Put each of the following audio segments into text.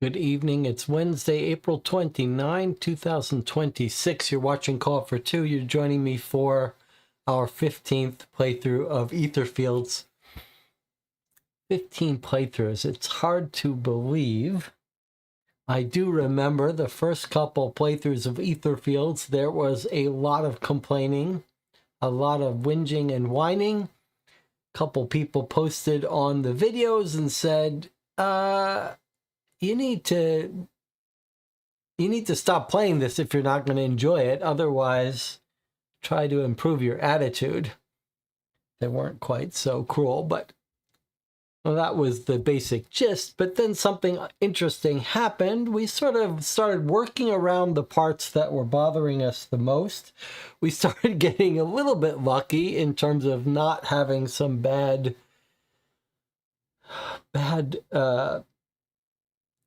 Good evening. It's Wednesday, April 29, 2026. You're watching Call for Two. You're joining me for our 15th playthrough of Etherfields. 15 playthroughs. It's hard to believe. I do remember the first couple playthroughs of Etherfields. There was a lot of complaining, a lot of whinging and whining. A couple people posted on the videos and said, you need to stop playing this if you're not going to enjoy it. Otherwise, try to improve your attitude. They weren't quite so cruel, but well, that was the basic gist. But then something interesting happened. We sort of started working around the parts that were bothering us the most. We started getting a little bit lucky in terms of not having some bad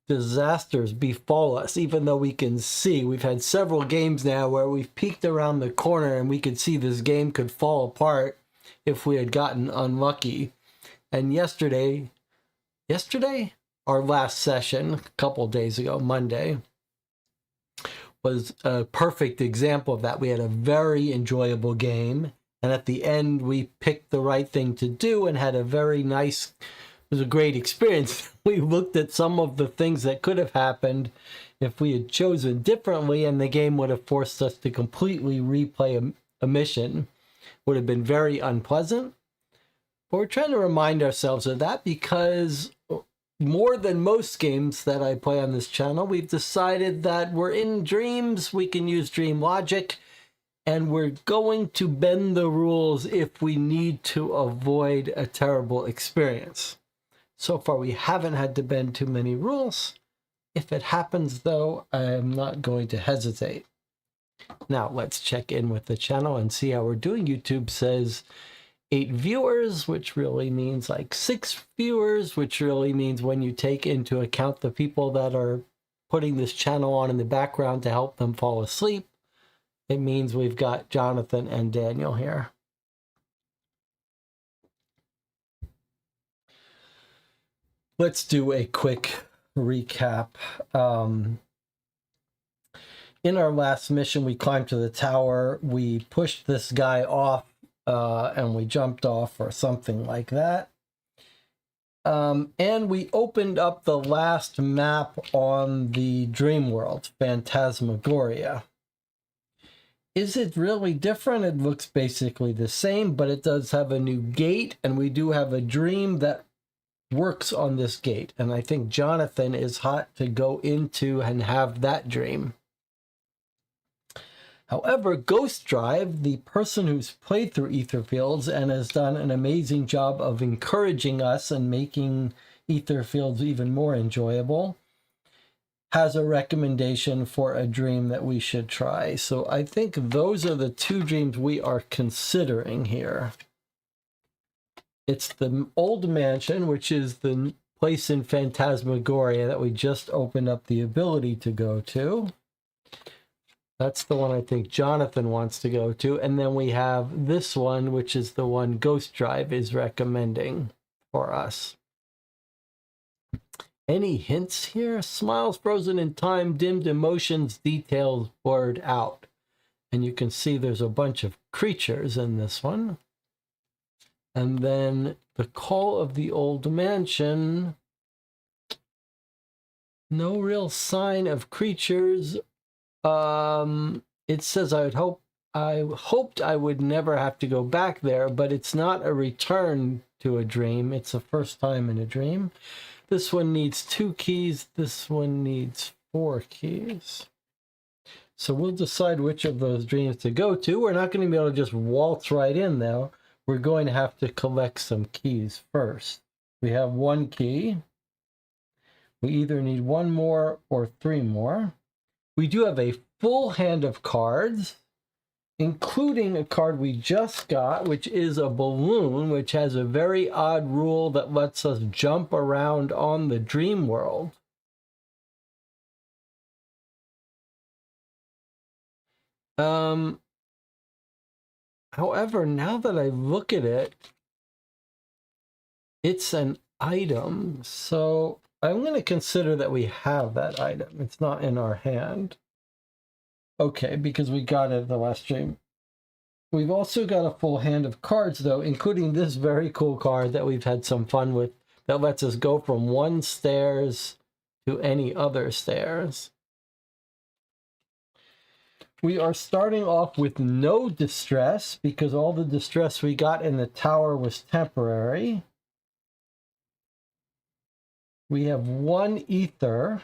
disasters befall us, even though we can see. We've had several games now where we've peeked around the corner and we could see this game could fall apart if we had gotten unlucky. And yesterday, our last session, a couple days ago, Monday, was a perfect example of that. We had a very enjoyable game, and at the end we picked the right thing to do and had a very nice, it was a great experience. We looked at some of the things that could have happened if we had chosen differently, and the game would have forced us to completely replay a mission. Would have been very unpleasant. But we're trying to remind ourselves of that because more than most games that I play on this channel, we've decided that we're in dreams, we can use dream logic, and we're going to bend the rules if we need to avoid a terrible experience. So far, we haven't had to bend too many rules. If it happens, though, I'm not going to hesitate. Now, let's check in with the channel and see how we're doing. YouTube says 8 viewers, which really means like 6 viewers, which really means when you take into account the people that are putting this channel on in the background to help them fall asleep, it means we've got Jonathan and Daniel here. Let's do a quick recap. In our last mission, we climbed to the tower, we pushed this guy off, and we jumped off or something like that. And we opened up the last map on the dream world, Phantasmagoria. Is it really different? It looks basically the same, but it does have a new gate, and we do have a dream that works on this gate. And I think Jonathan is hot to go into and have that dream. However, Ghost Drive, the person who's played through Etherfields and has done an amazing job of encouraging us and making Etherfields even more enjoyable, has a recommendation for a dream that we should try. So I think those are the two dreams we are considering here. It's the old mansion, which is the place in Phantasmagoria that we just opened up the ability to go to. That's the one I think Jonathan wants to go to. And then we have this one, which is the one Ghost Drive is recommending for us. Any hints here? Smiles frozen in time, dimmed emotions, details blurred out. And you can see there's a bunch of creatures in this one. And then the call of the old mansion. No real sign of creatures. It says I hoped I would never have to go back there, but it's not a return to a dream. It's a first time in a dream. This one needs 2 keys. This one needs 4 keys. So we'll decide which of those dreams to go to. We're not going to be able to just waltz right in, though. We're going to have to collect some keys first. We have 1 key. We either need 1 more or 3 more. We do have a full hand of cards, including a card we just got, which is a balloon, which has a very odd rule that lets us jump around on the dream world. However, now that I look at it, it's an item, so I'm going to consider that we have that item. It's not in our hand. Okay, because we got it the last stream. We've also got a full hand of cards, though, including this very cool card that we've had some fun with that lets us go from one stairs to any other stairs. We are starting off with no distress because all the distress we got in the tower was temporary. We have 1 ether,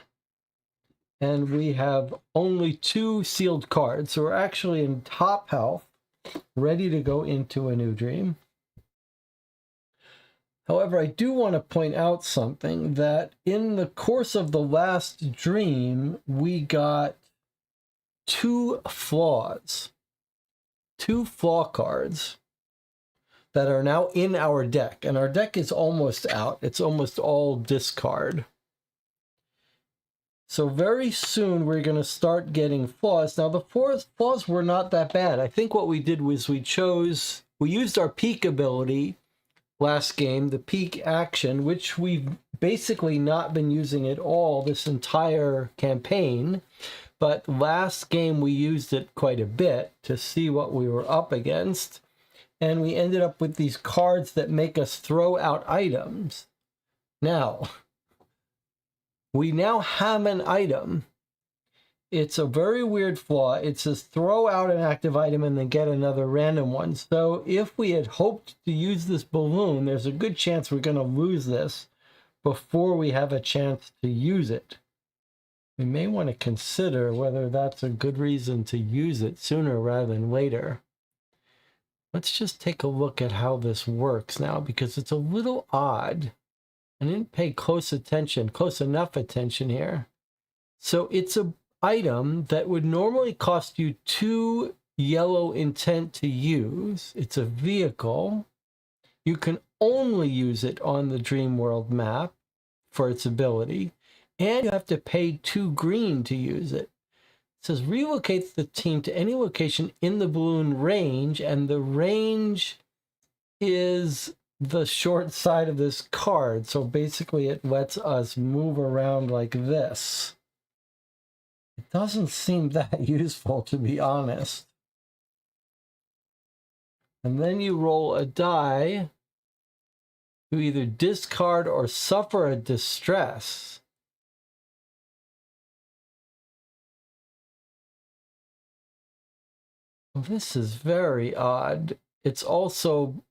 and we have only 2 sealed cards. So we're actually in top health, ready to go into a new dream. However, I do want to point out something, that in the course of the last dream, we got 2 flaws. 2 flaw cards that are now in our deck. And our deck is almost out. It's almost all discard. So very soon we're going to start getting flaws. Now the flaws were not that bad. I think what we did was we used our peak ability last game, the peak action, which we've basically not been using at all this entire campaign. But last game we used it quite a bit to see what we were up against. And we ended up with these cards that make us throw out items. Now, we now have an item. It's a very weird flaw. It says throw out an active item and then get another random one. So if we had hoped to use this balloon, there's a good chance we're going to lose this before we have a chance to use it. We may want to consider whether that's a good reason to use it sooner rather than later. Let's just take a look at how this works now, because it's a little odd. I didn't pay close enough attention here. So it's an item that would normally cost you 2 yellow intent to use. It's a vehicle. You can only use it on the Dream World map for its ability. And you have to pay 2 green to use it. It says relocate the team to any location in the balloon range, and the range is the short side of this card. So basically it lets us move around like this. It doesn't seem that useful, to be honest. And then you roll a die to either discard or suffer a distress. Well, this is very odd. It's also,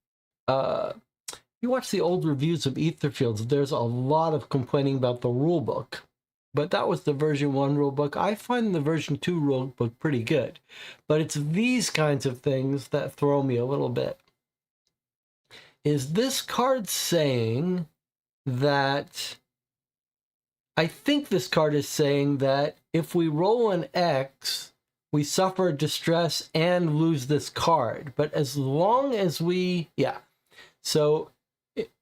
you watch the old reviews of Etherfields, there's a lot of complaining about the rulebook. But that was the version 1 rulebook. I find the version 2 rulebook pretty good. But it's these kinds of things that throw me a little bit. Is this card saying that... I think this card is saying that if we roll an X, we suffer distress and lose this card. But as long as we... Yeah. So,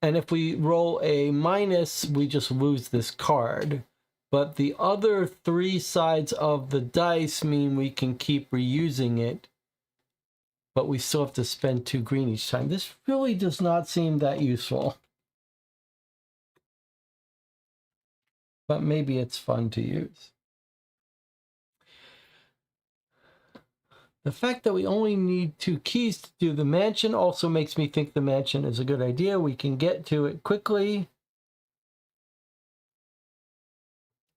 and if we roll a minus, we just lose this card. But the other 3 sides of the dice mean we can keep reusing it, but we still have to spend 2 green each time. This really does not seem that useful. But maybe it's fun to use. The fact that we only need 2 keys to do the mansion also makes me think the mansion is a good idea. We can get to it quickly.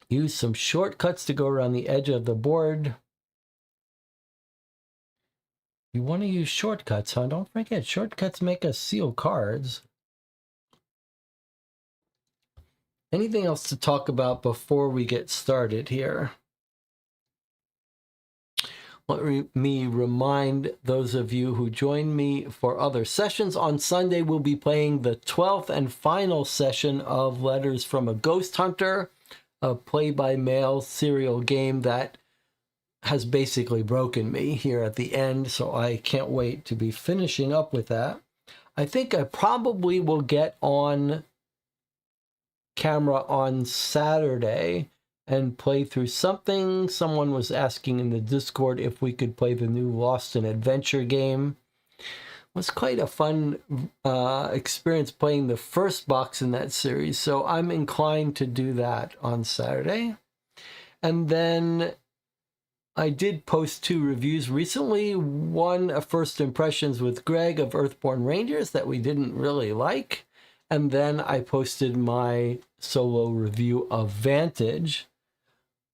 Use some shortcuts to go around the edge of the board. You want to use shortcuts, huh? Don't forget, shortcuts make us seal cards. Anything else to talk about before we get started here? Let me remind those of you who join me for other sessions. On Sunday, we'll be playing the 12th and final session of Letters from a Ghost Hunter, a play-by-mail serial game that has basically broken me here at the end, so I can't wait to be finishing up with that. I think I probably will get on camera on Saturday and play through something. Someone was asking in the Discord if we could play the new Lost in Adventure game. It was quite a fun experience playing the first box in that series, so I'm inclined to do that on Saturday. And then I did post 2 reviews recently. One, a first impressions with Greg of Earthborn Rangers that we didn't really like. And then I posted my solo review of Vantage.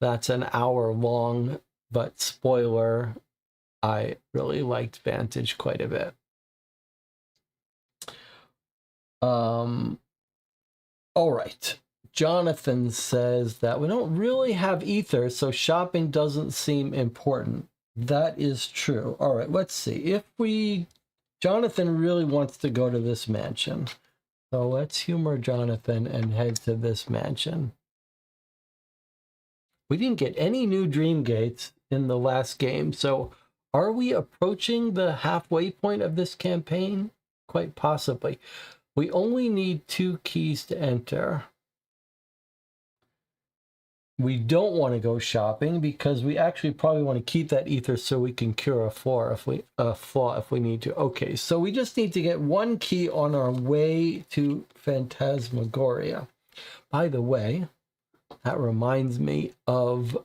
That's an hour long, but spoiler, I really liked Vantage quite a bit. All right. Jonathan says that we don't really have ether, so shopping doesn't seem important. That is true. All right, let's see. If we... Jonathan really wants to go to this mansion. So let's humor Jonathan and head to this mansion. We didn't get any new dream gates in the last game, so are we approaching the halfway point of this campaign? Quite possibly. We only need 2 keys to enter. We don't want to go shopping because we actually probably want to keep that ether so we can cure a flaw if we need to. Okay, so we just need to get 1 key on our way to Phantasmagoria. By the way, that reminds me of,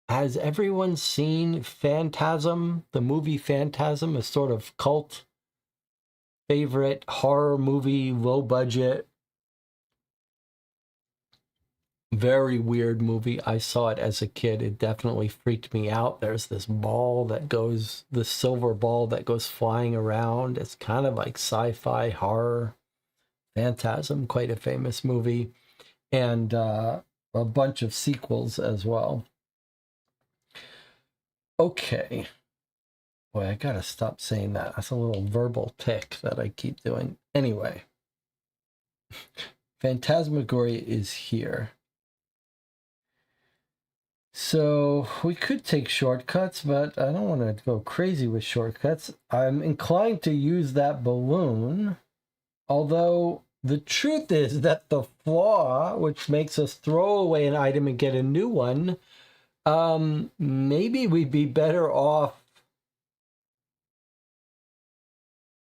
has everyone seen Phantasm, the movie Phantasm, a sort of cult favorite horror movie, low budget, very weird movie. I saw it as a kid. It definitely freaked me out. There's this ball that goes, the silver ball that goes flying around. It's kind of like sci-fi horror. Phantasm, quite a famous movie. And a bunch of sequels as well. Okay. Boy, I gotta stop saying that. That's a little verbal tick that I keep doing. Anyway. Phantasmagoria is here. So we could take shortcuts, but I don't want to go crazy with shortcuts. I'm inclined to use that balloon. Although the truth is that the flaw, which makes us throw away an item and get a new one, maybe we'd be better off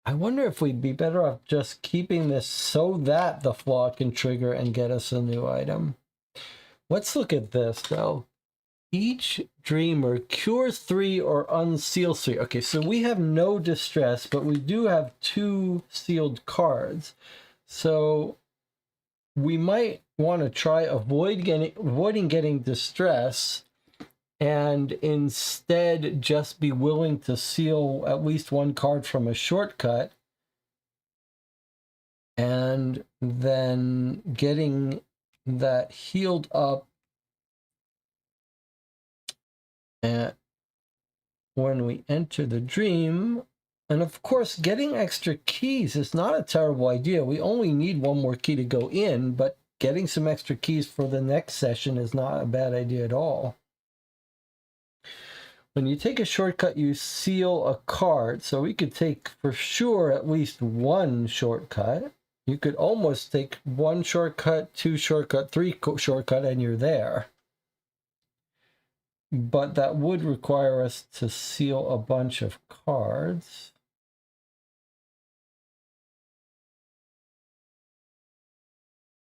I wonder if we'd be better off just keeping this so that the flaw can trigger and get us a new item. Let's look at this, though. Each dreamer cures 3 or unseals 3. Okay, so we have no distress, but we do have 2 sealed cards. So we might want to try avoiding getting distress and instead just be willing to seal at least 1 card from a shortcut and then getting that healed up at when we enter the dream. And of course, getting extra keys is not a terrible idea. We only need 1 more key to go in, but getting some extra keys for the next session is not a bad idea at all. When you take a shortcut, you seal a card. So we could take for sure at least 1 shortcut. You could almost take 1 shortcut, 2 shortcut, 3 shortcut, and you're there. But that would require us to seal a bunch of cards.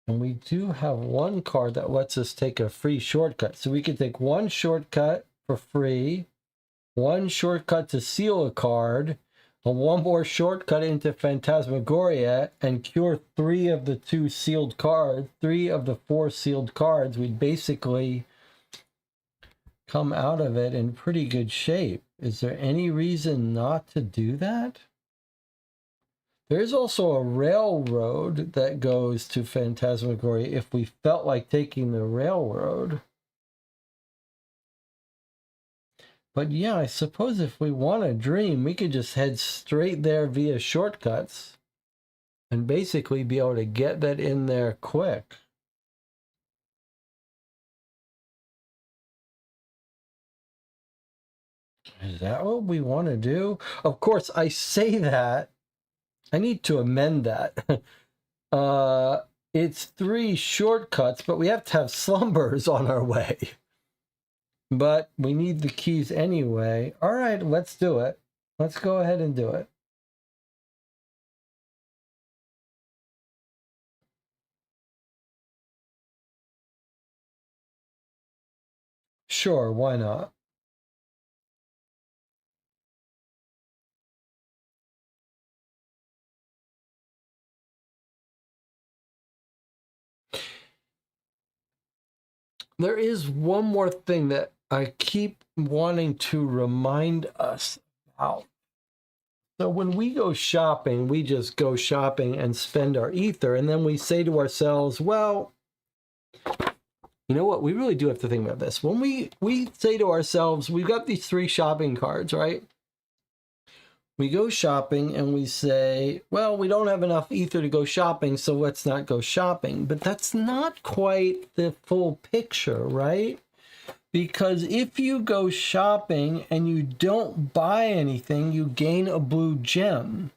And we do have 1 card that lets us take a free shortcut. So we could take 1 shortcut for free, 1 shortcut to seal a card, and 1 more shortcut into Phantasmagoria and cure 3 of the 2 sealed cards, 3 of the 4 sealed cards. We'd basically come out of it in pretty good shape. Is there any reason not to do that? There's also a railroad that goes to Phantasmagoria if we felt like taking the railroad. But yeah, I suppose if we want a dream, we could just head straight there via shortcuts and basically be able to get that in there quick. Is that what we want to do? Of course, I say that. I need to amend that. It's 3 shortcuts, but we have to have slumbers on our way. But we need the keys anyway. All right, let's do it. Let's go ahead and do it. Sure, why not? There is one more thing that I keep wanting to remind us about. So when we go shopping, we just go shopping and spend our ether, and then we say to ourselves, well, you know what? We really do have to think about this. When we say to ourselves, we've got these 3 shopping cards, right? We go shopping and we say, well, we don't have enough ether to go shopping, so let's not go shopping. But that's not quite the full picture, right? Because if you go shopping and you don't buy anything, you gain a blue gem.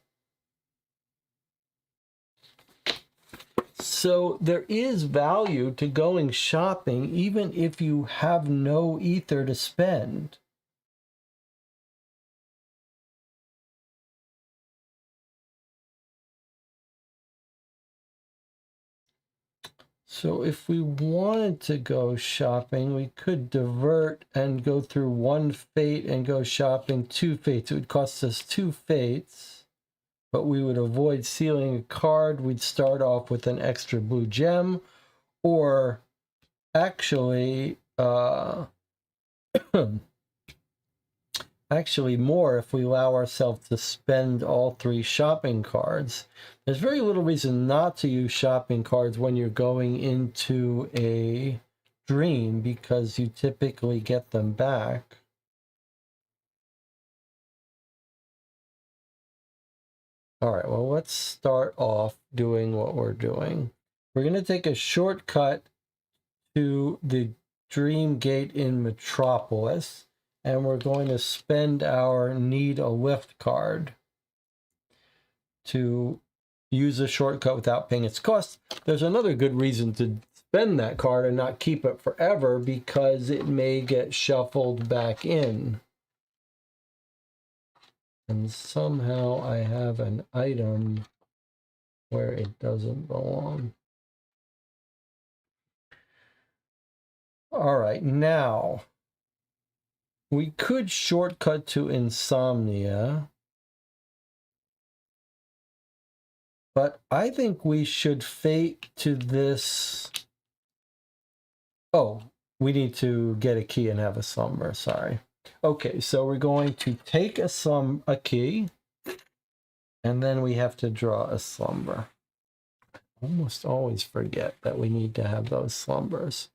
So there is value to going shopping even if you have no ether to spend. So if we wanted to go shopping, we could divert and go through 1 fate and go shopping 2 fates. It would cost us 2 fates, but we would avoid sealing a card. We'd start off with an extra blue gem, or actually, actually more if we allow ourselves to spend all 3 shopping cards. There's very little reason not to use shopping cards when you're going into a dream because you typically get them back. All right, well, let's start off doing what we're doing. We're going to take a shortcut to the Dream Gate in Metropolis, and we're going to spend our Need a Lift card to use a shortcut without paying its cost. There's another good reason to spend that card and not keep it forever, because it may get shuffled back in. And somehow I have an item where it doesn't belong. All right, now we could shortcut to insomnia, but I think we should fate to this. Oh, we need to get a key and have a slumber, sorry. Okay, so we're going to take a key, and then we have to draw a slumber. Almost always forget that we need to have those slumbers.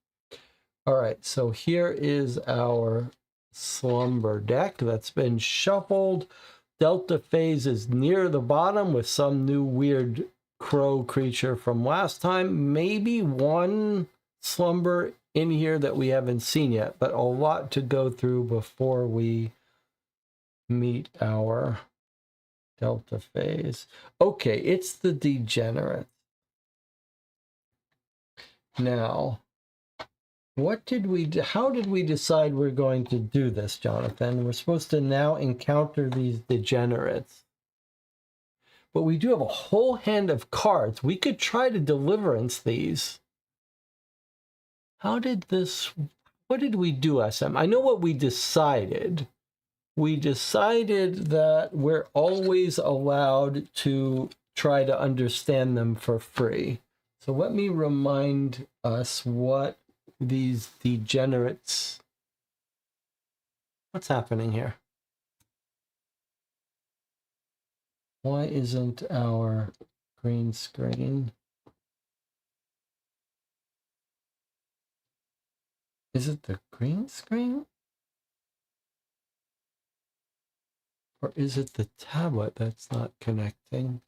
All right, so here is our slumber deck that's been shuffled. Delta phase is near the bottom with some new weird crow creature from last time. Maybe one slumber in here that we haven't seen yet, but a lot to go through before we meet our delta phase. Okay, it's the degenerate. Now, how did we decide we're going to do this, Jonathan? We're supposed to now encounter these degenerates. But we do have a whole hand of cards. We could try to deliverance these. What did we do, SM? I know what we decided. We decided that we're always allowed to try to understand them for free. So let me remind us what these degenerates. What's happening here? Why isn't our green screen? Is it the green screen? Or is it the tablet that's not connecting?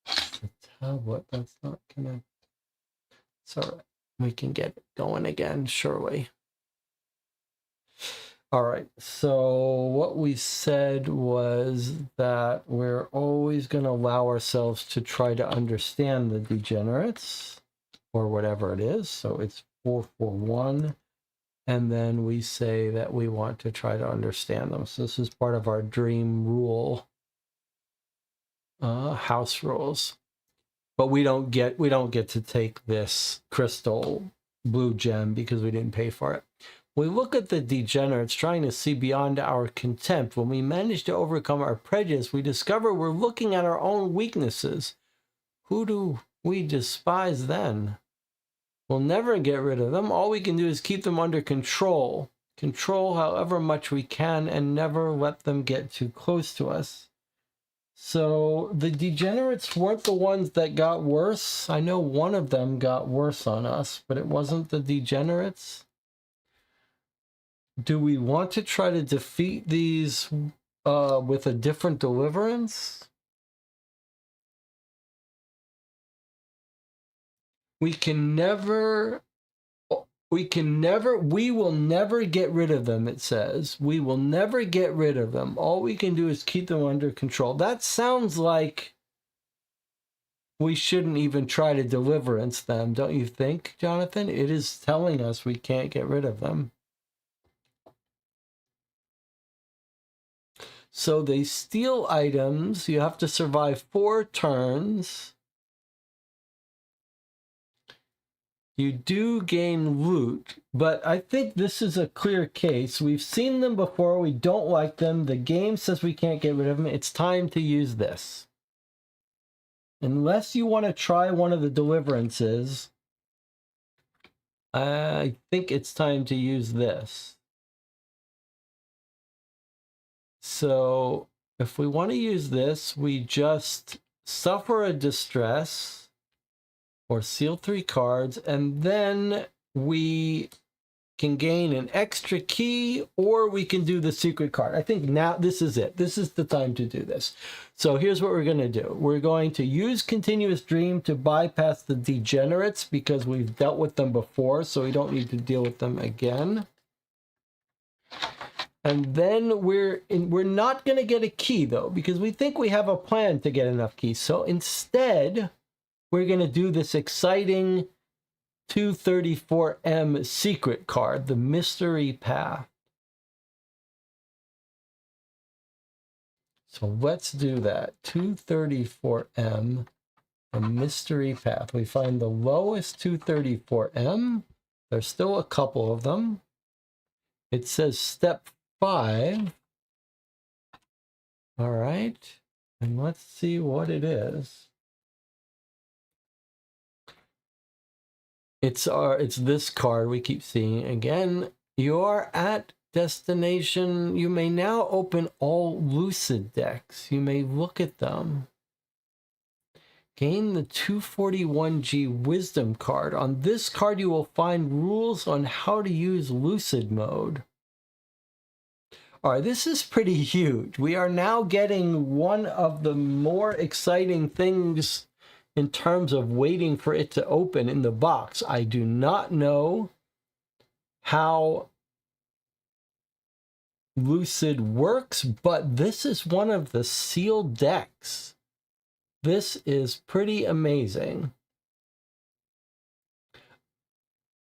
The tablet that's not connecting. It's all right. We can get it going again, surely. All right, so what we said was that we're always going to allow ourselves to try to understand the degenerates, or whatever it is. So it's 441, and then we say that we want to try to understand them. So this is part of our dream rule, house rules. But we don't get to take this crystal blue gem because we didn't pay for it. We look at the degenerates, trying to see beyond our contempt. When we manage to overcome our prejudice, we discover we're looking at our own weaknesses. Who do we despise then? We'll never get rid of them. All we can do is keep them under control. Control however much we can and never let them get too close to us. So the degenerates weren't the ones that got worse. I know one of them got worse on us, but it wasn't the degenerates. Do we want to try to defeat these with a different deliverance? We will never get rid of them, it says. We will never get rid of them. All we can do is keep them under control. That sounds like we shouldn't even try to deliverance them, don't you think, Jonathan? It is telling us we can't get rid of them. So they steal items. You have to survive 4 turns. You do gain loot, but I think this is a clear case. We've seen them before. We don't like them. The game says we can't get rid of them. It's time to use this. Unless you want to try one of the deliverances, I think it's time to use this. So if we want to use this, we just suffer a distress or seal 3 cards, and then we can gain an extra key, or we can do the secret card. I think now this is it. This is the time to do this. So here's what we're going to do. We're going to use Continuous Dream to bypass the degenerates because we've dealt with them before, so we don't need to deal with them again. And then we're not going to get a key, though, because we think we have a plan to get enough keys. So instead, we're going to do this exciting 234M secret card, the Mystery Path. So let's do that. 234M, a mystery path. We find the lowest 234M. There's still a couple of them. It says step 5. All right. And let's see what it is. It's this card we keep seeing again. You are at destination. You may now open all lucid decks. You may look at them. Gain the 241G Wisdom card. On this card, you will find rules on how to use lucid mode. All right, this is pretty huge. We are now getting one of the more exciting things in terms of waiting for it to open in the box. I do not know how Lucid works, but this is one of the sealed decks. This is pretty amazing.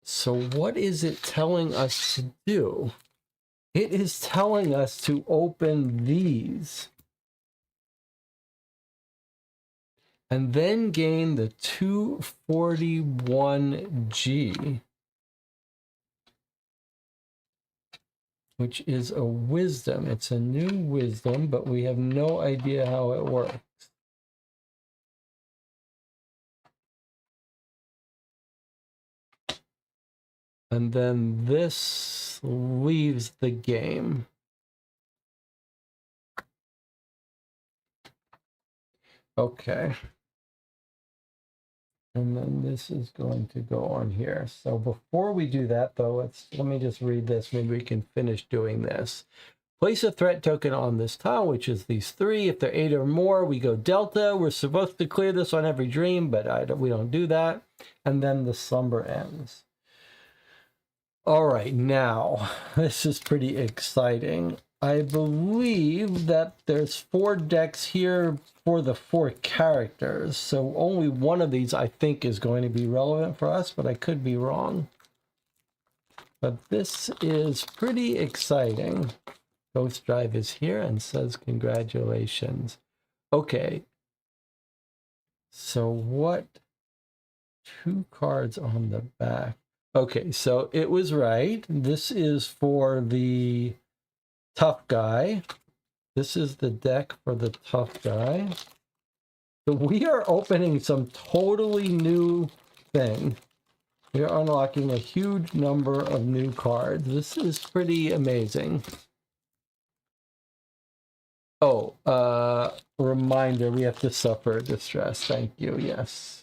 So what is it telling us to do? It is telling us to open these and then gain the 241G, which is a wisdom. It's a new wisdom, but we have no idea how it works. And then this leaves the game. Okay. And then this is going to go on here. So before we do that, though, let me just read this. Maybe we can finish doing this. Place a threat token on this tile, which is these 3. If they're 8 or more, we go delta. We're supposed to clear this on every dream, but we don't do that. And then the slumber ends. All right, now, this is pretty exciting. I believe that there's 4 decks here for the 4 characters, so only one of these I think is going to be relevant for us, but I could be wrong. But this is pretty exciting. Ghost Drive is here and says congratulations. Okay, so what? 2 cards on the back. Okay, so it was right. This is for the tough guy. This is the deck for the tough guy. So we are opening some totally new thing. We are unlocking a huge number of new cards. This is pretty amazing. Oh, reminder, we have to suffer distress. Thank you, yes.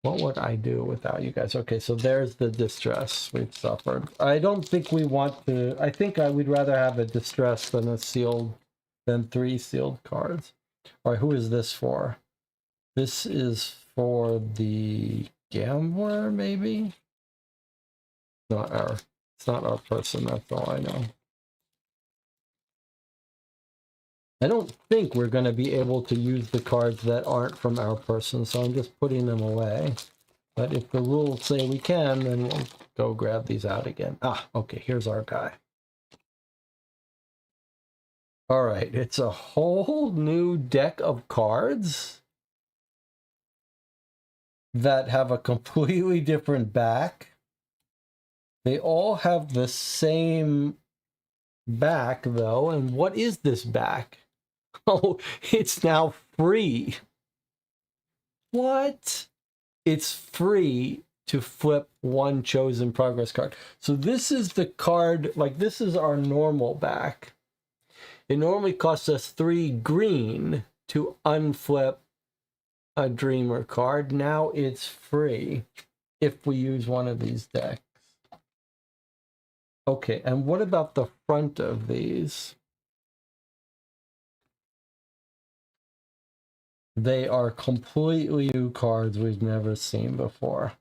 What would I do without you guys? Okay, so there's the distress we've suffered. I don't think we want to... I think we'd rather have a distress than a sealed... than 3 sealed cards. All right, who is this for? This is for the gambler, maybe? It's not our person, that's all I know. I don't think we're going to be able to use the cards that aren't from our person, so I'm just putting them away. But if the rules say we can, then we'll go grab these out again. Ah, okay, here's our guy. All right, it's a whole new deck of cards that have a completely different back. They all have the same back, though. And what is this back? Oh, it's now free. What? It's free to flip 1 chosen progress card. So this is the card, like this is our normal back. It normally costs us 3 green to unflip a dreamer card. Now it's free if we use one of these decks. Okay, and what about the front of these? They are completely new cards we've never seen before.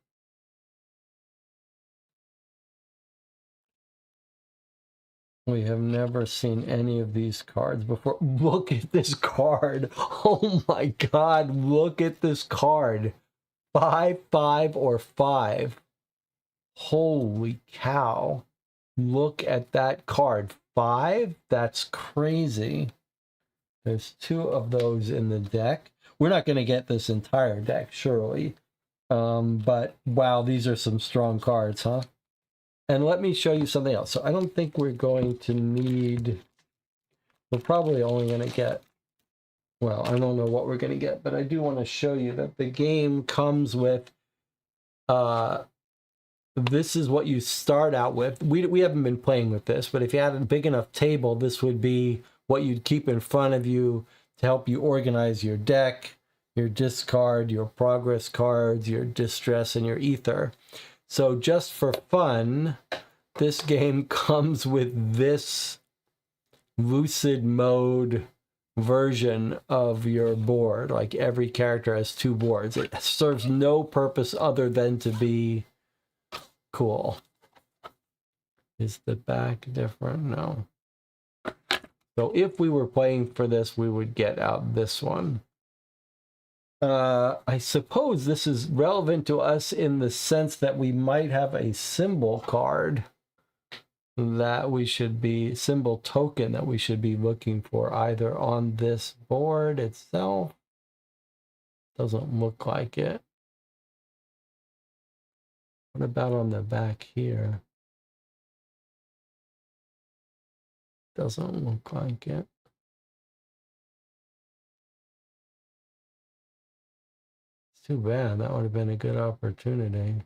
We have never seen any of these cards before. Look at this card. Oh my God, look at this card. 5, 5, or 5. Holy cow. Look at that card. 5? That's crazy. There's 2 of those in the deck. We're not going to get this entire deck, surely. But wow, these are some strong cards, huh? And let me show you something else. So I don't think we're going to need... We're probably only going to get... Well, I don't know what we're going to get, but I do want to show you that the game comes with... this is what you start out with. We haven't been playing with this, but if you had a big enough table, this would be what you'd keep in front of you to help you organize your deck, your discard, your progress cards, your distress, and your ether. So just for fun, this game comes with this lucid mode version of your board. Like every character has 2 boards. It serves no purpose other than to be cool. Is the back different? No. So if we were playing for this, we would get out this one. I suppose this is relevant to us in the sense that we might have a symbol card that we should be, symbol token that we should be looking for either on this board itself. Doesn't look like it. What about on the back here? Doesn't look like it. It's too bad. That would have been a good opportunity.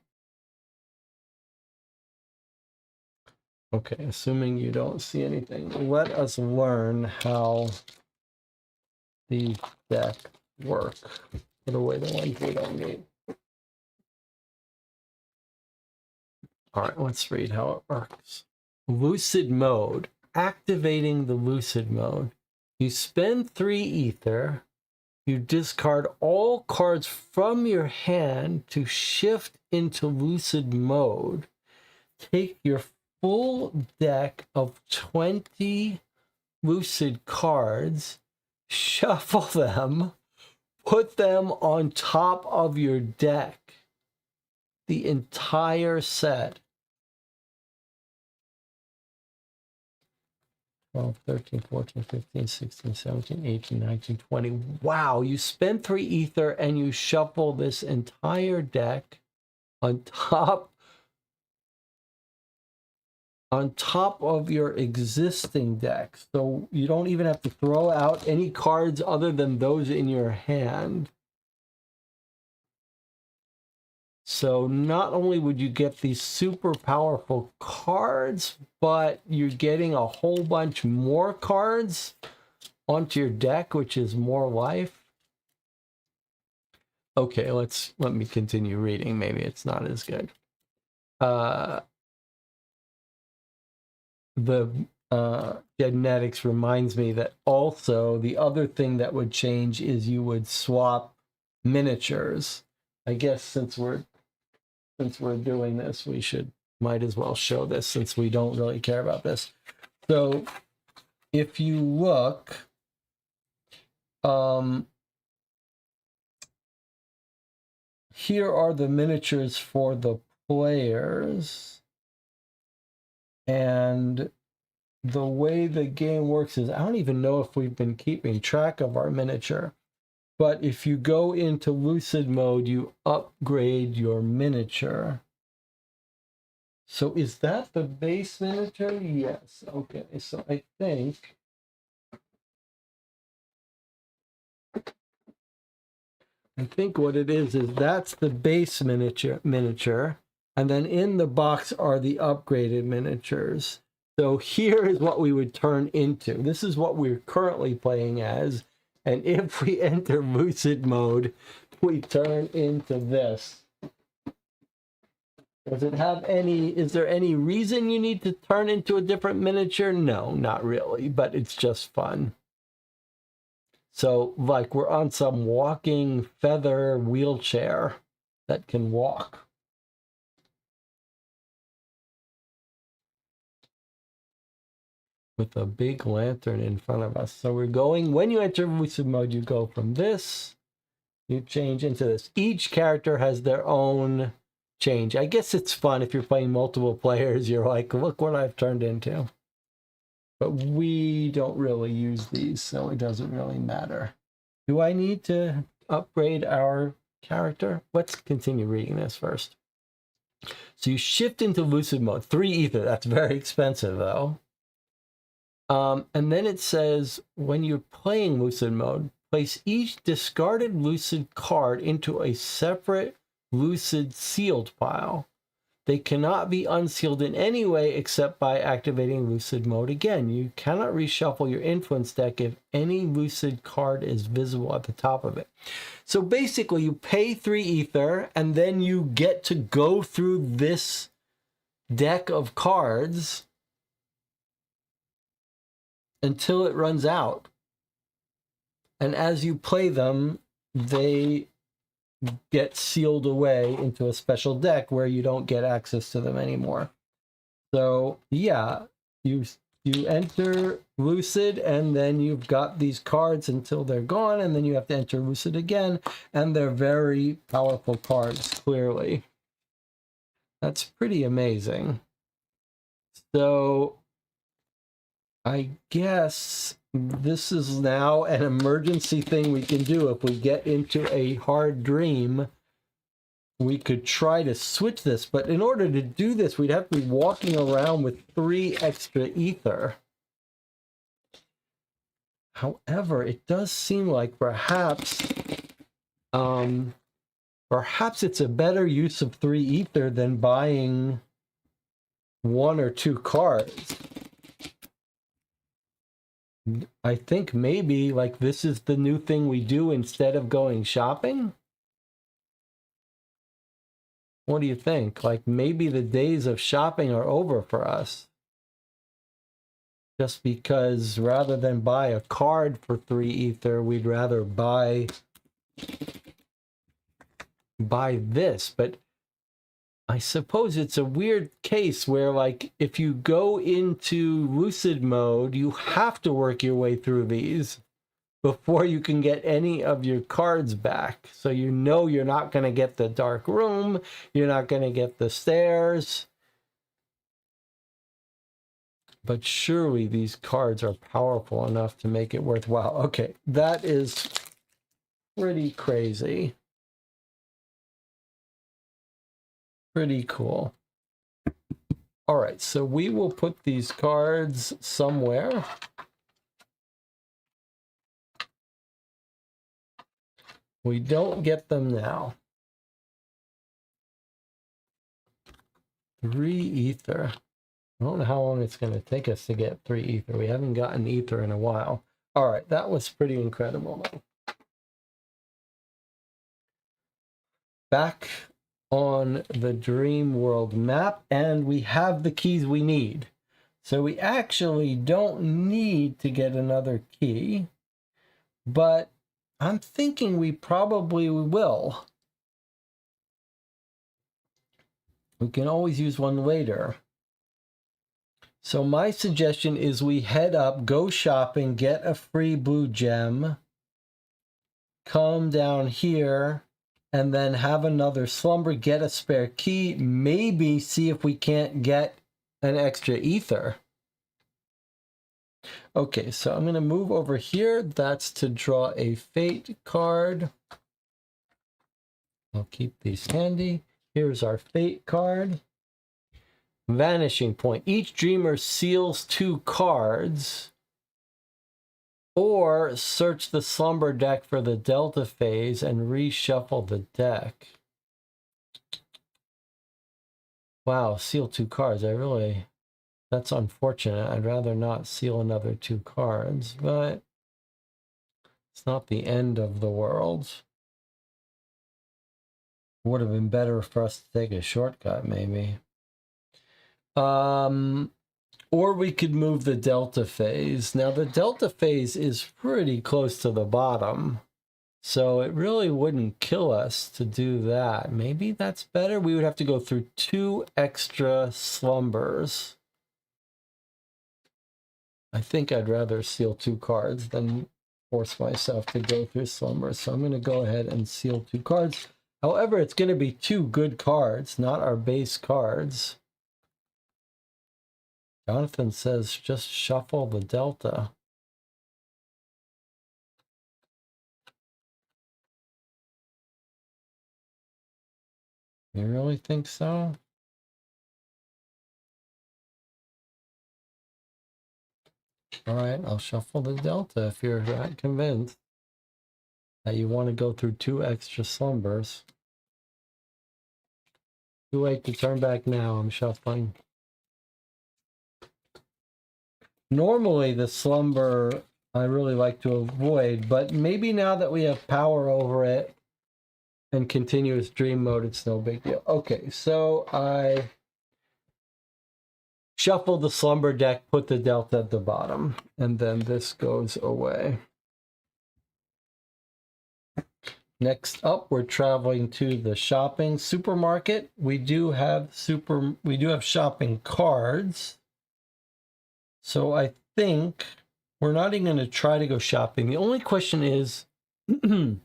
Okay, assuming you don't see anything, let us learn how these decks work. Put away the ones we don't need. All right, let's read how it works. Lucid mode. Activating the lucid mode. You spend 3 ether. You discard all cards from your hand to shift into lucid mode. Take your full deck of 20 lucid cards, shuffle them, put them on top of your deck. The entire set. 12, 13, 14, 15, 16, 17, 18, 19, 20. Wow, you spend 3 ether and you shuffle this entire deck on top of your existing deck. So you don't even have to throw out any cards other than those in your hand. So not only would you get these super powerful cards, but you're getting a whole bunch more cards onto your deck, which is more life. Okay, let me continue reading. Maybe it's not as good. The genetics reminds me that also the other thing that would change is you would swap miniatures. I guess since we're doing this, we might as well show this since we don't really care about this. So if you look, here are the miniatures for the players. And the way the game works is, I don't even know if we've been keeping track of our miniature. But if you go into lucid mode, you upgrade your miniature. So is that the base miniature? Yes. Okay. So I think what it is that's the base miniature. And then in the box are the upgraded miniatures. So here is what we would turn into. This is what we're currently playing as. And if we enter lucid mode, we turn into this. Does it have is there any reason you need to turn into a different miniature? No, not really, but it's just fun. So like we're on some walking feather wheelchair that can walk. With a big lantern in front of us. So we're going, when you enter lucid mode, you go from this, you change into this. Each character has their own change. I guess it's fun if you're playing multiple players. You're like, look what I've turned into. But we don't really use these, so it doesn't really matter. Do I need to upgrade our character? Let's continue reading this first. So you shift into lucid mode. 3 ether. That's very expensive, though. And then it says, when you're playing lucid mode, place each discarded lucid card into a separate lucid sealed pile. They cannot be unsealed in any way except by activating lucid mode again. You cannot reshuffle your influence deck if any lucid card is visible at the top of it. So basically, you pay 3 ether, and then you get to go through this deck of cards until it runs out. And as you play them, they get sealed away into a special deck where you don't get access to them anymore. So yeah, you enter Lucid, and then you've got these cards until they're gone, and then you have to enter Lucid again, and they're very powerful cards, clearly. That's pretty amazing. So I guess this is now an emergency thing we can do. If we get into a hard dream, we could try to switch this. But in order to do this, we'd have to be walking around with 3 extra ether. However, it does seem like perhaps it's a better use of 3 ether than buying 1 or 2 cards. I think maybe like this is the new thing we do instead of going shopping. What do you think? Like maybe the days of shopping are over for us. Just because rather than buy a card for 3 ether, we'd rather buy this. But I suppose it's a weird case where, like, if you go into lucid mode, you have to work your way through these before you can get any of your cards back. So you know you're not going to get the dark room, you're not going to get the stairs. But surely these cards are powerful enough to make it worthwhile. Okay, that is pretty crazy. Pretty cool. All right, so we will put these cards somewhere. We don't get them now. 3 ether. I don't know how long it's going to take us to get 3 ether. We haven't gotten ether in a while. All right, that was pretty incredible. Back on the Dream World map, and we have the keys we need. So we actually don't need to get another key, but I'm thinking we probably will. We can always use one later. So my suggestion is we head up, go shopping, get a free blue gem, come down here, and then have another slumber, get a spare key, maybe see if we can't get an extra ether. Okay, so I'm going to move over here. That's to draw a fate card. I'll keep these handy. Here's our fate card. Vanishing point. Each dreamer seals 2 cards. Or search the slumber deck for the delta phase and reshuffle the deck. Wow, seal 2 cards. That's unfortunate. I'd rather not seal another 2 cards, but it's not the end of the world. Would have been better for us to take a shortcut, maybe. Or we could move the delta phase. Now, the delta phase is pretty close to the bottom, so it really wouldn't kill us to do that. Maybe that's better. We would have to go through 2 extra slumbers. I think I'd rather seal 2 cards than force myself to go through slumbers. So I'm going to go ahead and seal 2 cards. However, it's going to be 2 good cards, not our base cards. Jonathan says just shuffle the delta. You really think so? All right, I'll shuffle the delta if you're not convinced that you want to go through 2 extra slumbers. Too late to turn back now. I'm shuffling. Normally, the slumber I really like to avoid, but maybe now that we have power over it and continuous dream mode, it's no big deal. Okay, so I shuffle the slumber deck, put the delta at the bottom, and then this goes away. Next up, we're traveling to the shopping supermarket. We do have shopping cards. So I think we're not even going to try to go shopping. The only question is, do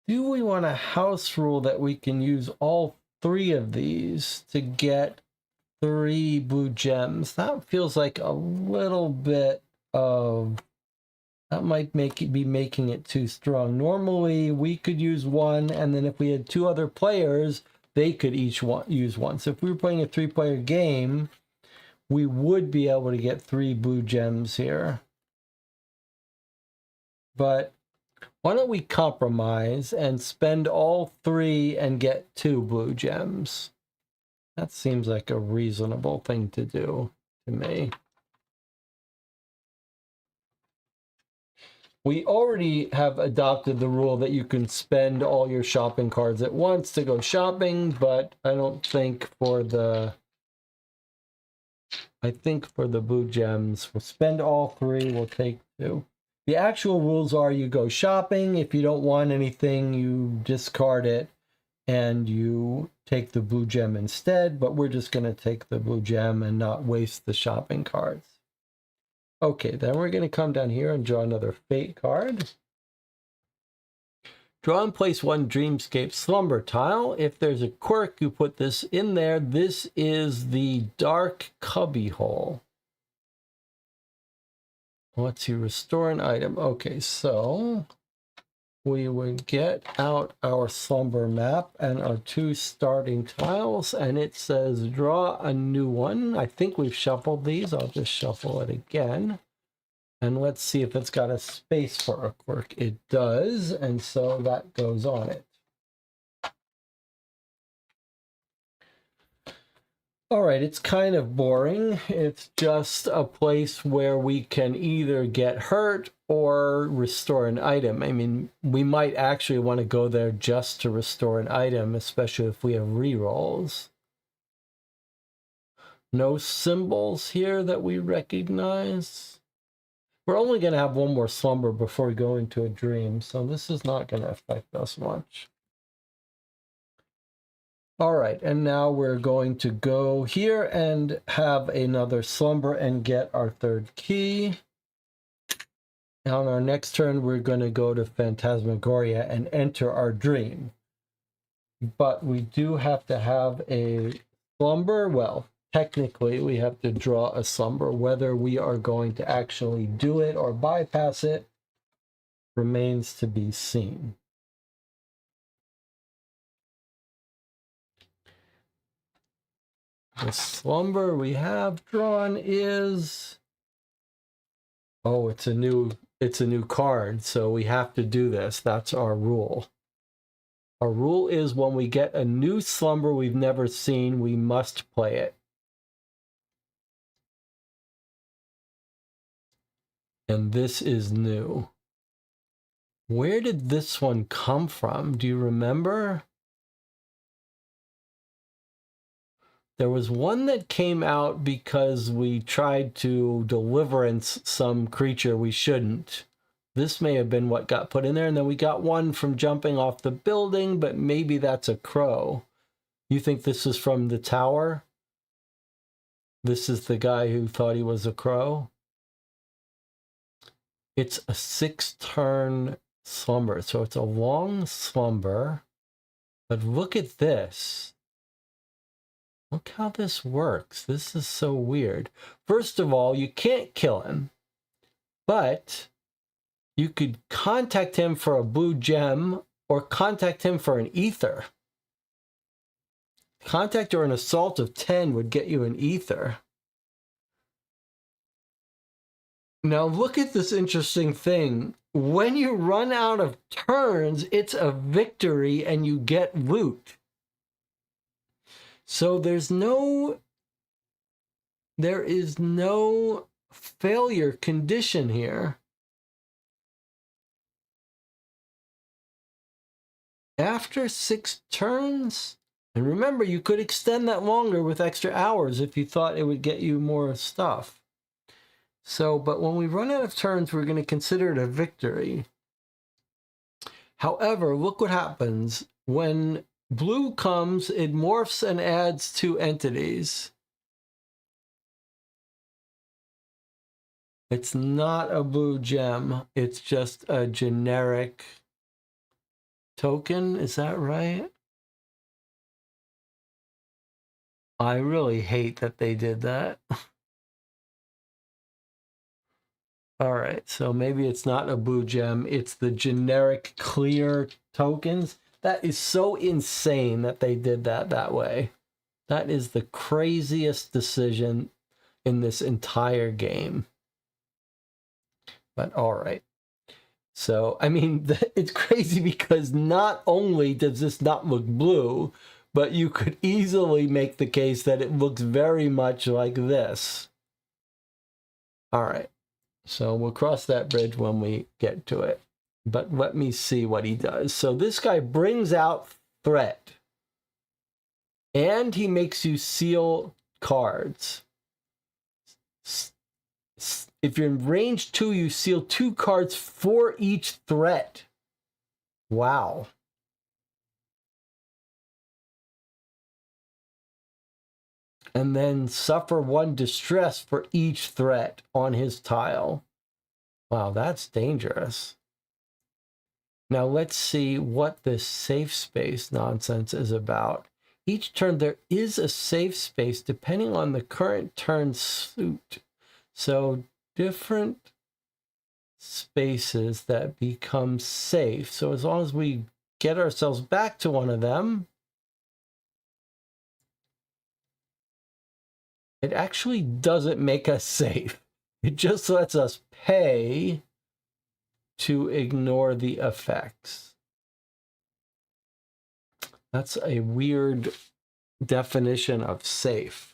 we want a house rule that we can use all 3 of these to get 3 blue gems? That feels like a little bit of... That might be making it too strong. Normally, we could use 1, and then if we had 2 other players, they could each use 1. So if we were playing a 3-player game, we would be able to get 3 blue gems here. But why don't we compromise and spend all 3 and get 2 blue gems? That seems like a reasonable thing to do to me. We already have adopted the rule that you can spend all your shopping cards at once to go shopping, but I don't think for the... I think for the blue gems, we'll spend all 3, we'll take 2. The actual rules are you go shopping. If you don't want anything, you discard it and you take the blue gem instead, but we're just going to take the blue gem and not waste the shopping cards. Okay, then we're going to come down here and draw another fate card. Draw and place 1 Dreamscape Slumber tile. If there's a quirk, you put this in there. This is the Dark Cubbyhole. Let's see, restore an item. Okay, so we would get out our slumber map and our 2 starting tiles, and it says draw a new one. I think we've shuffled these. I'll just shuffle it again. And let's see if it's got a space for a quirk. It does, and so that goes on it. All right, it's kind of boring. It's just a place where we can either get hurt or restore an item. I mean, we might actually want to go there just to restore an item, especially if we have rerolls. No symbols here that we recognize. We're only going to have 1 more slumber before we go into a dream, so this is not going to affect us much. All right, and now we're going to go here and have another slumber and get our 3rd key. Now on our next turn, we're going to go to Phantasmagoria and enter our dream. But we do have to have a slumber. Well, technically, we have to draw a slumber. Whether we are going to actually do it or bypass it remains to be seen. The slumber we have drawn is... Oh, it's a new card, so we have to do this. That's our rule. Our rule is when we get a new slumber we've never seen, we must play it. And this is new. Where did this one come from? Do you remember? There was one that came out because we tried to deliverance some creature we shouldn't. This may have been what got put in there, and then we got one from jumping off the building, but maybe that's a crow. You think this is from the tower? This is the guy who thought he was a crow? It's a 6-turn slumber, so it's a long slumber. But look at this. Look how this works. This is so weird. First of all, you can't kill him, but you could contact him for a blue gem or contact him for an ether. Contact or an assault of 10 would get you an ether. Now look at this interesting thing. When you run out of turns, it's a victory and you get loot. So there is no failure condition here. After 6 turns, and remember, you could extend that longer with extra hours if you thought it would get you more stuff. So, but when we run out of turns, we're going to consider it a victory. However, look what happens. When blue comes, it morphs and adds 2 entities. It's not a blue gem. It's just a generic token. Is that right? I really hate that they did that. All right, so maybe it's not a blue gem. It's the generic clear tokens. That is so insane that they did that way. That is the craziest decision in this entire game. But all right. So, I mean, it's crazy because not only does this not look blue, but you could easily make the case that it looks very much like this. All right. So we'll cross that bridge when we get to it. But let me see what he does. So this guy brings out threat. And he makes you seal cards. If you're in range 2, you seal 2 cards for each threat. Wow. And then suffer 1 distress for each threat on his tile. Wow, that's dangerous. Now let's see what this safe space nonsense is about. Each turn there is a safe space depending on the current turn suit. So different spaces that become safe. So as long as we get ourselves back to one of them, it actually doesn't make us safe. It just lets us pay to ignore the effects. That's a weird definition of safe.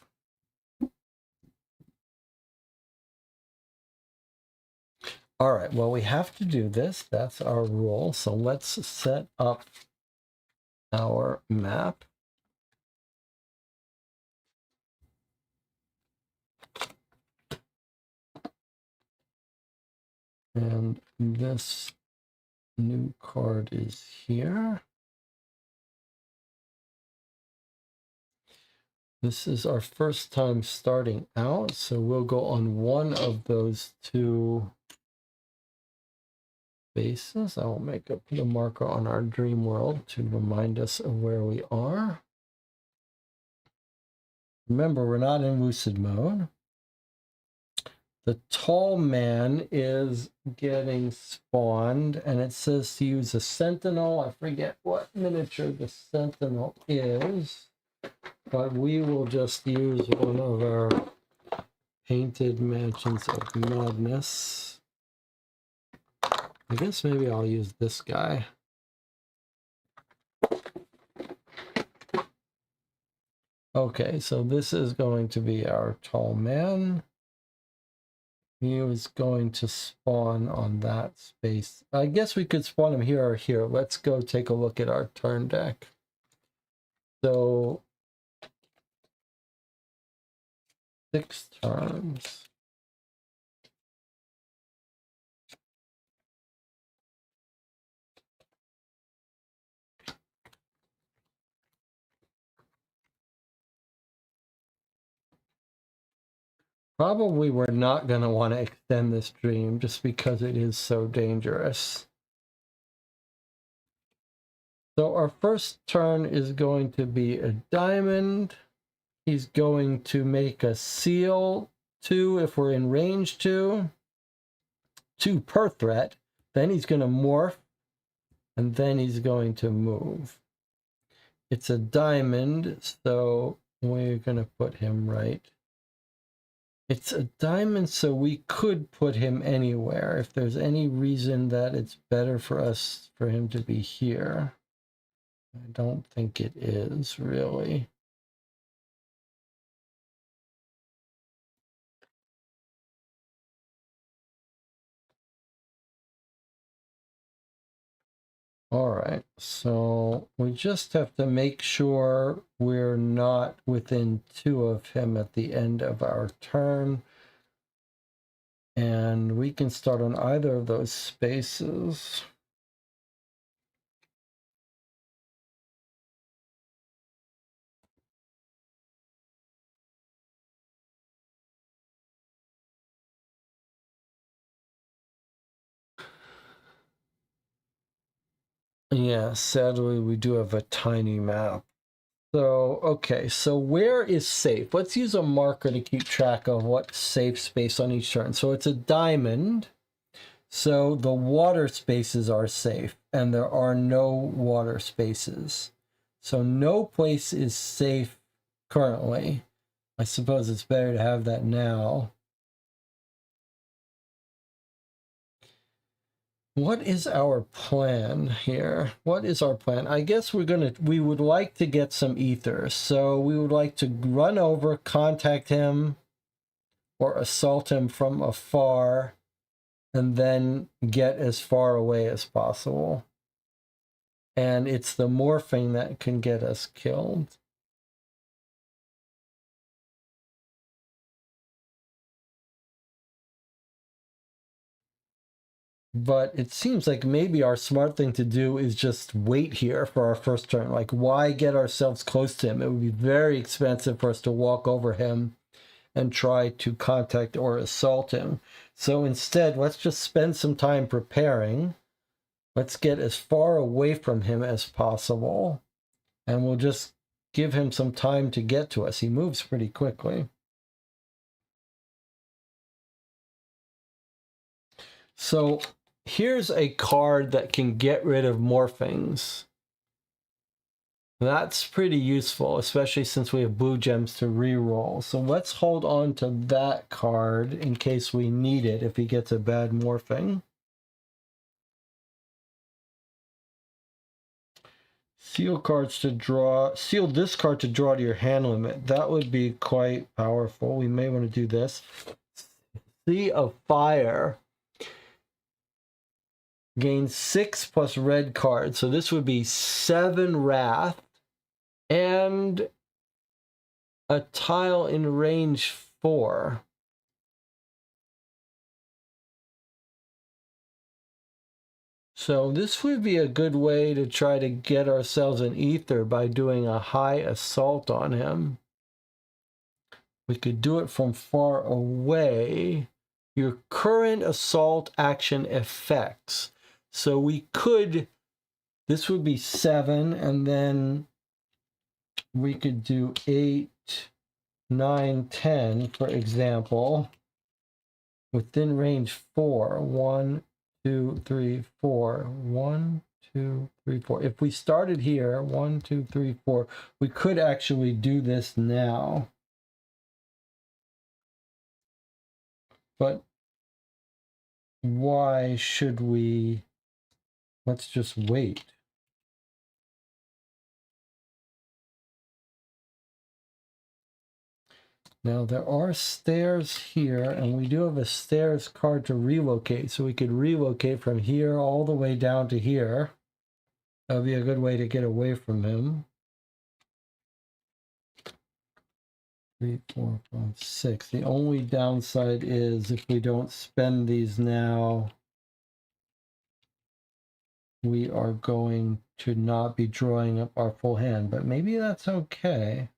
All right, well, we have to do this. That's our rule. So let's set up our map. And this new card is here. This is our first time starting out, so we'll go on one of those 2 bases. I will put a marker on our dream world to remind us of where we are. Remember, we're not in lucid mode. The tall man is getting spawned, and it says to use a sentinel. I forget what miniature the sentinel is, but we will just use one of our painted mansions of madness. I guess maybe I'll use this guy. Okay, so this is going to be our tall man. He is going to spawn on that space. I guess we could spawn him here or here. Let's go take a look at our turn deck. So 6 turns. Probably we're not going to want to extend this dream just because it is so dangerous. So our first turn is going to be a diamond. He's going to make a seal 2 if we're in range 2 per threat. Then he's going to morph, and then he's going to move. It's a diamond, so we're going to put him right. It's a diamond, so we could put him anywhere if there's any reason that it's better for him to be here. I don't think it is, really. All right, so we just have to make sure we're not within 2 of him at the end of our turn. And we can start on either of those spaces. Yeah, sadly, we do have a tiny map. So, okay, so where is safe? Let's use a marker to keep track of what's safe space on each turn. So it's a diamond. So the water spaces are safe, and there are no water spaces. So no place is safe currently. I suppose it's better to have that now. What is our plan here? What is our plan? I guess we would like to get some ether. So we would like to run over, contact him, or assault him from afar, and then get as far away as possible. And it's the morphing that can get us killed. But it seems like maybe our smart thing to do is just wait here for our first turn. Like, why get ourselves close to him? It would be very expensive for us to walk over him and try to contact or assault him. So instead, let's just spend some time preparing. Let's get as far away from him as possible. And we'll just give him some time to get to us. He moves pretty quickly. So here's a card that can get rid of morphings. That's pretty useful, especially since we have blue gems to reroll. So let's hold on to that card in case we need it if he gets a bad morphing. Seal cards to draw. Seal this card to draw to your hand limit. That would be quite powerful. We may want to do this. Sea of Fire. Gains 6 plus red cards. So this would be 7 Wrath. And a tile in range 4. So this would be a good way to try to get ourselves an ether by doing a high assault on him. We could do it from far away. Your current assault action effects. So we could, this would be 7, and then we could do 8, 9, 10, for example. Within range 4. 1, 2, 3, 4. 1, 2, 3, 4. If we started here, 1, 2, 3, 4, we could actually do this now. But why should we? Let's just wait. Now there are stairs here, and we do have a stairs card to relocate, so we could relocate from here all the way down to here. That would be a good way to get away from him. 3, 4, 5, 6. The only downside is if we don't spend these now, we are going to not be drawing up our full hand, but maybe that's okay.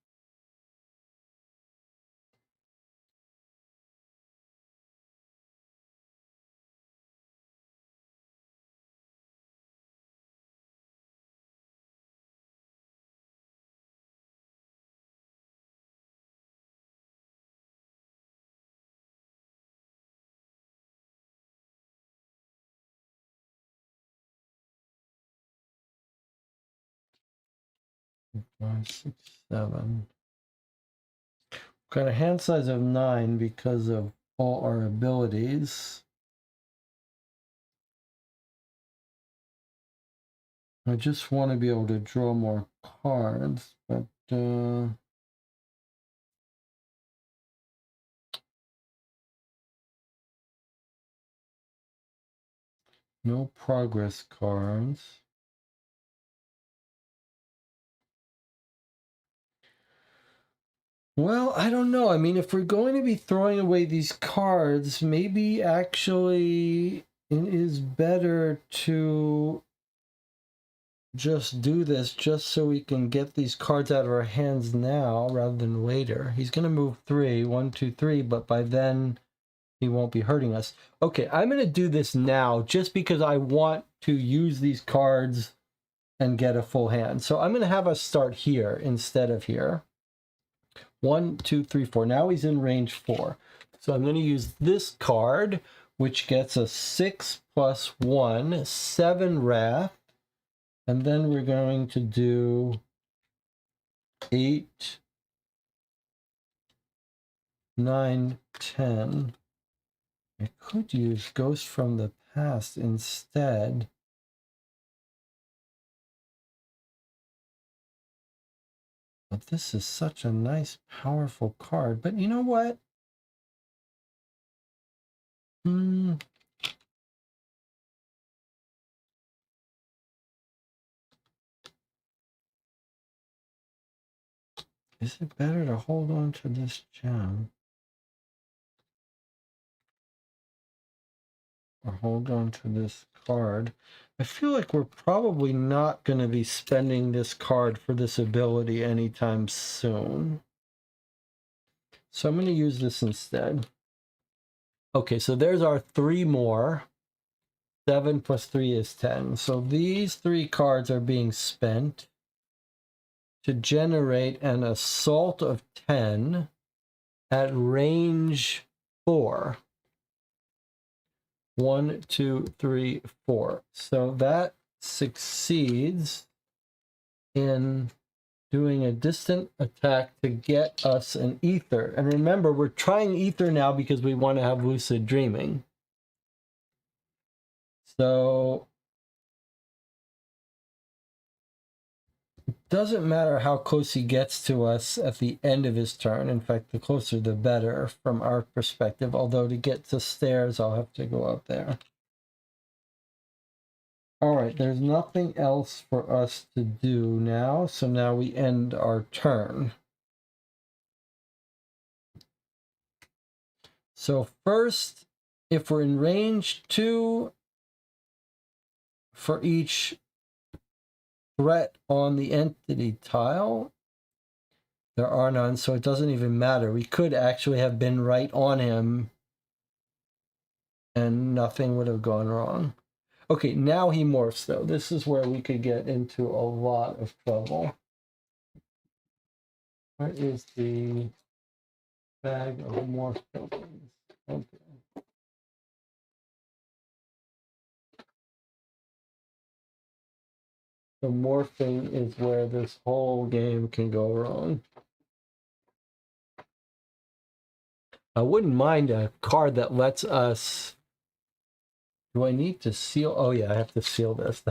5, 6, 7. Got a hand size of 9 because of all our abilities. I just want to be able to draw more cards, but no progress cards. Well, I don't know. I mean, if we're going to be throwing away these cards, maybe actually it is better to just do this just so we can get these cards out of our hands now rather than later. He's going to move 3, 1, 2, 3, but by then he won't be hurting us. Okay, I'm going to do this now just because I want to use these cards and get a full hand. So I'm going to have us start here instead of here. 1, 2, 3, 4. Now he's in range 4. So I'm going to use this card, which gets a 6 plus 1, 7 wrath. And then we're going to do 8, 9, 10. I could use Ghost from the Past instead. But this is such a nice, powerful card. But you know what? Is it better to hold on to this gem? Or hold on to this card? I feel like we're probably not going to be spending this card for this ability anytime soon. So I'm going to use this instead. Okay, so there's our 3 more. 7 plus 3 is 10. So these 3 cards are being spent to generate an assault of 10 at range 4. 1, 2, 3, 4. So that succeeds in doing a distant attack to get us an ether. And remember, we're trying ether now because we want to have lucid dreaming. So it doesn't matter how close he gets to us at the end of his turn. In fact, the closer the better from our perspective. Although to get to stairs, I'll have to go up there. All right, there's nothing else for us to do now. So now we end our turn. So first, if we're in range 2 for each threat on the entity tile, there are none, so it doesn't even matter. We could actually have been right on him and nothing would have gone wrong. Okay, now he morphs, though. This is where we could get into a lot of trouble. Where is the bag of morph tokens? Okay. The morphing is where this whole game can go wrong. I wouldn't mind a card that lets us... Do I need to seal? Oh, yeah, I have to seal this.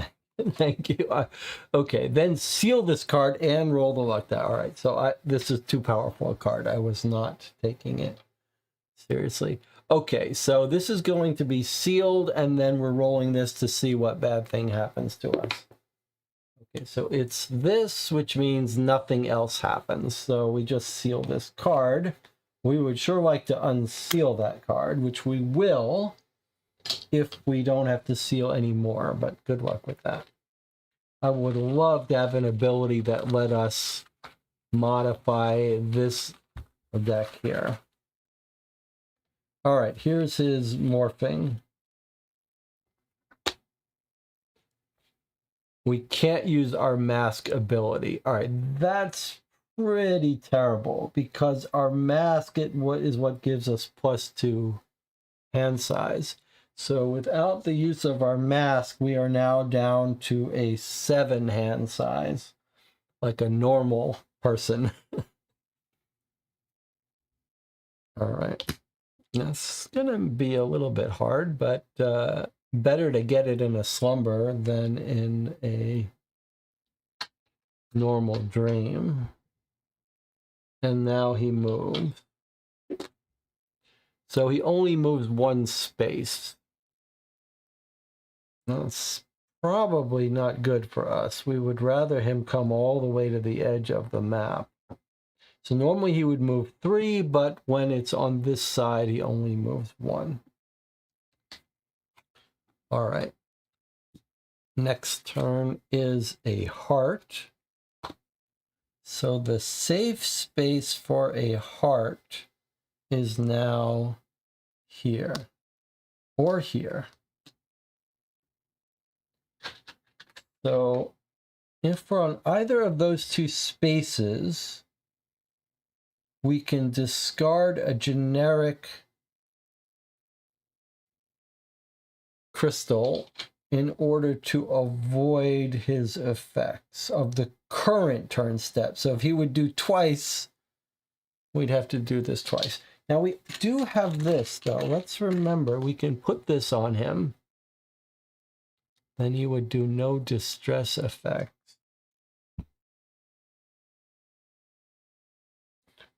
Thank you. Okay, then seal this card and roll the luck die. All right, so this is too powerful a card. I was not taking it seriously. Okay, so this is going to be sealed, and then we're rolling this to see what bad thing happens to us. Okay, so it's this, which means nothing else happens. So we just seal this card. We would sure like to unseal that card, which we will if we don't have to seal anymore, but good luck with that. I would love to have an ability that let us modify this deck here. All right, here's his morphing. We can't use our mask ability. All right, that's pretty terrible because our mask is what gives us +2 hand size. So without the use of our mask, we are now down to a 7 hand size. like a normal person. All right. That's going to be a little bit hard, but better to get it in a slumber than in a normal dream. And now he moves. So he only moves one space. That's probably not good for us. We would rather him come all the way to the edge of the map. So normally he would move 3, but when it's on this side, he only moves 1. All right. Next turn is a heart. So the safe space for a heart is now here or here. So if we're on either of those two spaces, we can discard a generic crystal in order to avoid his effects of the current turn step. So if he would do twice, we'd have to do this twice. Now we do have this though. Let's remember we can put this on him. Then he would do no distress effect.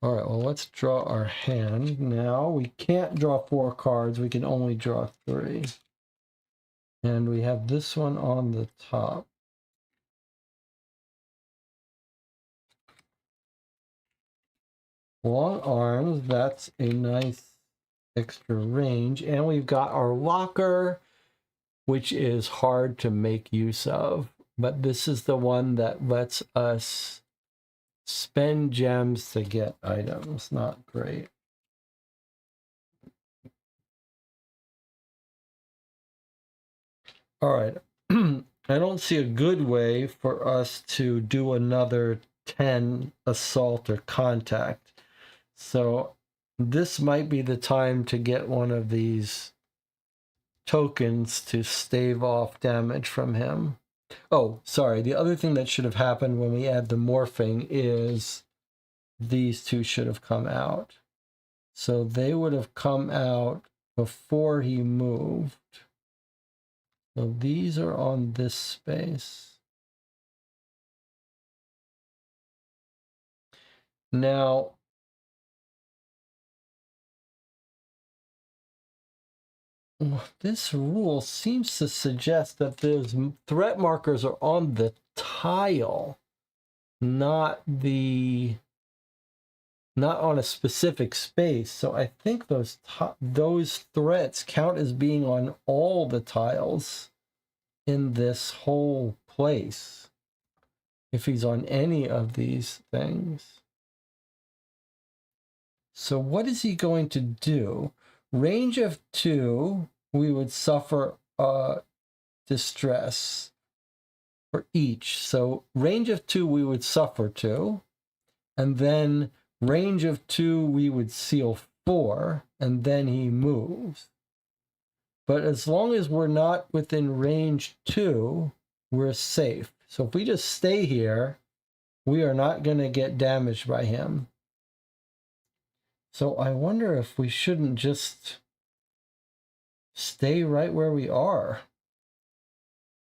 All right, well, let's draw our hand. Now we can't draw 4 cards. We can only draw 3. And we have this one on the top. Long arms, that's a nice extra range. And we've got our locker, which is hard to make use of. But this is the one that lets us spend gems to get items. Not great. All right. I don't see a good way for us to do another 10 assault or contact. So this might be the time to get one of these tokens to stave off damage from him. Oh, sorry. The other thing that should have happened when we add the morphing is these two should have come out. So they would have come out before he moved. So these are on this space. Now, this rule seems to suggest that those threat markers are on the tile, not on a specific space. So I think those threats count as being on all the tiles in this whole place, if he's on any of these things. So what is he going to do? Range of 2, we would suffer distress for each. So range of 2, we would suffer 2. And then range of 2, we would seal 4. And then he moves. But as long as we're not within range 2, we're safe. So if we just stay here, we are not going to get damaged by him. So I wonder if we shouldn't just stay right where we are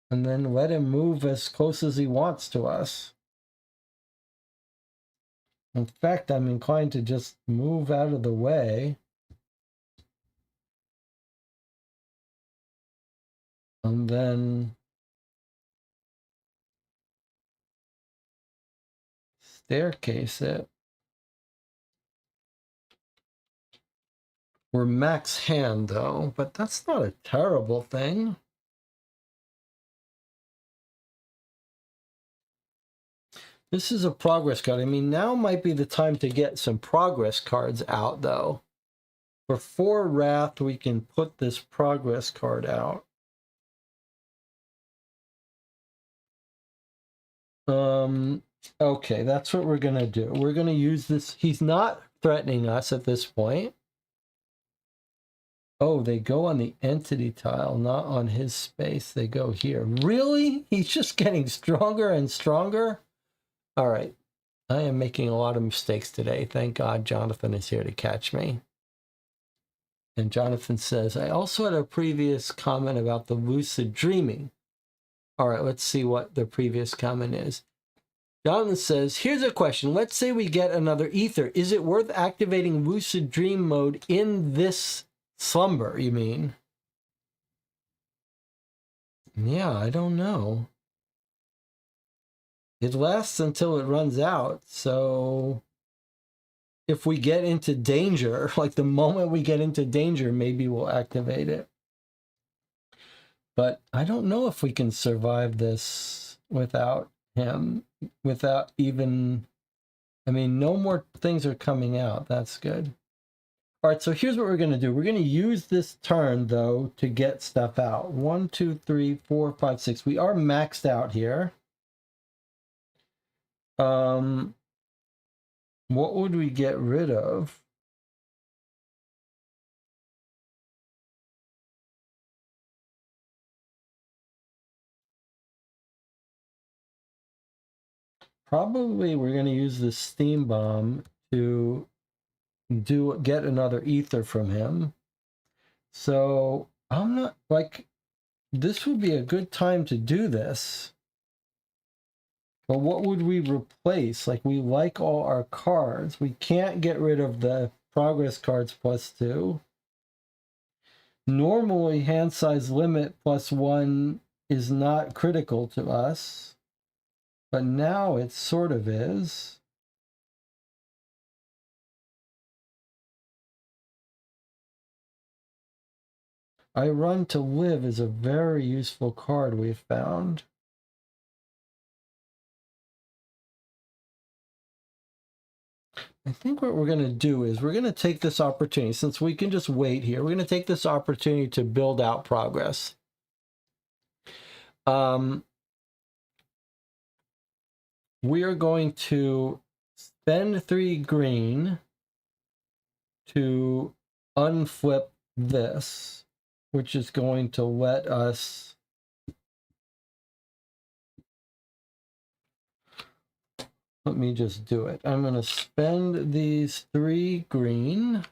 and then let him move as close as he wants to us. In fact, I'm inclined to just move out of the way and then staircase it. We're max hand though, but that's not a terrible thing. This is a progress card. I mean, now might be the time to get some progress cards out though. For 4 wrath, we can put this progress card out. Okay, that's what we're gonna do. We're gonna use this. He's not threatening us at this point. Oh, they go on the entity tile, not on his space. They go here. Really? He's just getting stronger and stronger? All right. I am making a lot of mistakes today. Thank God Jonathan is here to catch me. And Jonathan says, I also had a previous comment about the lucid dreaming. All right, let's see what the previous comment is. Jonathan says, here's a question. Let's say we get another ether. Is it worth activating lucid dream mode in this slumber, you mean? Yeah, I don't know. It lasts until it runs out, so if we get into danger, like the moment we get into danger, maybe we'll activate it. But I don't know if we can survive this without him, without even, I mean, no more things are coming out. That's good. All right, so here's what we're going to do. We're going to use this turn, though, to get stuff out. 1, 2, 3, 4, 5, 6. We are maxed out here. What would we get rid of? Probably we're going to use the steam bomb to get another ether from him. So I'm not like, this would be a good time to do this. But what would we replace? Like, we like all our cards. We can't get rid of the progress cards +2. Normally, hand size limit +1 is not critical to us. But now it sort of is. I Run to Live is a very useful card we've found. I think what we're going to do is we're going to take this opportunity, since we can just wait here, we're going to take this opportunity to build out progress. We are going to spend 3 green to unflip this, which is going to let us let me just do it. I'm going to spend these 3 green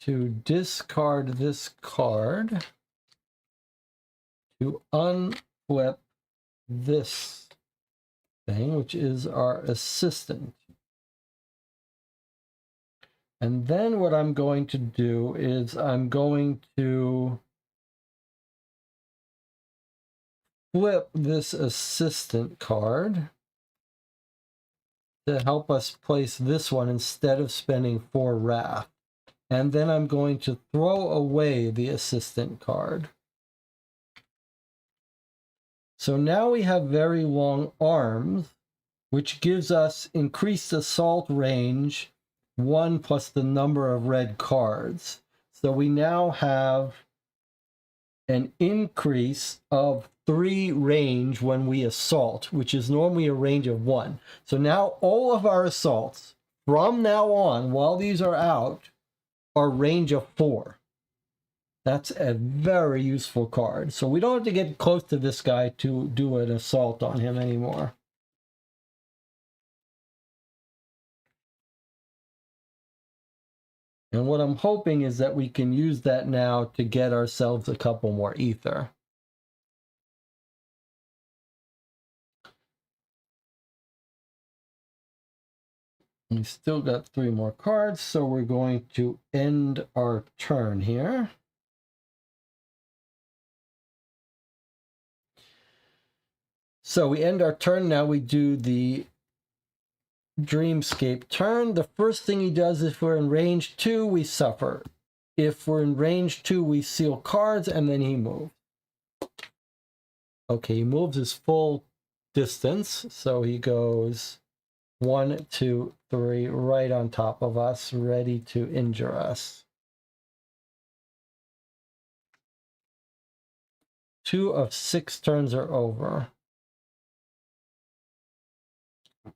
to discard this card to unflip this thing, which is our assistant. And then what I'm going to do is I'm going to flip this assistant card to help us place this one instead of spending 4 wrath. And then I'm going to throw away the assistant card. So now we have very long arms, which gives us increased assault range 1 plus the number of red cards. So we now have an increase of 3 range when we assault, which is normally a range of 1. So now all of our assaults from now on, while these are out, are range of 4. That's a very useful card. So we don't have to get close to this guy to do an assault on him anymore. And what I'm hoping is that we can use that now to get ourselves a couple more ether. We still got 3 more cards, so we're going to end our turn here. So we end our turn. Now we do the Dreamscape turn. The first thing he does, if we're in range 2, we suffer. If we're in range 2, we seal cards, and then he moves. Okay, he moves his full distance, so he goes 1, 2, 3, right on top of us, ready to injure us. 2 of 6 turns are over.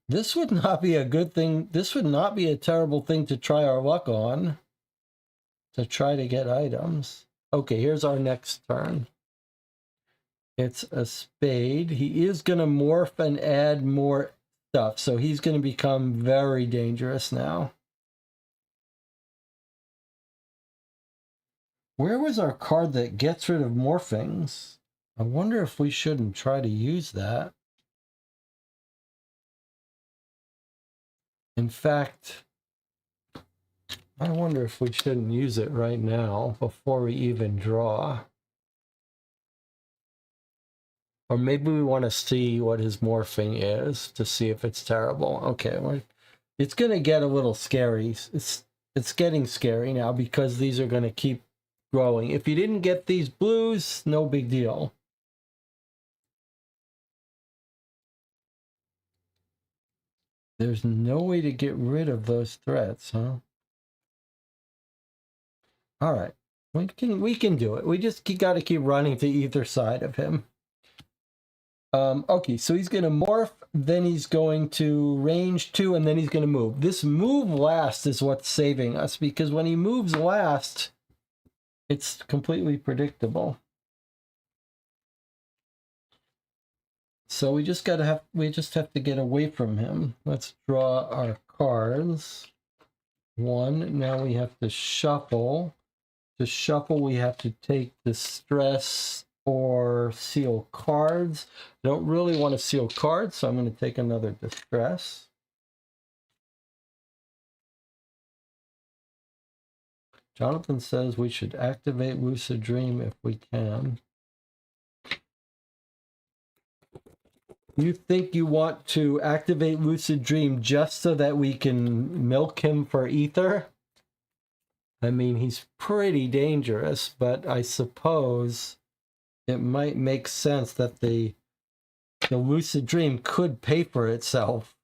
This would not be a good thing. This would not be a terrible thing to try our luck on, to try to get items. Okay, here's our next turn. It's a spade. He is going to morph and add more stuff. So he's going to become very dangerous now. Where was our card that gets rid of morphings? I wonder if we shouldn't try to use that. In fact, I wonder if we shouldn't use it right now before we even draw. Or maybe we want to see what his morphing is to see if it's terrible. Okay, it's going to get a little scary. It's getting scary now because these are going to keep growing. If you didn't get these blues, no big deal. There's no way to get rid of those threats, huh? All right, we can do it. We just got to keep running to either side of him. Okay, so he's going to morph, then he's going to range 2, and then he's going to move. This move last is what's saving us, because when he moves last, it's completely predictable. So we just have to get away from him. Let's draw our cards. 1, now we have to shuffle. To shuffle, we have to take distress or seal cards. I don't really want to seal cards, so I'm going to take another distress. Jonathan says we should activate Lucid Dream if we can. You think you want to activate Lucid Dream just so that we can milk him for ether? I mean, he's pretty dangerous, but I suppose it might make sense that the Lucid Dream could pay for itself.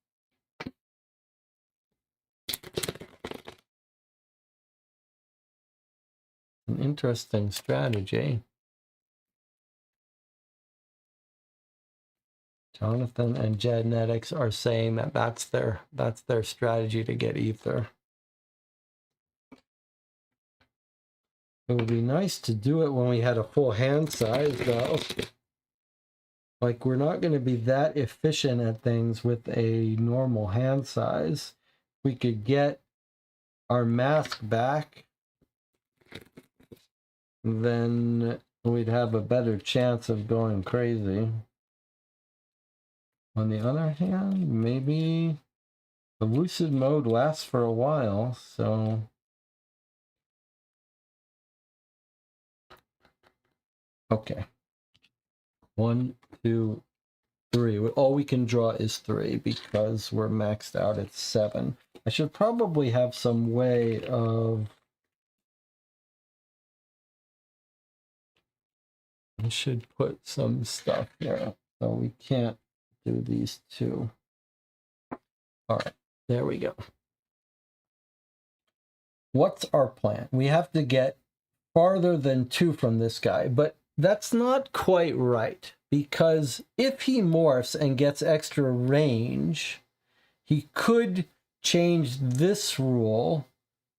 An interesting strategy. Jonathan and Genetics are saying that that's their strategy to get ether. It would be nice to do it when we had a full hand size, though. Like, we're not going to be that efficient at things with a normal hand size. We could get our mask back, then we'd have a better chance of going crazy. On the other hand, maybe the lucid mode lasts for a while, so... Okay. 1, 2, 3. All we can draw is 3 because we're maxed out at 7. I should probably have some way of... I should put some stuff here. So we can't do these 2. All right, there we go. What's our plan? We have to get farther than 2 from this guy, but that's not quite right, because if he morphs and gets extra range, he could change this rule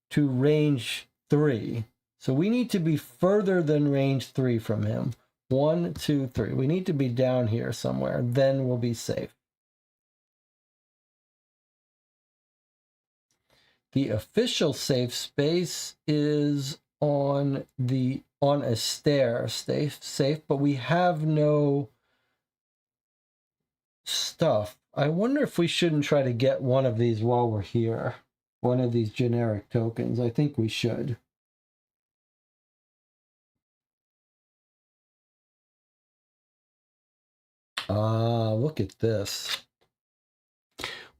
to range 3. So we need to be further than range 3 from him. 1, 2, 3. We need to be down here somewhere. Then we'll be safe. The official safe space is on a stair safe, but we have no stuff. I wonder if we shouldn't try to get one of these while we're here. One of these generic tokens. I think we should. Ah, look at this.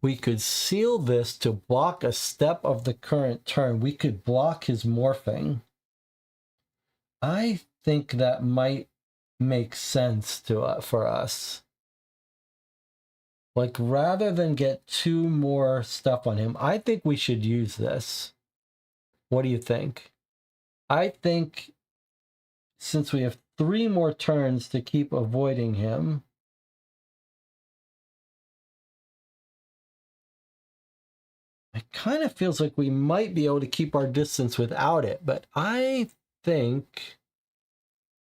We could seal this to block a step of the current turn. We could block his morphing. I think that might make sense for us. Like, rather than get 2 more stuff on him, I think we should use this. What do you think? I think since we have 3 more turns to keep avoiding him, it kind of feels like we might be able to keep our distance without it, but I think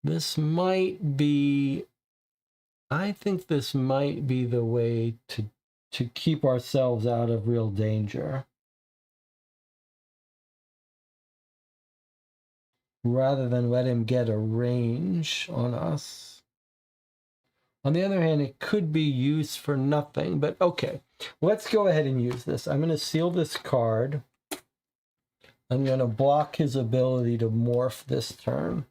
this might be the way to to keep ourselves out of real danger, rather than let him get a range on us. On the other hand, it could be used for nothing, but okay. Let's go ahead and use this. I'm going to seal this card. I'm going to block his ability to morph this turn.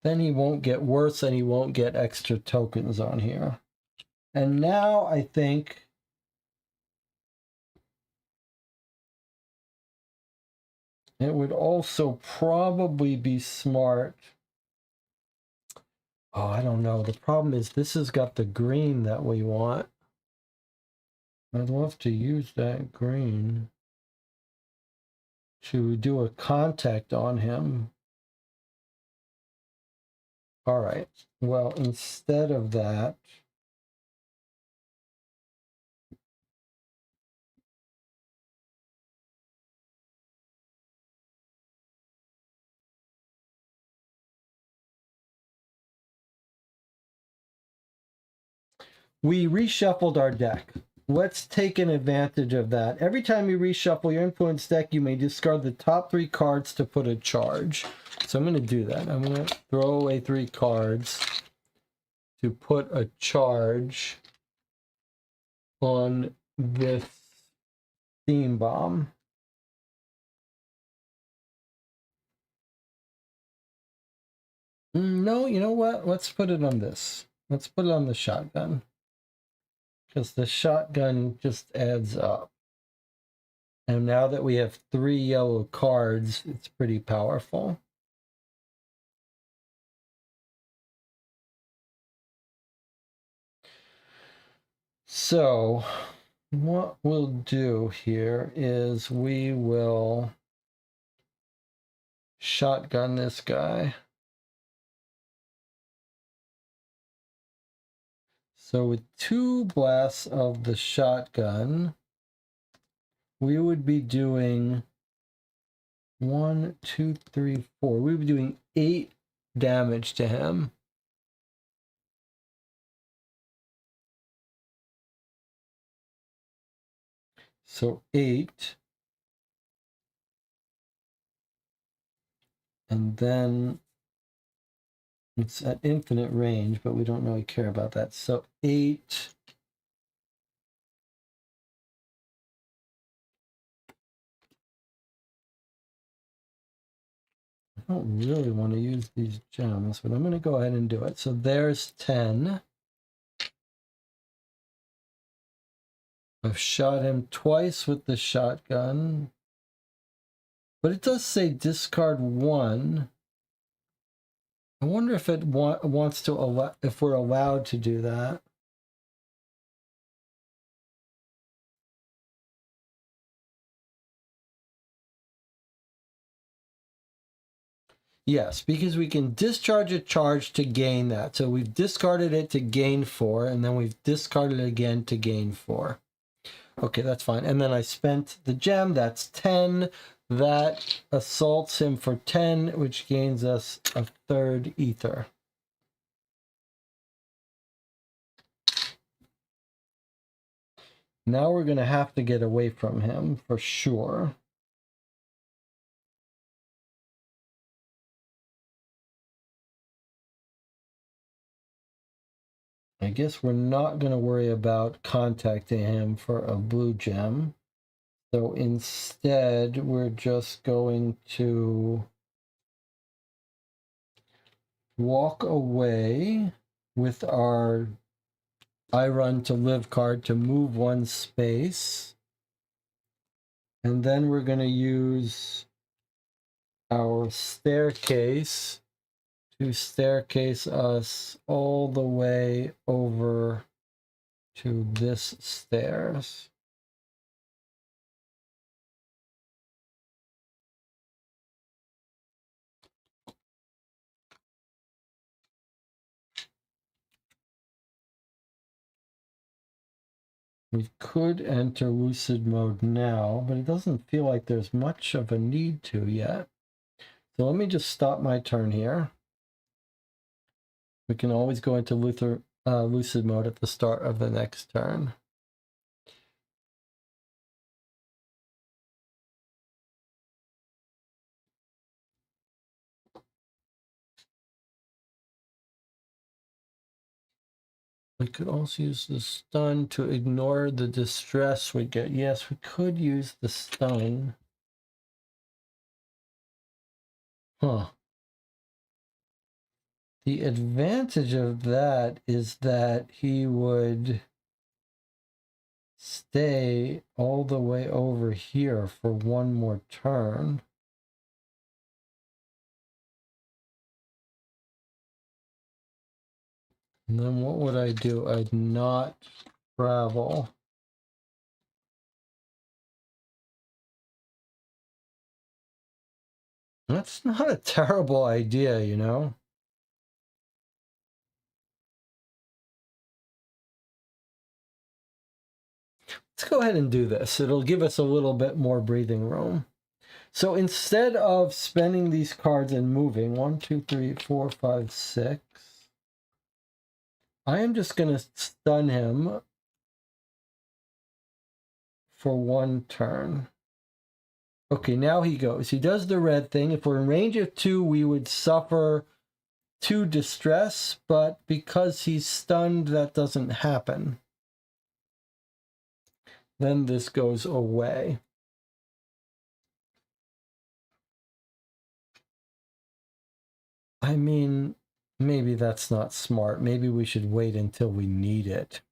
Then he won't get worse and he won't get extra tokens on here. And now I think it would also probably be smart. Oh, I don't know. The problem is this has got the green that we want. I'd love to use that green to do a contact on him. All right. Well, instead of that, we reshuffled our deck. Let's take an advantage of that. Every time you reshuffle your influence deck, you may discard the top 3 cards to put a charge. So I'm going to do that. I'm going to throw away 3 cards to put a charge on this steam bomb. No, you know what? Let's put it on this. Let's put it on the shotgun. Because the shotgun just adds up. And now that we have 3 yellow cards, it's pretty powerful. So what we'll do here is we will shotgun this guy. So with 2 blasts of the shotgun, we would be doing 1, 2, 3, 4. We would be doing 8 damage to him. So 8. And then it's at infinite range, but we don't really care about that. So 8. I don't really want to use these gems, but I'm going to go ahead and do it. So there's 10. I've shot him twice with the shotgun. But it does say discard 1. I wonder if it wants to allow, if we're allowed to do that. Yes, because we can discharge a charge to gain that. So we've discarded it to gain 4, and then we've discarded it again to gain 4. Okay, that's fine. And then I spent the gem, that's 10. That assaults him for 10, which gains us a 3rd ether. Now we're going to have to get away from him for sure. I guess we're not going to worry about contacting him for a blue gem. So instead, we're just going to walk away with our I run to live card to move 1 space. And then we're going to use our staircase to staircase us all the way over to this stairs. We could enter lucid mode now, but it doesn't feel like there's much of a need to yet. So let me just stop my turn here. We can always go into lucid mode at the start of the next turn. We could also use the stun to ignore the distress we get. Yes, we could use the stun. Huh. The advantage of that is that he would stay all the way over here for one more turn. And then what would I do? I'd not travel. That's not a terrible idea, you know? Let's go ahead and do this. It'll give us a little bit more breathing room. So instead of spending these cards and moving, 1, 2, 3, 4, 5, 6, I am just going to stun him for one turn. Okay, now he goes. He does the red thing. If we're in range of 2, we would suffer 2 distress, but because he's stunned, that doesn't happen. Then this goes away. I mean, maybe that's not smart. Maybe we should wait until we need it.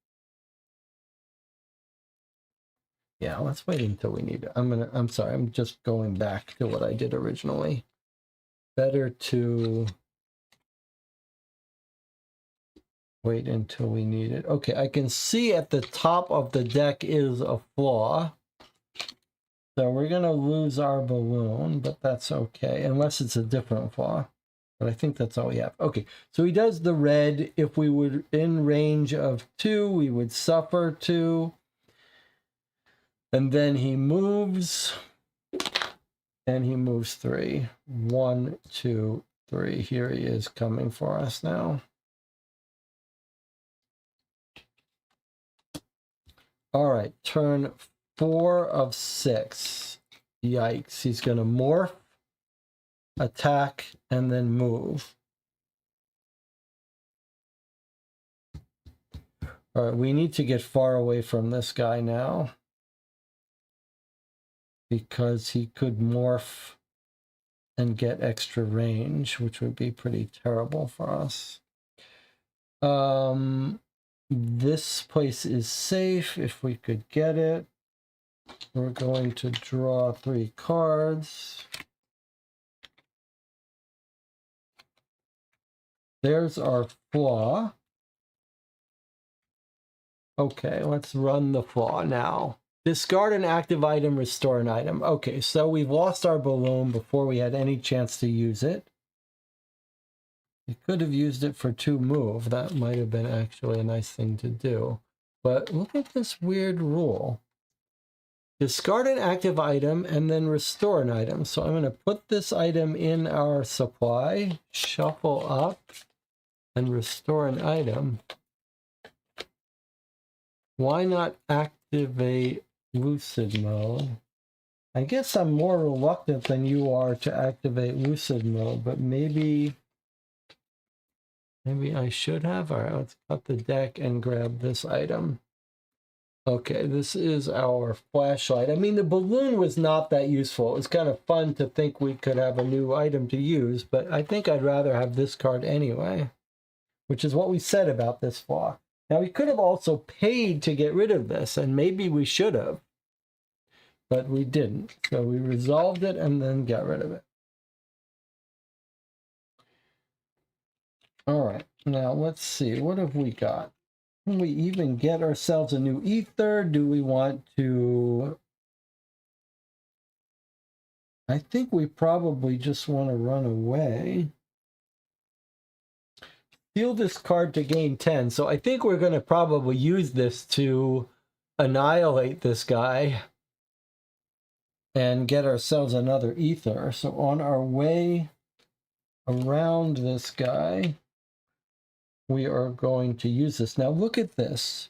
Yeah, let's wait until we need it. I'm sorry, I'm just going back to what I did originally. Better to wait until we need it. Okay, I can see at the top of the deck is a flaw. So we're going to lose our balloon, but that's okay, unless it's a different flaw. But I think that's all we have. Okay, so he does the red. If we were in range of 2, we would suffer 2. And then he moves, and he moves 3. 1, 2, 3. Here he is coming for us now. All right, turn 4 of 6. Yikes, he's going to morph, attack, and then move. All right, we need to get far away from this guy now, because he could morph and get extra range, which would be pretty terrible for us. This place is safe if we could get it. We're going to draw 3 cards. There's our flaw. Okay, let's run the flaw now. Discard an active item, restore an item. Okay, so we've lost our balloon before we had any chance to use it. We could have used it for 2 move. That might have been actually a nice thing to do. But look at this weird rule. Discard an active item and then restore an item. So I'm going to put this item in our supply, shuffle up, and restore an item. Why not activate lucid mode? I guess I'm more reluctant than you are to activate lucid mode, but maybe I should have. All right, let's cut the deck and grab this item. Okay, this is our flashlight. I mean, the balloon was not that useful. It was kind of fun to think we could have a new item to use, but I think I'd rather have this card anyway, which is what we said about this flaw. Now, we could have also paid to get rid of this, and maybe we should have, but we didn't. So we resolved it and then got rid of it. All right, now let's see. What have we got? Can we even get ourselves a new ether? Do we want to... I think we probably just want to run away. Steal this card to gain 10. So I think we're going to probably use this to annihilate this guy and get ourselves another ether. So on our way around this guy, we are going to use this. Now look at this.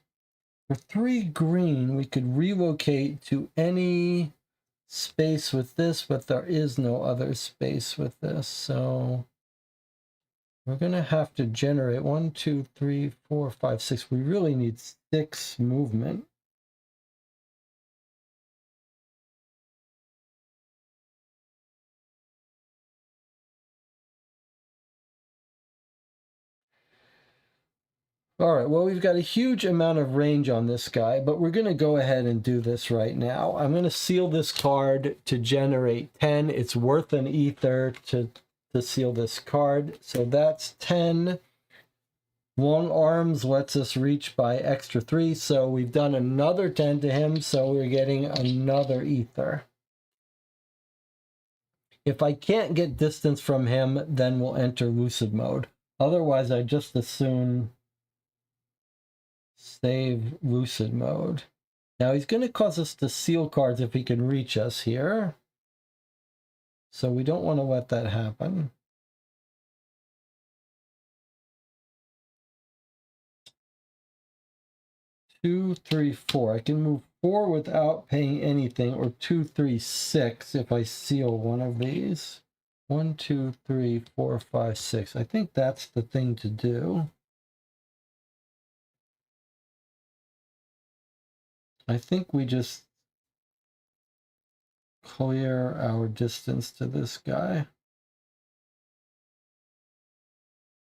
For 3 green, we could relocate to any space with this, but there is no other space with this. So we're going to have to generate 1, 2, 3, 4, 5, 6. We really need 6 movement. All right, well, we've got a huge amount of range on this guy, but we're going to go ahead and do this right now. I'm going to seal this card to generate 10. It's worth an ether to seal this card. So that's 10. Long arms lets us reach by extra 3, so we've done another 10 to him, so we're getting another ether. If I can't get distance from him, then we'll enter lucid mode. Otherwise, I just assume save lucid mode. Now he's going to cause us to seal cards if he can reach us here. So we don't want to let that happen. Two, 3, 4. I can move 4 without paying anything, or 2, 3, 6 if I seal one of these. 1, 2, 3, 4, 5, 6. I think that's the thing to do. I think we just clear our distance to this guy.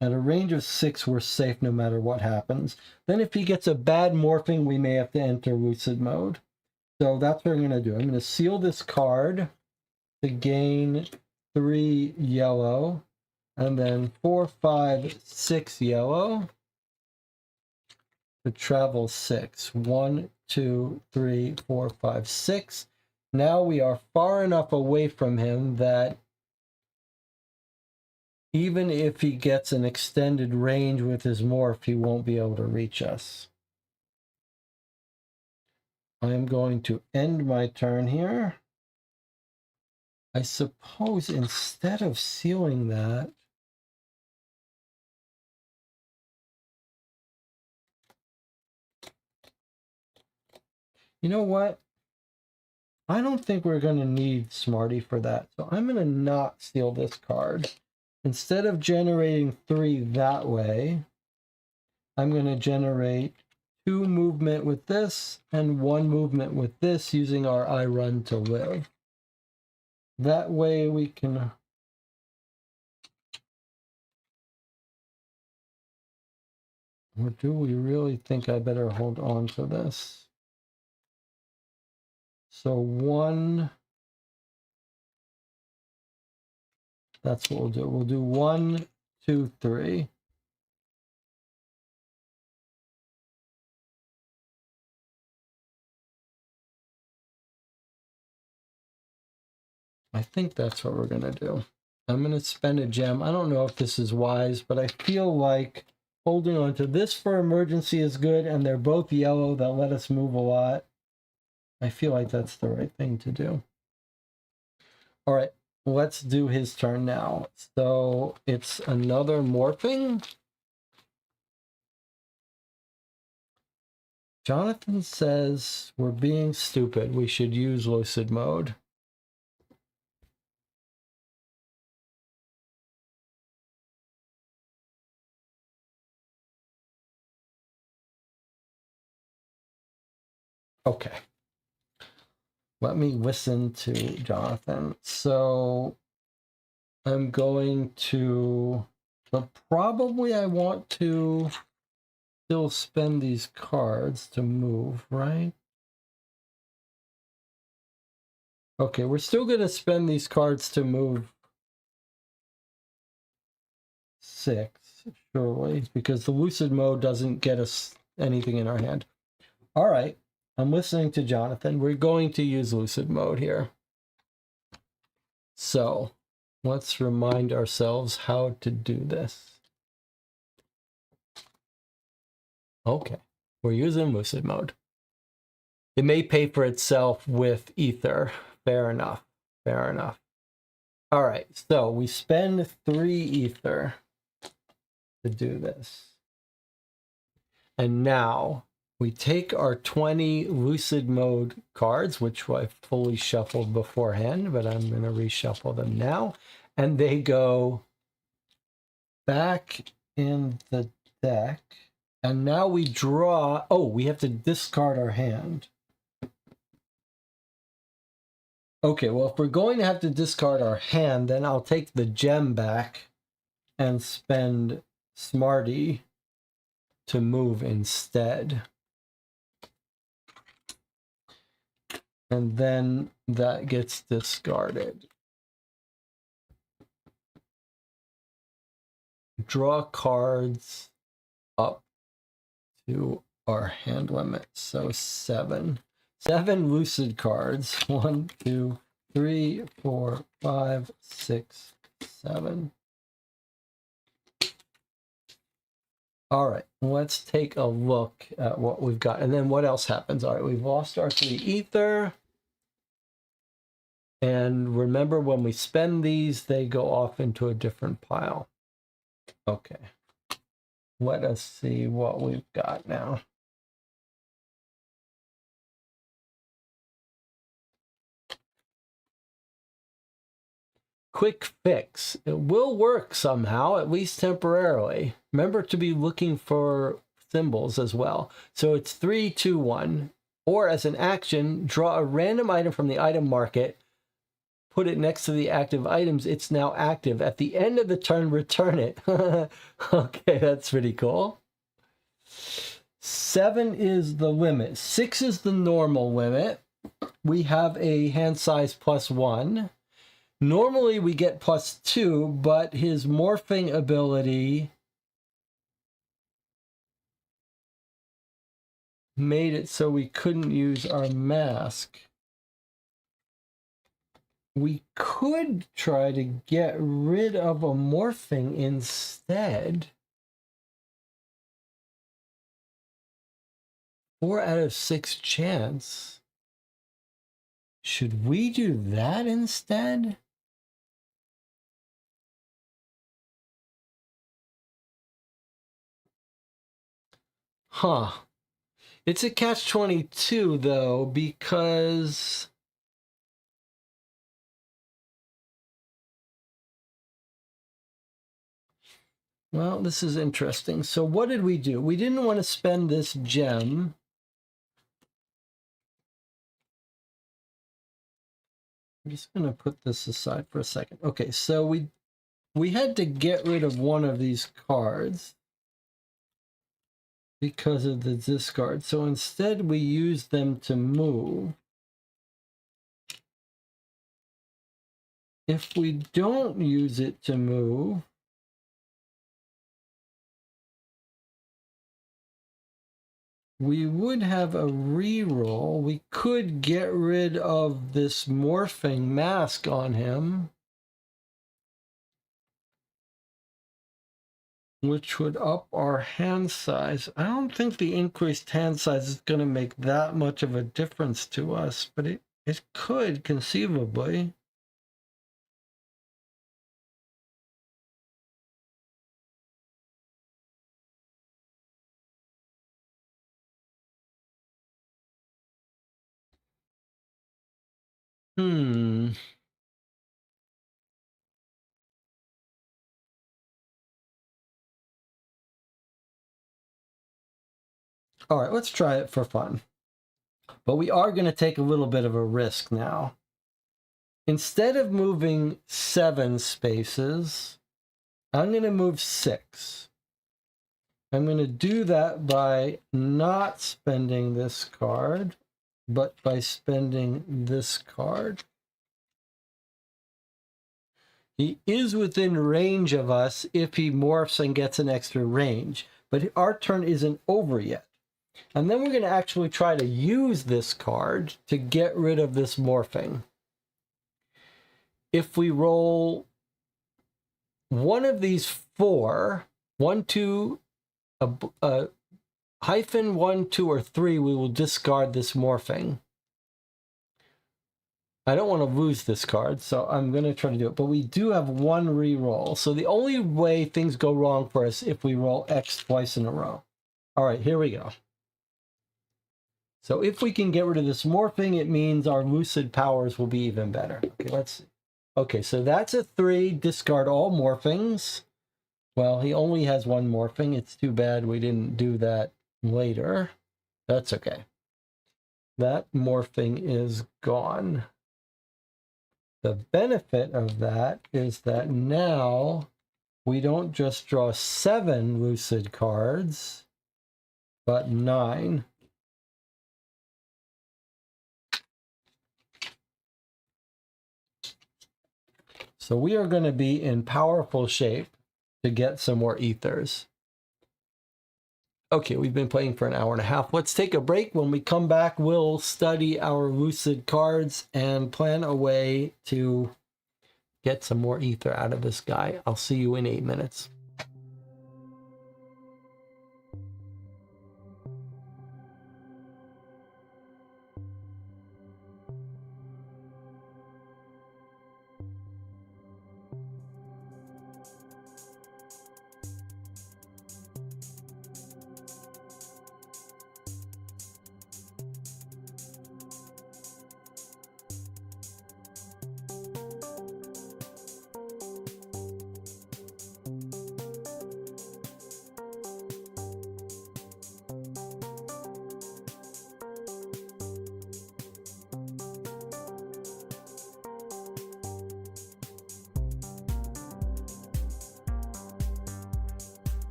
At a range of 6, we're safe no matter what happens. Then if he gets a bad morphing, we may have to enter lucid mode. So that's what I'm going to do. I'm going to seal this card to gain 3 yellow, and then 4, 5, 6 yellow to travel 6. 1, 2, 3, 4, 5, 6. Now we are far enough away from him that even if he gets an extended range with his morph, he won't be able to reach us. I am going to end my turn here. I suppose instead of sealing that, you know what? I don't think we're going to need Smarty for that. So I'm going to not seal this card. Instead of generating 3 that way, I'm going to generate 2 movement with this and 1 movement with this using our I run to live. That way we can... Or do we really think I better hold on to this? So 1... That's what we'll do. We'll do 1, 2, 3. I think that's what we're going to do. I'm going to spend a gem. I don't know if this is wise, but I feel like holding on to this for emergency is good, and they're both yellow that let us move a lot. I feel like that's the right thing to do. All right, let's do his turn now. So it's another morphing. Jonathan says we're being stupid. We should use lucid mode. Okay. Let me listen to Jonathan. So I'm going to, but probably I want to still spend these cards to move, right? Okay, we're still going to spend these cards to move 6, surely, because the lucid mode doesn't get us anything in our hand. All right, I'm listening to Jonathan. We're going to use lucid mode here. So let's remind ourselves how to do this. Okay, we're using lucid mode. It may pay for itself with ether. Fair enough. Fair enough. All right, so we spend 3 ether to do this. And now we take our 20 lucid mode cards, which I fully shuffled beforehand, but I'm going to reshuffle them now. And they go back in the deck. And now we draw. Oh, we have to discard our hand. Okay, well, if we're going to have to discard our hand, then I'll take the gem back and spend Smarty to move instead. And then that gets discarded. Draw cards up to our hand limit. So 7. 7 lucid cards. 1, 2, 3, 4, 5, 6, 7. All right, let's take a look at what we've got. And then what else happens? All right, we've lost our 3 ether. And remember, when we spend these, they go off into a different pile. Okay. Let us see what we've got now. Quick fix. It will work somehow, at least temporarily. Remember to be looking for symbols as well. So it's 3, 2, 1. Or as an action, draw a random item from the item market. Put it next to the active items. It's now active. At the end of the turn, return it. Okay, that's pretty cool. 7 is the limit. 6 is the normal limit. We have a hand size +1. Normally we get +2, but his morphing ability made it so we couldn't use our mask. We could try to get rid of a morphing instead. 4 out of 6 chance. Should we do that instead? Huh. It's a catch-22 though, because well, this is interesting. So what did we do? We didn't want to spend this gem. I'm just going to put this aside for a second. Okay, so we had to get rid of one of these cards because of the discard. So instead we used them to move. If we don't use it to move, we would have a reroll. We could get rid of this morphing mask on him, which would up our hand size. I don't think the increased hand size is going to make that much of a difference to us, but it could conceivably. All right, let's try it for fun. But we are going to take a little bit of a risk now. Instead of moving 7 spaces, I'm going to move 6. I'm going to do that by not spending this card, but by spending this card. He is within range of us if he morphs and gets an extra range, but our turn isn't over yet. And then we're going to actually try to use this card to get rid of this morphing. If we roll one of these 4, 1, 2, hyphen 1, 2, or 3, we will discard this morphing. I don't want to lose this card, so I'm going to try to do it. But we do have 1 reroll. So the only way things go wrong for us if we roll X twice in a row. All right, here we go. So if we can get rid of this morphing, it means our lucid powers will be even better. Okay, let's see. Okay, so that's a 3. Discard all morphings. Well, he only has 1 morphing. It's too bad we didn't do that later. That's okay. That morphing is gone. The benefit of that is that now we don't just draw 7 lucid cards, but 9. So we are going to be in powerful shape to get some more ethers. Okay, we've been playing for an hour and a half. Let's take a break. When we come back, we'll study our lucid cards and plan a way to get some more ether out of this guy. I'll see you in 8 minutes.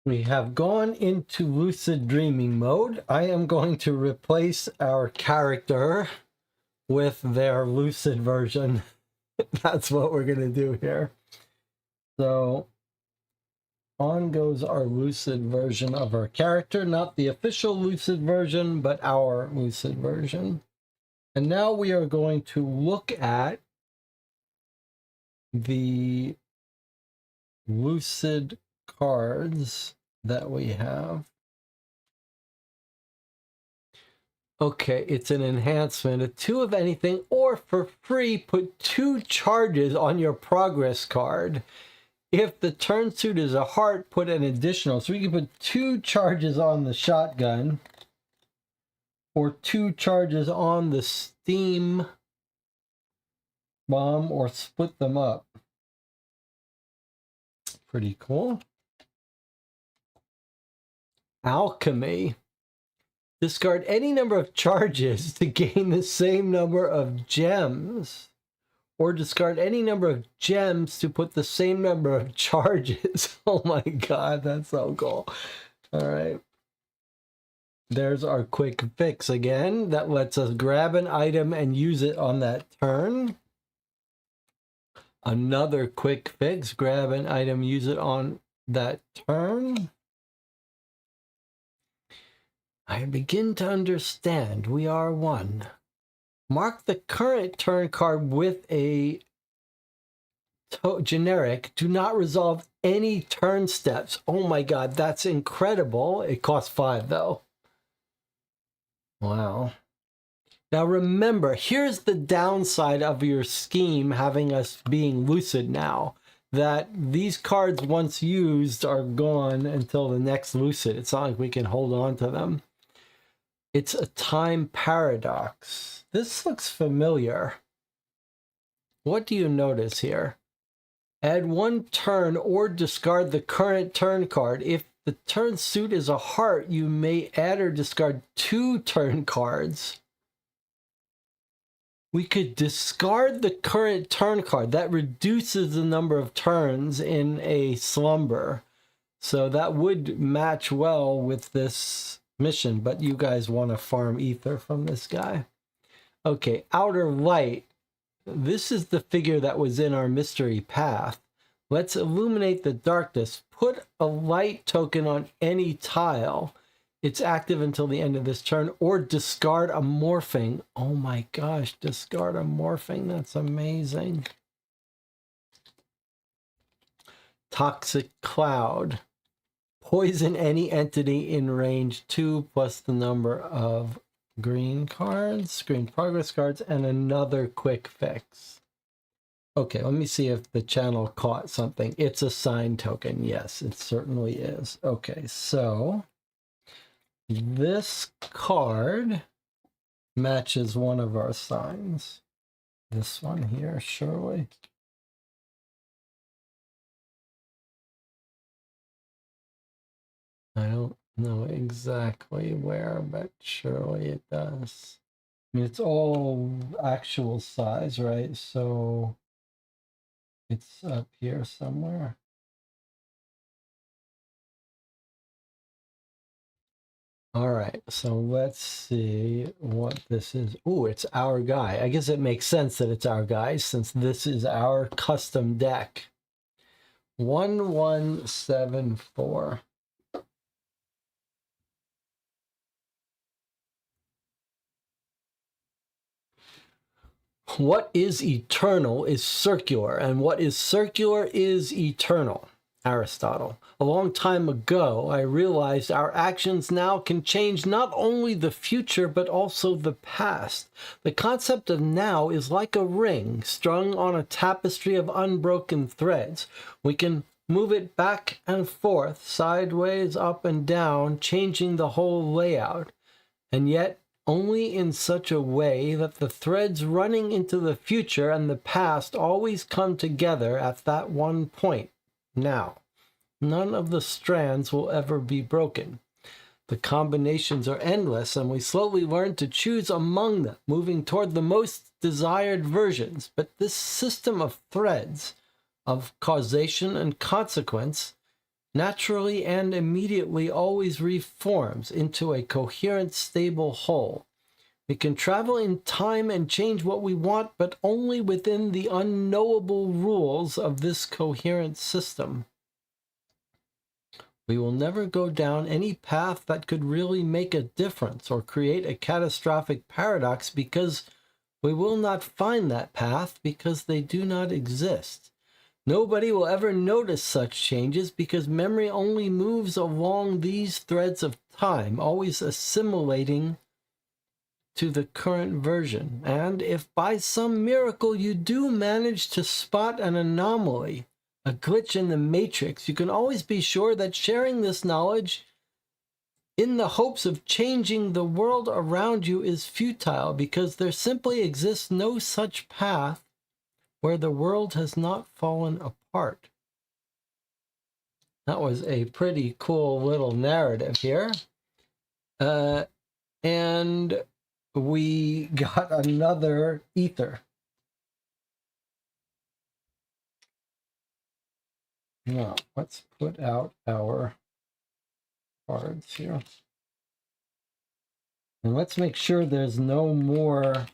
We have gone into lucid dreaming mode. I am going to replace our character with their lucid version. That's what we're going to do here. So on goes our lucid version of our character, not the official lucid version, but our lucid version. And now we are going to look at the lucid cards that we have. Okay, it's an enhancement, a 2 of anything, or for free, put 2 charges on your progress card. If the turn suit is a heart, put an additional. So we can put 2 charges on the shotgun, or 2 charges on the steam bomb, or split them up. Pretty cool. Alchemy. Discard any number of charges to gain the same number of gems. Or discard any number of gems to put the same number of charges. Oh my god, that's so cool. Alright. There's our quick fix again. That lets us grab an item and use it on that turn. Another quick fix. Grab an item, use it on that turn. I begin to understand. We are one. Mark the current turn card with a generic. Do not resolve any turn steps. Oh my god, that's incredible. It costs 5 though. Wow. Now remember, here's the downside of your scheme having us being lucid now. That these cards, once used, are gone until the next lucid. It's not like we can hold on to them. It's a time paradox. This looks familiar. What do you notice here? Add 1 turn or discard the current turn card. If the turn suit is a heart, you may add or discard 2 turn cards. We could discard the current turn card. That reduces the number of turns in a slumber. So that would match well with this mission, but you guys want to farm ether from this guy. Okay, outer light. This is the figure that was in our mystery path. Let's illuminate the darkness. Put a light token on any tile. It's active until the end of this turn, or discard a morphing. Oh my gosh, discard a morphing. That's amazing. Toxic cloud. Poison any entity in range 2 plus the number of green cards, green progress cards, and another quick fix. Okay, let me see if the channel caught something. It's a sign token. Yes, it certainly is. Okay, so this card matches one of our signs. This one here, surely. I don't know exactly where, but surely it does. I mean, it's all actual size, right? So it's up here somewhere. All right, so let's see what this is. Oh, it's our guy. I guess it makes sense that it's our guy since this is our custom deck. 1174. What is eternal is circular, and what is circular is eternal. Aristotle. A long time ago, I realized our actions now can change not only the future, but also the past. The concept of now is like a ring strung on a tapestry of unbroken threads. We can move it back and forth, sideways, up and down, changing the whole layout. And yet, only in such a way that the threads running into the future and the past always come together at that one point. Now, none of the strands will ever be broken. The combinations are endless, and we slowly learn to choose among them, moving toward the most desired versions. But this system of threads, of causation and consequence, naturally and immediately always reforms into a coherent, stable whole. We can travel in time and change what we want, but only within the unknowable rules of this coherent system. We will never go down any path that could really make a difference or create a catastrophic paradox, because we will not find that path, because they do not exist. Nobody will ever notice such changes, because memory only moves along these threads of time, always assimilating to the current version. And if by some miracle you do manage to spot an anomaly, a glitch in the matrix, you can always be sure that sharing this knowledge in the hopes of changing the world around you is futile, because there simply exists no such path where the world has not fallen apart. That was a pretty cool little narrative here. And we got another ether. Now, let's put out our cards here. And let's make sure there's no more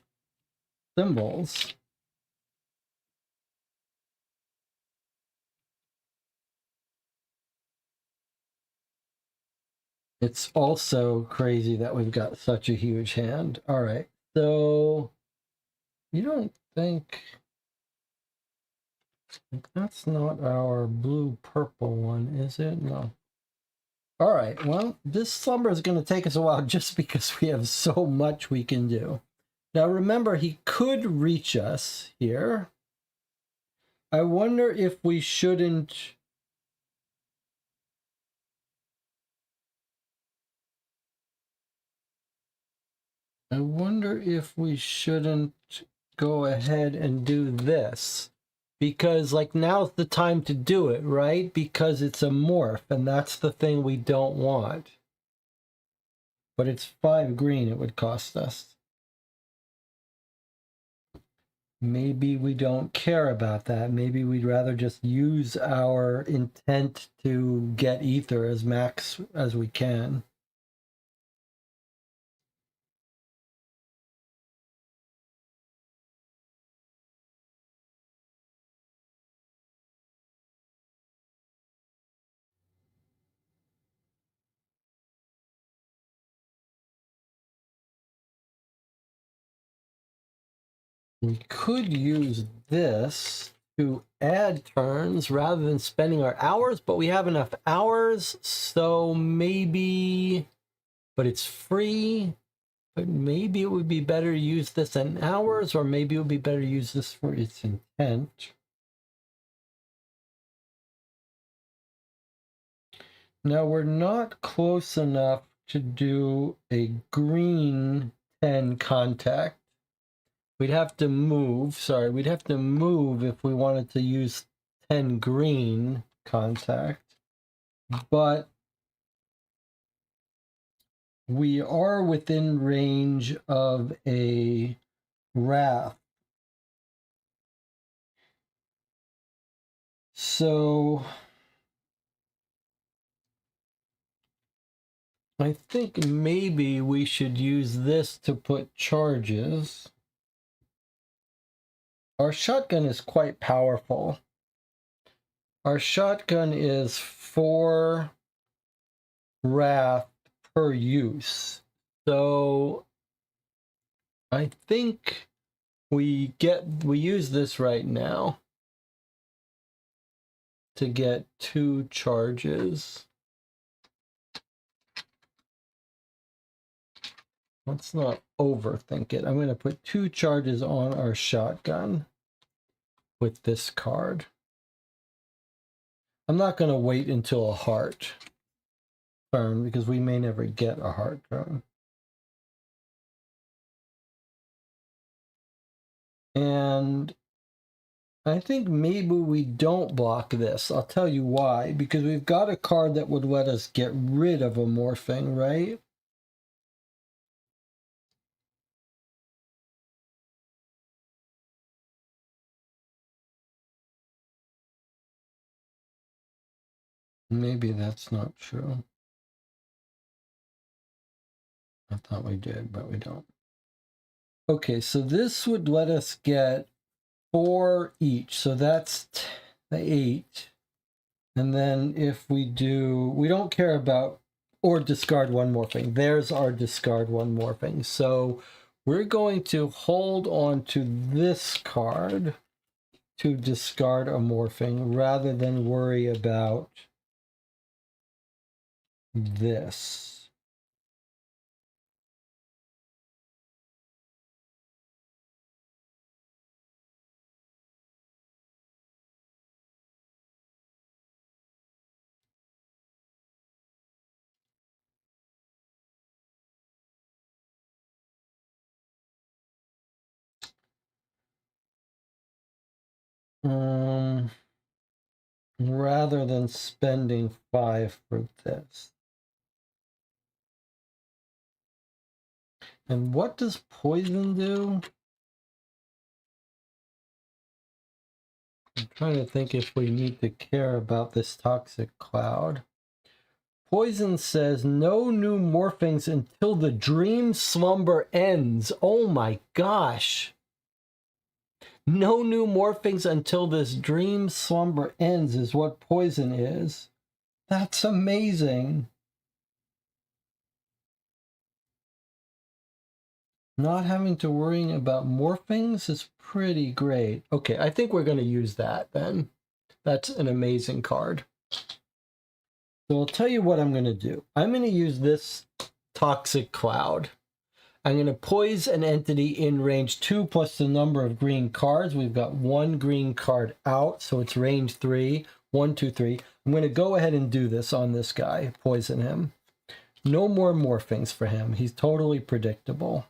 symbols. It's also crazy that we've got such a huge hand. All right, so you don't think that's not our blue-purple one, is it? No. All right, well, this slumber is going to take us a while just because we have so much we can do. Now, remember, he could reach us here. I wonder if we shouldn't... I wonder if we shouldn't go ahead and do this. Because, like, now's the time to do it, right? Because it's a morph, and that's the thing we don't want. But it's 5 green it would cost us. Maybe we don't care about that. Maybe we'd rather just use our intent to get ether as max as we can. We could use this to add turns rather than spending our hours, but we have enough hours, so maybe, but it's free, but maybe it would be better to use this in hours, or maybe it would be better to use this for its intent. Now we're not close enough to do a green 10 contact. We'd have to move, we'd have to move if we wanted to use 10 green contact. But we are within range of a wrath. So I think maybe we should use this to put charges. Our shotgun is quite powerful. Our shotgun is 4 wrath per use. So I think we use this right now to get 2 charges. Let's not overthink it. I'm going to put 2 charges on our shotgun with this card. I'm not going to wait until a heart turn because we may never get a heart turn. And I think maybe we don't block this. I'll tell you why. Because we've got a card that would let us get rid of a morphing, right? Maybe that's not true. I thought we did, but we don't. Okay, so this would let us get 4 each. So that's 8. And then if we do, we don't care about or discard one more thing. There's our discard one more thing. So we're going to hold on to this card to discard a morphing rather than worry about this. Rather than spending 5 for this. And what does poison do? I'm trying to think if we need to care about this toxic cloud. Poison says no new morphings until the dream slumber ends. Oh my gosh. No new morphings until this dream slumber ends is what poison is. That's amazing. Not having to worry about morphings is pretty great. Okay, I think we're going to use that then. That's an amazing card. So I'll tell you what I'm going to do. I'm going to use this Toxic Cloud. I'm going to poise an entity in range 2 plus the number of green cards. We've got 1 green card out, so it's range 3. 1, 2, 3. I'm going to go ahead and do this on this guy. Poison him. No more morphings for him. He's totally predictable.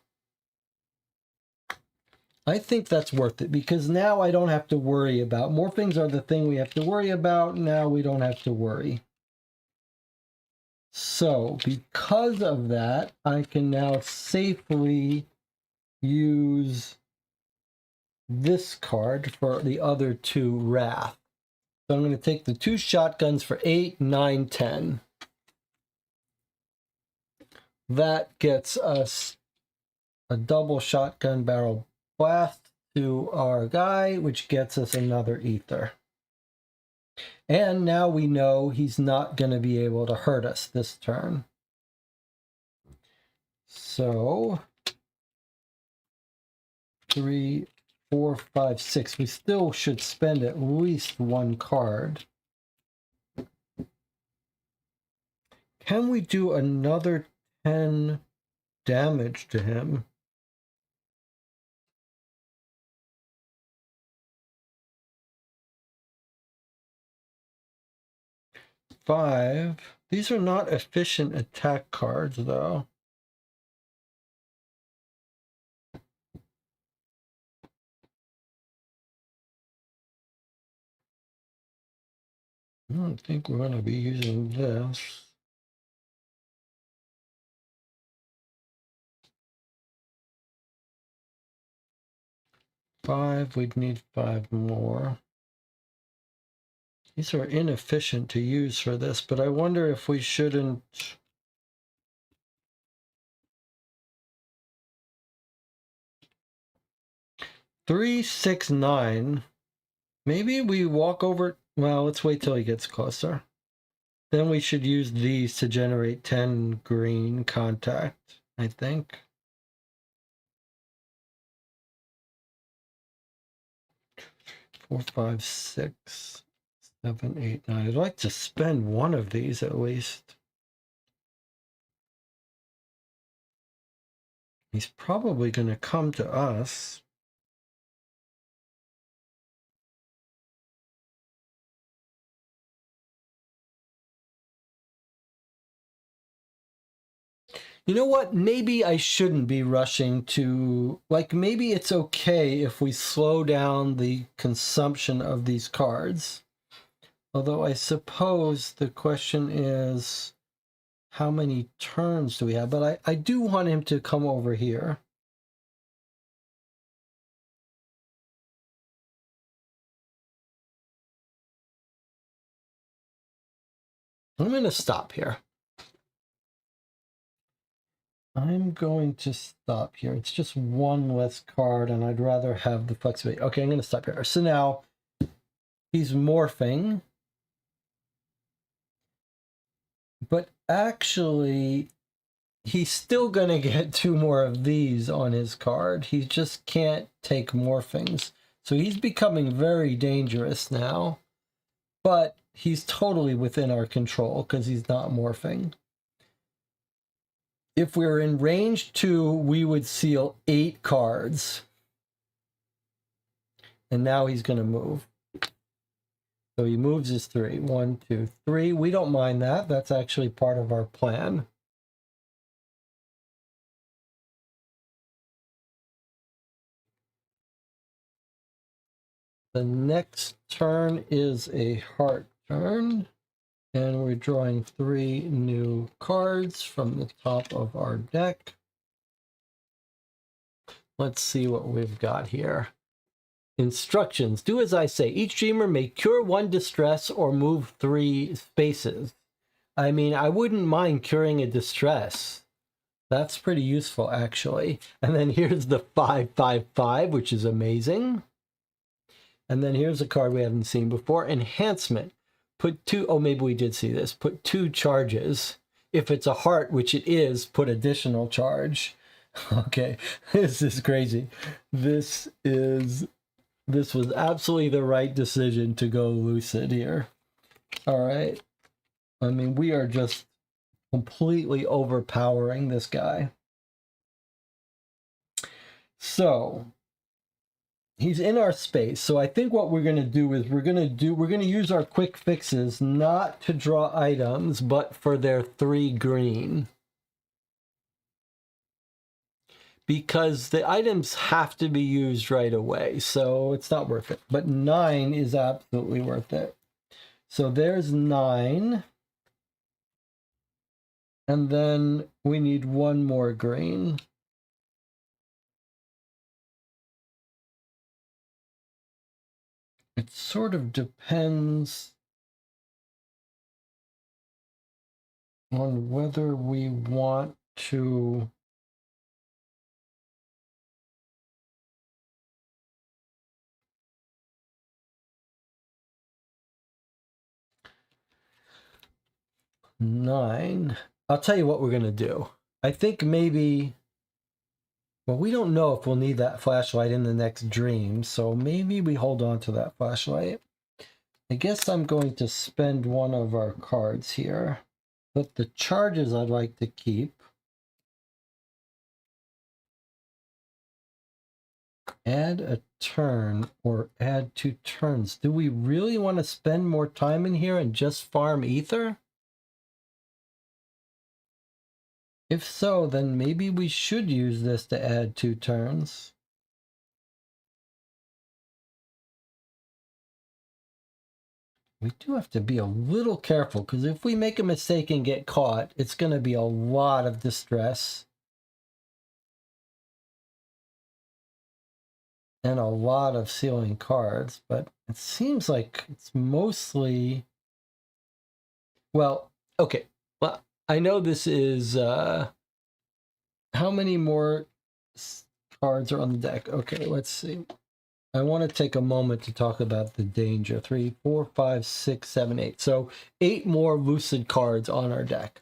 I think that's worth it because now I don't have to worry about morphings are the thing we have to worry about. Now we don't have to worry. So because of that, I can now safely use this card for the other 2 Wrath. So I'm going to take the 2 shotguns for 8, 9, 10. That gets us a double shotgun barrel blast to our guy, which gets us another ether. And now we know he's not going to be able to hurt us this turn. So 3, 4, 5, 6. We still should spend at least 1 card. Can we do another 10 damage to him? Five. These are not efficient attack cards, though. I don't think we're going to be using this. Five, we'd need 5 more. These are inefficient to use for this, but I wonder if we shouldn't... Three, 6, 9. Maybe we walk over... Well, let's wait till he gets closer. Then we should use these to generate 10 green contact, I think. 4, 5, 6, 7, 8, 9. I'd like to spend one of these at least. He's probably going to come to us. You know what? Maybe I shouldn't be rushing to... Like, maybe it's okay if we slow down the consumption of these cards. Although I suppose the question is, how many turns do we have? But I do want him to come over here. I'm going to stop here. I'm going to stop here. It's just one less card, and I'd rather have the flexibility. Okay, I'm going to stop here. So now he's morphing. But actually, he's still going to get 2 more of these on his card. He just can't take morphings. So he's becoming very dangerous now. But he's totally within our control because he's not morphing. If we were in range 2, we would seal 8 cards. And now he's going to move. So he moves his 3. 1, 2, 3. We don't mind that. That's actually part of our plan. The next turn is a heart turn. And we're drawing 3 new cards from the top of our deck. Let's see what we've got here. Instructions. Do as I say. Each dreamer may cure 1 distress or move 3 spaces. I mean, I wouldn't mind curing a distress. That's pretty useful, actually. And then here's the 5/5/5, which is amazing. And then here's a card we haven't seen before. Enhancement. Put 2, oh, maybe we did see this. Put 2 charges. If it's a heart, which it is, put additional charge. Okay, this is crazy. This was absolutely the right decision to go lucid here. All right. I mean, we are just completely overpowering this guy. So he's in our space. So I think what we're going to do is we're going to use our quick fixes not to draw items, but for their 3 green. Because the items have to be used right away, so it's not worth it. But 9 is absolutely worth it. So there's 9. And then we need 1 more green. It sort of depends on whether we want to... Nine. I'll tell you what we're going to do. I think maybe... Well, we don't know if we'll need that flashlight in the next dream, so maybe we hold on to that flashlight. I guess I'm going to spend 1 of our cards here. But the charges I'd like to keep. Add a turn or add 2 turns. Do we really want to spend more time in here and just farm ether? If so, then maybe we should use this to add 2 turns. We do have to be a little careful, because if we make a mistake and get caught, it's going to be a lot of distress. And a lot of sealing cards, but it seems like it's mostly... Well, okay. Well, I know this is... How many more cards are on the deck? Okay, let's see. I want to take a moment to talk about the danger. 3, 4, 5, 6, 7, 8. So 8 more lucid cards on our deck.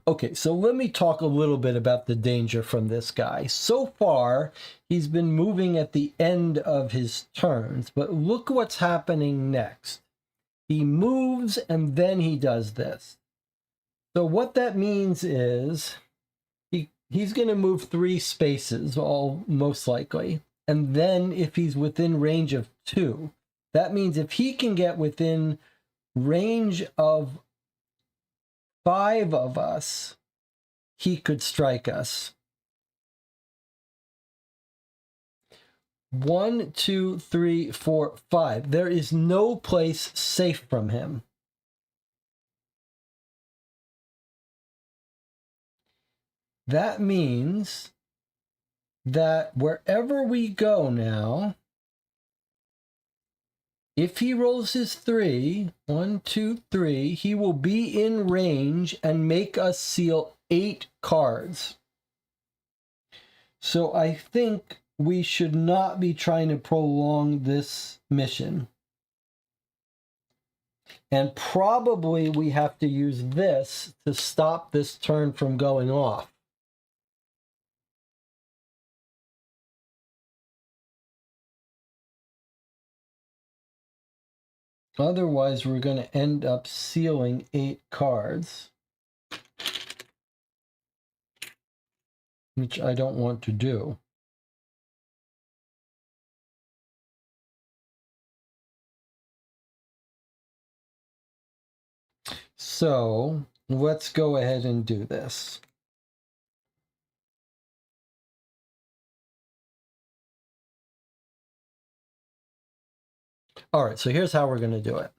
Okay, so let me talk a little bit about the danger from this guy. So far, he's been moving at the end of his turns, but look what's happening next. He moves and then he does this. So what that means is he's going to move 3 spaces, all most likely. And then if he's within range of 2, that means if he can get within range of 5 of us, he could strike us. 1, 2, 3, 4, 5. There is no place safe from him. That means that wherever we go now, If he rolls his 3, 1, 2, 3, he will be in range and make us seal 8 cards. So I think we should not be trying to prolong this mission. And probably we have to use this to stop this turn from going off. Otherwise, we're going to end up sealing 8 cards, which I don't want to do. So let's go ahead and do this. All right, so here's how we're going to do it.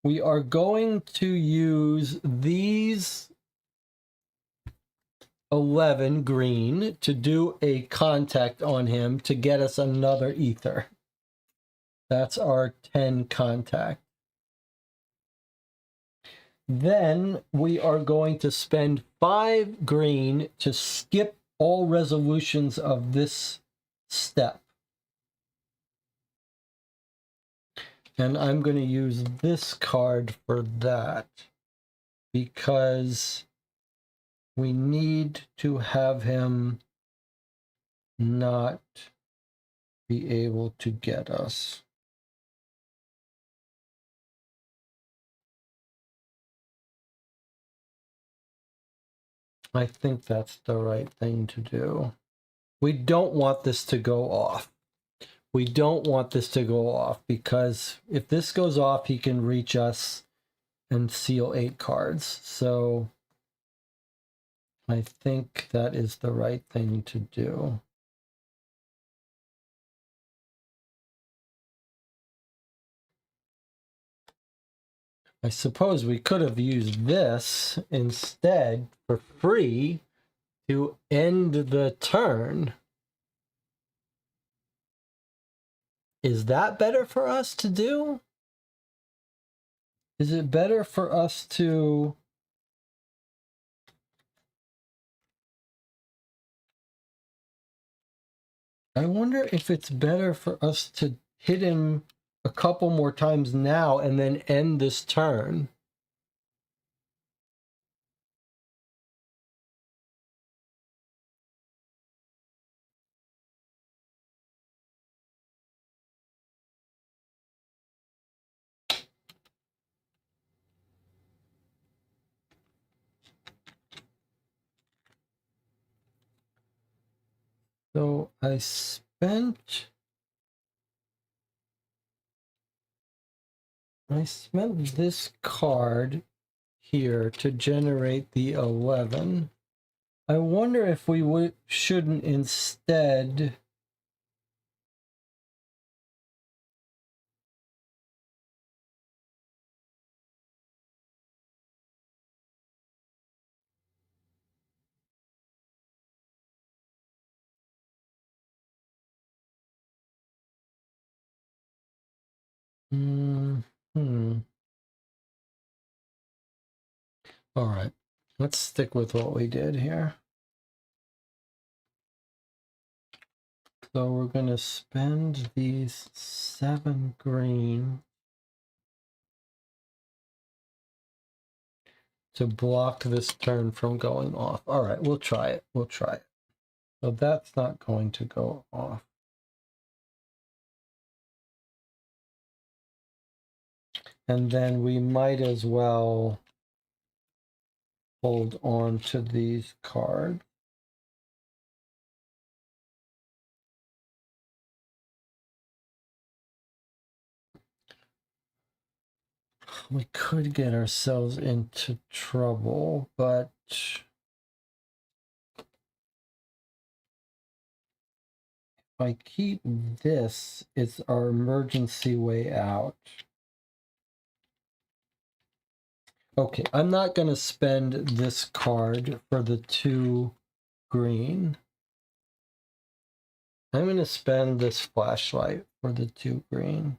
We are going to use these 11 green to do a contact on him to get us another ether. That's our 10 contact. Then we are going to spend 5 green to skip all resolutions of this step. And I'm going to use this card for that because we need to have him not be able to get us. I think that's the right thing to do. We don't want this to go off. We don't want this to go off because if this goes off, he can reach us and seal 8 cards. So I think that is the right thing to do. I suppose we could have used this instead for free to end the turn. Is that better for us to do? Is it better for us to... I wonder if it's better for us to hit him a couple more times now and then end this turn. So I spent this card here to generate the 11. I wonder if we shouldn't instead All right, let's stick with what we did here. So we're going to spend these 7 green to block this turn from going off. All right, we'll try it. We'll try it. So that's not going to go off. And then we might as well hold on to these cards. We could get ourselves into trouble, but if I keep this, it's our emergency way out. Okay, I'm not going to spend this card for the 2 green. I'm going to spend this flashlight for the 2 green.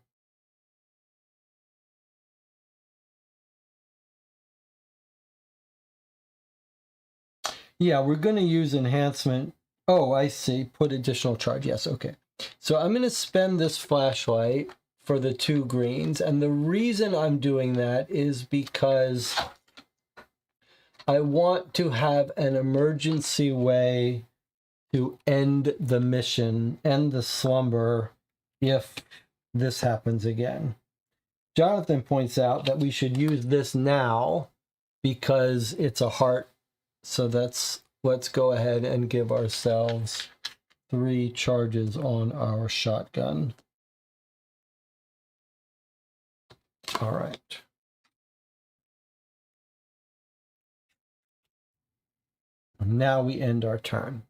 Yeah, we're going to use enhancement. Oh, I see. Put additional charge. Yes, okay. So I'm going to spend this flashlight for the 2 greens. And the reason I'm doing that is because I want to have an emergency way to end the mission, end the slumber, if this happens again. Jonathan points out that we should use this now because it's a heart. So let's go ahead and give ourselves 3 charges on our shotgun. All right. Now we end our turn.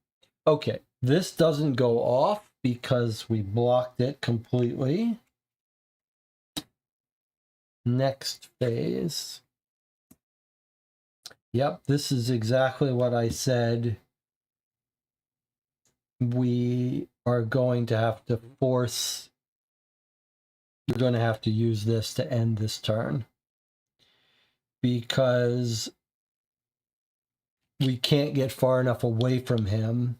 Okay, this doesn't go off because we blocked it completely. Next phase. Yep, this is exactly what I said. We are going to have to force, we're going to have to use this to end this turn. Because we can't get far enough away from him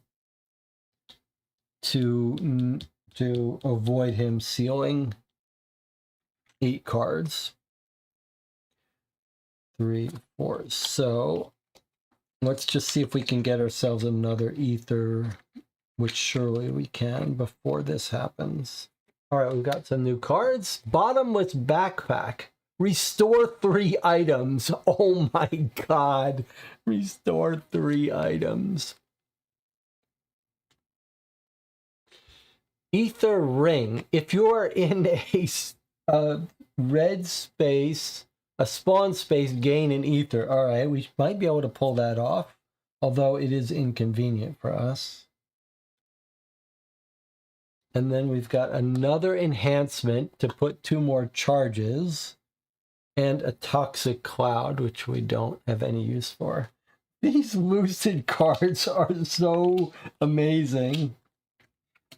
to avoid him sealing 8 cards. 3, 4. So let's just see if we can get ourselves another ether, which surely we can before this happens. All right, we've got some new cards. Bottomless backpack. Restore 3 items. Oh my god. Restore 3 items. Ether ring. If you are in a red space, a spawn space, gain an ether. All right, we might be able to pull that off, although it is inconvenient for us. And then we've got another enhancement to put 2 more charges and a toxic cloud, which we don't have any use for. These lucid cards are so amazing.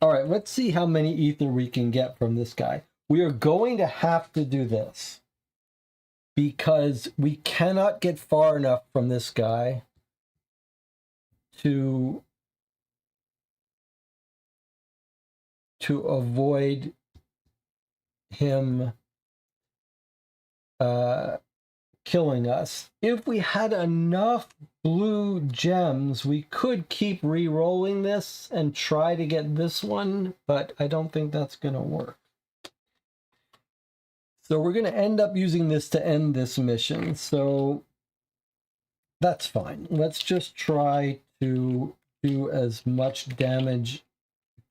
All right, let's see how many ether we can get from this guy. We are going to have to do this because we cannot get far enough from this guy to avoid him killing us. If we had enough blue gems, we could keep re-rolling this and try to get this one, but I don't think that's going to work. So we're going to end up using this to end this mission. So that's fine. Let's just try to do as much damage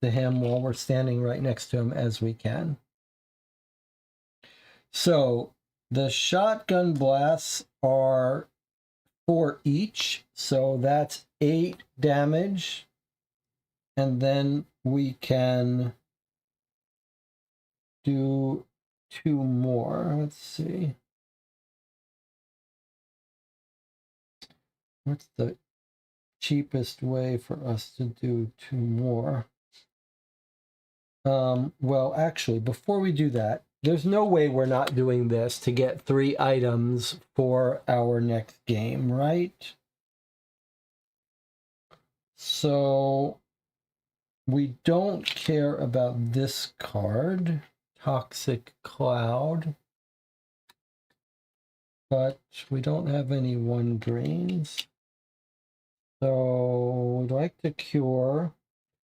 to him while we're standing right next to him as we can. So the shotgun blasts are 4 each, so that's 8 damage. And then we can do 2 more. Let's see. What's the cheapest way for us to do 2 more? Well, actually, before we do that, there's no way we're not doing this to get 3 items for our next game, right? So we don't care about this card, Toxic Cloud, but we don't have any 1 greens. So we'd like to cure.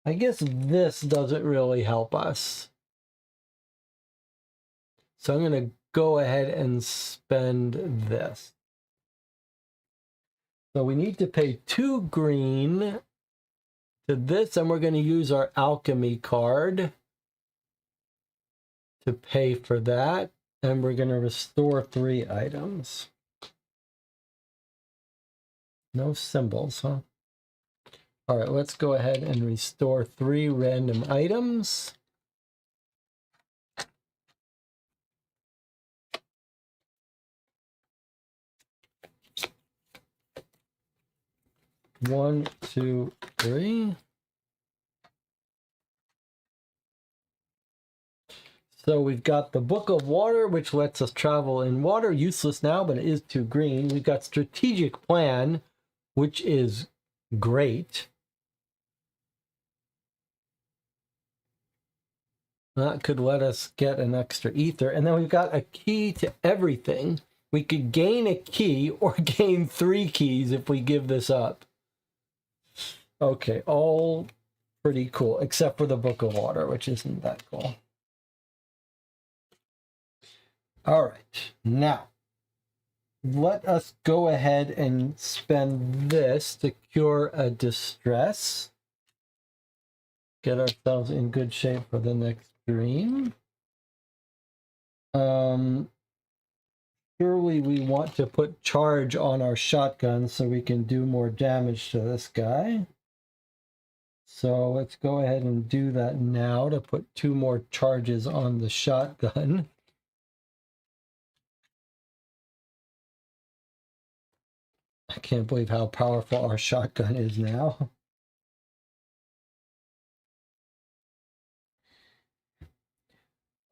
I guess this doesn't really help us. So I'm going to go ahead and spend this. So we need to pay 2 green to this, and we're going to use our alchemy card to pay for that. And we're going to restore 3 items. No symbols, huh? All right, let's go ahead and restore 3 random items. One, 2, 3. So we've got the Book of Water, which lets us travel in water. Useless now, but it is 2 green. We've got Strategic Plan, which is Great. That could let us get an extra ether. And then we've got a key to everything. We could gain a key or gain 3 keys if we give this up. Okay, all pretty cool, except for the Book of Water, which isn't that cool. All right, now let us go ahead and spend this to cure a distress. Get ourselves in good shape for the next dream. Surely we want to put charge on our shotgun so we can do more damage to this guy. So let's go ahead and do that now to put 2 more charges on the shotgun. I can't believe how powerful our shotgun is now.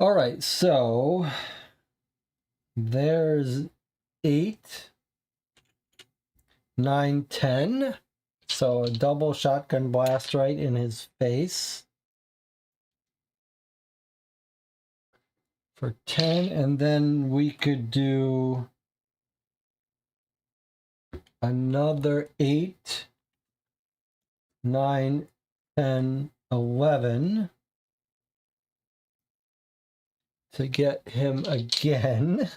All right, so there's 8, 9, 10. So a double shotgun blast right in his face for 10. And then we could do another 8, 9, 10, 11 to get him again.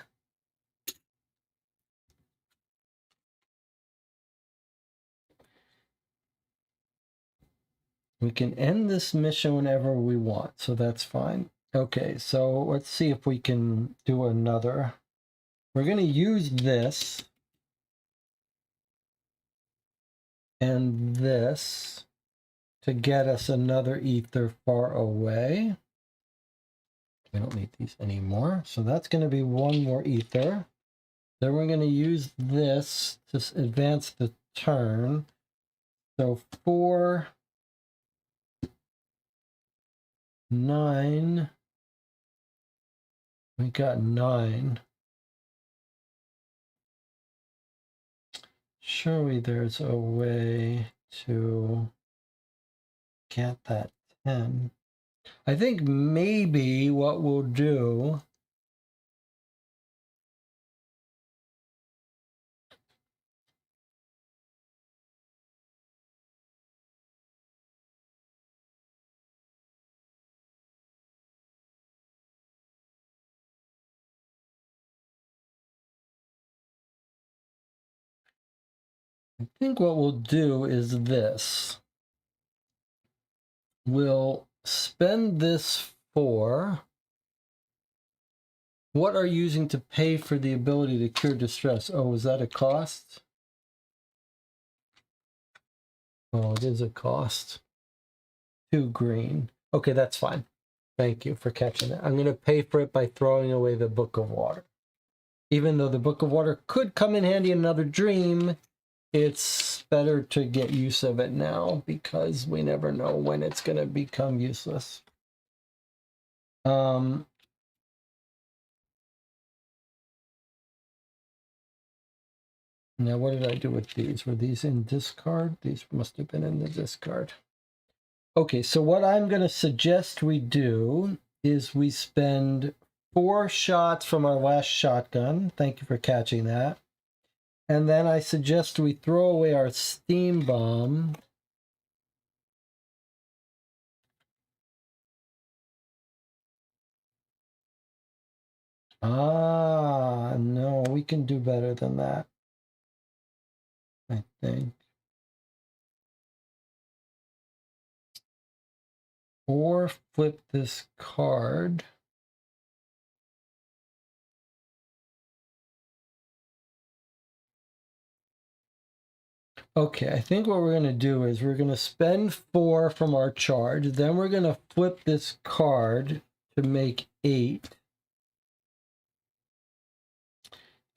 We can end this mission whenever we want, so that's fine. Okay, so let's see if we can do another. We're going to use this and this to get us another ether far away. We don't need these anymore, so that's going to be 1 more ether. Then we're going to use this to advance the turn. So 4, 9. We got 9. Surely there's a way to get that 10. I think maybe what we'll do is this. We'll spend this for what are you using to pay for the ability to cure distress? Oh, is that a cost? Oh, it is a cost. 2 green. Okay, that's fine. Thank you for catching that. I'm going to pay for it by throwing away the Book of Water. Even though the Book of Water could come in handy in another dream, it's better to get use of it now because we never know when it's going to become useless. Now, what did I do with these? Were these in discard? These must have been in the discard. Okay, so what I'm going to suggest we do is we spend 4 shots from our last shotgun. Thank you for catching that. And then I suggest we throw away our steam bomb. Ah, no, we can do better than that, I think. Or flip this card. Okay, I think what we're going to do is we're going to spend 4 from our charge. Then we're going to flip this card to make 8.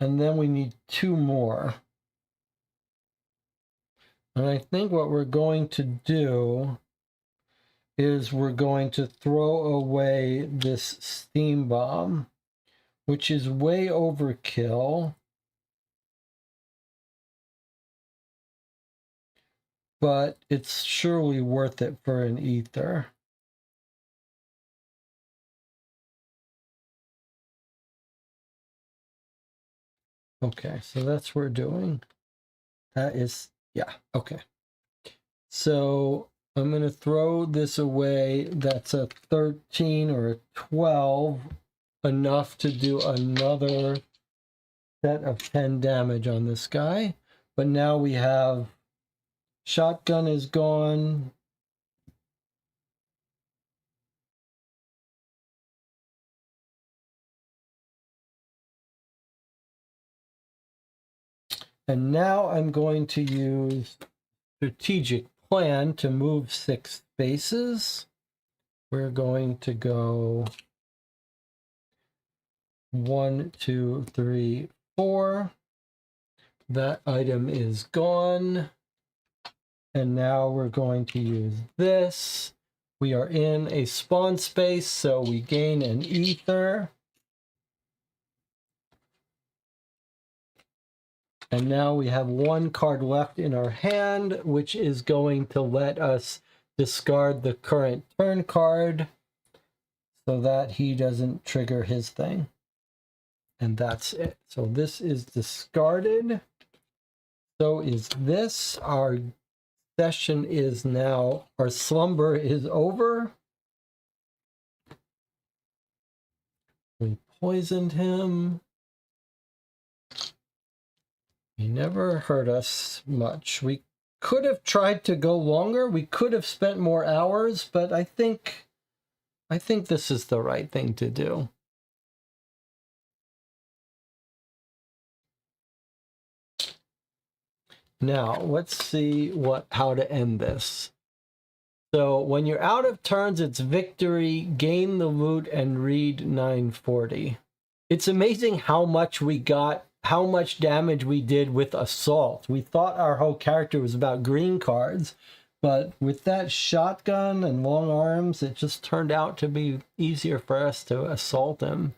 And then we need 2 more. And I think what we're going to do is we're going to throw away this steam bomb, which is way overkill. but it's surely worth it for an ether. Okay, so that's what we're doing. That is, yeah, okay. So I'm going to throw this away. That's a 13 or a 12, enough to do another set of 10 damage on this guy. But now we have shotgun is gone. And now I'm going to use strategic plan to move 6 spaces. We're going to go 1, 2, 3, 4. That item is gone. And now we're going to use this. We are in a spawn space, so we gain an ether. And now we have 1 card left in our hand, which is going to let us discard the current turn card so that he doesn't trigger his thing. And that's it. So this is discarded. So is this. Our session is now, our slumber is over. We poisoned him. He never hurt us much. We could have tried to go longer. We could have spent more hours, but I think this is the right thing to do. Now, let's see how to end this. So when you're out of turns, it's victory, gain the loot, and read 940. It's amazing how much we got, how much damage we did with assault. We thought our whole character was about green cards, but with that shotgun and long arms, it just turned out to be easier for us to assault him.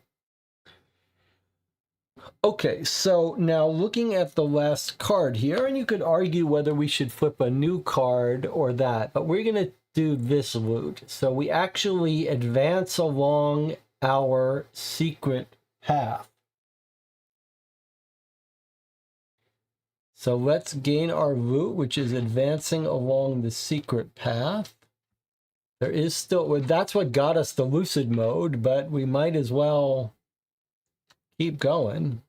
Okay, so now looking at the last card here, and you could argue whether we should flip a new card or that, but we're going to do this loot. So we actually advance along our secret path. So let's gain our loot, which is advancing along the secret path. There is still, that's what got us the lucid mode, but we might as well keep going.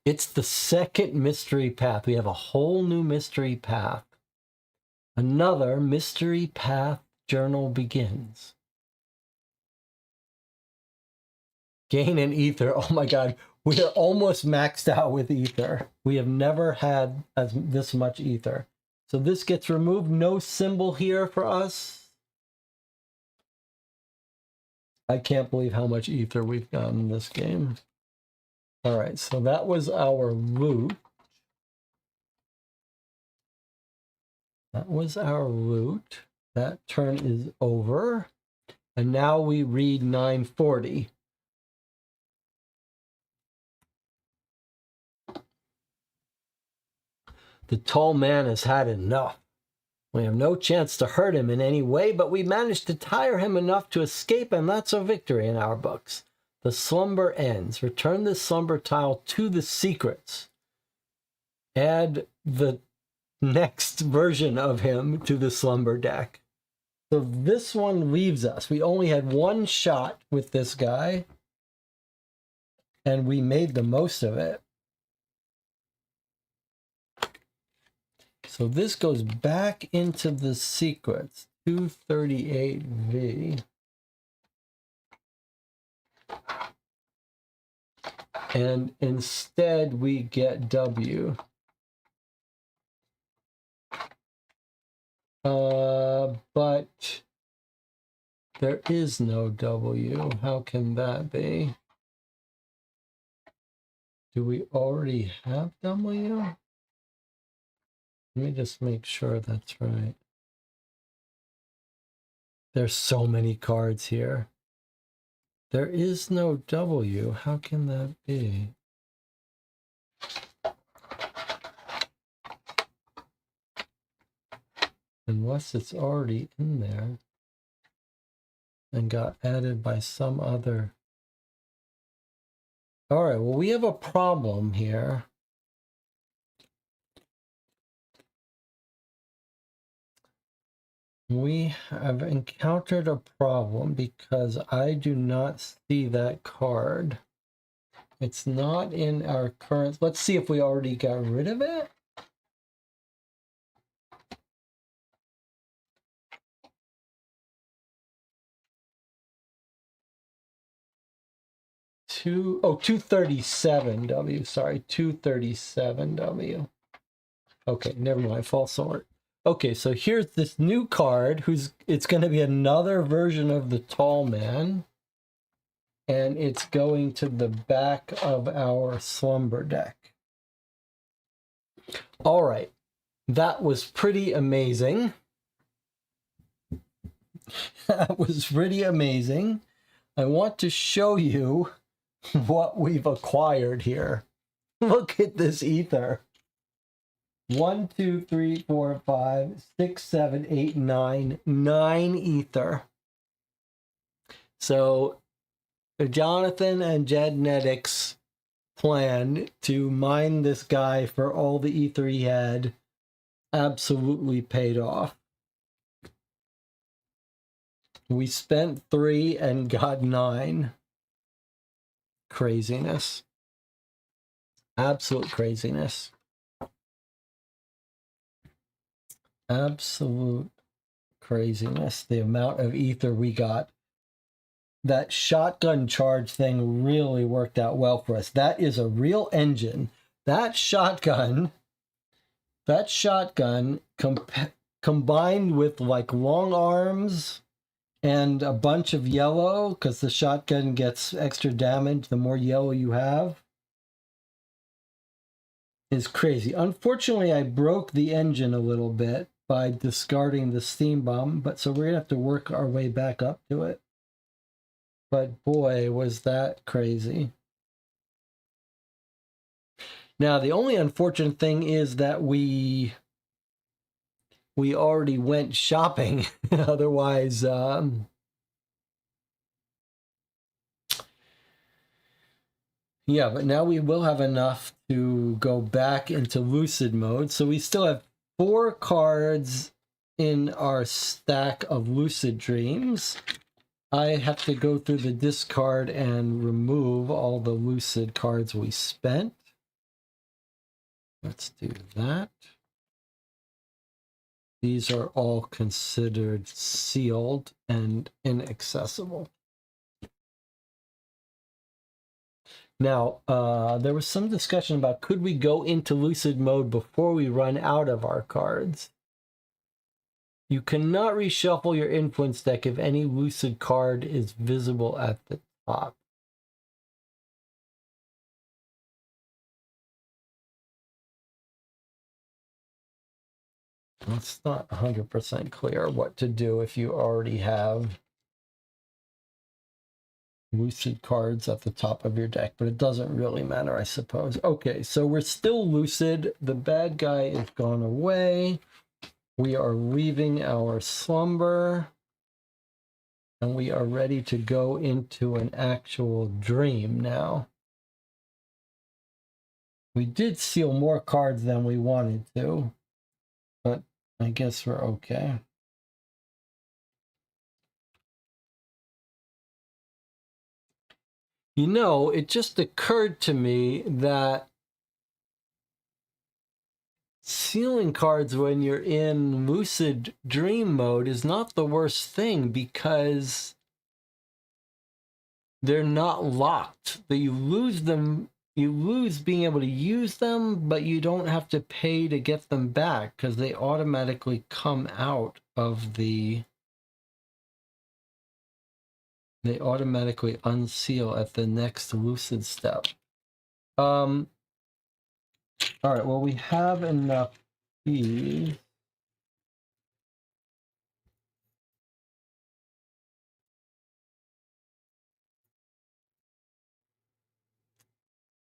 It's the second mystery path. We have a whole new mystery path. Another mystery path journal begins. Gain an ether. Oh my God. We are almost maxed out with ether. We have never had this much ether. So this gets removed. No symbol here for us. I can't believe how much ether we've gotten in this game. All right, so that was our loot. That was our loot. That turn is over. And now we read 940. The tall man has had enough. We have no chance to hurt him in any way, but we managed to tire him enough to escape, and that's a victory in our books. The slumber ends. Return this slumber tile to the secrets. Add the next version of him to the slumber deck. So this one leaves us. We only had 1 shot with this guy, and we made the most of it. So this goes back into the secrets. 238V. And instead we get W. But there is no W. How can that be? Do we already have W? Let me just make sure that's right. There's so many cards here. There is no W. How can that be? Unless it's already in there and got added by some other. All right, well, we have a problem here. We have encountered a problem because I do not see that card. It's not in our current. Let's see if we already got rid of it. Oh, 237W. Sorry, 237W. Okay, never mind. False alert. Okay, so here's this new card it's going to be another version of the tall man. And it's going to the back of our slumber deck. All right. That was pretty amazing. That was pretty amazing. I want to show you what we've acquired here. Look at this ether. 1, 2, 3, 4, 5, 6, 7, 8, 9. 9 ether. So Jonathan and Jednetics plan to mine this guy for all the ether he had absolutely paid off. We spent 3 and got 9. Craziness. Absolute craziness. Absolute craziness. The amount of ether we got. That shotgun charge thing really worked out well for us. That is a real engine. That shotgun combined with like long arms and a bunch of yellow, because the shotgun gets extra damage the more yellow you have, is crazy. Unfortunately, I broke the engine a little bit by discarding the steam bomb, but so we're gonna have to work our way back up to it. But boy, was that crazy. Now, the only unfortunate thing is that we already went shopping. Otherwise, yeah, but now we will have enough to go back into lucid mode. So we still have 4 cards in our stack of lucid dreams. I have to go through the discard and remove all the lucid cards we spent. Let's do that. These are all considered sealed and inaccessible. Now, there was some discussion about could we go into lucid mode before we run out of our cards? You cannot reshuffle your influence deck if any lucid card is visible at the top. It's not 100% clear what to do if you already have lucid cards at the top of your deck, but it doesn't really matter, I suppose. Okay, so we're still lucid. The bad guy is gone away. We are leaving our slumber, and we are ready to go into an actual dream now. We did seal more cards than we wanted to, but I guess we're okay. You know, it just occurred to me that sealing cards when you're in lucid dream mode is not the worst thing because they're not locked. That you lose them, you lose being able to use them, but you don't have to pay to get them back because they automatically come out of the. They automatically unseal at the next lucid step. All right, well, we have enough keys.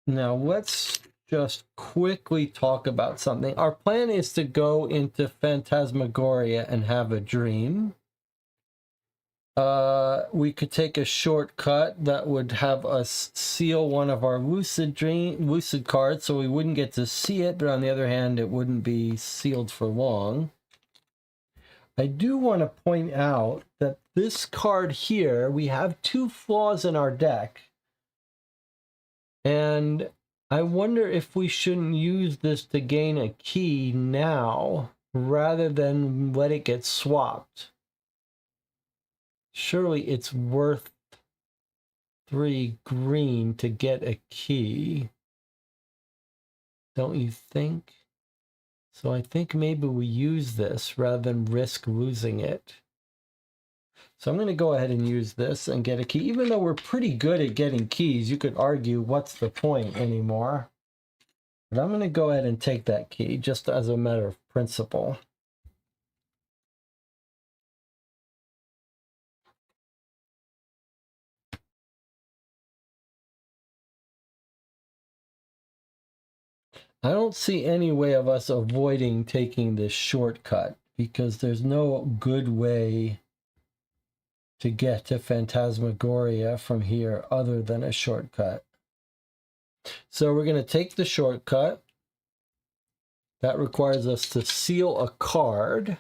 Now let's just quickly talk about something. Our plan is to go into Phantasmagoria and have a dream. We could take a shortcut that would have us seal one of our lucid cards so we wouldn't get to see it, but on the other hand, it wouldn't be sealed for long. I do want to point out that this card here, we have 2 flaws in our deck. And I wonder if we shouldn't use this to gain a key now rather than let it get swapped. Surely it's worth 3 green to get a key. Don't you think? So I think maybe we use this rather than risk losing it. So I'm going to go ahead and use this and get a key. Even though we're pretty good at getting keys, you could argue what's the point anymore. But I'm going to go ahead and take that key just as a matter of principle. I don't see any way of us avoiding taking this shortcut because there's no good way to get to Phantasmagoria from here other than a shortcut. So we're going to take the shortcut. That requires us to seal a card.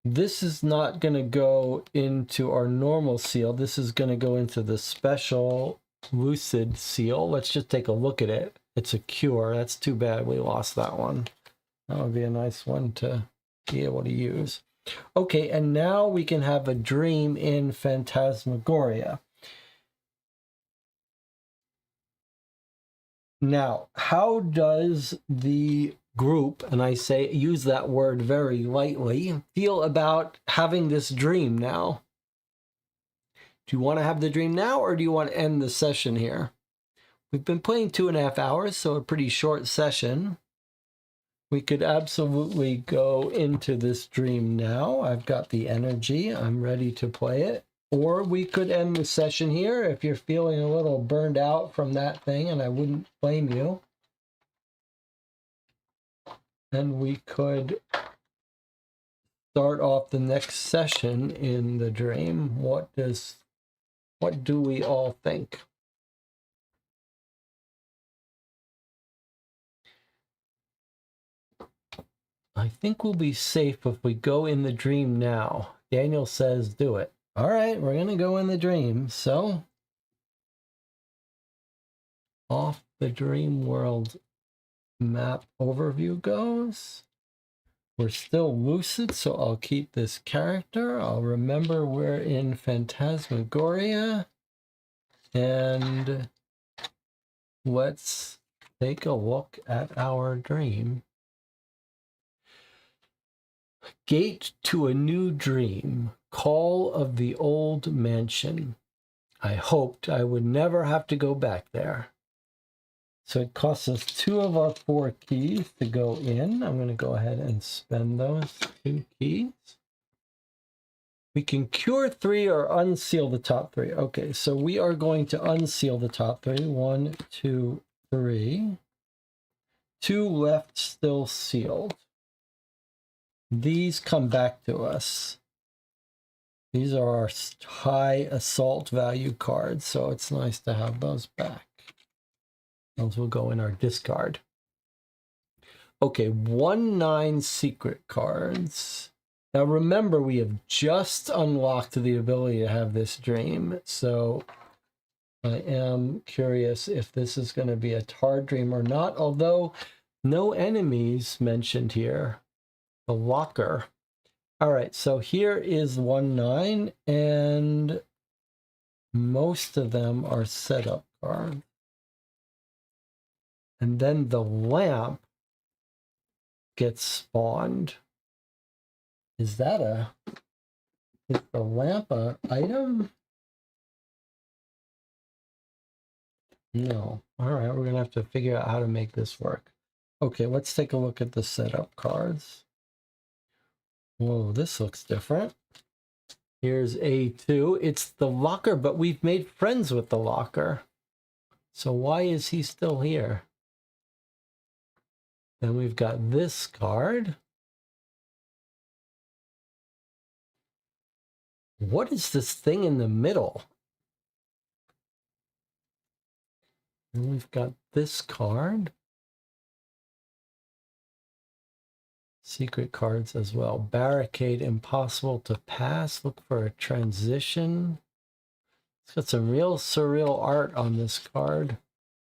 This is not going to go into our normal seal. This is going to go into the special lucid seal. Let's just take a look at it. It's a cure. That's too bad we lost that one. That would be a nice one to be able to use. Okay, and now we can have a dream in Phantasmagoria. Now, how does the group, and I say use that word very lightly, feel about having this dream now? Do you want to have the dream now, or do you want to end the session here? We've been playing 2.5 hours, so a pretty short session. We could absolutely go into this dream now. I've got the energy. I'm ready to play it. Or we could end the session here if you're feeling a little burned out from that thing, and I wouldn't blame you. And we could start off the next session in the dream. What do we all think? I think we'll be safe if we go in the dream now. Daniel says do it. All right, we're going to go in the dream. So, off the dream world map overview goes. We're still lucid, so I'll keep this character. I'll remember we're in Phantasmagoria. And let's take a look at our dream. Gate to a new dream. Call of the old mansion. I hoped I would never have to go back there. So it costs us 2 of our 4 keys to go in. I'm going to go ahead and spend those 2 keys. We can cure 3 or unseal the top 3. Okay, so we are going to unseal the top 3. 1, 2, 3. 2 left still sealed. These come back to us. These are our high assault value cards, so it's nice to have those back. Those will go in our discard. Okay, 1/9 secret cards. Now remember, we have just unlocked the ability to have this dream, so I am curious if this is going to be a tar dream or not, although no enemies mentioned here. The locker. All right, so here is 1/9, and most of them are setup cards. And then the lamp gets spawned. Is the lamp an item? No. All right, we're going to have to figure out how to make this work. Okay, let's take a look at the setup cards. Whoa, this looks different. Here's A2. It's the locker, but we've made friends with the locker. So why is he still here? Then we've got this card. What is this thing in the middle? And we've got this card. Secret cards as well. Barricade, impossible to pass. Look for a transition. It's got some real surreal art on this card,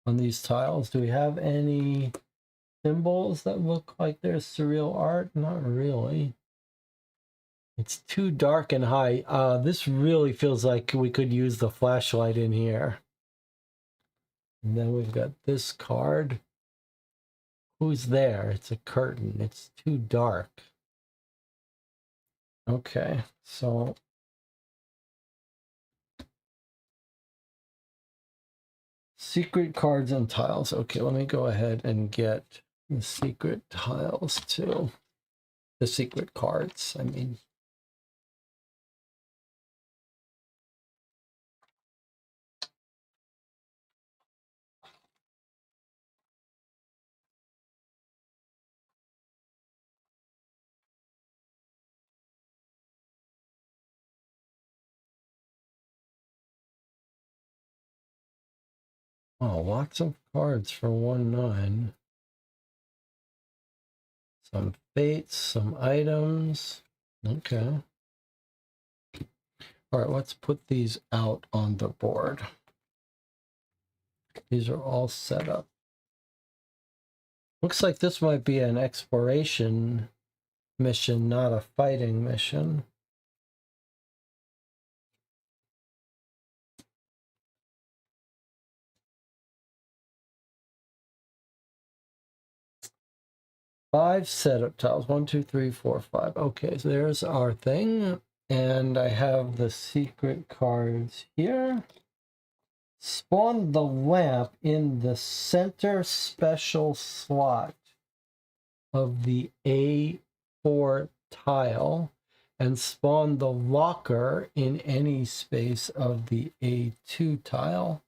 on these tiles. Do we have any symbols that look like there's surreal art? Not really. It's too dark and high. This really feels like we could use the flashlight in here. And then we've got this card. Who's there? It's a curtain. It's too dark. Okay, so secret cards and tiles. Okay, let me go ahead and get the secret tiles too. The secret cards, I mean. Oh, lots of cards for 1/9. Some fates, some items. Okay. All right, let's put these out on the board. These are all set up. Looks like this might be an exploration mission, not a fighting mission. Five setup tiles. 1, 2, 3, 4, 5. Okay, so there's our thing. And I have the secret cards here. Spawn the lamp in the center special slot of the A4 tile and spawn the locker in any space of the A2 tile.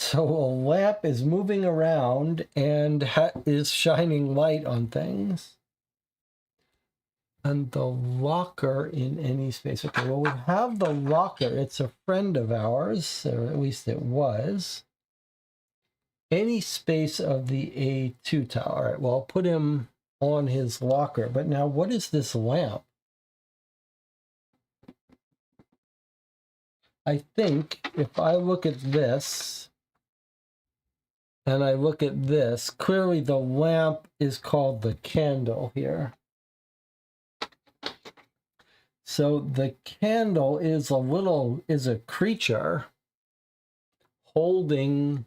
So a lamp is moving around and is shining light on things. And the locker in any space. Okay, well, we have the locker. It's a friend of ours, or at least it was. Any space of the A2 tile. All right, well, I'll put him on his locker. But now, what is this lamp? I think if I look at this, and I look at this, clearly the lamp is called the candle here. So the candle is a creature holding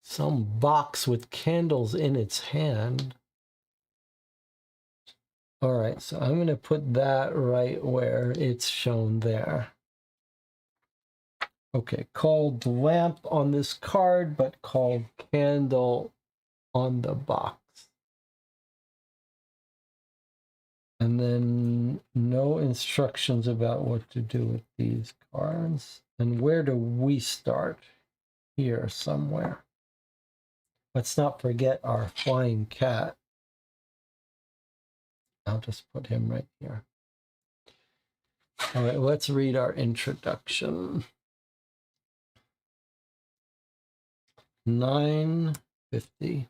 some box with candles in its hand. All right, so I'm going to put that right where it's shown there. Okay, called lamp on this card, but called candle on the box. And then no instructions about what to do with these cards. And where do we start? Here somewhere. Let's not forget our flying cat. I'll just put him right here. All right, let's read our introduction. 950.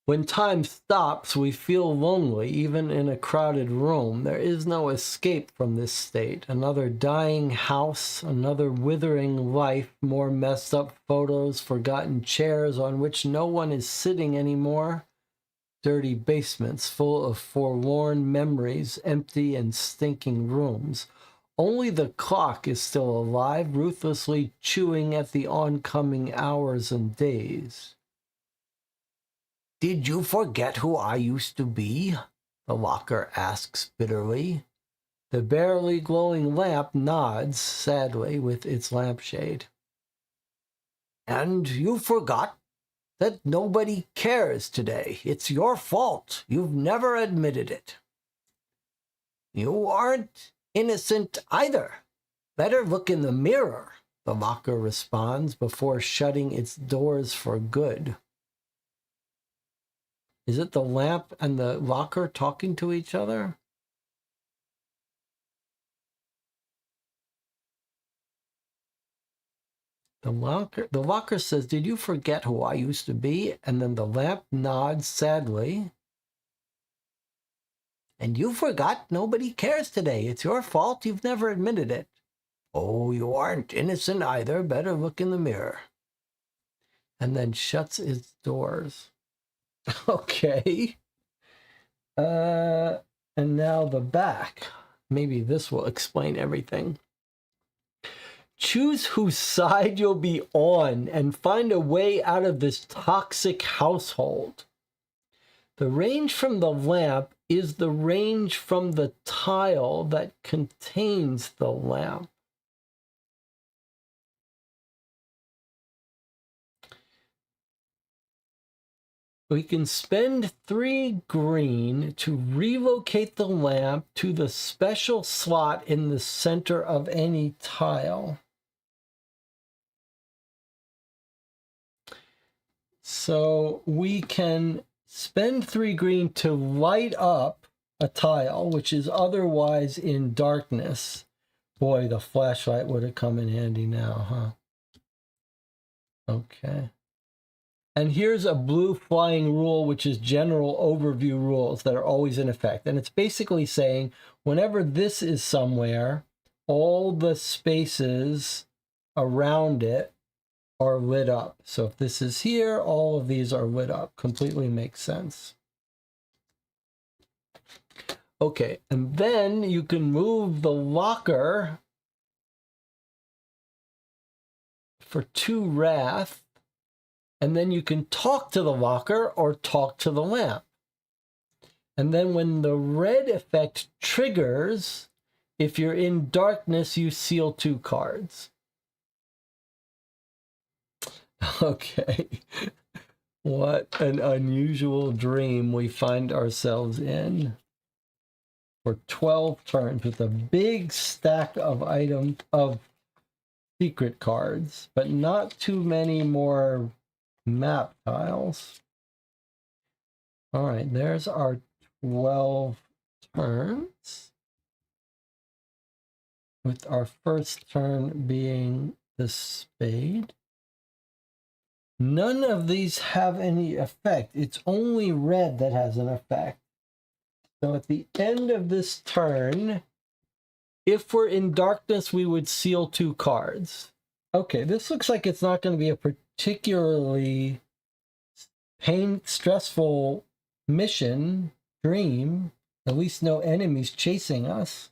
When time stops, we feel lonely, even in a crowded room. There is no escape from this state. Another dying house, another withering life, more messed up photos, forgotten chairs on which no one is sitting anymore. Dirty basements full of forlorn memories, empty and stinking rooms. Only the clock is still alive, ruthlessly chewing at the oncoming hours and days. Did you forget who I used to be? The locker asks bitterly. The barely glowing lamp nods sadly with its lampshade. And you forgot? that nobody cares today. It's your fault. You've never admitted it. You aren't innocent either. Better look in the mirror, the locker responds before shutting its doors for good. Is it the lamp and the locker talking to each other? The locker says, "Did you forget who I used to be?" And then the lamp nods sadly. And you forgot. Nobody cares today. It's your fault. You've never admitted it. Oh, you aren't innocent either. Better look in the mirror. And then shuts its doors. Okay. And now the back. Maybe this will explain everything. Choose whose side you'll be on and find a way out of this toxic household. The range from the lamp is the range from the tile that contains the lamp. We can spend 3 green to relocate the lamp to the special slot in the center of any tile. So we can spend 3 green to light up a tile, which is otherwise in darkness. Boy, the flashlight would have come in handy now, huh? Okay. And here's a blue flying rule, which is general overview rules that are always in effect. And it's basically saying whenever this is somewhere, all the spaces around it are lit up. So if this is here, all of these are lit up. Completely makes sense. Okay, and then you can move the locker for 2 wrath. And then you can talk to the locker or talk to the lamp. And then when the red effect triggers, if you're in darkness, you seal 2 cards. Okay. What an unusual dream we find ourselves in. For 12 turns with a big stack of secret cards, but not too many more map tiles. All right, there's our 12 turns, with our first turn being the spade. None of these have any effect. It's only red that has an effect. So at the end of this turn, if we're in darkness, we would seal 2 cards. Okay, this looks like it's not going to be a particularly stressful mission, dream. At least no enemies chasing us.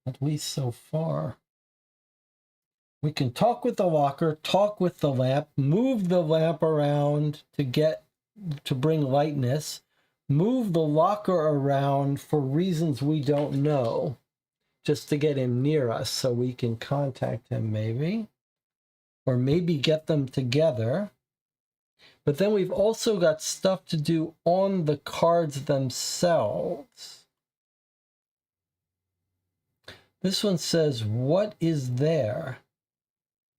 At least so far. We can talk with the locker, talk with the lamp, move the lamp around to bring lightness, move the locker around for reasons we don't know, just to get him near us so we can contact him maybe. Or maybe get them together. But then we've also got stuff to do on the cards themselves. This one says, what is there?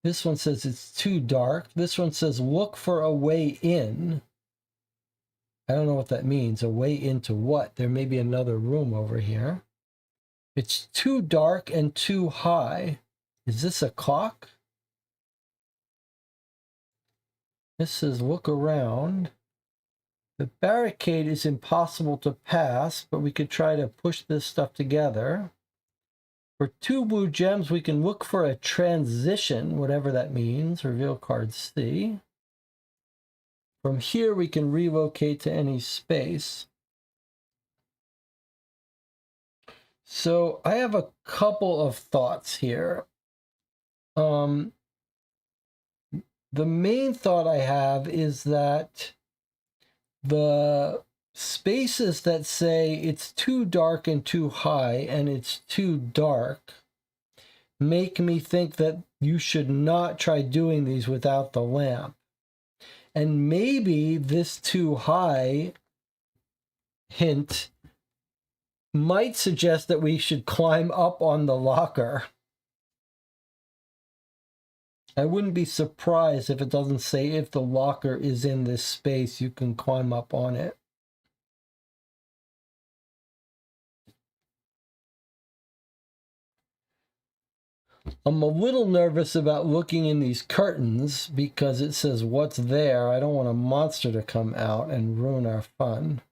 This one says it's too dark. This one says, look for a way in. I don't know what that means. A way into what? There may be another room over here. It's too dark and too high. Is this a clock? This says, look around. The barricade is impossible to pass, but we could try to push this stuff together. For 2 blue gems, we can look for a transition, whatever that means. Reveal card C. From here, we can relocate to any space. So I have a couple of thoughts here. The main thought I have is that the spaces that say it's too dark and too high and it's too dark make me think that you should not try doing these without the lamp. And maybe this too high hint might suggest that we should climb up on the locker. I wouldn't be surprised if it doesn't say if the locker is in this space, you can climb up on it. I'm a little nervous about looking in these curtains because it says what's there. I don't want a monster to come out and ruin our fun.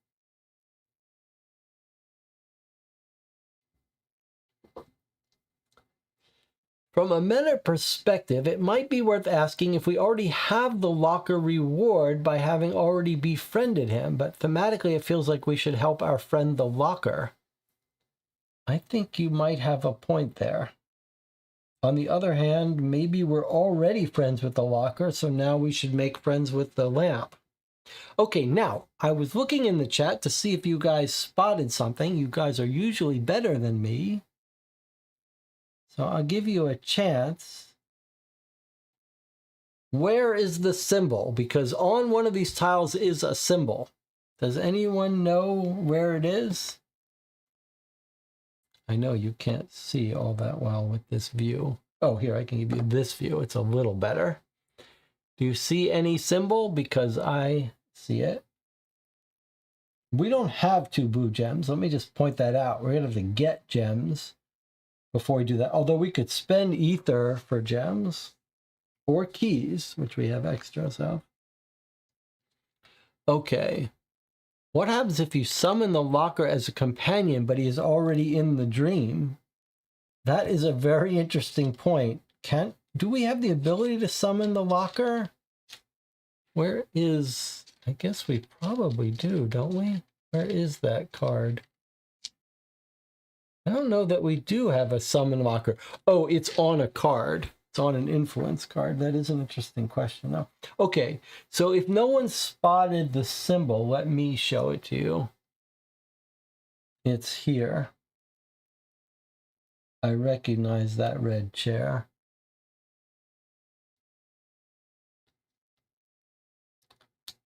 From a meta perspective, it might be worth asking if we already have the locker reward by having already befriended him, but thematically it feels like we should help our friend the locker. I think you might have a point there. On the other hand, maybe we're already friends with the locker, so now we should make friends with the lamp. Okay, now, I was looking in the chat to see if you guys spotted something. You guys are usually better than me. So I'll give you a chance. Where is the symbol? Because on one of these tiles is a symbol. Does anyone know where it is? I know you can't see all that well with this view. Oh, here, I can give you this view. It's a little better. Do you see any symbol? Because I see it. We don't have 2 blue gems. Let me just point that out. We're going to have to get gems before we do that. Although we could spend ether for gems or keys, which we have extras of. Okay. What happens if you summon the locker as a companion, but he is already in the dream? That is a very interesting point. Do we have the ability to summon the locker? Where is... I guess we probably do, don't we? Where is that card? I don't know that we do have a summon locker. Oh, it's on a card. It's on an influence card. That is an interesting question, though. Okay, so if no one spotted the symbol, let me show it to you. It's here. I recognize that red chair.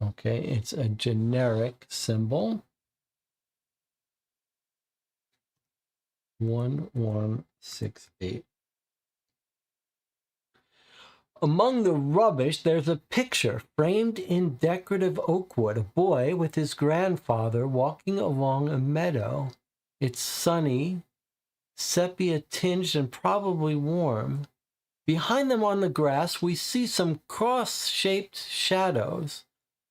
Okay, it's a generic symbol. 1168. Among the rubbish, there's a picture framed in decorative oak wood. A boy with his grandfather walking along a meadow. It's sunny, sepia-tinged, and probably warm. Behind them on the grass, we see some cross-shaped shadows.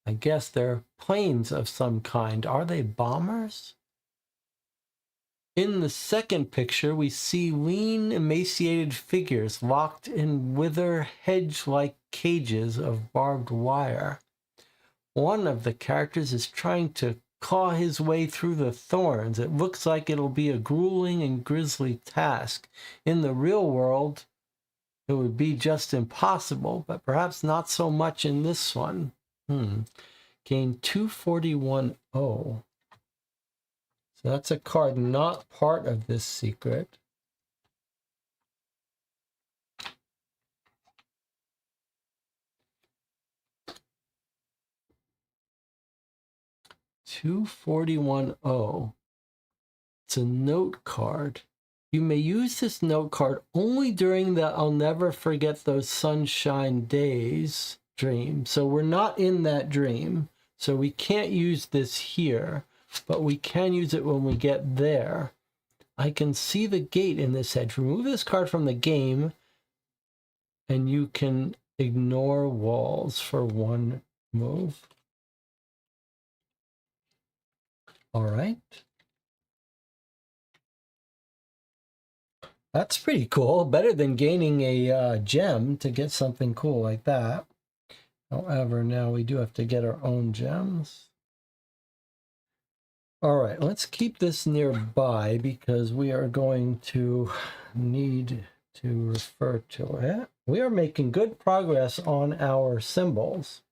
I guess they're planes of some kind. Are they bombers? In the second picture, we see lean, emaciated figures locked in wither hedge-like cages of barbed wire. One of the characters is trying to claw his way through the thorns. It looks like it'll be a grueling and grisly task. In the real world, it would be just impossible, but perhaps not so much in this one. Gain 241-0. So that's a card not part of this secret. $241-0. It's a note card. You may use this note card only during the I'll never forget those sunshine days dream. So we're not in that dream. So we can't use this here, but we can use it when we get there. I can see the gate in this hedge. Remove this card from the game, and you can ignore walls for 1 move. All right. That's pretty cool. Better than gaining a gem to get something cool like that. However, now we do have to get our own gems. All right, let's keep this nearby because we are going to need to refer to it. We are making good progress on our symbols.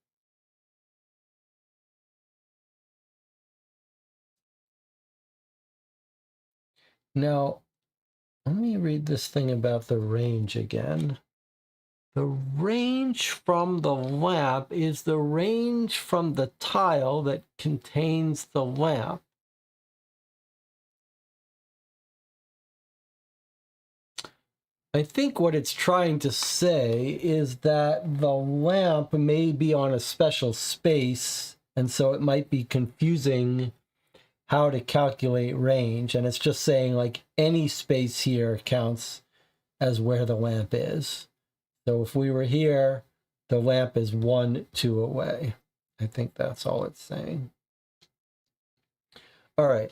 Now, let me read this thing about the range again. The range from the lamp is the range from the tile that contains the lamp. I think what it's trying to say is that the lamp may be on a special space, and so it might be confusing how to calculate range. And it's just saying like any space here counts as where the lamp is. So if we were here, the lamp is 1, 2 away. I think that's all it's saying. All right.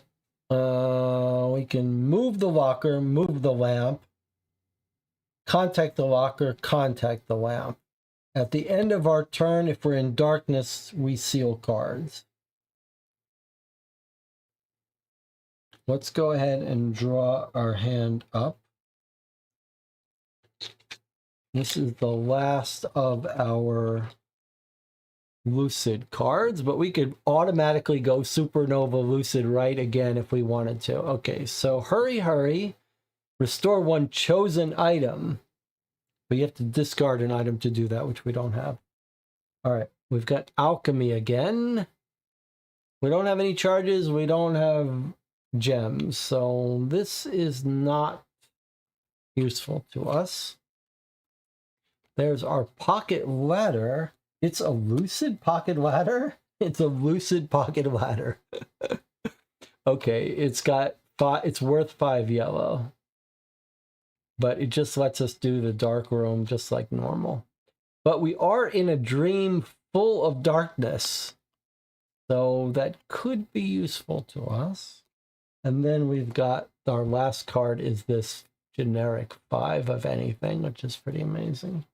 We can move the locker, move the lamp, contact the locker, contact the lamp. At the end of our turn, if we're in darkness, we seal cards. Let's go ahead and draw our hand up. This is the last of our Lucid cards, but we could automatically go Supernova Lucid right again if we wanted to. Okay, so hurry, hurry. Restore 1 chosen item. But you have to discard an item to do that, which we don't have. All right, we've got Alchemy again. We don't have any charges. We don't have gems. So this is not useful to us. There's our pocket ladder. It's a Lucid pocket ladder? It's a Lucid pocket ladder. Okay, it's worth 5 yellow. But it just lets us do the dark room just like normal. But we are in a dream full of darkness. So that could be useful to us. And then we've got our last card is this generic 5 of anything, which is pretty amazing.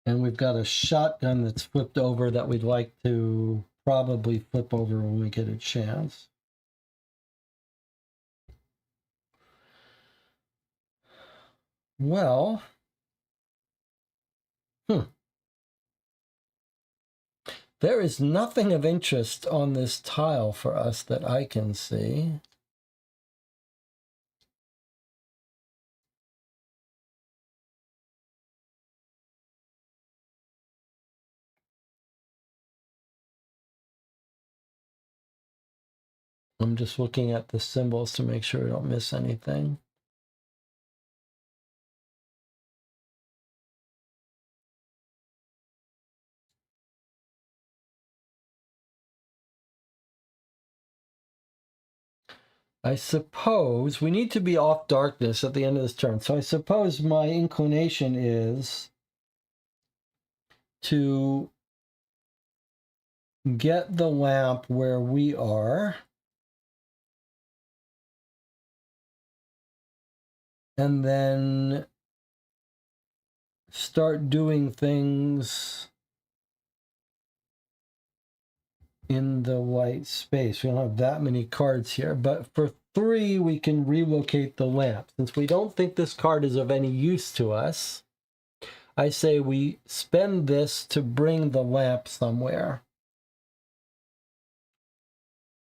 And we've got a shotgun that's flipped over that we'd like to probably flip over when we get a chance. Well, there is nothing of interest on this tile for us that I can see. I'm just looking at the symbols to make sure I don't miss anything. I suppose we need to be off darkness at the end of this turn. So I suppose my inclination is to get the lamp where we are. And then start doing things in the white space. We don't have that many cards here, but for 3, we can relocate the lamp. Since we don't think this card is of any use to us, I say we spend this to bring the lamp somewhere.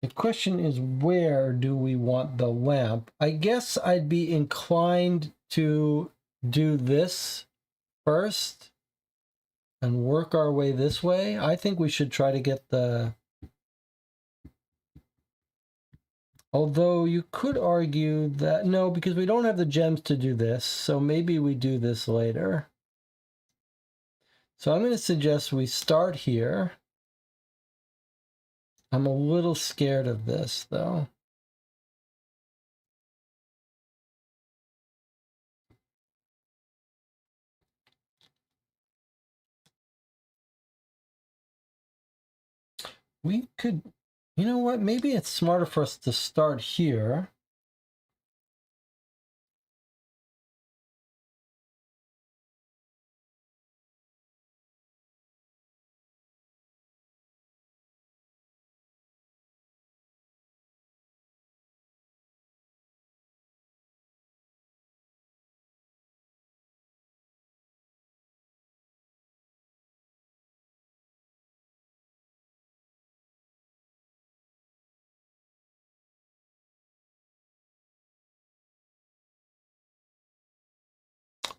The question is, where do we want the lamp? I guess I'd be inclined to do this first and work our way this way. I think we should try to get the... Although you could argue that, no, because we don't have the gems to do this, so maybe we do this later. So I'm going to suggest we start here. I'm a little scared of this, though. We could, you know what, maybe it's smarter for us to start here.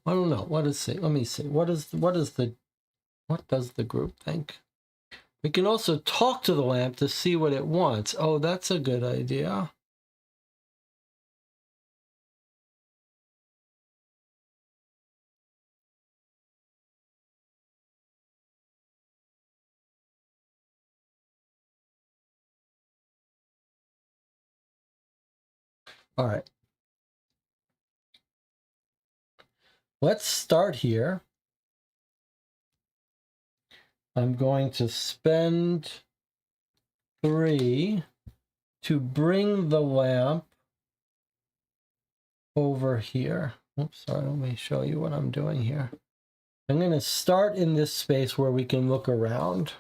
I don't know. What is it? Let me see. What does the group think? We can also talk to the lamp to see what it wants. Oh, that's a good idea. All right. Let's start here. I'm going to spend 3 to bring the lamp over here. Oops, sorry, let me show you what I'm doing here. I'm going to start in this space where we can look around.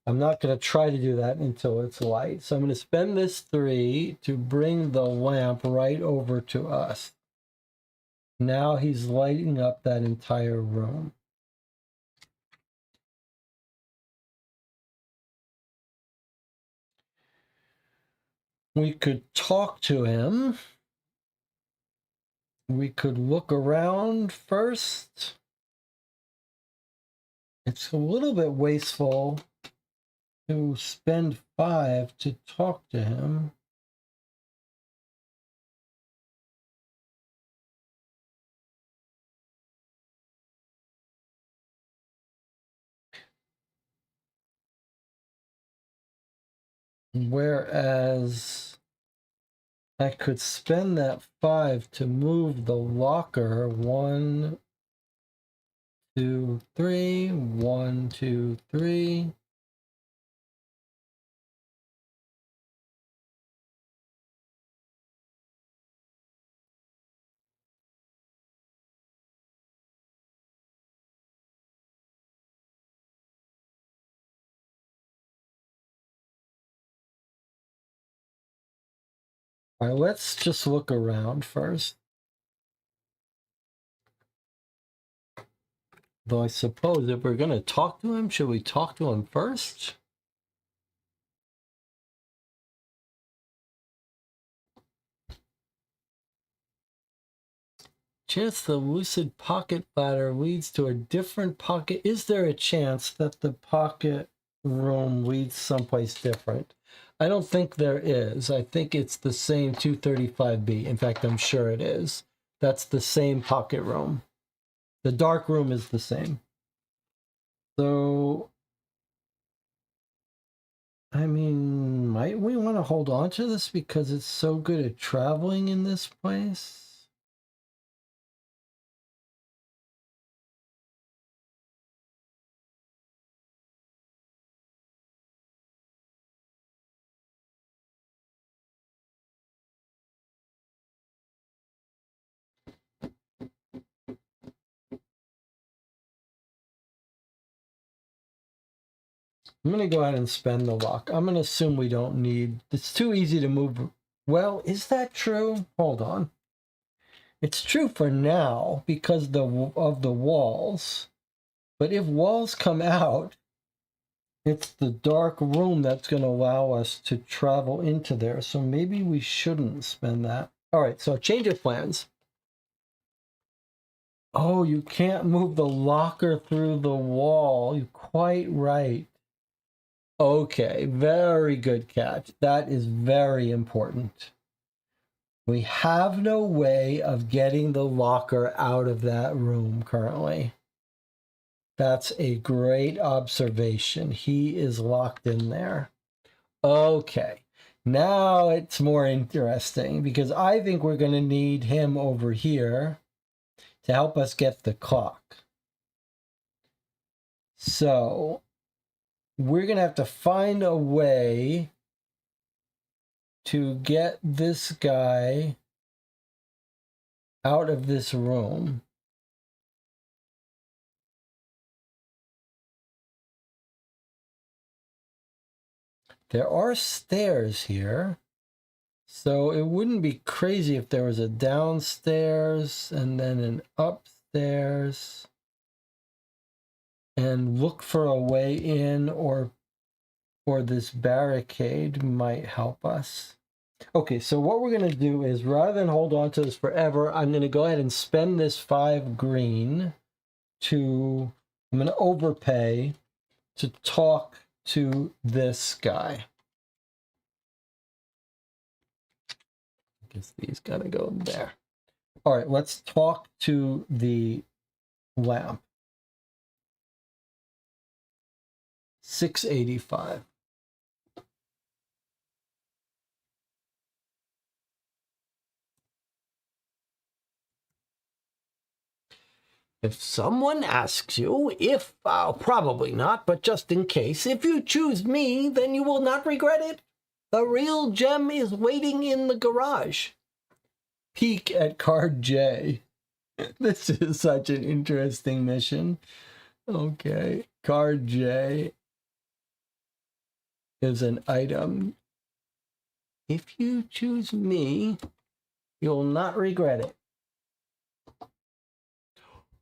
I'm not going to try to do that until it's light. So I'm going to spend this 3 to bring the lamp right over to us. Now he's lighting up that entire room. We could talk to him. We could look around first. It's a little bit wasteful to spend 5 to talk to him. Whereas I could spend that 5 to move the locker. 1, 2, 3, 1, 2, 3. All right, let's just look around first. Though I suppose if we're going to talk to him, should we talk to him first? Chance the lucid pocket ladder leads to a different pocket. Is there a chance that the pocket room leads someplace different? I don't think there is. I think it's the same 235B. In fact, I'm sure it is. That's the same pocket room. The dark room is the same. So, I mean, might we want to hold on to this because it's so good at traveling in this place? I'm going to go ahead and spend the luck. I'm going to assume we don't need... It's too easy to move. Well, is that true? Hold on. It's true for now because of the walls. But if walls come out, it's the dark room that's going to allow us to travel into there. So maybe we shouldn't spend that. All right, so change of plans. Oh, you can't move the locker through the wall. You're quite right. Okay, very good catch. That is very important. We have no way of getting the locker out of that room currently. That's a great observation. He is locked in there. Okay, now it's more interesting because I think we're going to need him over here to help us get the clock. So we're going to have to find a way to get this guy out of this room. There are stairs here, so it wouldn't be crazy if there was a downstairs and then an upstairs, and look for a way in, or this barricade might help us. Okay, so what we're going to do is, rather than hold on to this forever, I'm going to go ahead and spend this 5 green to, I'm going to overpay to talk to this guy. I guess these got to go there. All right, let's talk to the lamp. 685. If someone asks you, probably not, but just in case, if you choose me, then you will not regret it. The real gem is waiting in the garage. Peek at card J. This is such an interesting mission. Okay, card J is an item. If you choose me, you'll not regret it.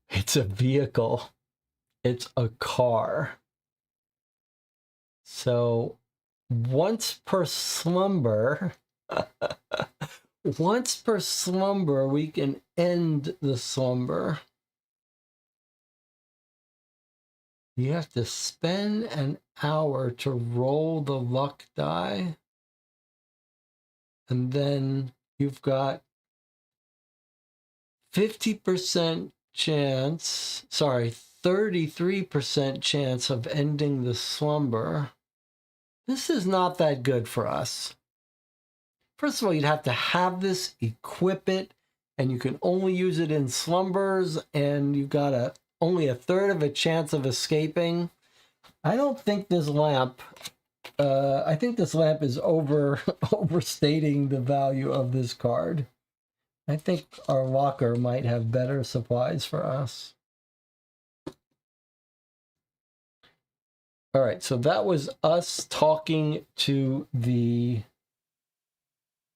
It's a vehicle. It's a car. So once per slumber, we can end the slumber. You have to spend an hour to roll the luck die. And then you've got 50% chance, 33% chance of ending the slumber. This is not that good for us. First of all, you'd have to have this, equip it, and you can only use it in slumbers, and you've got only a third of a chance of escaping. I don't think this lamp, I think this lamp is overstating the value of this card. I think our locker might have better supplies for us. All right, so that was us talking to the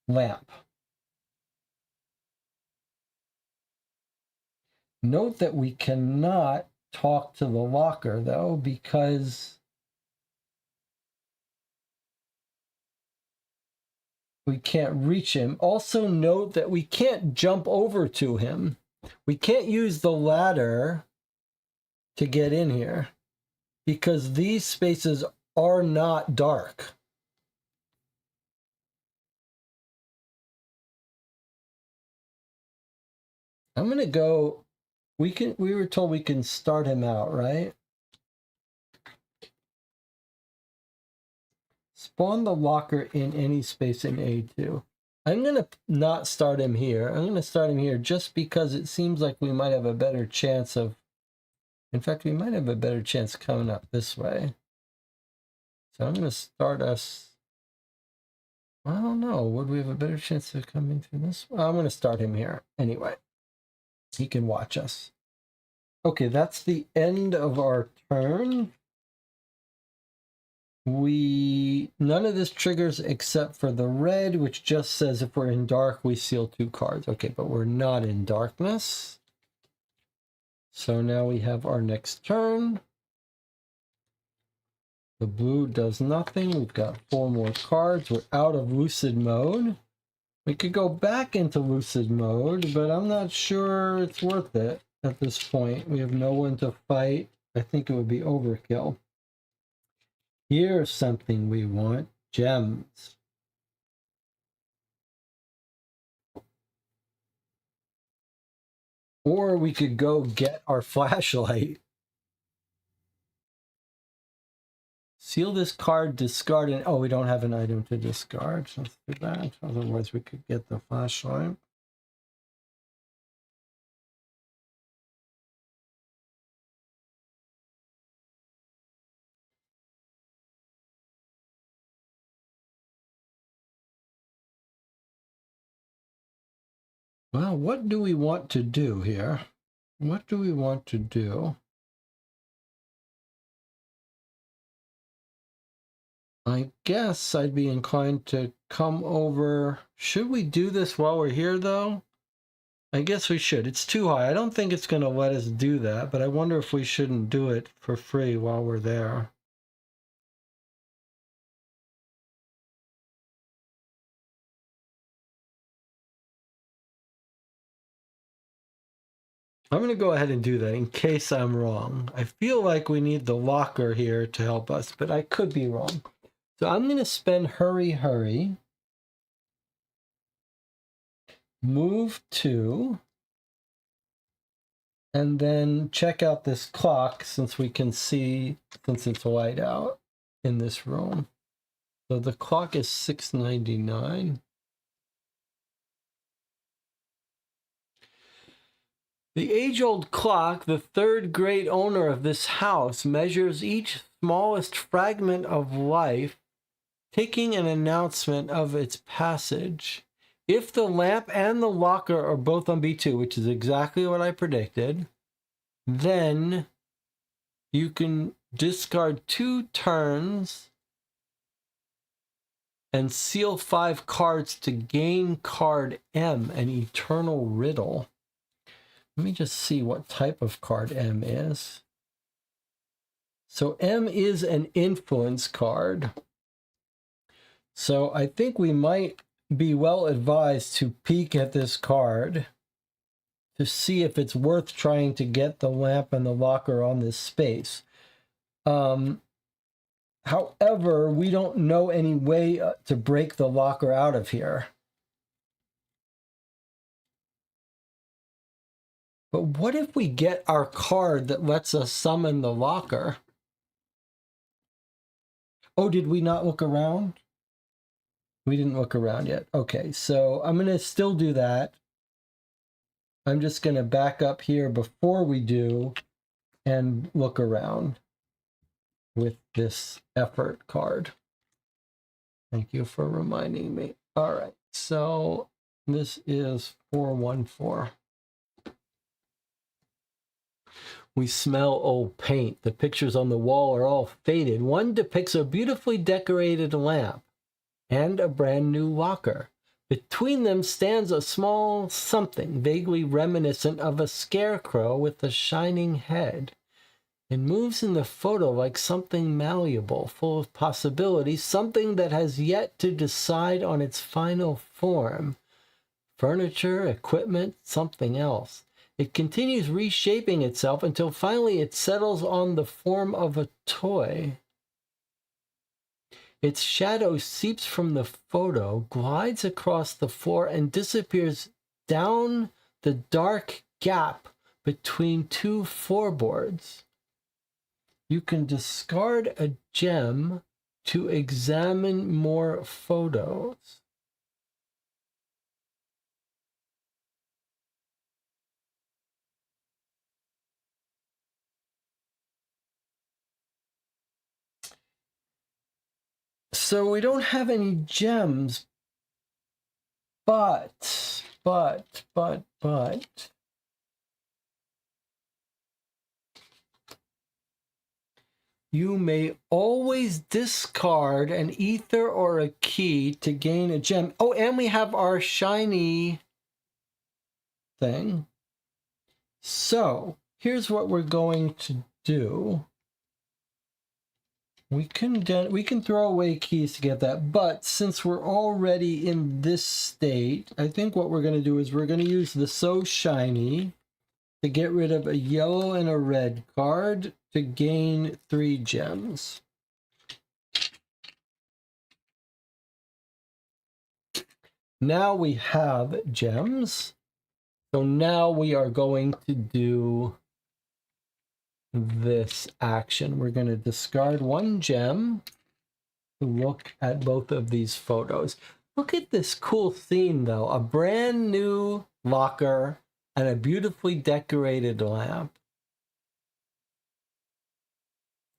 lamp. Note that we cannot talk to the locker, though, because we can't reach him. Also note that we can't jump over to him. We can't use the ladder to get in here because these spaces are not dark. I'm going to go, we were told we can start him out, right? Spawn the locker in any space in A2. I'm going to not start him here. I'm going to start him here just because it seems like we might have a better chance of, in fact, we might have a better chance coming up this way. So I'm going to start us, I don't know, would we have a better chance of coming through this? Well, I'm going to start him here anyway. He can watch us. Okay, that's the end of our turn. None of this triggers except for the red, which just says if we're in dark, we seal 2 cards. Okay, but we're not in darkness. So now we have our next turn. The blue does nothing. We've got 4 more cards. We're out of lucid mode. We could go back into lucid mode, but I'm not sure it's worth it at this point. We have no one to fight. I think it would be overkill. Here's something we want. Gems. Or we could go get our flashlight. Seal this card, discard, and oh, we don't have an item to discard. So let's do that. Otherwise, we could get the flashlight. Well, what do we want to do here? What do we want to do? I guess I'd be inclined to come over. Should we do this while we're here, though? I guess we should. It's too high. I don't think it's going to let us do that, but I wonder if we shouldn't do it for free while we're there. I'm going to go ahead and do that in case I'm wrong. I feel like we need the locker here to help us, but I could be wrong. So I'm going to spend hurry, hurry. Move to, and then check out this clock since we can see, since it's white out in this room. So the clock is 6:99. The age-old clock, the third great owner of this house, measures each smallest fragment of life, taking an announcement of its passage. If the lamp and the locker are both on B2, which is exactly what I predicted, then you can discard 2 turns and seal 5 cards to gain card M, an eternal riddle. Let me just see what type of card M is. So M is an influence card. So I think we might be well advised to peek at this card to see if it's worth trying to get the lamp and the locker on this space. However, we don't know any way to break the locker out of here. But what if we get our card that lets us summon the locker? Oh, did we not look around? We didn't look around yet. Okay, so I'm going to still do that. I'm just going to back up here before we do and look around with this effort card. Thank you for reminding me. All right, so this is 414. We smell old paint. The pictures on the wall are all faded. One depicts a beautifully decorated lamp and a brand new locker. Between them stands a small something vaguely reminiscent of a scarecrow with a shining head. It moves in the photo like something malleable, full of possibilities, something that has yet to decide on its final form. Furniture, equipment, something else. It continues reshaping itself until finally it settles on the form of a toy. Its shadow seeps from the photo, glides across the floor, and disappears down the dark gap between 2 floorboards. You can discard a gem to examine more photos. So we don't have any gems, but you may always discard an ether or a key to gain a gem. Oh, and we have our shiny thing. So here's what we're going to do. We can throw away keys to get that, but since we're already in this state, I think what we're going to do is we're going to use the So Shiny to get rid of a yellow and a red card to gain 3 gems. Now we have gems. So now we are going to do this action. We're going to discard 1 gem to look at both of these photos. Look at this cool scene though. A brand new locker and a beautifully decorated lamp.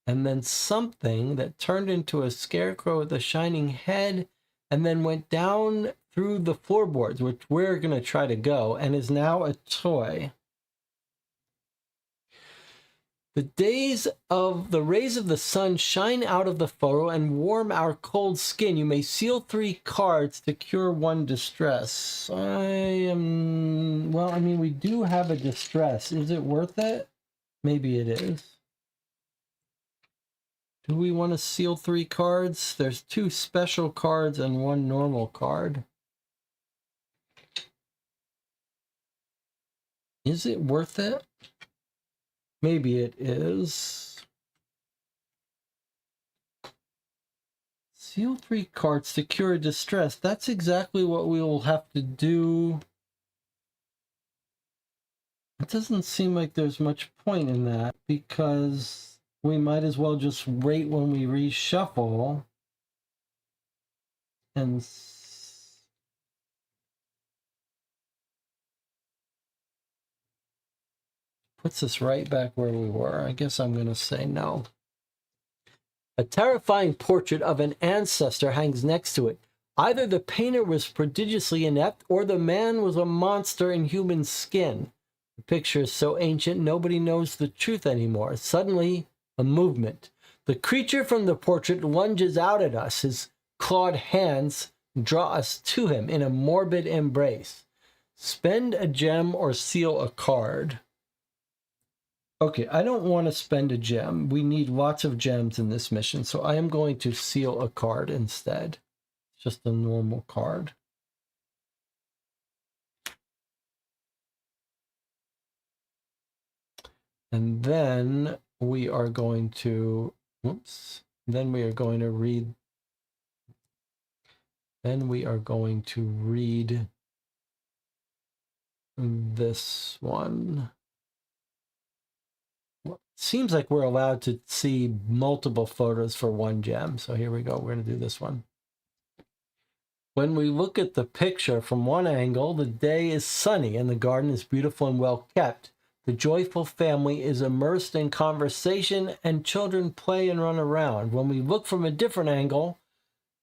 And then something that turned into a scarecrow with a shining head and then went down through the floorboards, which we're going to try to go, and is now a toy. The rays of the sun shine out of the photo and warm our cold skin. You may seal 3 cards to cure 1 distress. Well, I mean, we do have a distress. Is it worth it? Maybe it is. Do we want to seal 3 cards? There's 2 special cards and 1 normal card. Is it worth it? Maybe it is. Seal 3 cards to cure distress. That's exactly what we will have to do. It doesn't seem like there's much point in that because we might as well just wait when we reshuffle and puts us right back where we were. I guess I'm going to say no. A terrifying portrait of an ancestor hangs next to it. Either the painter was prodigiously inept or the man was a monster in human skin. The picture is so ancient nobody knows the truth anymore. Suddenly, a movement. The creature from the portrait lunges out at us. His clawed hands draw us to him in a morbid embrace. Spend a gem or seal a card. Okay, I don't want to spend a gem. We need lots of gems in this mission, so I am going to seal a card instead. Just a normal card. And then we are going to, then we are going to read this one. Seems like we're allowed to see multiple photos for one gem. So here we go. We're going to do this one. When we look at the picture from one angle, the day is sunny and the garden is beautiful and well kept. The joyful family is immersed in conversation and children play and run around. When we look from a different angle,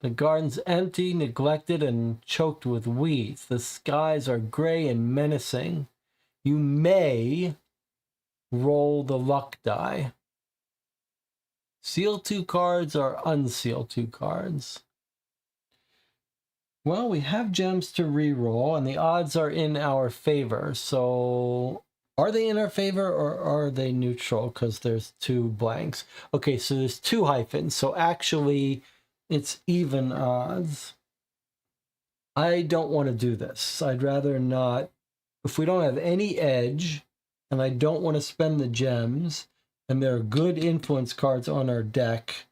the garden's empty, neglected, and choked with weeds. The skies are gray and menacing. You may roll the luck die. Seal 2 cards or unseal 2 cards? Well, we have gems to re-roll, and the odds are in our favor. So, are they in our favor or are they neutral? Because there's 2 blanks. Okay, so there's 2 hyphens. So actually, it's even odds. I don't want to do this. I'd rather not. If we don't have any edge, and I don't want to spend the gems, and there are good influence cards on our deck,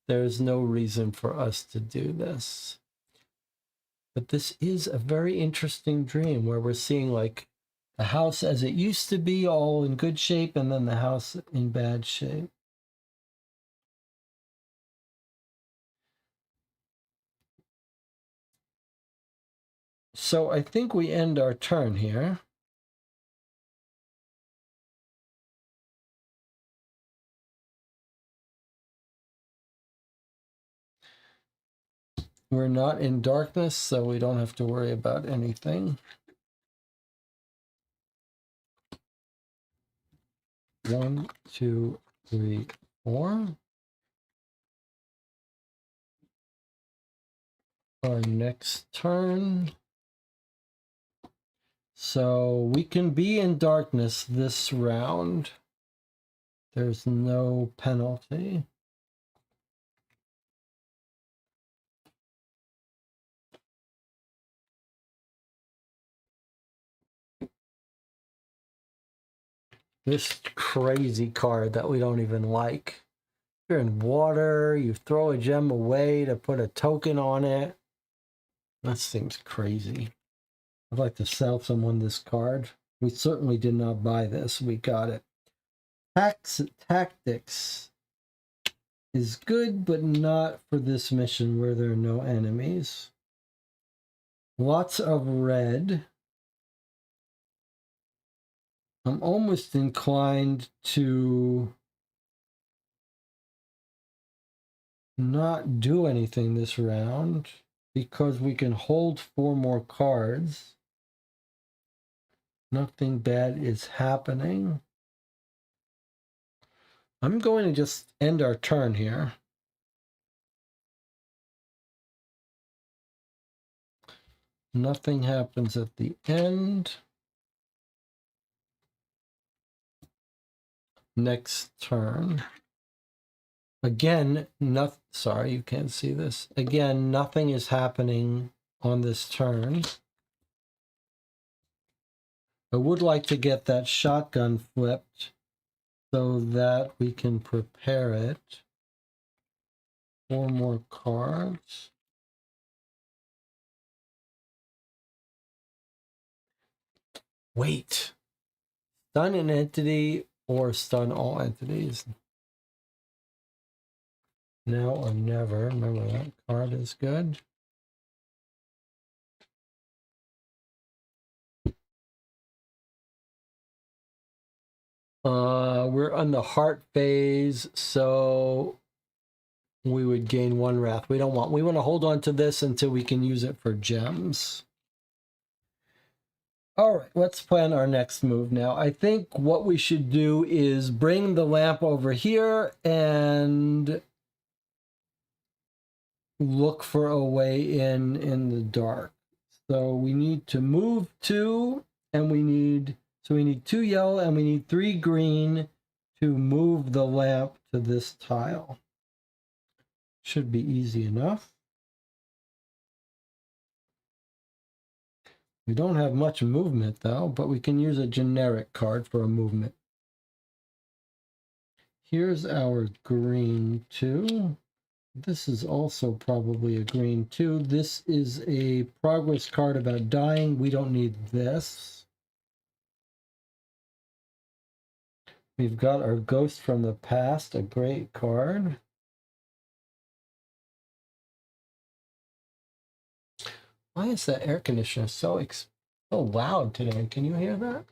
there's no reason for us to do this. But this is a very interesting dream where we're seeing like the house as it used to be all in good shape and then the house in bad shape. So I think we end our turn here. We're not in darkness, so we don't have to worry about anything. 1, 2, 3, 4. Our next turn. So we can be in darkness this round. There's no penalty. This crazy card that we don't even like. You're in water, you throw a gem away to put a token on it. That seems crazy. I'd like to sell someone this card. We certainly did not buy this. We got it. Tactics is good, but not for this mission where there are no enemies. Lots of red. I'm almost inclined to not do anything this round because we can hold 4 more cards. Nothing bad is happening. I'm going to just end our turn here. Nothing happens at the end. Next turn. Again, sorry, you can't see this. Again, nothing is happening on this turn. I would like to get that shotgun flipped so that we can prepare it. 4 more cards. Wait. Stun an entity or stun all entities. Now or never. Remember that card is good. We're on the heart phase, so we would gain 1 wrath. We want to hold on to this until we can use it for gems. All right, let's plan our next move now. I think what we should do is bring the lamp over here and look for a way in the dark. So we need to move 2, and we need 2 yellow and we need 3 green to move the lamp to this tile. Should be easy enough. We don't have much movement though, but we can use a generic card for a movement. Here's our green 2. This is also probably a green 2. This is a progress card about dying. We don't need this. We've got our Ghost from the Past, a great card. Why is that air conditioner so loud today? Can you hear that?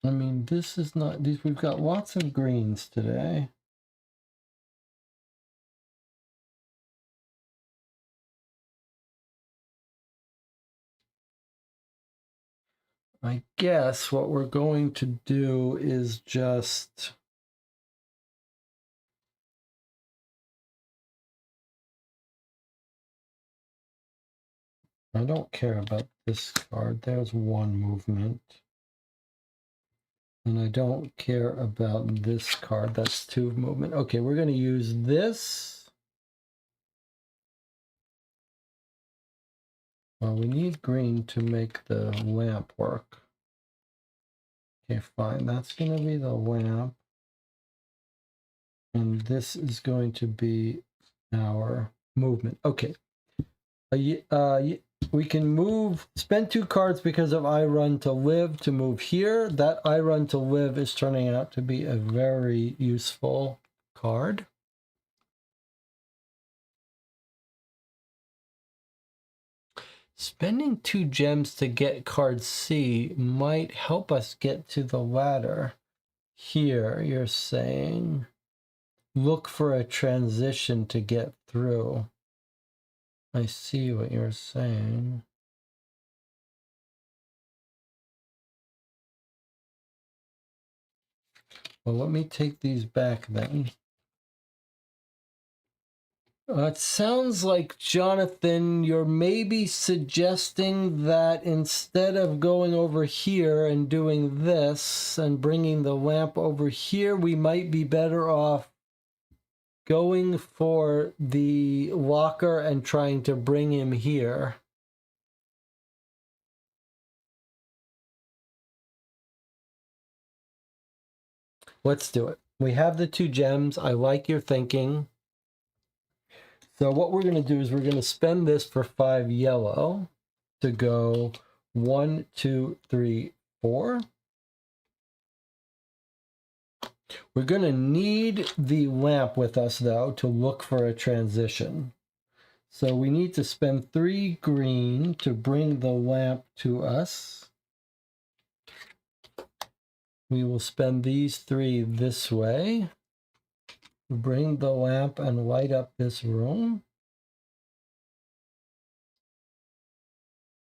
I mean, this is not these. We've got lots of greens today. I guess what we're going to do is just I don't care about this card. There's 1 movement. And I don't care about this card. That's 2 movement. Okay, we're going to use this. Well, we need green to make the lamp work. Okay, fine. That's going to be the lamp. And this is going to be our movement. Okay. We can spend 2 cards because of I run to live to move here. That I run to live is turning out to be a very useful card. Spending 2 gems to get card C might help us get to the ladder. Here, you're saying, look for a transition to get through. I see what you're saying. Well, let me take these back then. It sounds like, Jonathan, you're maybe suggesting that instead of going over here and doing this and bringing the lamp over here, we might be better off going for the locker and trying to bring him here. Let's do it. We have the 2 gems. I like your thinking. So what we're going to do is we're going to spend this for 5 yellow to go 1, 2, 3, 4. We're going to need the lamp with us, though, to look for a transition. So we need to spend 3 green to bring the lamp to us. We will spend these 3 this way. Bring the lamp and light up this room.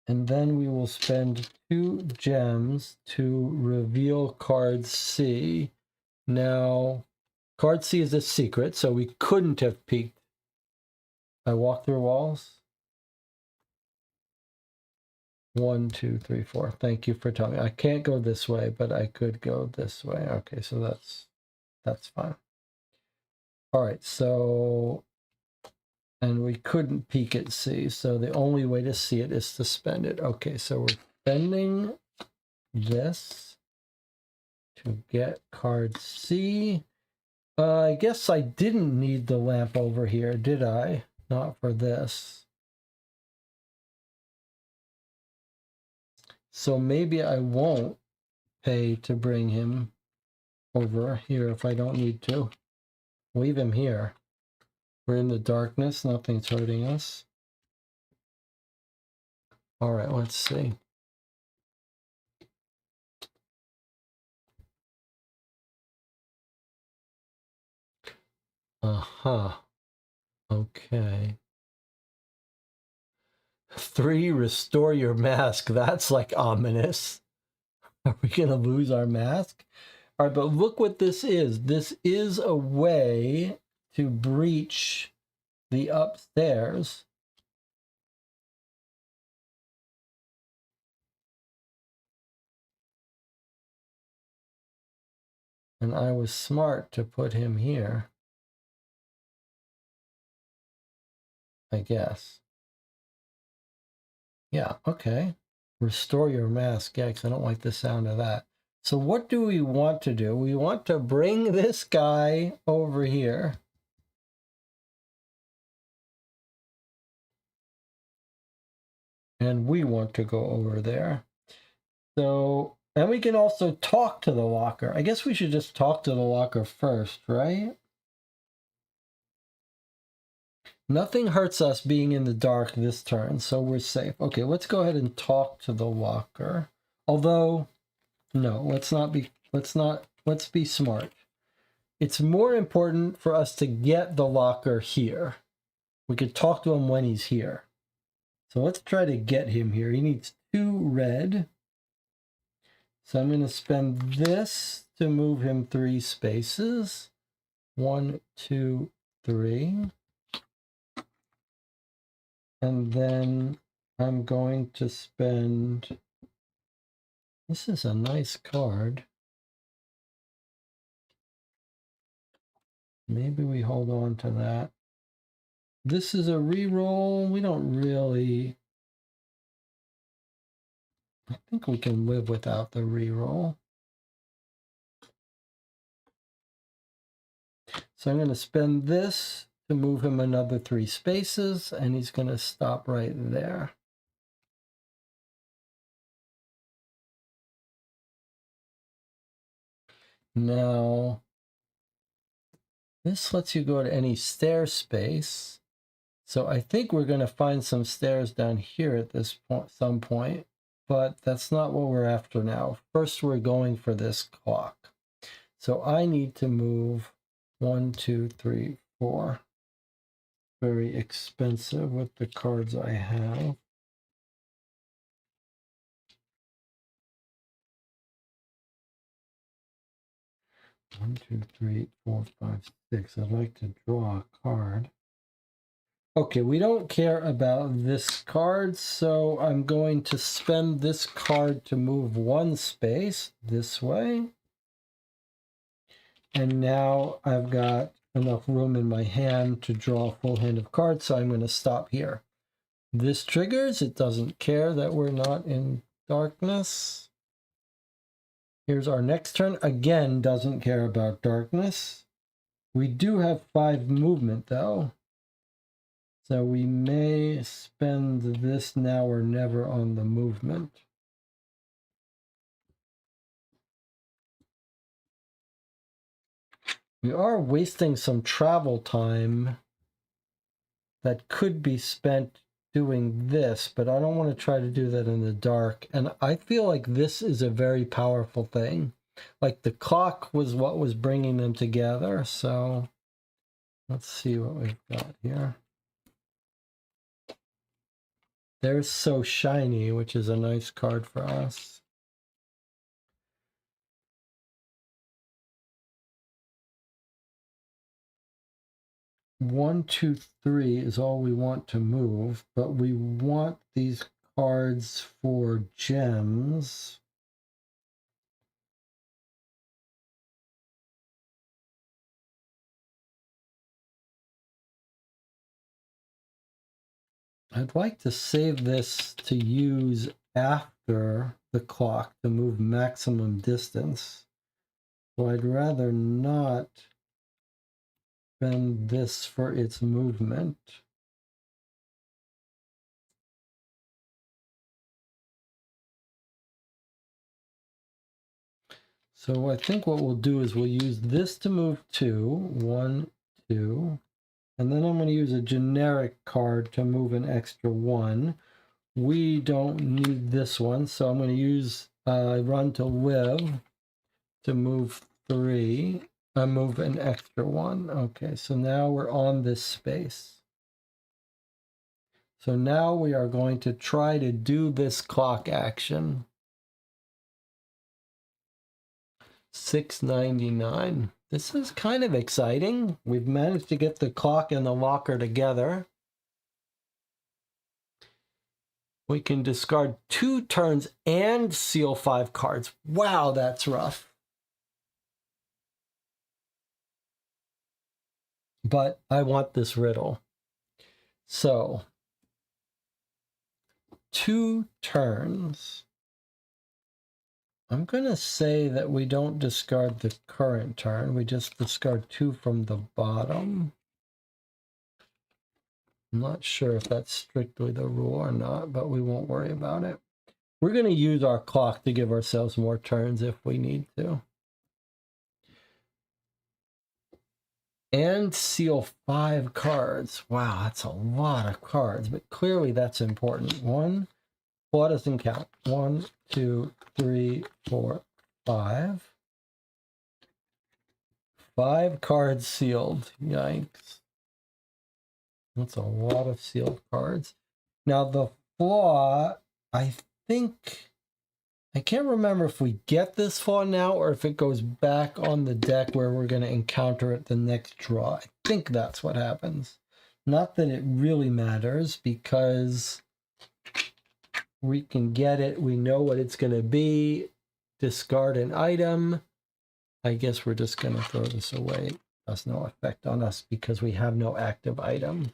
And then we will spend 2 gems to reveal card C. Now, card C is a secret, so we couldn't have peeked. I walk through walls. 1, 2, 3, 4. Thank you for telling me. I can't go this way, but I could go this way. Okay, so that's fine. All right, so, and we couldn't peek at C, so the only way to see it is to spend it. Okay, so we're spending this to get card C. I guess I didn't need the lamp over here, did I? Not for this. So maybe I won't pay to bring him over here if I don't need to. Leave him here. We're in the darkness, nothing's hurting us. All right, let's see. Uh-huh. Okay. 3, restore your mask. That's like ominous. Are we gonna lose our mask? All right, but look what this is. This is a way to breach the upstairs. And I was smart to put him here, I guess. Yeah, okay. Restore your mask. Yeah, because I don't like the sound of that. So what do we want to do? We want to bring this guy over here. And we want to go over there. So, and we can also talk to the locker. I guess we should just talk to the locker first, right? Nothing hurts us being in the dark this turn, so we're safe. Okay, let's go ahead and talk to the locker. Although, no, let's be smart. It's more important for us to get the locker here. We could talk to him when he's here. So let's try to get him here. He needs 2 red. So I'm going to spend this to move him 3 spaces. 1, 2, 3. And then I'm going to spend... This is a nice card. Maybe we hold on to that. This is a reroll. We don't really... I think we can live without the reroll. So I'm going to spend this to move him another 3 spaces, and he's going to stop right there. Now, this lets you go to any stair space. So I think we're going to find some stairs down here at this point, some point, but that's not what we're after now. First, we're going for this clock. So I need to move 1, 2, 3, 4. Very expensive with the cards I have. One, two, three, 4, 5, 6. I'd like to draw a card. Okay, we don't care about this card, so I'm going to spend this card to move 1 space this way. And now I've got enough room in my hand to draw a full hand of cards, so I'm going to stop here. This triggers. It doesn't care that we're not in darkness. Here's our next turn. Again, doesn't care about darkness. We do have 5 movement, though. So we may spend this now or never on the movement. We are wasting some travel time that could be spent doing this, but I don't want to try to do that in the dark. And I feel like this is a very powerful thing. Like the clock was what was bringing them together. So let's see what we've got here. They're so shiny, which is a nice card for us. One, two, three is all we want to move, but we want these cards for gems. I'd like to save this to use after the clock to move maximum distance. So I'd rather not spend this for its movement. So I think what we'll do is we'll use this to move 2, 1, 2, and then I'm going to use a generic card to move an extra 1. We don't need this one, so I'm going to use Run to Live to move 3. I move an extra 1. Okay, so now we're on this space. So now we are going to try to do this clock action. 699. This is kind of exciting. We've managed to get the clock and the locker together. We can discard 2 turns and seal 5 cards. Wow, that's rough. But I want this riddle. So, 2 turns. I'm going to say that we don't discard the current turn. We just discard 2 from the bottom. I'm not sure if that's strictly the rule or not, but we won't worry about it. We're going to use our clock to give ourselves more turns if we need to. And seal 5 cards. Wow, that's a lot of cards, but clearly that's important. 1, well, doesn't count. 1, 2, 3, 4, 5. 5 cards sealed. Yikes. That's a lot of sealed cards. Now the flaw, I think, I can't remember if we get this flaw now or if it goes back on the deck where we're going to encounter it the next draw. I think that's what happens. Not that it really matters because we can get it. We know what it's going to be. Discard an item. I guess we're just going to throw this away. It has no effect on us because we have no active item.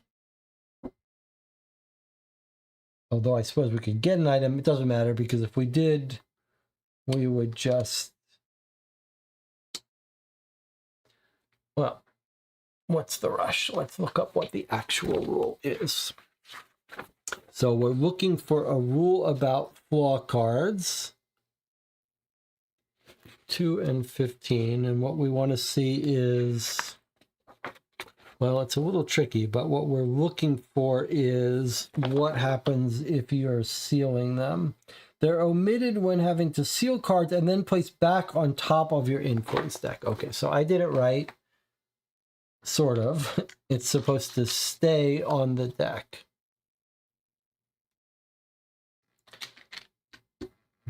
Although I suppose we could get an item. It doesn't matter because if we did, we would just... Well, what's the rush? Let's look up what the actual rule is. So we're looking for a rule about flaw cards. 2 and 15. And what we want to see is... Well, it's a little tricky, but what we're looking for is what happens if you're sealing them. They're omitted when having to seal cards and then placed back on top of your influence deck. Okay, so I did it right. Sort of. It's supposed to stay on the deck.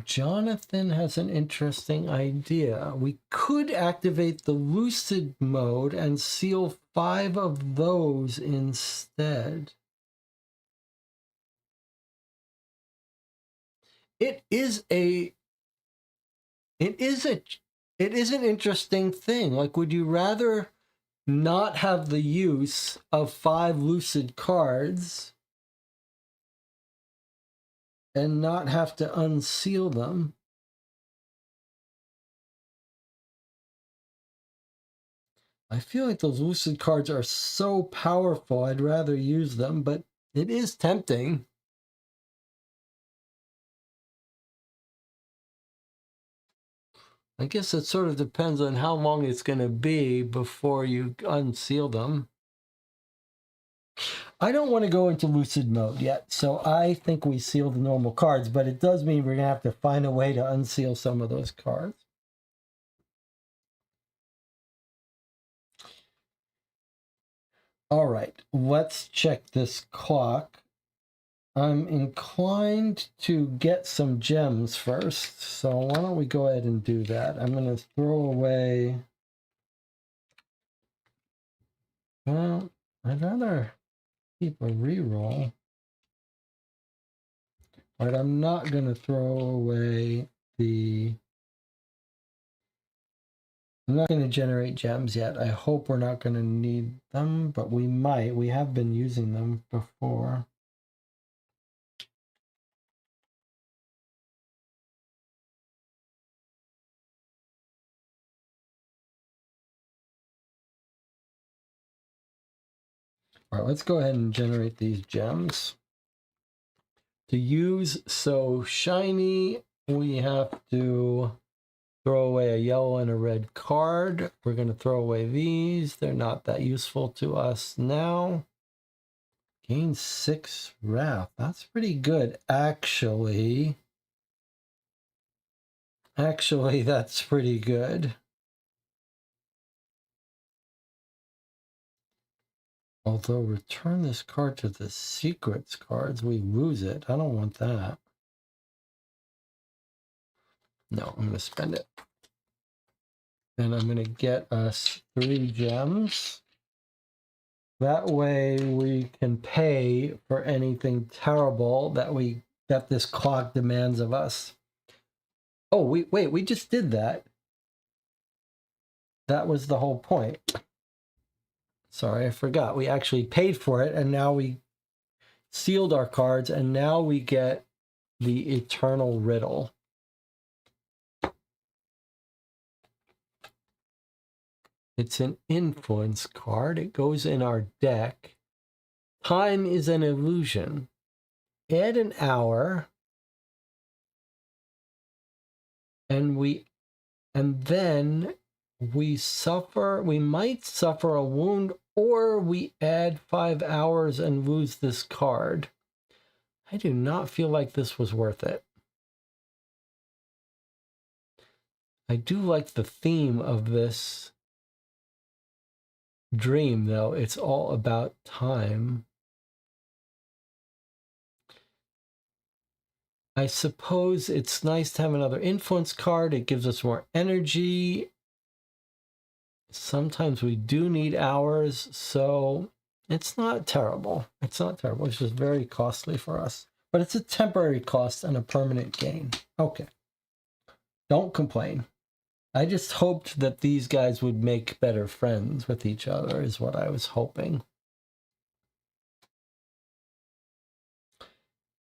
Jonathan has an interesting idea. We could activate the lucid mode and seal 5 of those instead. It is an interesting thing. Like, would you rather not have the use of 5 lucid cards and not have to unseal them? I feel like those lucid cards are so powerful, I'd rather use them, but it is tempting. I guess it sort of depends on how long it's going to be before you unseal them. I don't want to go into lucid mode yet, so I think we seal the normal cards, but it does mean we're going to have to find a way to unseal some of those cards. All right, let's check this clock. I'm inclined to get some gems first, so why don't we go ahead and do that? I'm going to throw away... Well, I'd rather keep a reroll. But I'm not going to throw away the... I'm not going to generate gems yet. I hope we're not going to need them, but we might. We have been using them before. All right, let's go ahead and generate these gems. To use So Shiny, we have to throw away a yellow and a red card. We're going to throw away these. They're not that useful to us now. Gain 6 wrath. That's pretty good, actually. Actually, that's pretty good. Although return this card to the secrets cards, we lose it. I don't want that. No, I'm going to spend it. And I'm going to get us 3 gems. That way we can pay for anything terrible that this clock demands of us. Oh, wait, we just did that. That was the whole point. Sorry, I forgot. We actually paid for it, and now we sealed our cards, and now we get the Eternal Riddle. It's an influence card. It goes in our deck. Time is an illusion. Add an hour, and then we might suffer a wound, or we add 5 hours and lose this card. I do not feel like this was worth it. I do like the theme of this dream, though. It's all about time. I suppose it's nice to have another influence card. It gives us more energy. Sometimes we do need hours, so it's not terrible. It's not terrible. It's just very costly for us. But it's a temporary cost and a permanent gain. Okay. Don't complain. I just hoped that these guys would make better friends with each other, is what I was hoping.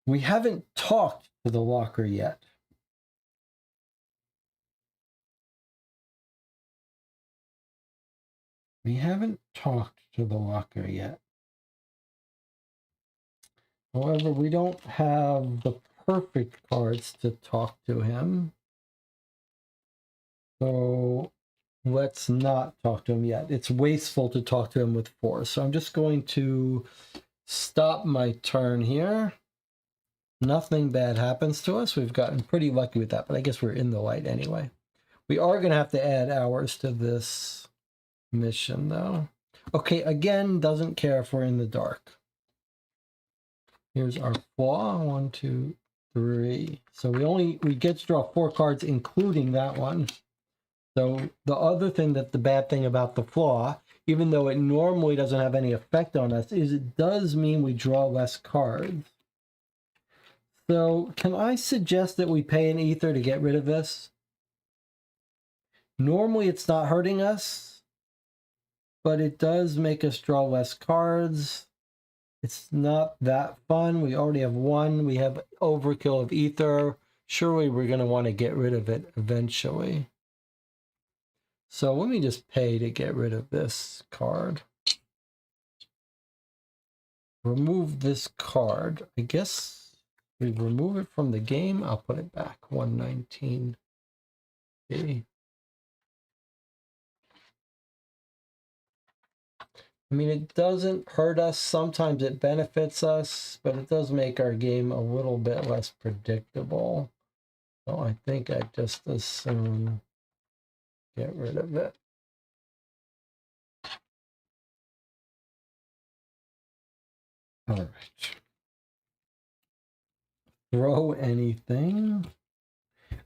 We haven't talked to the locker yet. We haven't talked to the locker yet. However, we don't have the perfect cards to talk to him. So let's not talk to him yet. It's wasteful to talk to him with 4. So I'm just going to stop my turn here. Nothing bad happens to us. We've gotten pretty lucky with that, but I guess we're in the light anyway. We are going to have to add hours to this mission, though. Okay, again, doesn't care if we're in the dark. Here's our flaw. 1, 2, 3. So we get to draw 4 cards, including that one. So the other thing the bad thing about the flaw, even though it normally doesn't have any effect on us, is it does mean we draw less cards. So can I suggest that we pay an ether to get rid of this? Normally it's not hurting us, but it does make us draw less cards. It's not that fun. We already have 1. We have overkill of ether. Surely we're going to want to get rid of it eventually. So let me just pay to get rid of this card. Remove this card. I guess we remove it from the game. I'll put it back. 119. Okay. I mean, it doesn't hurt us. Sometimes it benefits us, but it does make our game a little bit less predictable. So I think I just assume get rid of it. All right. Throw anything.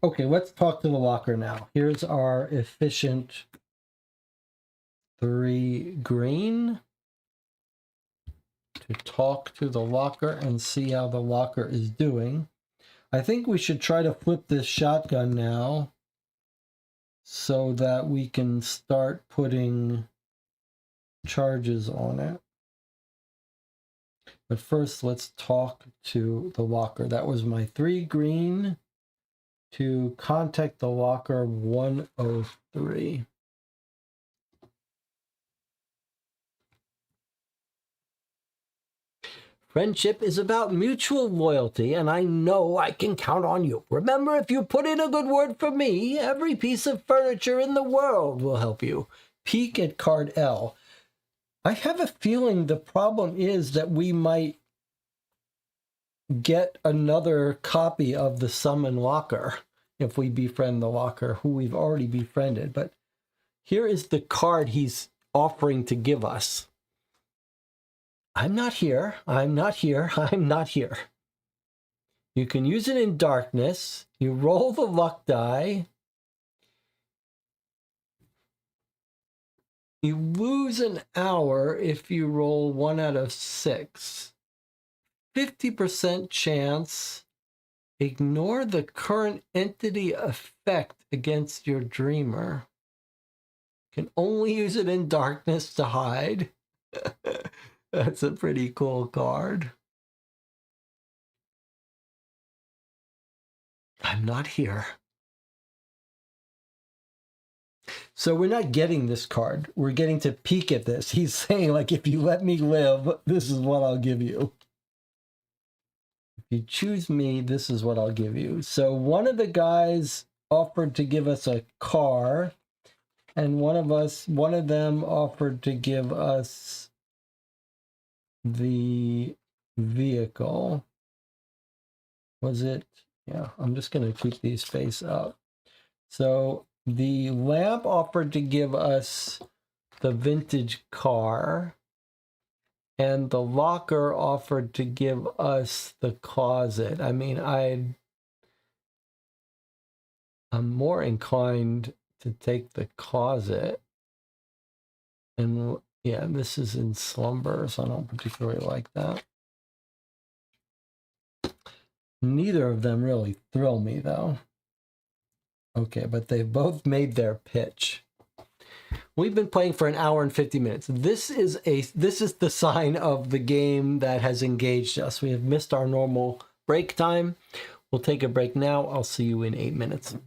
Okay, let's talk to the locker now. Here's our efficient 3 green to talk to the locker and see how the locker is doing. I think we should try to flip this shotgun now so that we can start putting charges on it. But first, let's talk to the locker. That was my 3 green to contact the locker 103. Friendship is about mutual loyalty, and I know I can count on you. Remember, if you put in a good word for me, every piece of furniture in the world will help you. Peek at card L. I have a feeling the problem is that we might get another copy of the summon locker if we befriend the locker, who we've already befriended. But here is the card he's offering to give us. I'm not here. I'm not here. I'm not here. You can use it in darkness. You roll the luck die. You lose an hour if you roll 1 out of 6. 50% chance. Ignore the current entity effect against your dreamer. Can only use it in darkness to hide. That's a pretty cool card. I'm not here. So we're not getting this card. We're getting to peek at this. He's saying, like, if you let me live, this is what I'll give you. If you choose me, this is what I'll give you. So one of the guys offered to give us a car, and one of them offered to give us the vehicle. Was it? Yeah, I'm just going to keep these face up. So the lamp offered to give us the vintage car, and the locker offered to give us the closet. I mean, I'm more inclined to take the closet. And yeah, this is in slumber, so I don't particularly like that. Neither of them really thrill me, though. Okay, but they've both made their pitch. We've been playing for 1 hour and 50 minutes. This is the sign of the game that has engaged us. We have missed our normal break time. We'll take a break now. I'll see you in 8 minutes.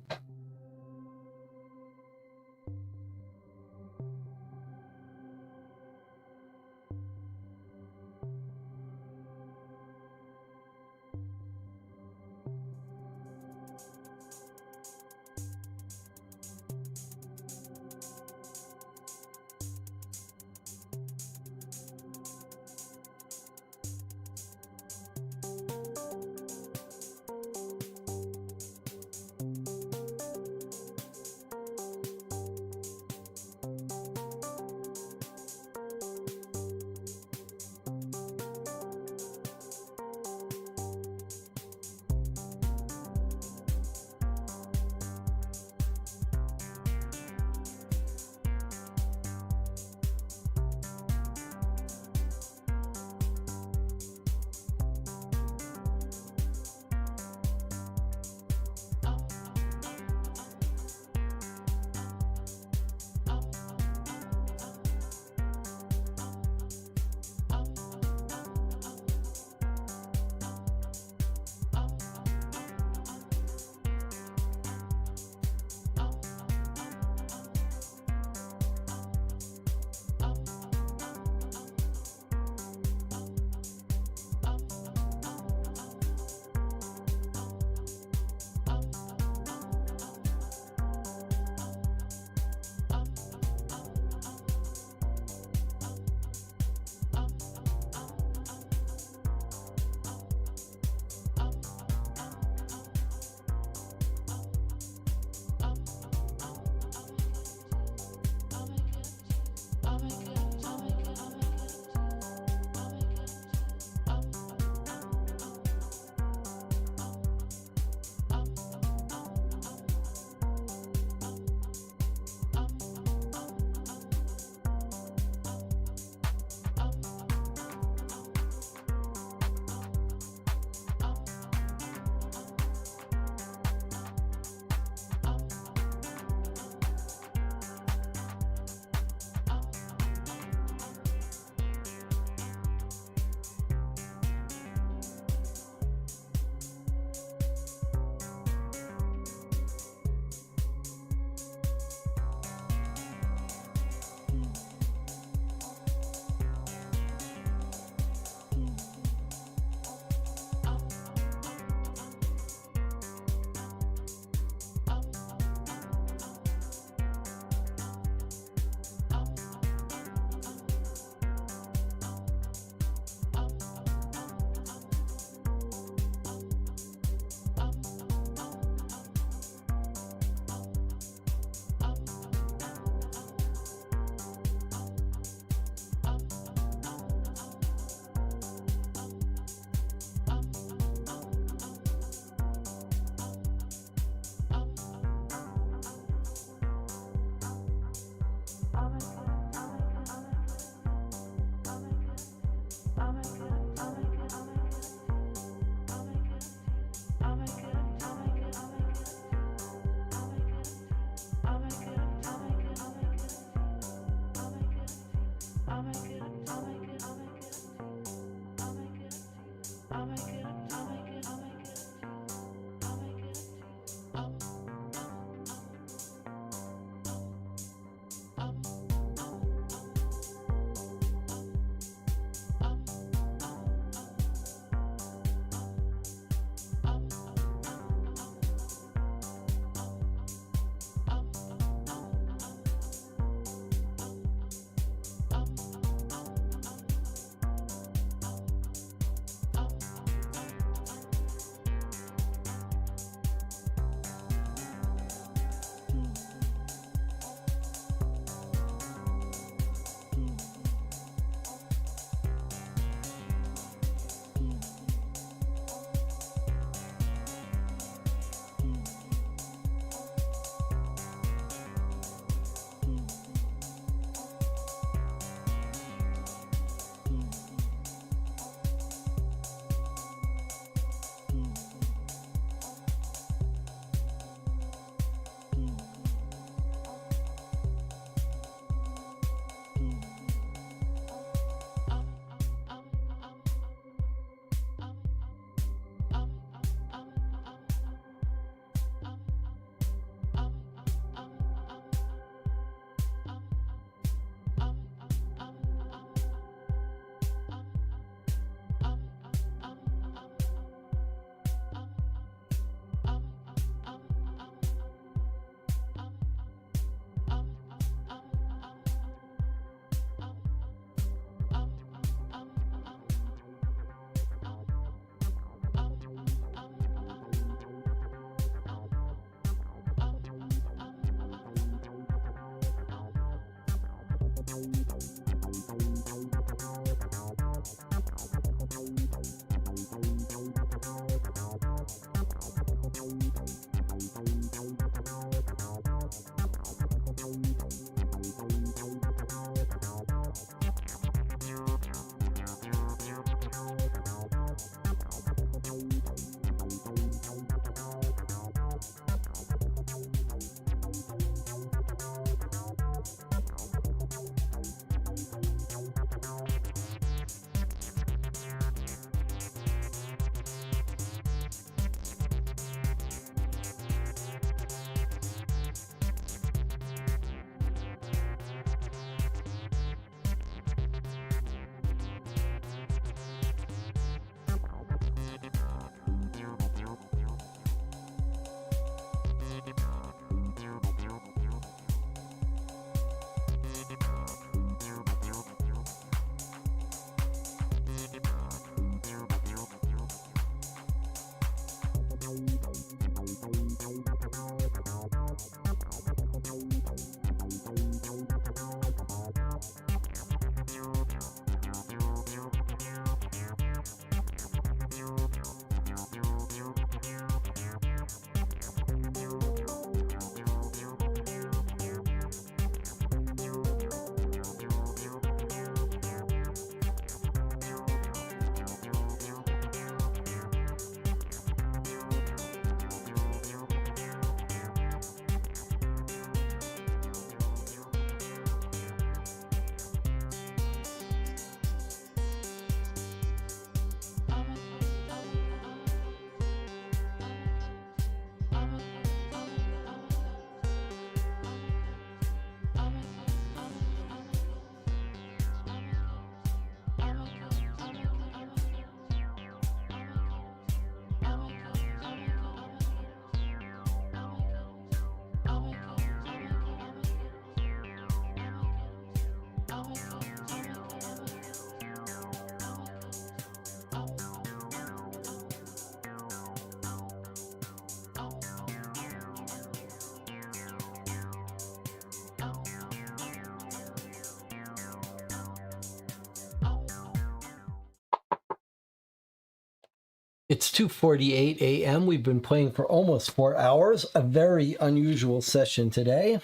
It's 2:48 a.m. We've been playing for almost 4 hours. A very unusual session today.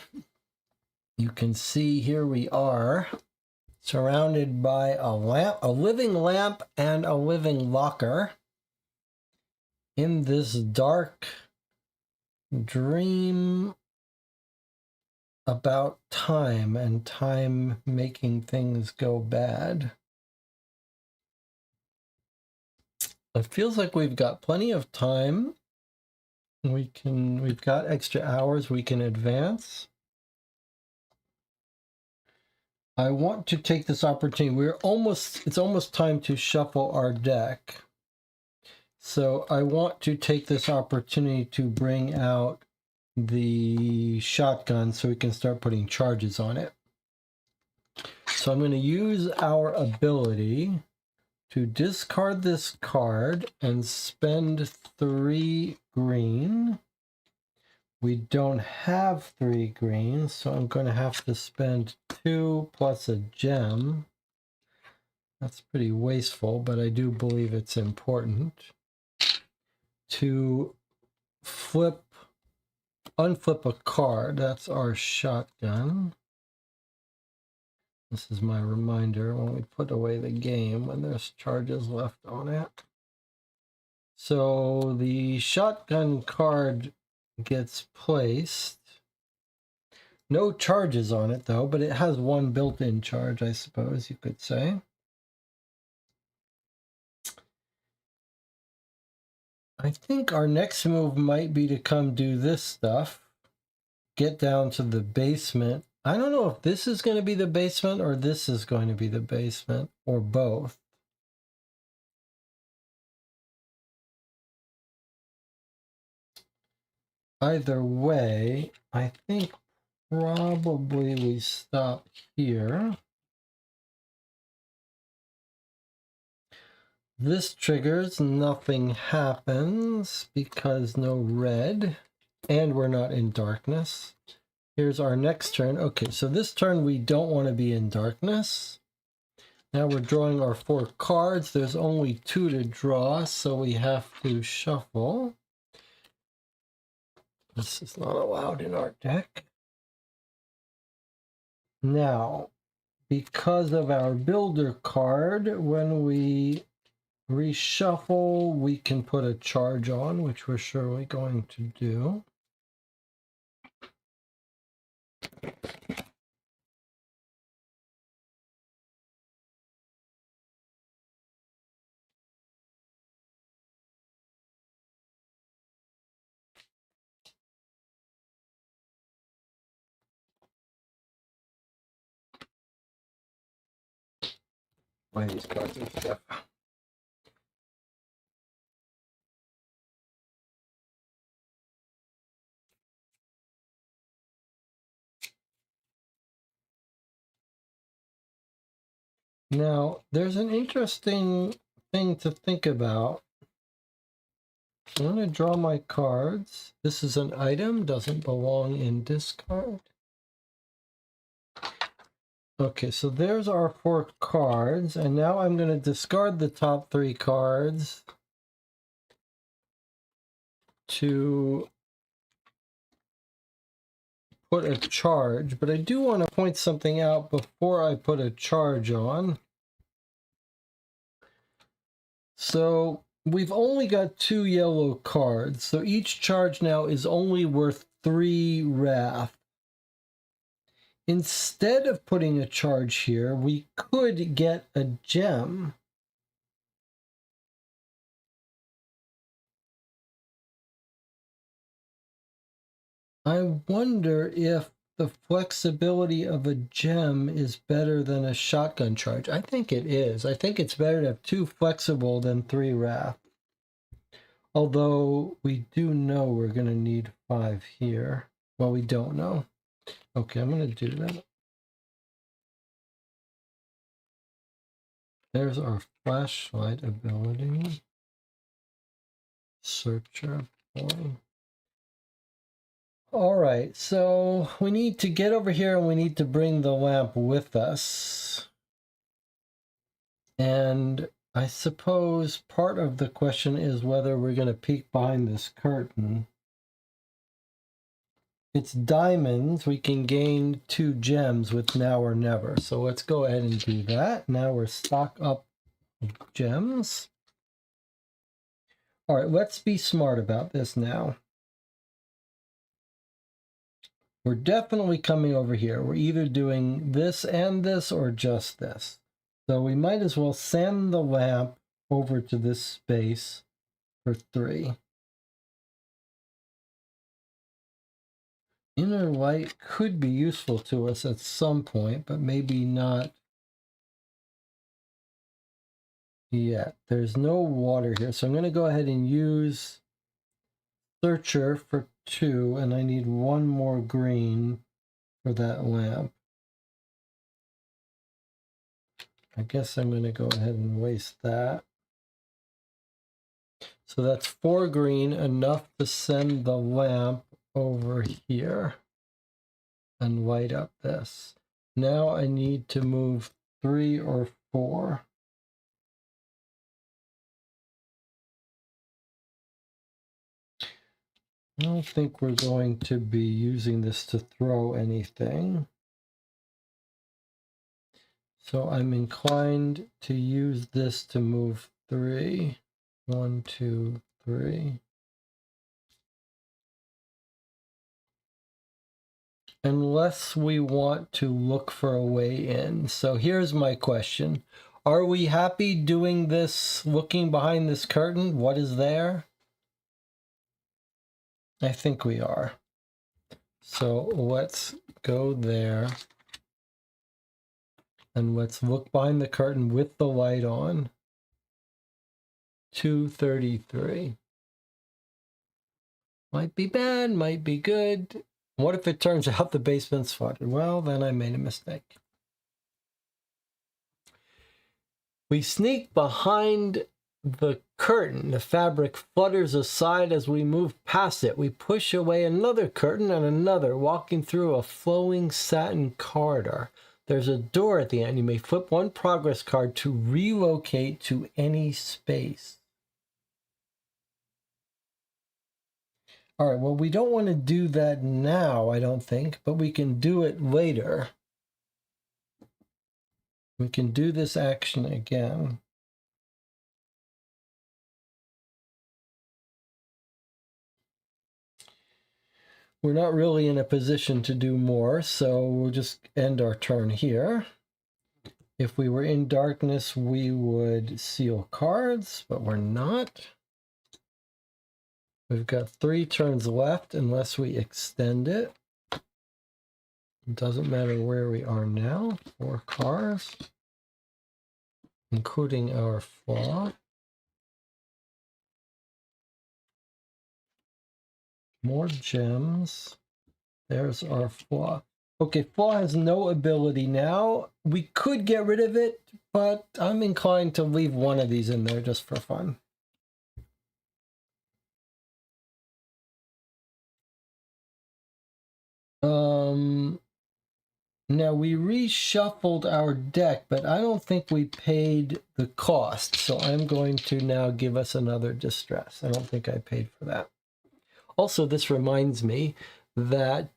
You can see here we are surrounded by a lamp, a living lamp, and a living locker in this dark dream about time and time making things go bad. It feels like we've got plenty of time. We've got extra hours we can advance. I want to take this opportunity. It's almost time to shuffle our deck. So I want to take this opportunity to bring out the shotgun so we can start putting charges on it. So I'm going to use our ability to discard this card and spend 3 green. We don't have 3 greens, so I'm going to have to spend 2 plus a gem. That's pretty wasteful, but I do believe it's important to unflip a card. That's our shotgun. This is my reminder when we put away the game when there's charges left on it. So the shotgun card gets placed. No charges on it though, but it has 1 built-in charge, I suppose you could say. I think our next move might be to come do this stuff. Get down to the basement. I don't know if this is going to be the basement or this is going to be the basement or both. Either way, I think probably we stop here. This triggers, nothing happens because no red, and we're not in darkness. Here's our next turn. Okay, so this turn we don't want to be in darkness. Now we're drawing our 4 cards. There's only 2 to draw, so we have to shuffle. This is not allowed in our deck. Now, because of our builder card, when we reshuffle, we can put a charge on, which we're surely going to do. Why these cards and stuff. Now, there's an interesting thing to think about. I'm going to draw my cards. This is an item, doesn't belong in discard. Okay, so there's our 4 cards, and now I'm going to discard the top 3 cards to put a charge, but I do want to point something out before I put a charge on. So we've only got 2 yellow cards, so each charge now is only worth 3 wrath. Instead of putting a charge here, we could get a gem. I wonder if the flexibility of a gem is better than a shotgun charge. I think it is. I think it's better to have 2 flexible than 3 wrath. Although we do know we're going to need 5 here. Well, we don't know. Okay, I'm going to do that. There's our flashlight ability. Searcher point. All right, so we need to get over here and we need to bring the lamp with us. And I suppose part of the question is whether we're going to peek behind this curtain. It's diamonds. We can gain 2 gems with now or never. So let's go ahead and do that. Now we're stock up gems. All right, let's be smart about this now. We're definitely coming over here. We're either doing this and this or just this. So we might as well send the lamp over to this space for 3. Inner light could be useful to us at some point, but maybe not yet. There's no water here, so I'm going to go ahead and use Searcher for 2, and I need 1 more green for that lamp. I guess I'm going to go ahead and waste that. So that's 4 green, enough to send the lamp over here and light up this. Now I need to move 3 or 4. I don't think we're going to be using this to throw anything. So I'm inclined to use this to move 3. 1, 2, 3. Unless we want to look for a way in. So here's my question. Are we happy doing this, looking behind this curtain? What is there? I think we are. So let's go there. And let's look behind the curtain with the light on. 233. Might be bad, might be good. What if it turns out the basement's flooded? Well, then I made a mistake. We sneak behind the curtain. The fabric flutters aside as we move past it. We push away another curtain and another, walking through a flowing satin corridor. There's a door at the end. You may flip 1 progress card to relocate to any space. All right, well, we don't want to do that now, I don't think, but we can do it later. We can do this action again. We're not really in a position to do more, so we'll just end our turn here. If we were in darkness, we would seal cards, but we're not. We've got 3 turns left unless we extend it. It doesn't matter where we are now. 4 cards, including our flaw. More gems. There's our flaw. Okay, flaw has no ability now. We could get rid of it, but I'm inclined to leave 1 of these in there just for fun. Now we reshuffled our deck, but I don't think we paid the cost. So I'm going to now give us another distress. I don't think I paid for that. Also, this reminds me that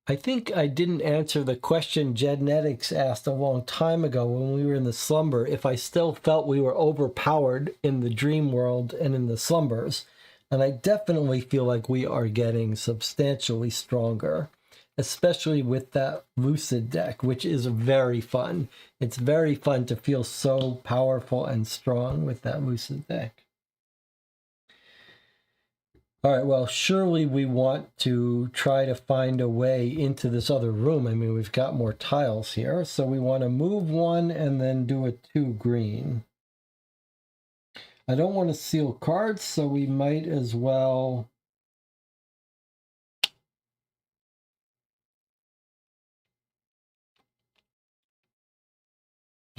I think I didn't answer the question Genetics asked a long time ago when we were in the slumber, if I still felt we were overpowered in the dream world and in the slumbers. And I definitely feel like we are getting substantially stronger, especially with that lucid deck, which is very fun. It's very fun to feel so powerful and strong with that lucid deck. All right, well, surely we want to try to find a way into this other room. I mean, we've got more tiles here, so we want to move 1 and then do a 2 green. I don't want to seal cards, so we might as well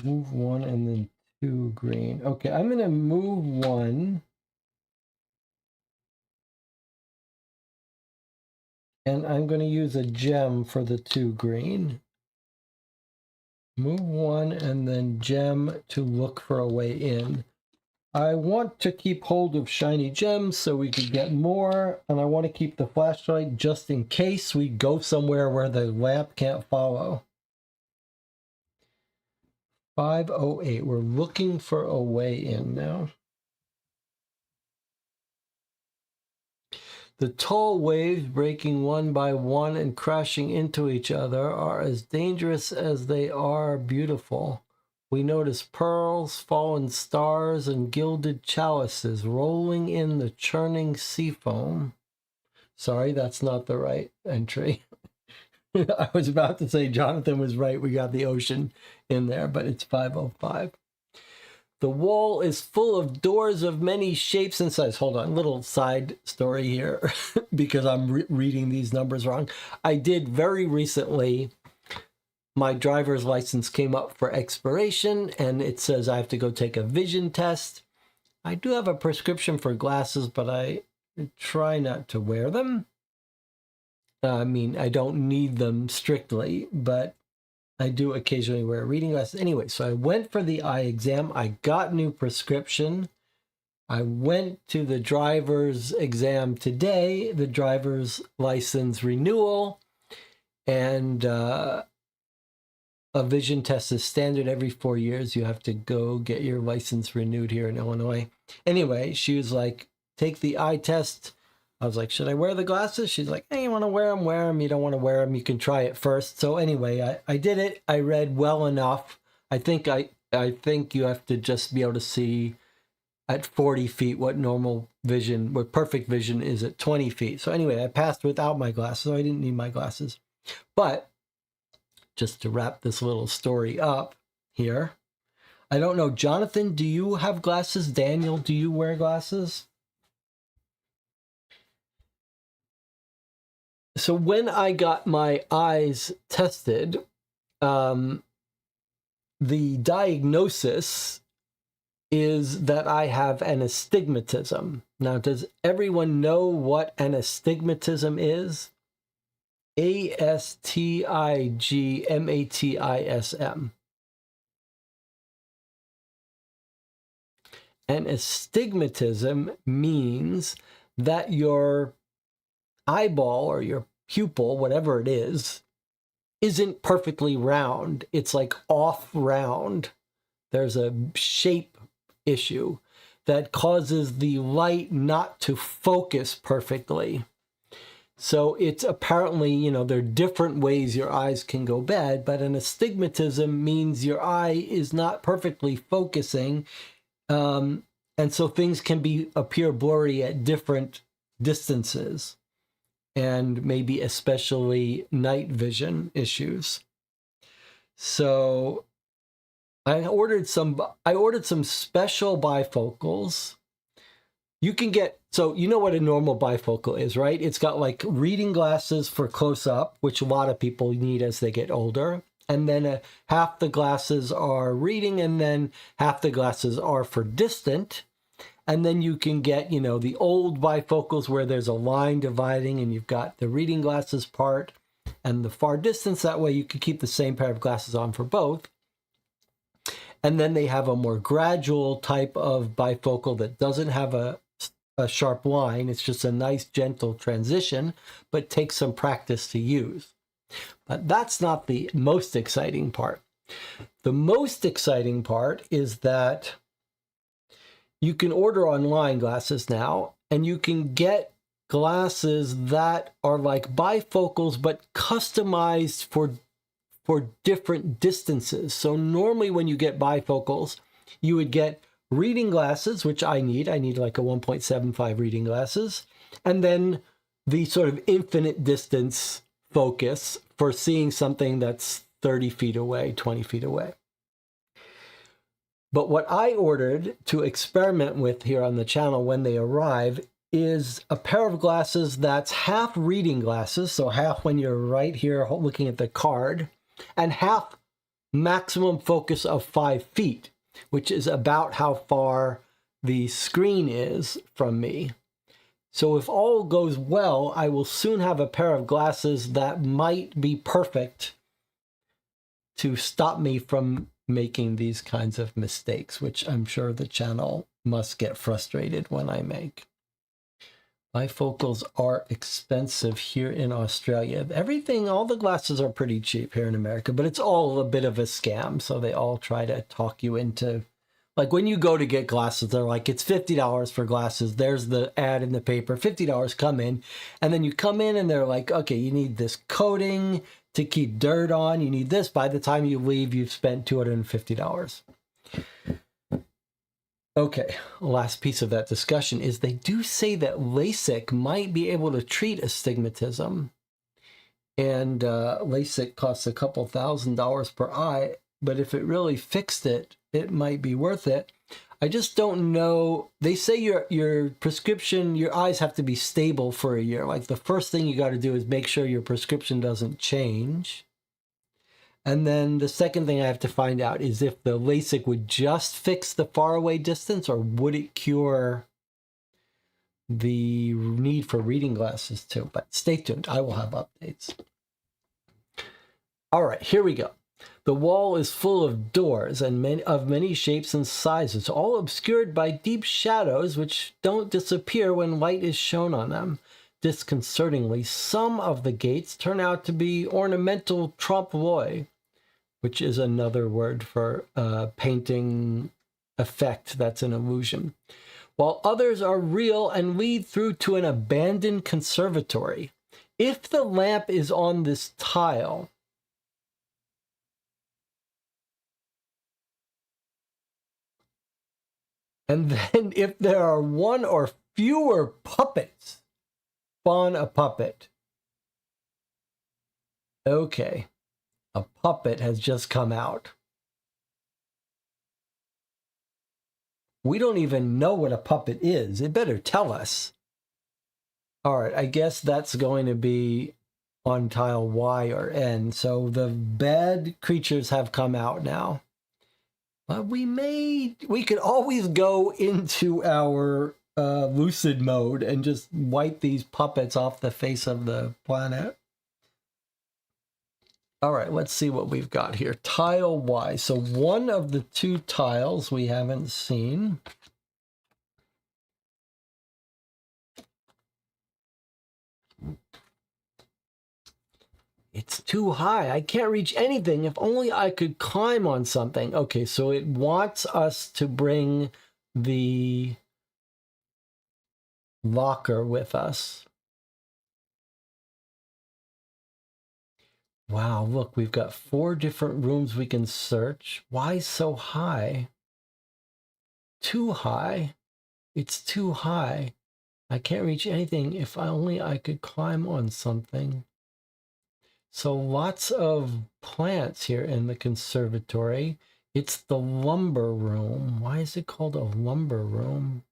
move 1 and then 2 green. Okay, I'm going to move 1. And I'm going to use a gem for the 2 green. Move one and then gem to look for a way in. I want to keep hold of shiny gems so we could get more, and I want to keep the flashlight just in case we go somewhere where the lamp can't follow. 508. We're looking for a way in now. The tall waves breaking one by one and crashing into each other are as dangerous as they are beautiful. We notice pearls, fallen stars, and gilded chalices rolling in the churning sea foam. Sorry, that's not the right entry. I was about to say Jonathan was right. We got the ocean in there, but it's 505. The wall is full of doors of many shapes and sizes. Hold on, little side story here because I'm reading these numbers wrong. I did very recently, my driver's license came up for expiration and it says I have to go take a vision test. I do have a prescription for glasses, but I try not to wear them. I mean, I don't need them strictly, but I do occasionally wear reading glasses. Anyway, so I went for the eye exam. I got new prescription. I went to the driver's exam today, the driver's license renewal, and a vision test is standard every 4 years. You have to go get your license renewed here in Illinois. Anyway, she was like, take the eye test. I was like, should I wear the glasses? She's like, hey, you want to wear them? Wear them. You don't want to wear them, you can try it first. So anyway, I did it. I read well enough. I think you have to just be able to see at 40 feet what normal vision, what perfect vision is at 20 feet. So anyway, I passed without my glasses, so I didn't need my glasses. But just to wrap this little story up here, I don't know, Jonathan, do you have glasses? Daniel, do you wear glasses? So when I got my eyes tested, the diagnosis is that I have an astigmatism. Now, does everyone know what an astigmatism is? Astigmatism. An astigmatism means that your eyeball or your pupil, whatever it is, isn't perfectly round. It's like off round. There's a shape issue that causes the light not to focus perfectly. So it's apparently, you know, there are different ways your eyes can go bad, but an astigmatism means your eye is not perfectly focusing. And so things can appear blurry at different distances, and maybe especially night vision issues. So I ordered some special bifocals. You can get, so you know what a normal bifocal is, right? It's got like reading glasses for close up, which a lot of people need as they get older. And then half the glasses are reading, and then half the glasses are for distant. And then you can get, you know, the old bifocals where there's a line dividing and you've got the reading glasses part and the far distance. That way you can keep the same pair of glasses on for both. And then they have a more gradual type of bifocal that doesn't have a sharp line. It's just a nice, gentle transition, but takes some practice to use. But that's not the most exciting part. The most exciting part is that you can order online glasses now, and you can get glasses that are like bifocals, but customized for different distances. So normally when you get bifocals, you would get reading glasses, which I need like a 1.75 reading glasses, and then the sort of infinite distance focus for seeing something that's 30 feet away, 20 feet away. But what I ordered to experiment with here on the channel when they arrive is a pair of glasses that's half reading glasses, so half when you're right here looking at the card, and half maximum focus of 5 feet, which is about how far the screen is from me. So if all goes well, I will soon have a pair of glasses that might be perfect to stop me from making these kinds of mistakes, which I'm sure the channel must get frustrated when I make. Bifocals are expensive here in Australia. Everything, all the glasses are pretty cheap here in America, but it's all a bit of a scam. So they all try to talk you into, like when you go to get glasses, they're like, it's $50 for glasses. There's the ad in the paper, $50, come in. And then you come in and they're like, okay, you need this coating to keep dirt on. You need this. By the time you leave, you've spent $250. Okay, last piece of that discussion is they do say that LASIK might be able to treat astigmatism. And LASIK costs a couple $1,000s per eye, but if it really fixed it, it might be worth it. I just don't know. They say your prescription, your eyes have to be stable for a year. Like the first thing you got to do is make sure your prescription doesn't change. And then the second thing I have to find out is if the LASIK would just fix the faraway distance, or would it cure the need for reading glasses too? But stay tuned. I will have updates. All right, here we go. The wall is full of doors and of many shapes and sizes, all obscured by deep shadows which don't disappear when light is shown on them. Disconcertingly, some of the gates turn out to be ornamental trompe-l'oeil, which is another word for painting effect that's an illusion, while others are real and lead through to an abandoned conservatory. If the lamp is on this tile, and then if there are one or fewer puppets, spawn a puppet. Okay, a puppet has just come out. We don't even know what a puppet is. It better tell us. All right, I guess that's going to be on tile Y or N. So the bad creatures have come out now. But we could always go into our lucid mode and just wipe these puppets off the face of the planet. All right, let's see what we've got here. Tile Y. So one of the two tiles we haven't seen. It's too high. I can't reach anything. If only I could climb on something. Okay, so it wants us to bring the locker with us. Wow, look, we've got 4 different rooms we can search. Why so high? Too high. It's too high. I can't reach anything. If only I could climb on something. So lots of plants here in the conservatory. It's the lumber room. Why is it called a lumber room?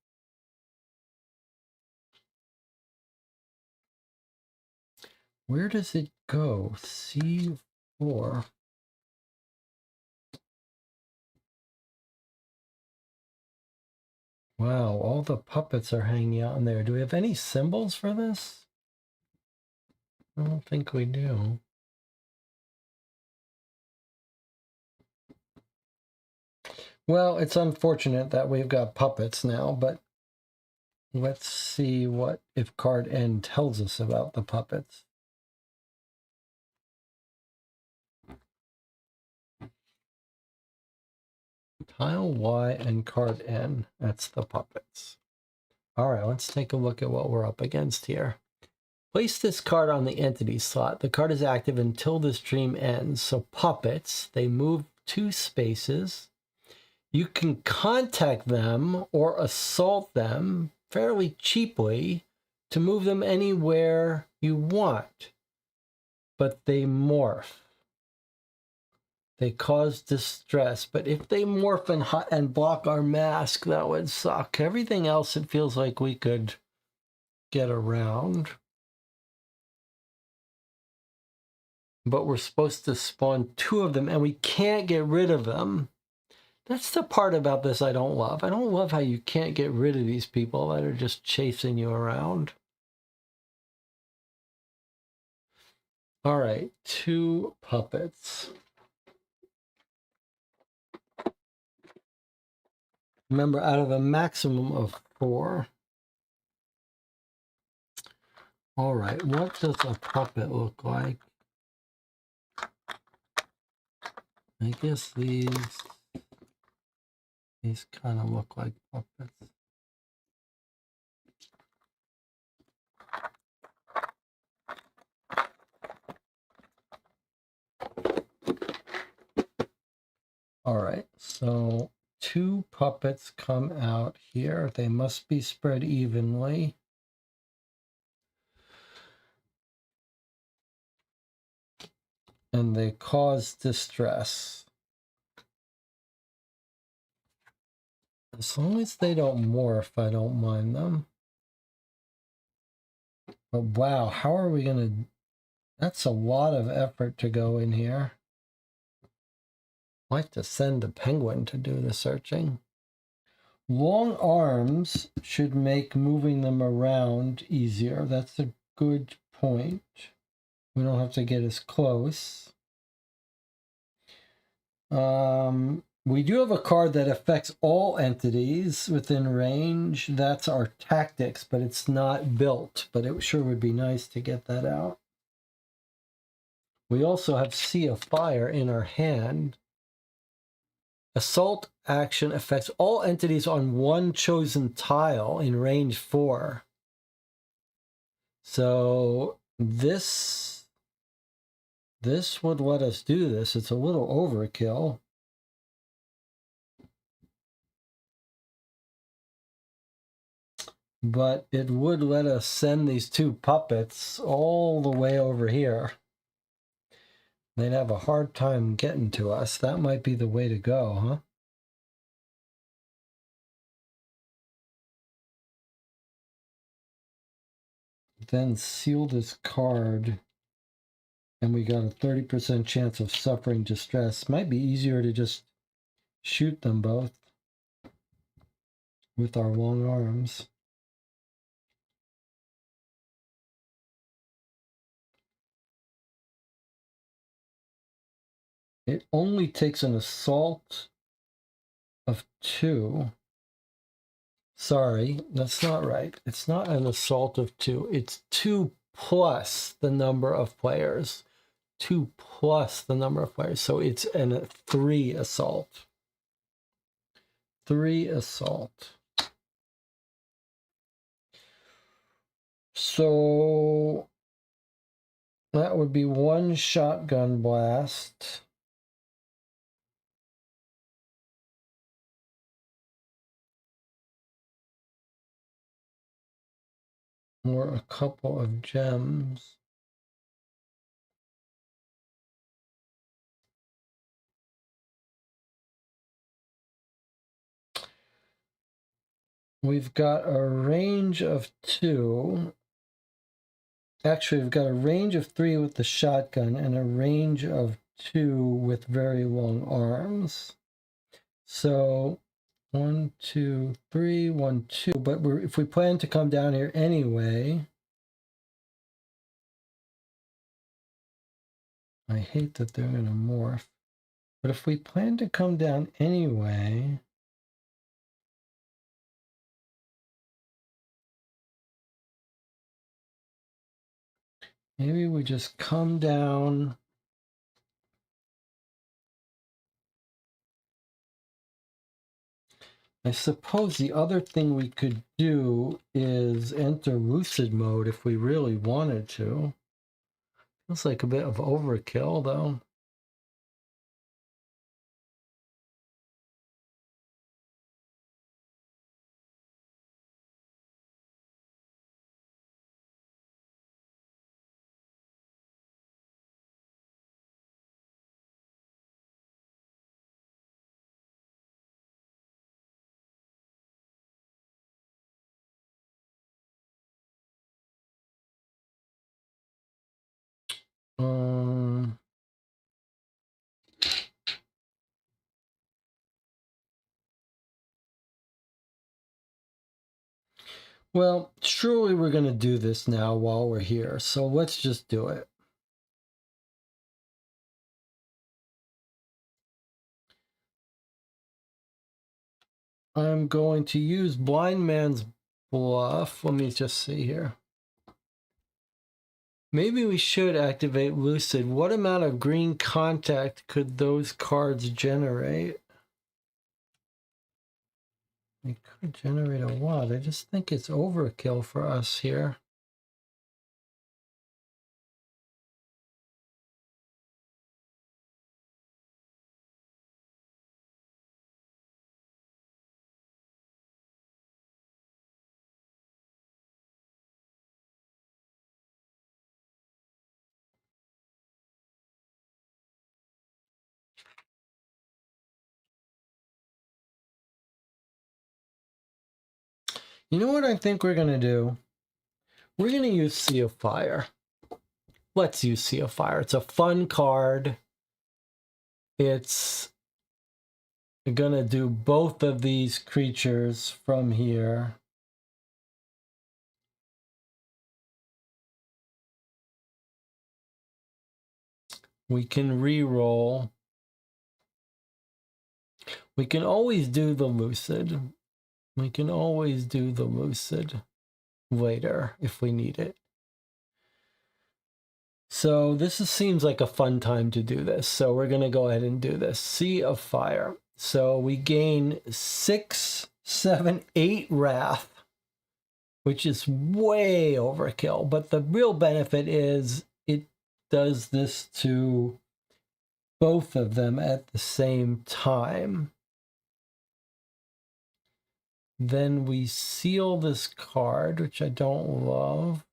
Where does it go? C4. Wow, all the puppets are hanging out in there. Do we have any symbols for this? I don't think we do. Well, it's unfortunate that we've got puppets now, but let's see what if card N tells us about the puppets. Tile Y and card N, that's the puppets. All right, let's take a look at what we're up against here. Place this card on the entity slot. The card is active until this dream ends. So puppets, they move 2 spaces. You can contact them or assault them fairly cheaply to move them anywhere you want. But they morph. They cause distress. But if they morph and block our mask, that would suck. Everything else, it feels like we could get around. But we're supposed to spawn 2 of them, and we can't get rid of them. That's the part about this I don't love. I don't love how you can't get rid of these people that are just chasing you around. All right, 2 puppets. Remember, out of a maximum of 4. All right, what does a puppet look like? I guess these kind of look like puppets. All right, so 2 puppets come out here. They must be spread evenly. And they cause distress. As long as they don't morph, I don't mind them. But wow, how are we going to... That's a lot of effort to go in here. I'd like to send the penguin to do the searching. Long arms should make moving them around easier. That's a good point. We don't have to get as close. We do have a card that affects all entities within range. That's our tactics, but it's not built. But it sure would be nice to get that out. We also have Sea of Fire in our hand. Assault action affects all entities on one chosen tile in range 4. So this would let us do this. It's a little overkill. But it would let us send these 2 puppets all the way over here. They'd have a hard time getting to us. That might be the way to go, huh? Then seal this card, and we got a 30% chance of suffering distress. Might be easier to just shoot them both with our long arms. It only takes an assault of 2. Sorry, that's not right. It's not an assault of 2. It's 2 plus the number of players. 2 plus the number of players. So it's a 3 assault. 3 assault. So that would be 1 shotgun blast. Or a couple of gems. We've got a range of 2. Actually, we've got a range of 3 with the shotgun and a range of 2 with very long arms. So 1, 2, 3, 1, 2. But if we plan to come down here anyway, I hate that they're going to morph. But if we plan to come down anyway, maybe we just come down. I suppose the other thing we could do is enter lucid mode if we really wanted to. Feels like a bit of overkill, though. Um, well, surely we're going to do this now while we're here, so let's just do it. I'm going to use Blind Man's Bluff. Let me just see here. Maybe we should activate Lucid. What amount of green contact could those cards generate? They could generate a lot. I just think it's overkill for us here. You know what I think we're going to do? We're going to use Sea of Fire. Let's use Sea of Fire. It's a fun card. It's going to do both of these creatures from here. We can re-roll. We can always do the Lucid. We can always do the Lucid later if we need it. So this seems like a fun time to do this. So we're going to go ahead and do this. Sea of Fire. So we gain 6, 7, 8 Wrath, which is way overkill. But the real benefit is it does this to both of them at the same time. Then we seal this card, which I don't love.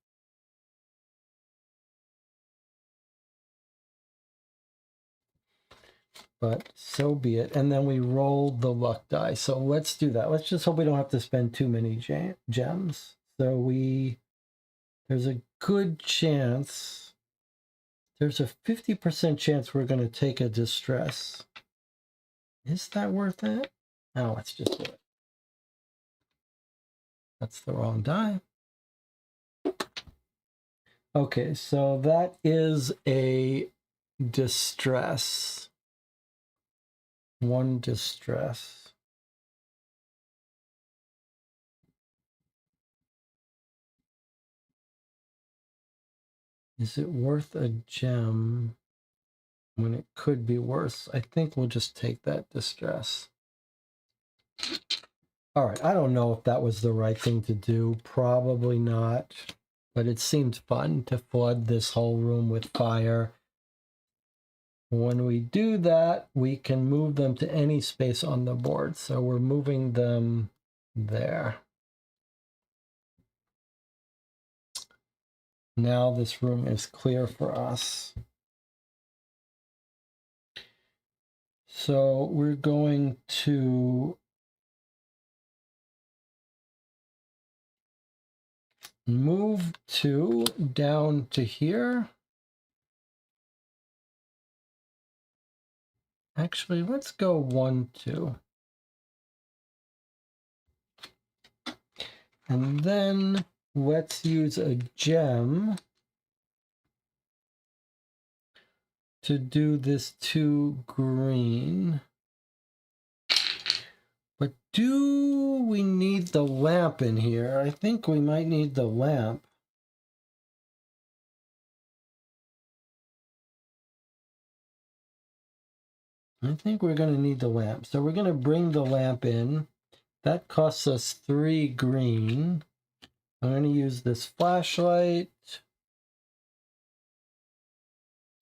But so be it. And then we roll the luck die. So let's do that. Let's just hope we don't have to spend too many gems. So there's a good chance, there's a 50% chance we're going to take a distress. Is that worth it? No, let's just do it. That's the wrong die. Okay, so that is a distress. 1 distress. Is it worth a gem when it could be worse? I think we'll just take that distress. All right, I don't know if that was the right thing to do. Probably not. But it seemed fun to flood this whole room with fire. When we do that, we can move them to any space on the board. So we're moving them there. Now this room is clear for us. So we're going to move 2 down to here. Actually, let's go 1, 2. And then let's use a gem to do this 2 green. But do we need the lamp in here? I think we might need the lamp. I think we're going to need the lamp. So we're going to bring the lamp in. That costs us 3 green. I'm going to use this flashlight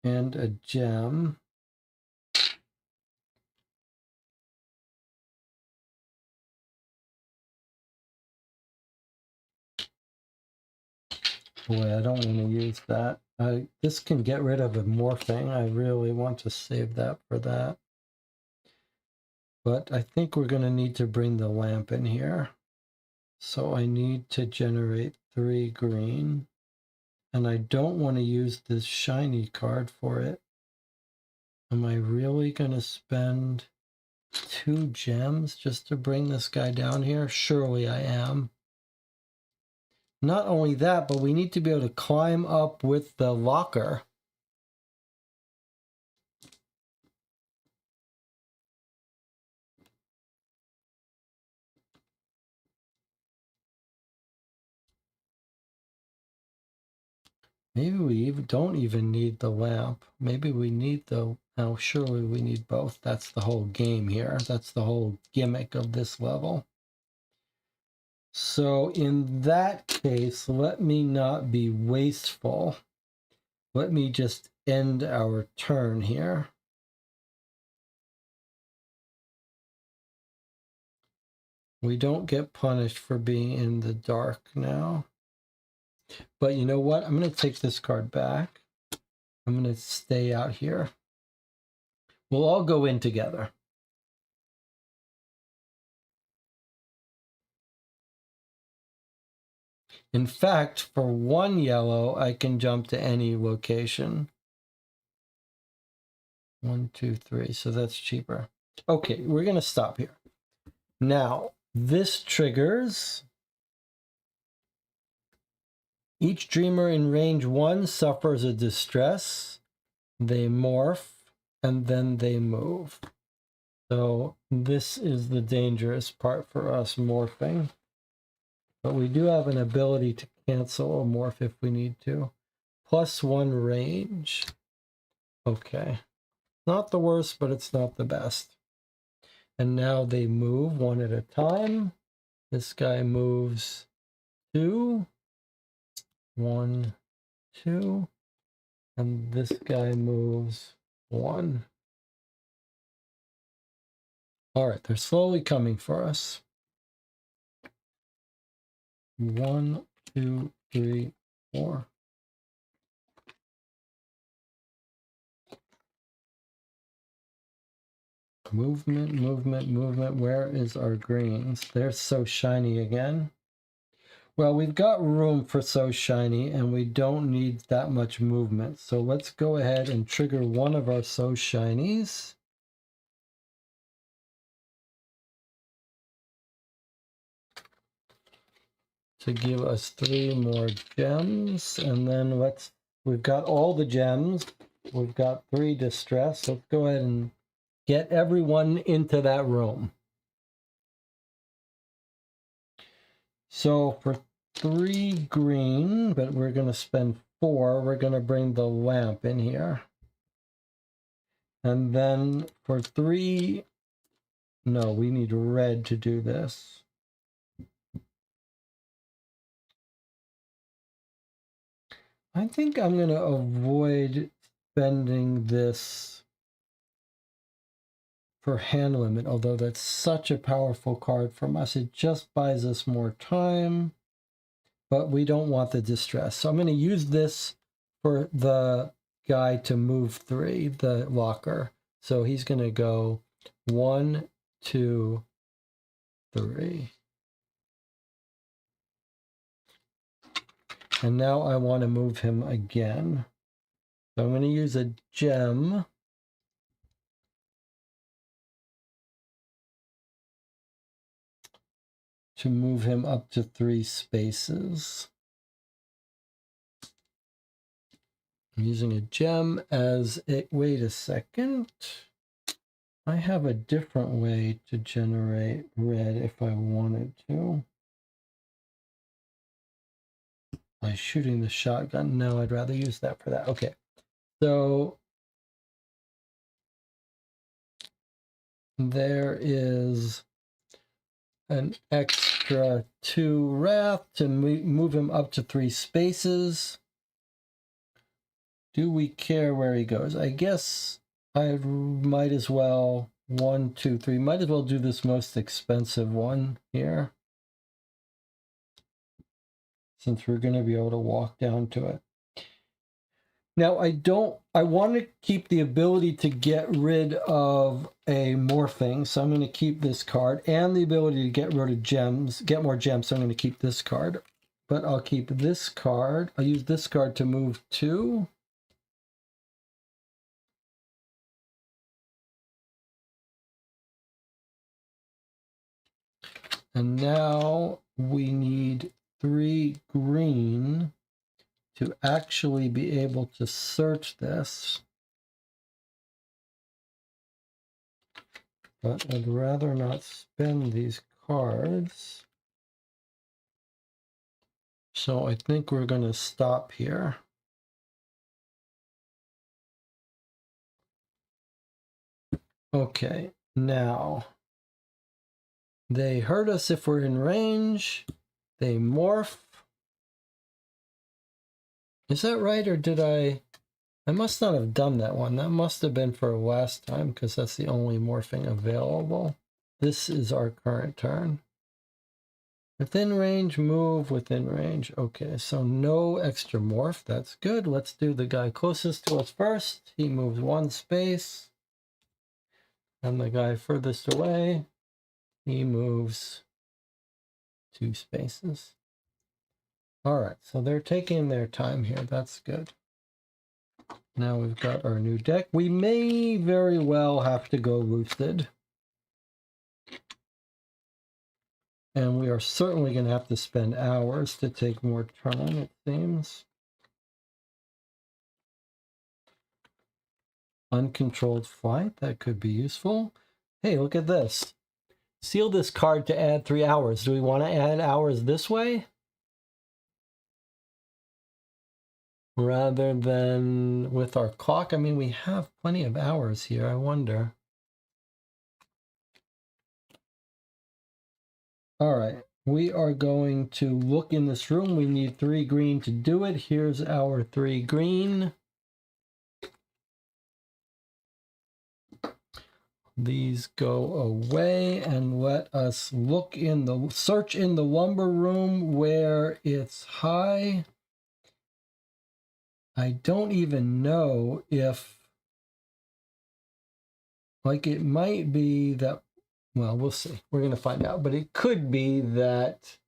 and a gem. Boy, I don't want to use that. This can get rid of a morphing. I really want to save that for that. But I think we're going to need to bring the lamp in here. So I need to generate 3 green. And I don't want to use this shiny card for it. Am I really going to spend 2 gems just to bring this guy down here? Surely I am. Not only that, but we need to be able to climb up with the locker. Maybe we don't even need the lamp. Maybe we need the... Oh, surely we need both. That's the whole game here. That's the whole gimmick of this level. So in that case, let me not be wasteful. Let me just end our turn here. We don't get punished for being in the dark now. But you know what? I'm going to take this card back. I'm going to stay out here. We'll all go in together. In fact, for 1 yellow, I can jump to any location. 1, 2, 3. So that's cheaper. Okay, we're going to stop here. Now, this triggers... Each dreamer in range 1 suffers a distress. They morph, and then they move. So this is the dangerous part for us, morphing. But we do have an ability to cancel a morph if we need to. +1 range. Okay. Not the worst, but it's not the best. And now they move 1 at a time. This guy moves 2. 1, 2. And this guy moves 1. All right, they're slowly coming for us. 1, 2, 3, 4. Movement, movement, movement. Where is our greens? They're so shiny again. Well, we've got room for so shiny, and we don't need that much movement. So let's go ahead and trigger one of our so shinies. To give us 3 more gems. And then we've got all the gems. We've got 3 distress. Let's go ahead and get everyone into that room. So for 3 green, but we're going to spend 4, we're going to bring the lamp in here. And then for 3, no, we need red to do this. I think I'm going to avoid spending this for hand limit, although that's such a powerful card from us. It just buys us more time, but we don't want the distress. So I'm going to use this for the guy to move 3, the locker. So he's going to go 1, 2, 3. And now I want to move him again. So I'm going to use a gem to move him up to 3 spaces. I'm using a gem as a... Wait a second. I have a different way to generate red if I wanted to. By shooting the shotgun. No, I'd rather use that for that. Okay. So there is an extra 2 wrath to move him up to 3 spaces. Do we care where he goes? I guess I might as well 1, 2, 3. Might as well do this most expensive one here, since we're going to be able to walk down to it. Now, I want to keep the ability to get rid of a morphing, so I'm going to keep this card, and the ability to get rid of gems, get more gems, so I'm going to keep this card. But I'll keep this card. I'll use this card to move 2. And now we need 3 green to actually be able to search this. But I'd rather not spend these cards. So I think we're going to stop here. Okay, now they hurt us if we're in range. They morph. Is that right, or did I must not have done that one. That must have been for last time because that's the only morphing available. This is our current turn. Within range, move within range. Okay, so no extra morph. That's good. Let's do the guy closest to us first. He moves one space. And the guy furthest away, he moves 2 spaces. All right, so they're taking their time here. That's good. Now we've got our new deck. We may very well have to go Lucid. And we are certainly going to have to spend hours to take more turn, it seems. Uncontrolled flight, that could be useful. Hey, look at this. Seal this card to add 3 hours. Do we want to add hours this way? Rather than with our clock? I mean, we have plenty of hours here, I wonder. All right, we are going to look in this room. We need 3 green to do it. Here's our 3 green. These go away and let us look in the search in the lumber room where it's high. I don't even know if, like, it might be that, well, we'll see. We're going to find out, but it could be that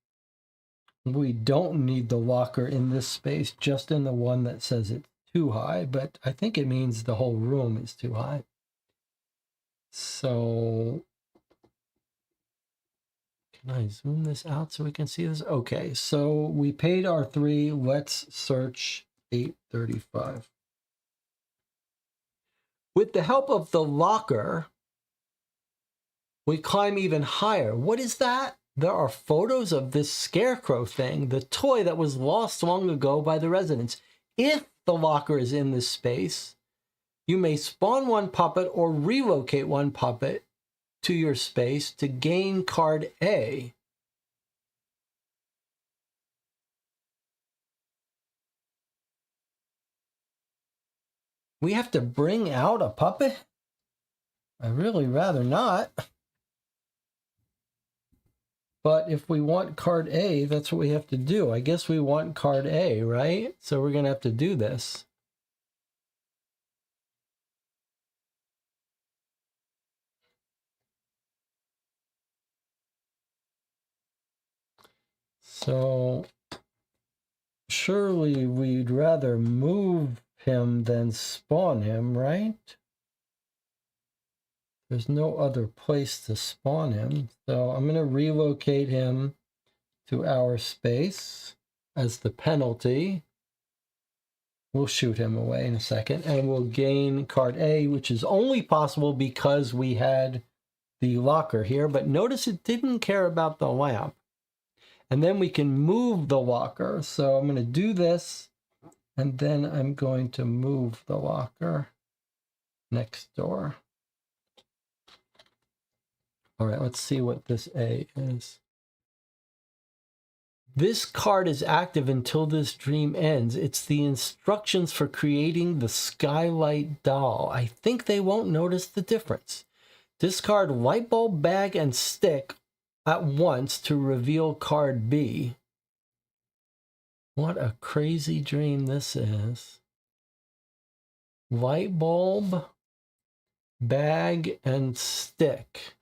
we don't need the locker in this space, just in the one that says it's too high, but I think it means the whole room is too high. So can I zoom this out so we can see this? Okay, so we paid our 3. Let's search 835. With the help of the locker, we climb even higher. What is that? There are photos of this scarecrow thing, the toy that was lost long ago by the residents. If the locker is in this space, you may spawn one puppet or relocate one puppet to your space to gain card A. We have to bring out a puppet? I'd really rather not. But if we want card A, that's what we have to do. I guess we want card A, right? So we're going to have to do this. So surely we'd rather move him than spawn him, right? There's no other place to spawn him. So I'm going to relocate him to our space as the penalty. We'll shoot him away in a second, and we'll gain card A, which is only possible because we had the locker here. But notice it didn't care about the lamp. And then we can move the locker. So I'm going to do this, and then I'm going to move the locker next door. All right, let's see what this A is. This card is active until this dream ends. It's the instructions for creating the skylight doll. I think they won't notice the difference. Discard light bulb, bag, and stick at once to reveal card B. What a crazy dream this is. Light bulb, bag, and stick.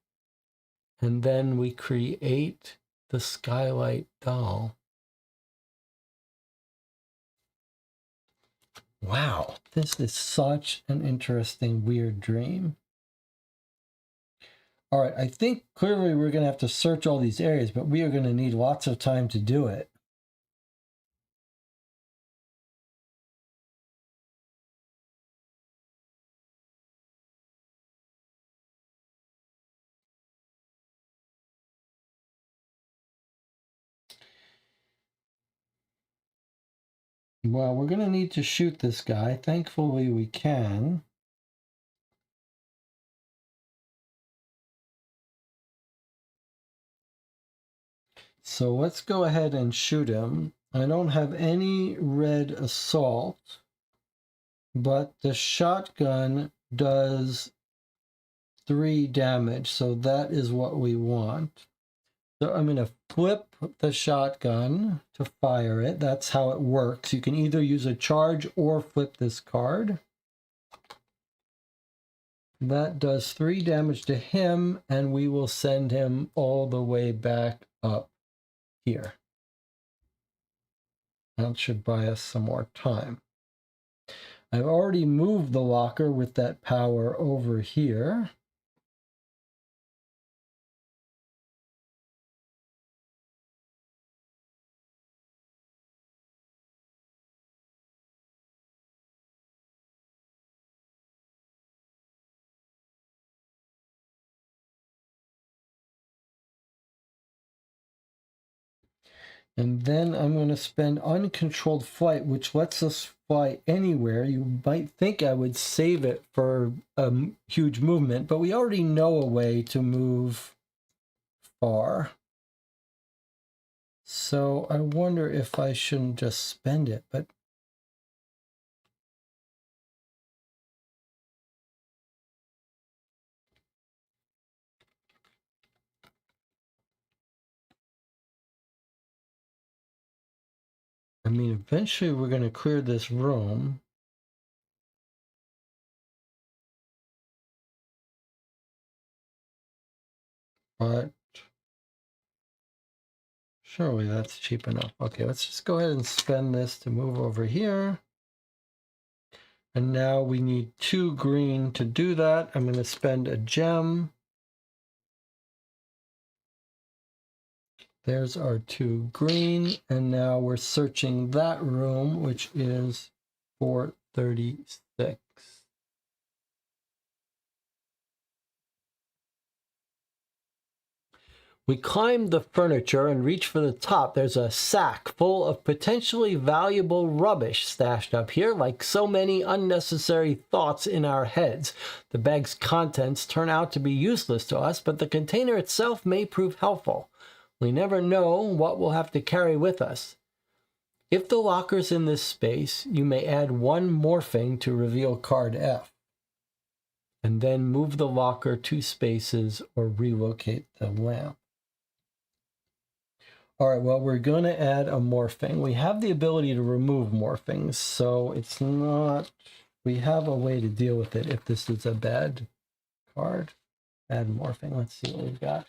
And then we create the skylight doll. Wow, this is such an interesting, weird dream. All right, I think clearly we're going to have to search all these areas, but we are going to need lots of time to do it. Well, we're going to need to shoot this guy. Thankfully, we can. So let's go ahead and shoot him. I don't have any red assault, but the shotgun does 3 damage, so that is what we want. So I'm going to flip the shotgun to fire it. That's how it works. You can either use a charge or flip this card. That does 3 damage to him, and we will send him all the way back up here. That should buy us some more time. I've already moved the locker with that power over here. And then I'm going to spend uncontrolled flight, which lets us fly anywhere. You might think I would save it for a huge movement, but we already know a way to move far. So I wonder if I shouldn't just spend it, but I mean, eventually we're going to clear this room. But surely that's cheap enough. Okay, let's just go ahead and spend this to move over here. And now we need 2 green to do that. I'm going to spend a gem. There's our 2 green. And now we're searching that room, which is 436. We climb the furniture and reach for the top. There's a sack full of potentially valuable rubbish stashed up here, like so many unnecessary thoughts in our heads. The bag's contents turn out to be useless to us, but the container itself may prove helpful. We never know what we'll have to carry with us. If the locker's in this space, you may add 1 morphing to reveal card F, and then move the locker 2 spaces or relocate the lamp. All right, well, we're going to add a morphing. We have the ability to remove morphings, so it's not... We have a way to deal with it if this is a bad card. Add morphing. Let's see what we've got.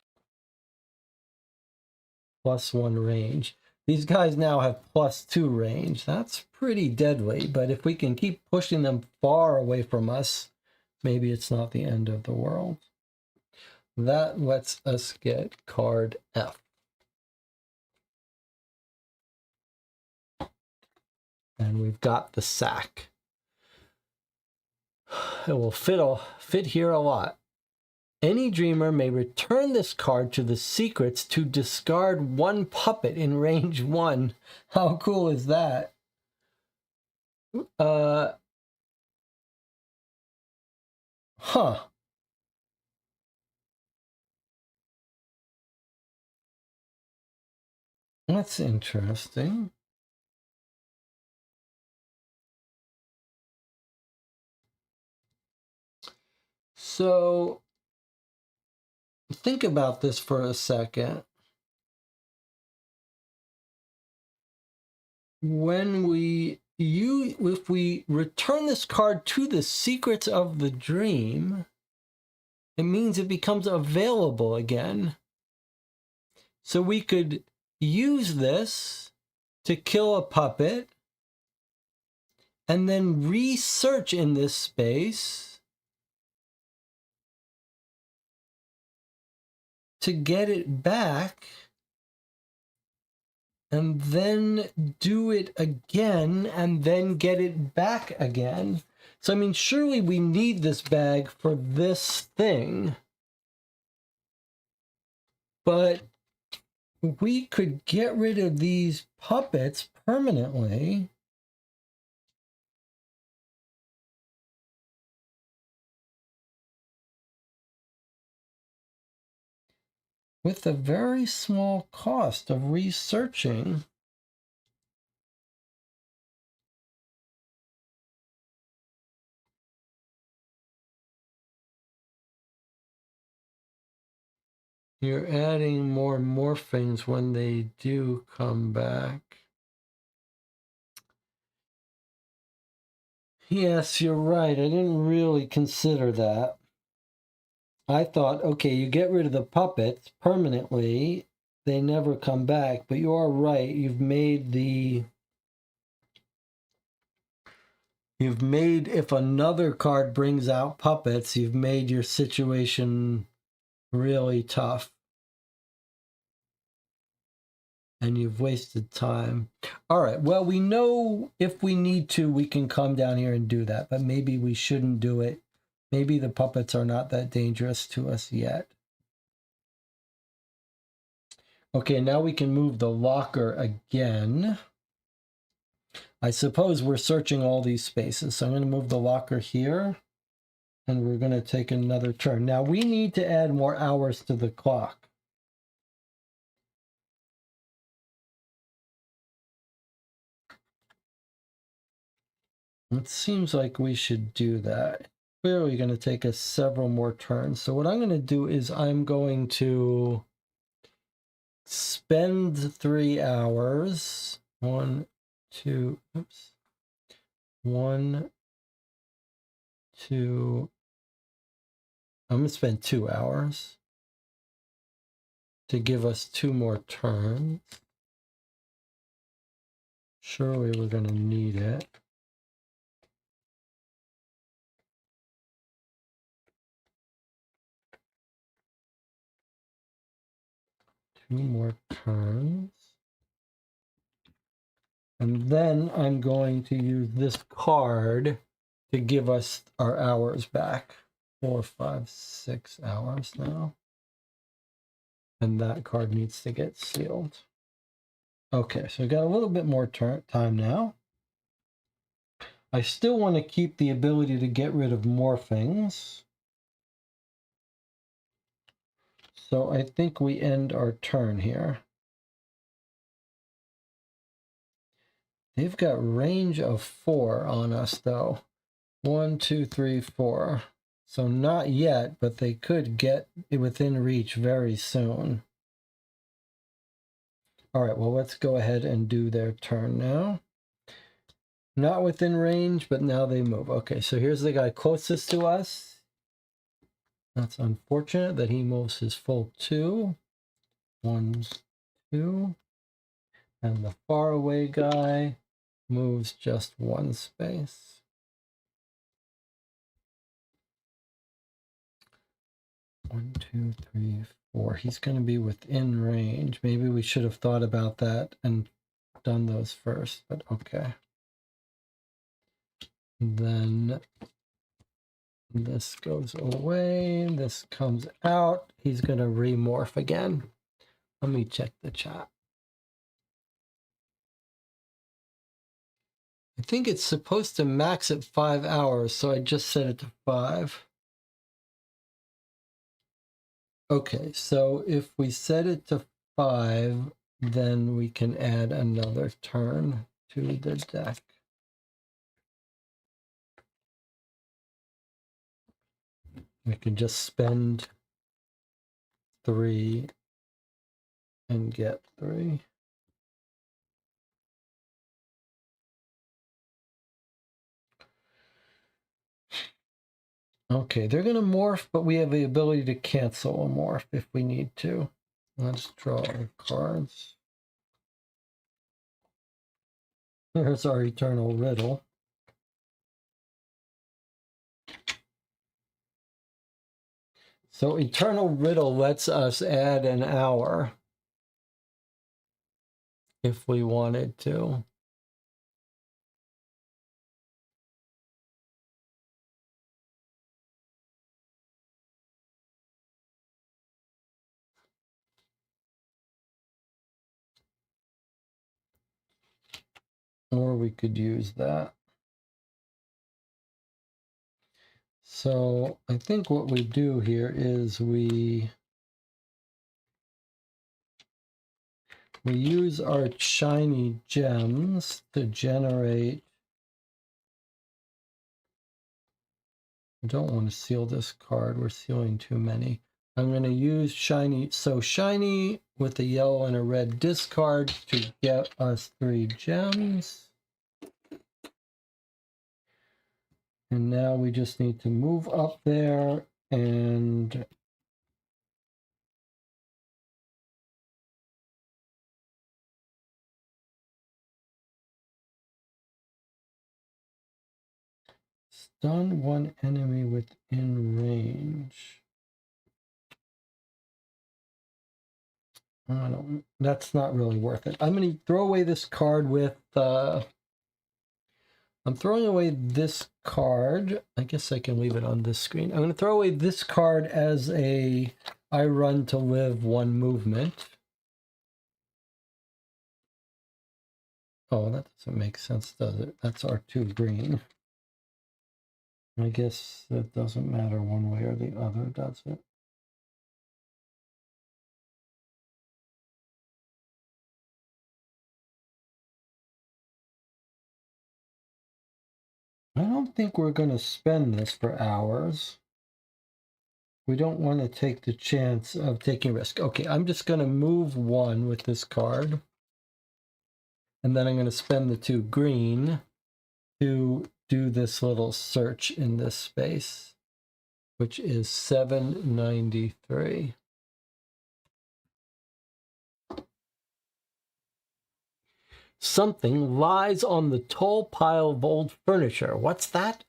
+1 range. These guys now have +2 range. That's pretty deadly, but if we can keep pushing them far away from us, maybe it's not the end of the world. That lets us get card F. And we've got the sack. It will fit here a lot. Any dreamer may return this card to the secrets to discard 1 puppet in range 1. How cool is that? Huh. That's interesting. So think about this for a second. If we return this card to the secrets of the dream, it means it becomes available again. So we could use this to kill a puppet and then research in this space to get it back, and then do it again, and then get it back again. So, I mean, surely we need this bag for this thing. But we could get rid of these puppets permanently. with a very small cost of researching. You're adding more morphings when they do come back. Yes, you're right. I didn't really consider that. I thought, okay, you get rid of the puppets permanently, they never come back, but you are right. You've made, if another card brings out puppets, you've made your situation really tough. And you've wasted time. All right, well, we know if we need to, we can come down here and do that, but maybe we shouldn't do it. Maybe the puppets are not that dangerous to us yet. Okay, now we can move the locker again. I suppose we're searching all these spaces, so I'm going to move the locker here, and we're going to take another turn. Now, we need to add more hours to the clock. It seems like we should do that. Clearly going to take us several more turns. So what I'm going to do is I'm going to spend 3 hours. 1, 2, oops. 1, 2. I'm going to spend 2 hours to give us 2 more turns. Surely we're going to need it. Two more turns. And then I'm going to use this card to give us our hours back. 4, 5, 6 hours now. And that card needs to get sealed. Okay, so we got a little bit more time now. I still want to keep the ability to get rid of morphings. So I think we end our turn here. They've got range of 4 on us, though. 1, 2, 3, 4. So not yet, but they could get within reach very soon. All right, well, let's go ahead and do their turn now. Not within range, but now they move. Okay, so here's the guy closest to us. That's unfortunate that he moves his full 2. 1, 2. And the faraway guy moves just 1 space. 1, 2, 3, 4. He's going to be within range. Maybe we should have thought about that and done those first, but okay. Then this goes away. This comes out. He's going to remorph again. Let me check the chat. I think it's supposed to max at 5 hours, so I just set it to 5. Okay, so if we set it to 5, then we can add another turn to the deck. We can just spend 3 and get 3. Okay, they're going to morph, but we have the ability to cancel a morph if we need to. Let's draw our cards. Here's our Eternal Riddle. So Eternal Riddle lets us add an hour if we wanted to. Or we could use that. So I think what we do here is we we use our shiny gems to generate. I don't want to seal this card. We're sealing too many. I'm going to use shiny. So shiny with a yellow and a red discard to get us 3 gems. And now we just need to move up there and stun 1 enemy within range. That's not really worth it. I'm going to throw away this card with, I'm throwing away this card. I guess I can leave it on this screen. I'm going to throw away this card as a I run to live 1 movement. Oh, that doesn't make sense, does it? That's our 2 green. I guess that doesn't matter one way or the other, does it? I don't think we're going to spend this for hours. We don't want to take the chance of taking risk. Okay, I'm just going to move 1 with this card. And then I'm going to spend the 2 green to do this little search in this space, which is 793. Something lies on the tall pile of old furniture. What's that?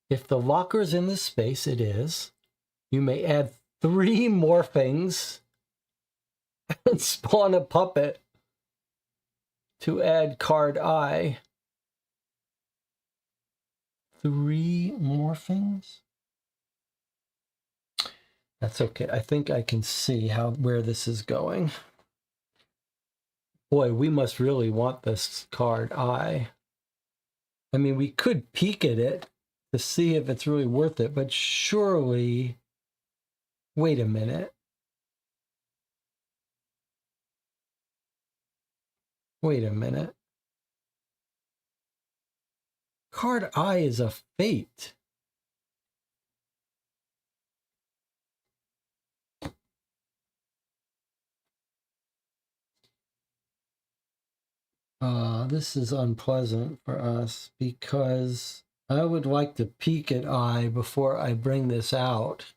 If the locker's in this space, it is. You may add 3 morphings and spawn a puppet to add card I. 3 morphings? That's okay. I think I can see where this is going. Boy, we must really want this card I. I mean, we could peek at it to see if it's really worth it, but surely... Wait a minute. Wait a minute. Card I is a fate. This is unpleasant for us because I would like to peek at I before I bring this out.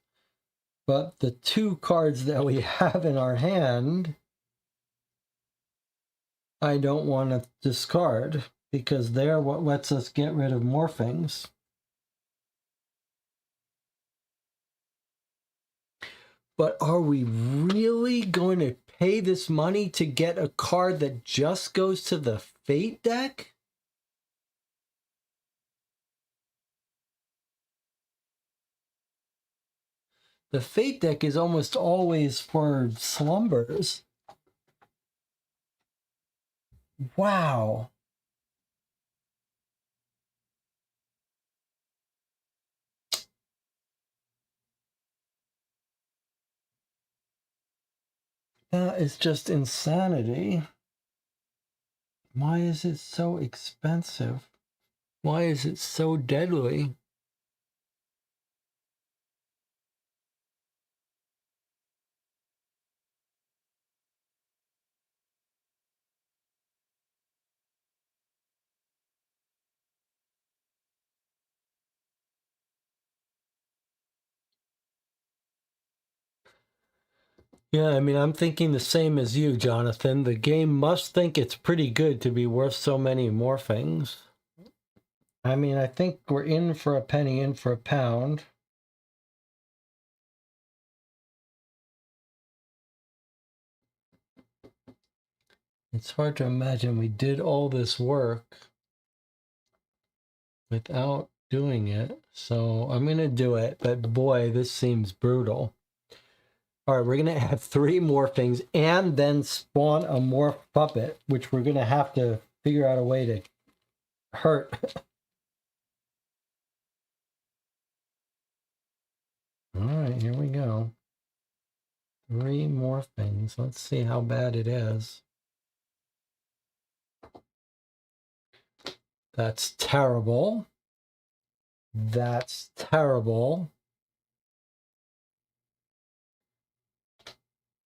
But the 2 cards that we have in our hand, I don't want to discard because they're what lets us get rid of morphings. But are we really going to pay this money to get a card that just goes to the Fate deck? The Fate deck is almost always for slumbers. Wow. That is just insanity. Why is it so expensive? Why is it so deadly? Yeah, I mean, I'm thinking the same as you, Jonathan. The game must think it's pretty good to be worth so many morphings. I mean, I think we're in for a penny, in for a pound. It's hard to imagine we did all this work without doing it. So I'm going to do it, but boy, this seems brutal. All right, we're going to add 3 morphings and then spawn a morph puppet, which we're going to have to figure out a way to hurt. All right, here we go. 3 morphings. Let's see how bad it is. That's terrible. That's terrible.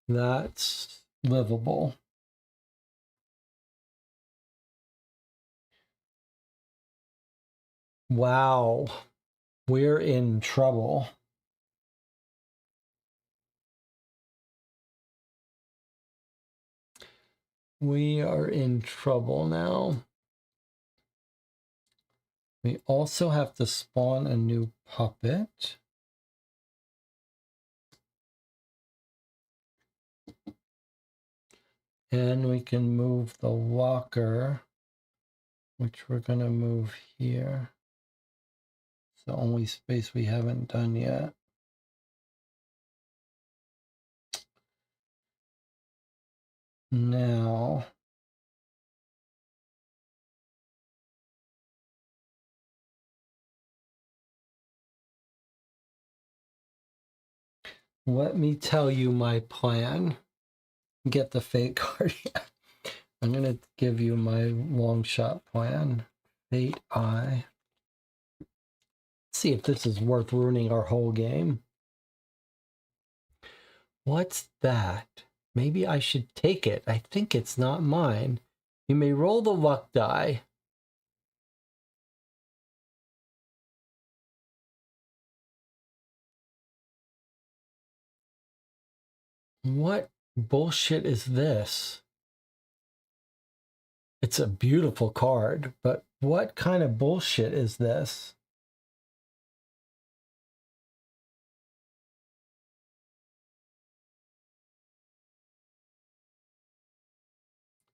That's livable. Wow. We're in trouble. We are in trouble now. We also have to spawn a new puppet. And we can move the locker, which we're going to move here. It's the only space we haven't done yet. Now, let me tell you my plan. Get the fate card. I'm going to give you my long shot plan. Fate Eye. See if this is worth ruining our whole game. What's that? Maybe I should take it. I think it's not mine. You may roll the luck die. What bullshit is this? It's a beautiful card, but what kind of bullshit is this?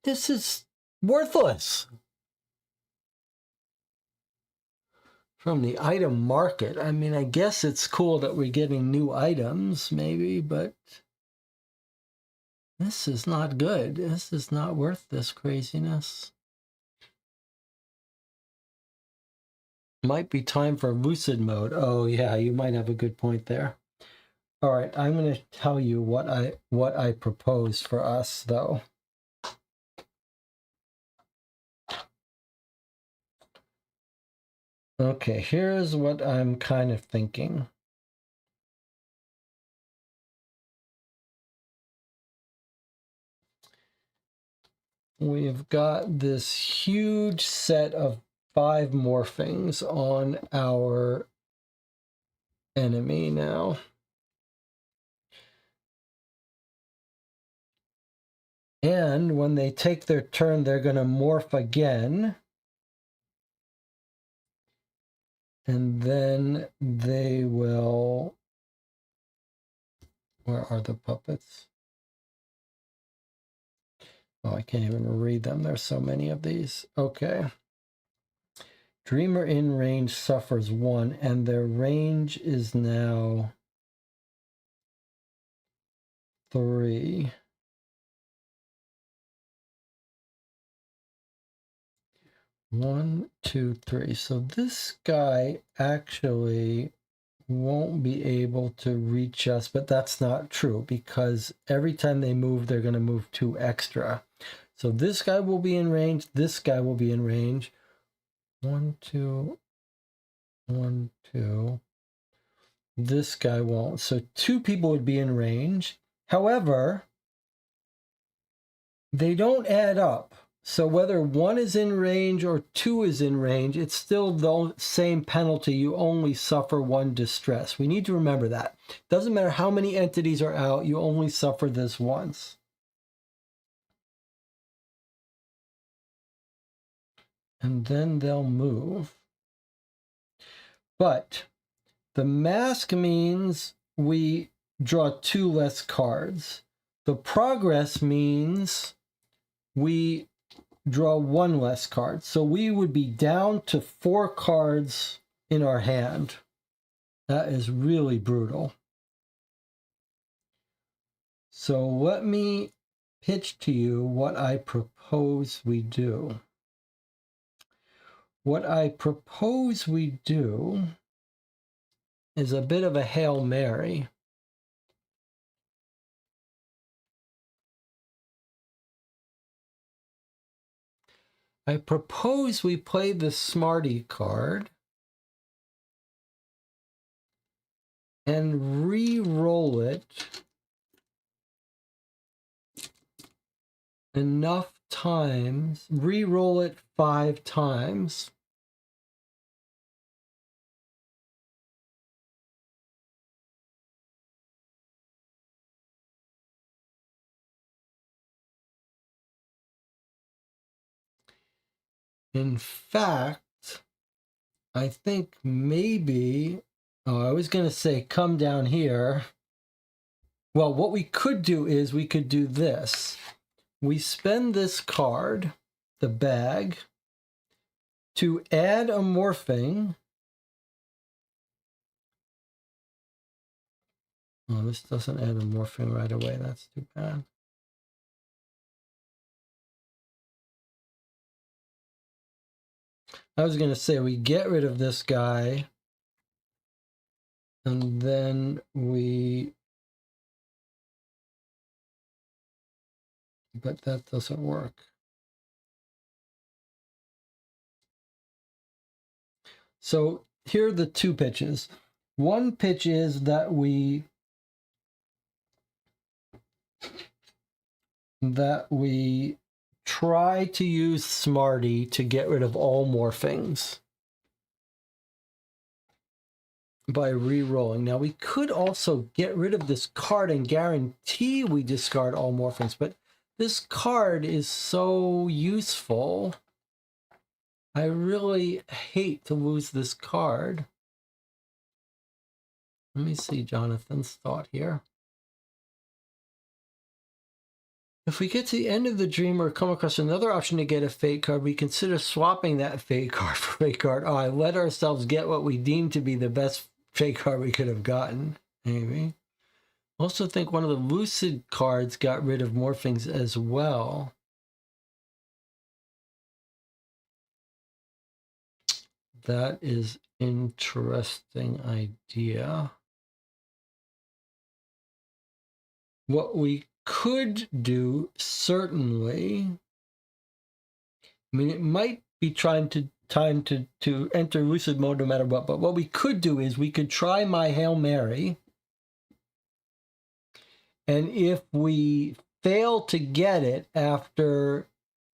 This is worthless. From the item market, I mean, I guess it's cool that we're getting new items, maybe, but this is not good. This is not worth this craziness. Might be time for lucid mode. Oh yeah, you might have a good point there. All right, I'm going to tell you what I propose for us, though. Okay, here's what I'm kind of thinking. We've got this huge set of 5 morphings on our enemy now. And when they take their turn, they're going to morph again. And then they will... Where are the puppets? Oh, I can't even read them. There's so many of these. Okay. Dreamer in range suffers 1, and their range is now 3. One, two, three. So this guy actually won't be able to reach us, but that's not true because every time they move, they're going to move 2 extra. So this guy will be in range. This guy will be in range. 1, 2, 1, 2. This guy won't. So 2 people would be in range. However, they don't add up. So whether 1 is in range or 2 is in range, it's still the same penalty. You only suffer 1 distress. We need to remember that. Doesn't matter how many entities are out, you only suffer this once. And then they'll move. But the mask means we draw 2 less cards. The progress means we draw 1 less card. So we would be down to 4 cards in our hand. That is really brutal. So let me pitch to you what I propose we do. What I propose we do is a bit of a Hail Mary. I propose we play the Smarty card and re-roll it enough times, re-roll it 5 times. In fact, I think maybe, I was going to say come down here. Well, what we could do is we could do this. We spend this card, the bag, to add a morphing. Oh, this doesn't add a morphing right away. That's too bad. I was going to say we get rid of this guy and then but that doesn't work. So here are the 2 pitches. One pitch is that we try to use Smarty to get rid of all morphings by re-rolling. Now we could also get rid of this card and guarantee we discard all morphings, but this card is so useful. I really hate to lose this card. Let me see Jonathan's thought here. If we get to the end of the dream or come across another option to get a fate card, we consider swapping that fate card for fate card. Oh, I let ourselves get what we deem to be the best fate card we could have gotten. Maybe. Also think one of the lucid cards got rid of morphings as well. That is interesting idea. What we could do, certainly, I mean, it might be time to enter lucid mode no matter what, but what we could do is we could try my Hail Mary, and if we fail to get it after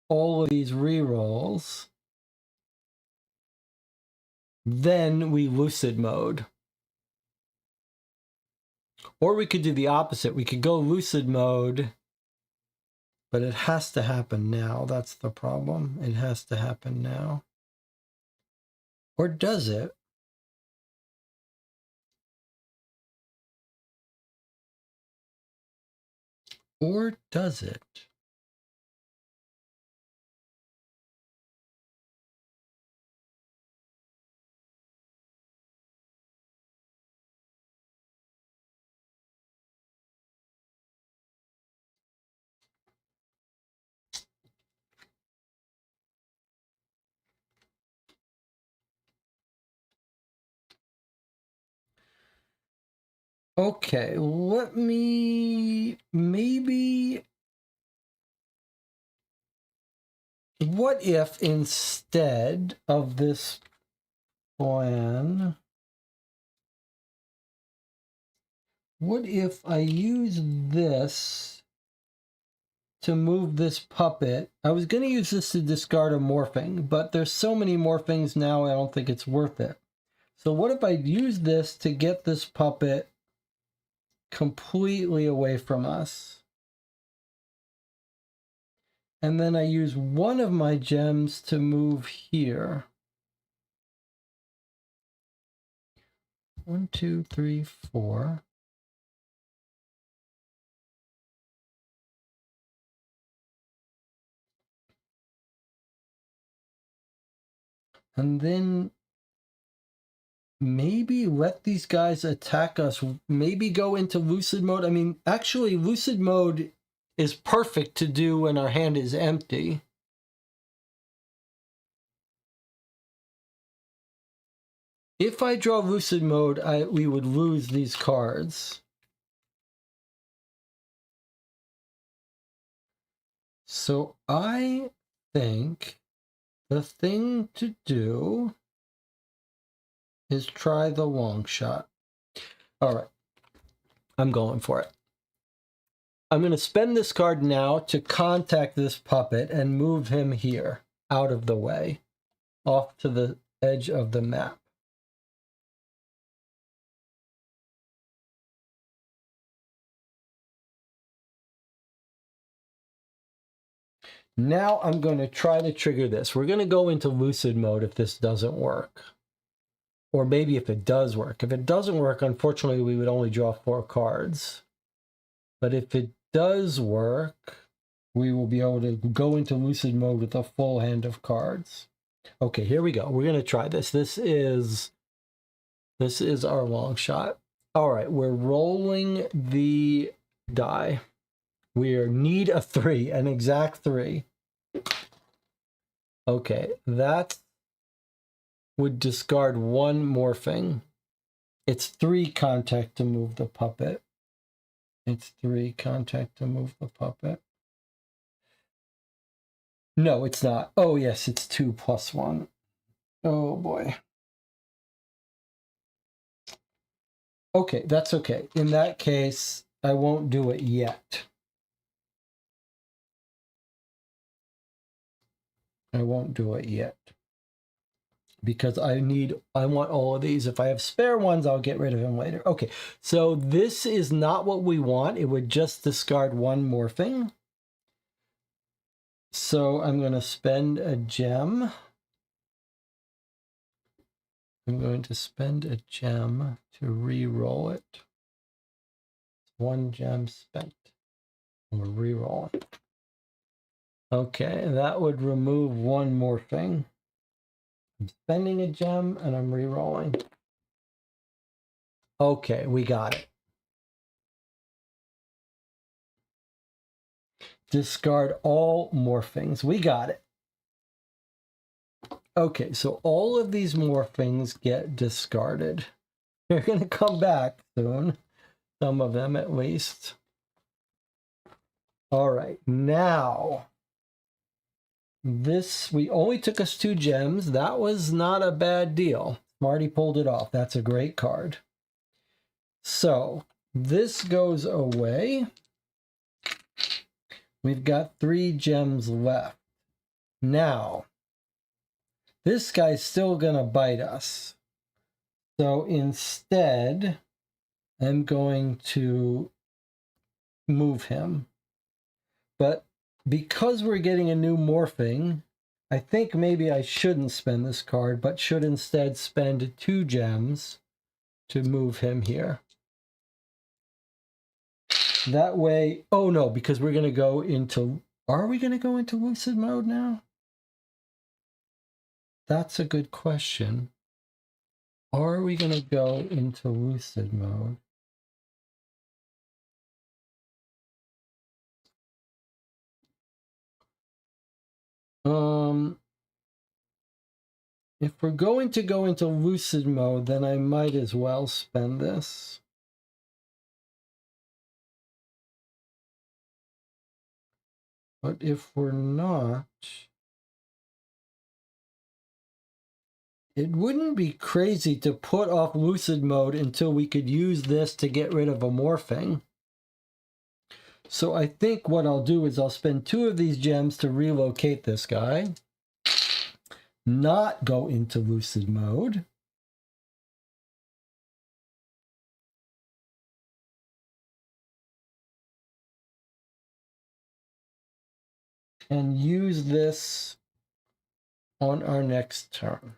all of these rerolls, then we lucid mode. Or we could do the opposite. We could go lucid mode, but it has to happen now. That's the problem. It has to happen now. Or does it? Or does it? Okay, let me maybe. What if instead of this plan, what if I use this to move this puppet? I was going to use this to discard a morphing, but there's so many morphings now, I don't think it's worth it. So what if I use this to get this puppet completely away from us? And then I use one of my gems to move here. 1, 2, 3, 4. And then maybe let these guys attack us. Maybe go into lucid mode. I mean, actually, lucid mode is perfect to do when our hand is empty. If I draw lucid mode, we would lose these cards. So I think the thing to do is try the long shot. All right, I'm going for it. I'm going to spend this card now to contact this puppet and move him here, out of the way, off to the edge of the map. Now I'm going to try to trigger this. We're going to go into lucid mode if this doesn't work. Or maybe if it does work. If it doesn't work, unfortunately, we would only draw 4 cards. But if it does work, we will be able to go into lucid mode with a full hand of cards. Okay, here we go. We're going to try this. This is our long shot. All right, we're rolling the die. We need a 3, an exact 3. Okay, that would discard 1 morphing. It's 3 contact to move the puppet. It's 3 contact to move the puppet. No, it's not. Oh, yes, it's 2 plus 1. Oh, boy. Okay, that's okay. In that case, I won't do it yet. I won't do it yet. Because I want all of these. If I have spare ones, I'll get rid of them later. Okay, so this is not what we want. It would just discard 1 morphing. So I'm going to spend a gem. I'm going to spend a gem to re-roll it. 1 gem spent. I'm going to re-roll it. Okay, that would remove 1 morphing. I'm spending a gem and I'm re-rolling. Okay, we got it. Discard all morphings. We got it. Okay, so all of these morphings get discarded. They're going to come back soon. Some of them at least. All right, now this only took us 2 gems. That was not a bad deal. Marty pulled it off. That's a great card. So this goes away. We've got 3 gems left. Now, this guy's still gonna bite us. So instead, I'm going to move him. But because we're getting a new morphing, I think maybe I shouldn't spend this card, but should instead spend 2 gems to move him here. That way, oh no, because we're going to go into, are we going to go into lucid mode now? That's a good question. Are we going to go into lucid mode? If we're going to go into lucid mode, then I might as well spend this. But if we're not, it wouldn't be crazy to put off lucid mode until we could use this to get rid of a morphing. So I think what I'll do is I'll spend 2 of these gems to relocate this guy, not go into lucid mode. And use this on our next turn.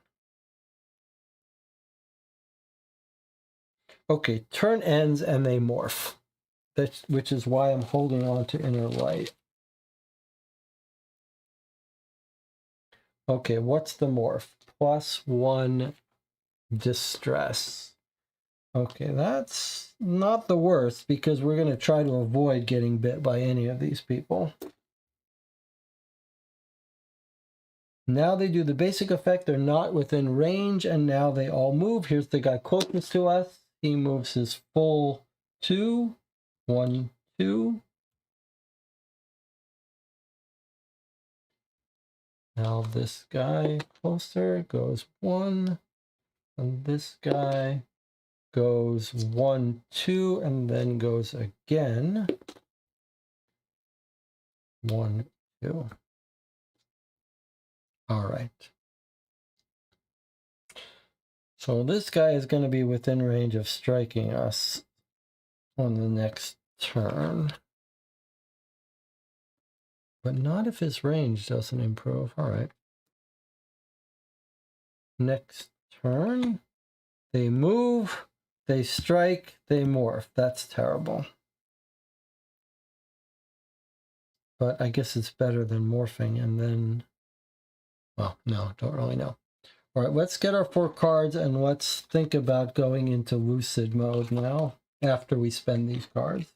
Okay, turn ends and they morph. Which is why I'm holding on to inner light. Okay, what's the morph? +1 distress. Okay, that's not the worst because we're going to try to avoid getting bit by any of these people. Now they do the basic effect. They're not within range, and now they all move. Here's the guy closest to us. He moves his full 2. 1, 2. Now this guy closer goes 1, and this guy goes 1, 2, and then goes again 1, 2. All right. So this guy is going to be within range of striking us on the next turn. But not if his range doesn't improve. All right. Next turn, they move, they strike, they morph. That's terrible. But I guess it's better than morphing and then, well, no, don't really know. All right, let's get our 4 cards and let's think about going into lucid mode now after we spend these cards.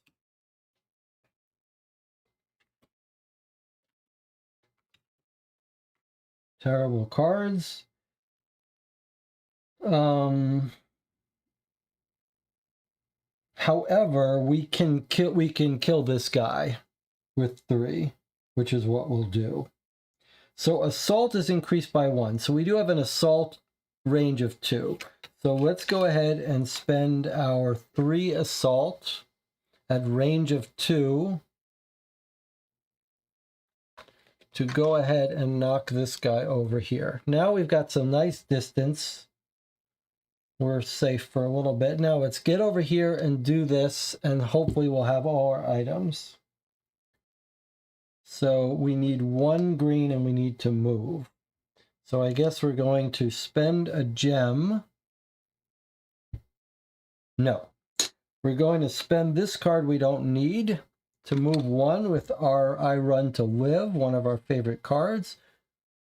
Terrible cards. However, we can kill this guy with 3, which is what we'll do. So assault is increased by 1. So we do have an assault range of 2. So let's go ahead and spend our 3 assault at range of 2 to go ahead and knock this guy over here. Now we've got some nice distance. We're safe for a little bit. Now let's get over here and do this, and hopefully we'll have all our items. So we need 1 green and we need to move. So I guess we're going to spend a gem. No. We're going to spend this card we don't need to move 1 with our I Run to Live, one of our favorite cards.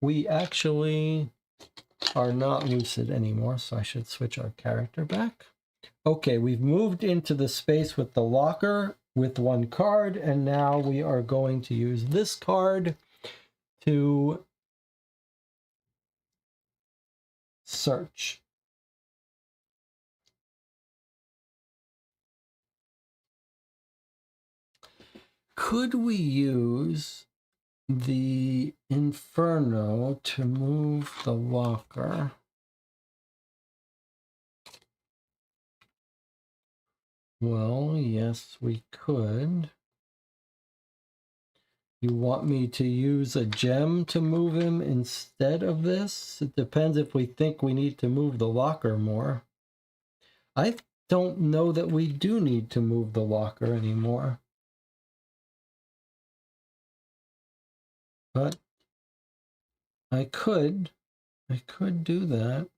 We actually are not lucid anymore, so I should switch our character back. Okay, we've moved into the space with the locker with 1 card, and now we are going to use this card to search. Could we use the Inferno to move the locker? Well, yes, we could. You want me to use a gem to move him instead of this? It depends if we think we need to move the locker more. I don't know that we do need to move the locker anymore. But I could do that.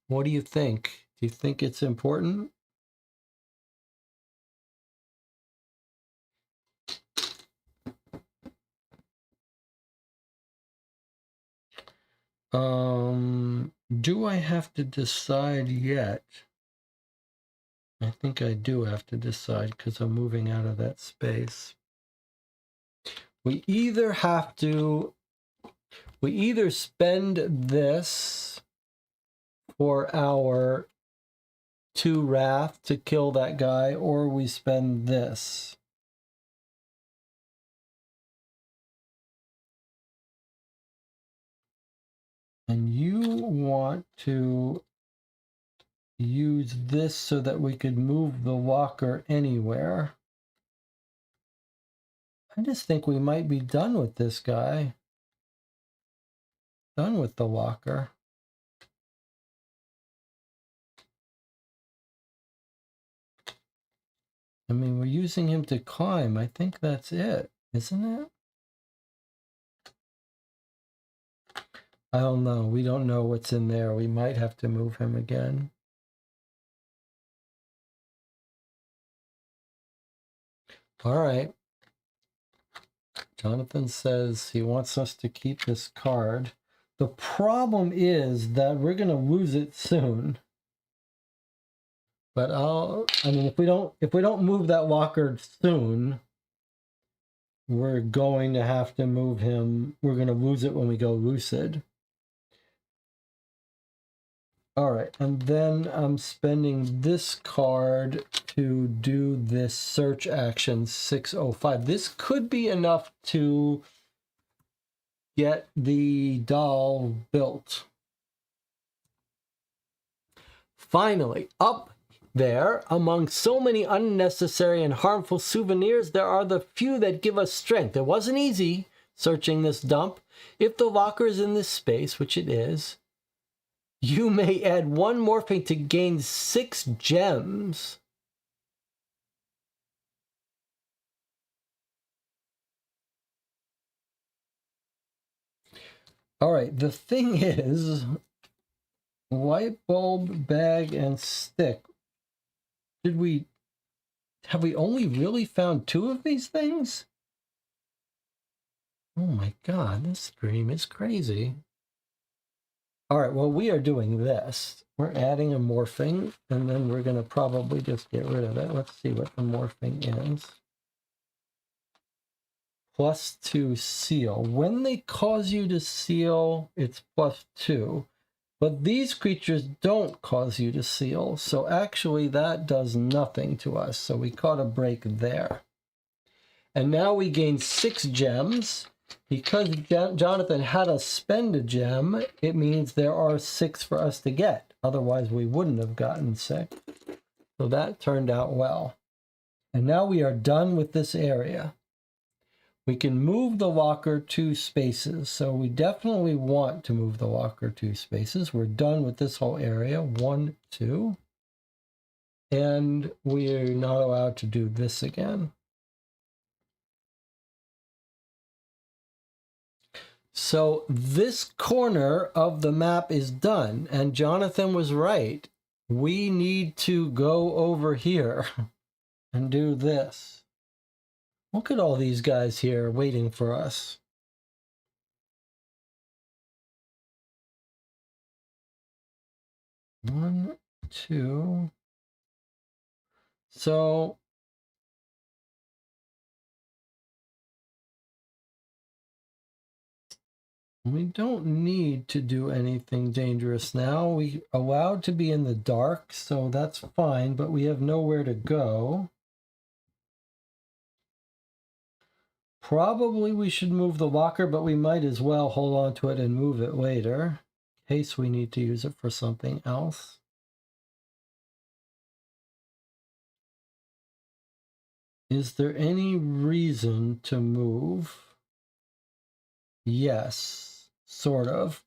What do you think? Do you think it's important? Do I have to decide yet? I think I do have to decide because I'm moving out of that space. We either spend this for our 2 wrath to kill that guy, or we spend this. And you want to use this so that we could move the locker anywhere. I just think we might be done with this guy. Done with the locker. I mean, we're using him to climb. I think that's it, isn't it? I don't know. We don't know what's in there. We might have to move him again. All right. Jonathan says he wants us to keep this card. The problem is that we're going to lose it soon. But I mean, if we don't move that locker soon, we're going to have to move him. We're going to lose it when we go lucid. All right, and then I'm spending this card to do this search action 605. This could be enough to get the doll built. Finally, up there, among so many unnecessary and harmful souvenirs, there are the few that give us strength. It wasn't easy searching this dump. If the locker is in this space, which it is, you may add one morphing to gain 6 gems. All right, the thing is, light bulb, bag, and stick. Have we only really found 2 of these things? Oh my god, this stream is crazy. All right, well, we are doing this. We're adding a morphing, and then we're going to probably just get rid of it. Let's see what the morphing is. +2 seal. When they cause you to seal, it's +2. But these creatures don't cause you to seal, so actually that does nothing to us. So we caught a break there. And now we gain 6 gems. Because Jonathan had us spend a gem, it means there are 6 for us to get. Otherwise, we wouldn't have gotten 6. So that turned out well. And now we are done with this area. We can move the locker 2 spaces. So we definitely want to move the locker 2 spaces. We're done with this whole area. 1, 2. And we're not allowed to do this again. So this corner of the map is done, and Jonathan was right. We need to go over here and do this. Look at all these guys here waiting for us. One, two. So we don't need to do anything dangerous now. We allowed to be in the dark, so that's fine, but we have nowhere to go. Probably we should move the locker, but we might as well hold on to it and move it later, in case we need to use it for something else. Is there any reason to move? Yes, sort of.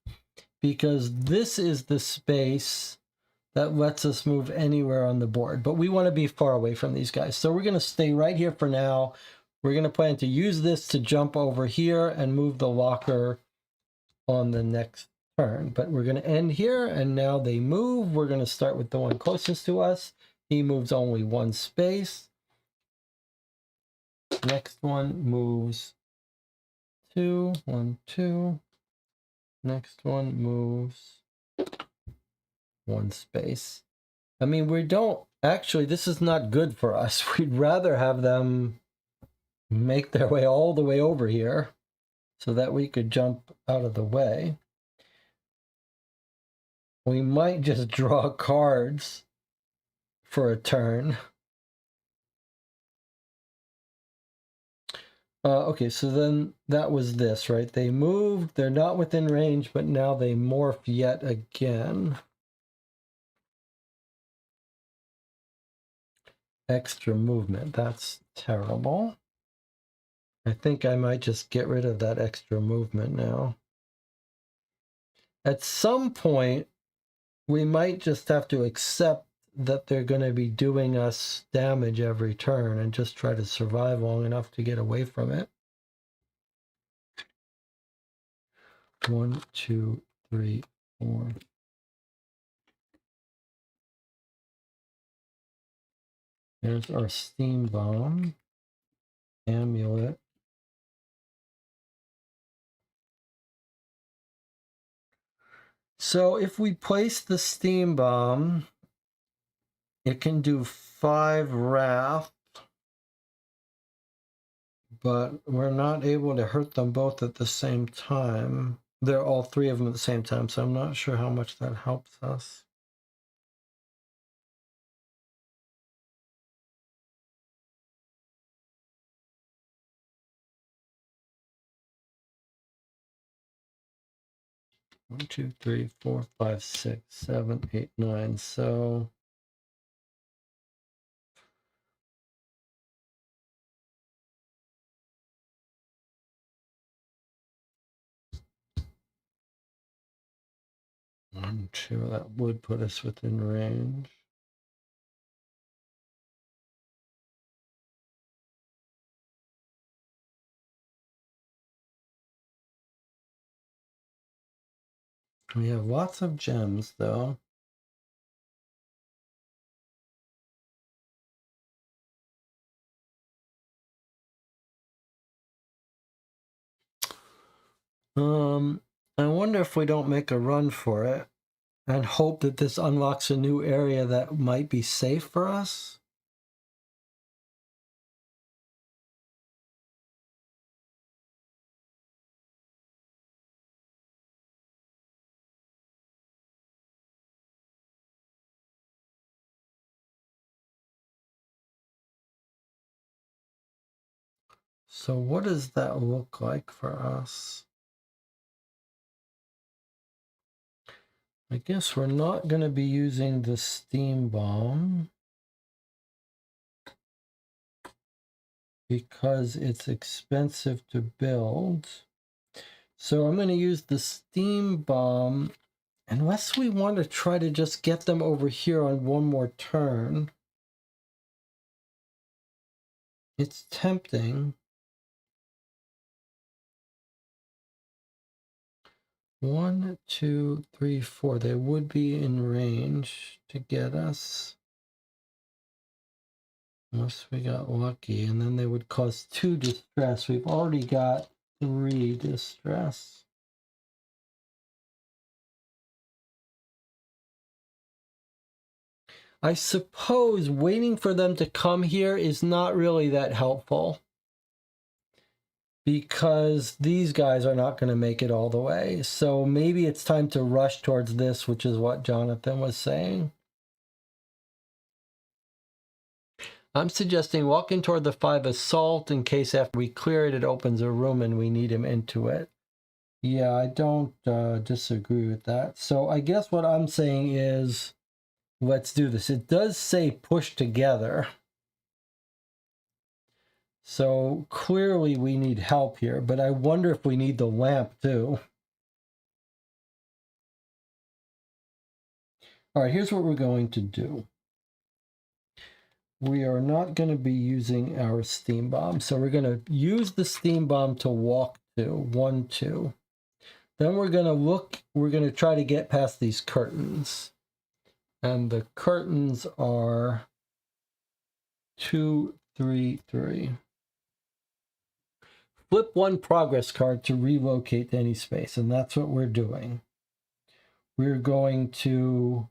Because this is the space that lets us move anywhere on the board. But we want to be far away from these guys. So we're going to stay right here for now. We're going to plan to use this to jump over here and move the locker on the next turn. But we're going to end here, and now they move. We're going to start with the one closest to us. He moves only 1 space. Next one moves 2, 1, 2. Next one moves 1 space. I mean, we don't actually, this is not good for us. We'd rather have them make their way all the way over here so that we could jump out of the way. We might just draw cards for a turn. Okay, so then that was this, right? They moved, they're not within range, but now they morph yet again. Extra movement, that's terrible. I think I might just get rid of that extra movement now. At some point, we might just have to accept that they're going to be doing us damage every turn and just try to survive long enough to get away from it. 1, 2, 3, 4. There's our steam bomb. Amulet. So if we place the steam bomb, it can do 5 wrath, but we're not able to hurt them both at the same time. They're all 3 of them at the same time, so I'm not sure how much that helps us. 1, 2, 3, 4, 5, 6, 7, 8, 9. So 1, 2, that would put us within range. We have lots of gems, though. I wonder if we don't make a run for it and hope that this unlocks a new area that might be safe for us. So what does that look like for us? I guess we're not going to be using the steam bomb because it's expensive to build. So I'm going to use the steam bomb unless we want to try to just get them over here on one more turn. It's tempting. 1, 2, 3, 4. They would be in range to get us. Unless we got lucky, and then they would cause 2 distress. We've already got 3 distress. I suppose waiting for them to come here is not really that helpful, because these guys are not going to make it all the way. So maybe it's time to rush towards this, which is what Jonathan was saying. I'm suggesting walking toward the 5 assault in case after we clear it, it opens a room and we need him into it. Yeah, I don't disagree with that. So I guess what I'm saying is, let's do this. It does say push together. So clearly we need help here, but I wonder if we need the lamp too. All right, here's what we're going to do. We are not going to be using our steam bomb. So we're going to use the steam bomb to walk to 1, 2. Then we're going to look, we're going to try to get past these curtains. And the curtains are 2, 3, 3. Flip 1 progress card to relocate to any space, and that's what we're doing. We're going to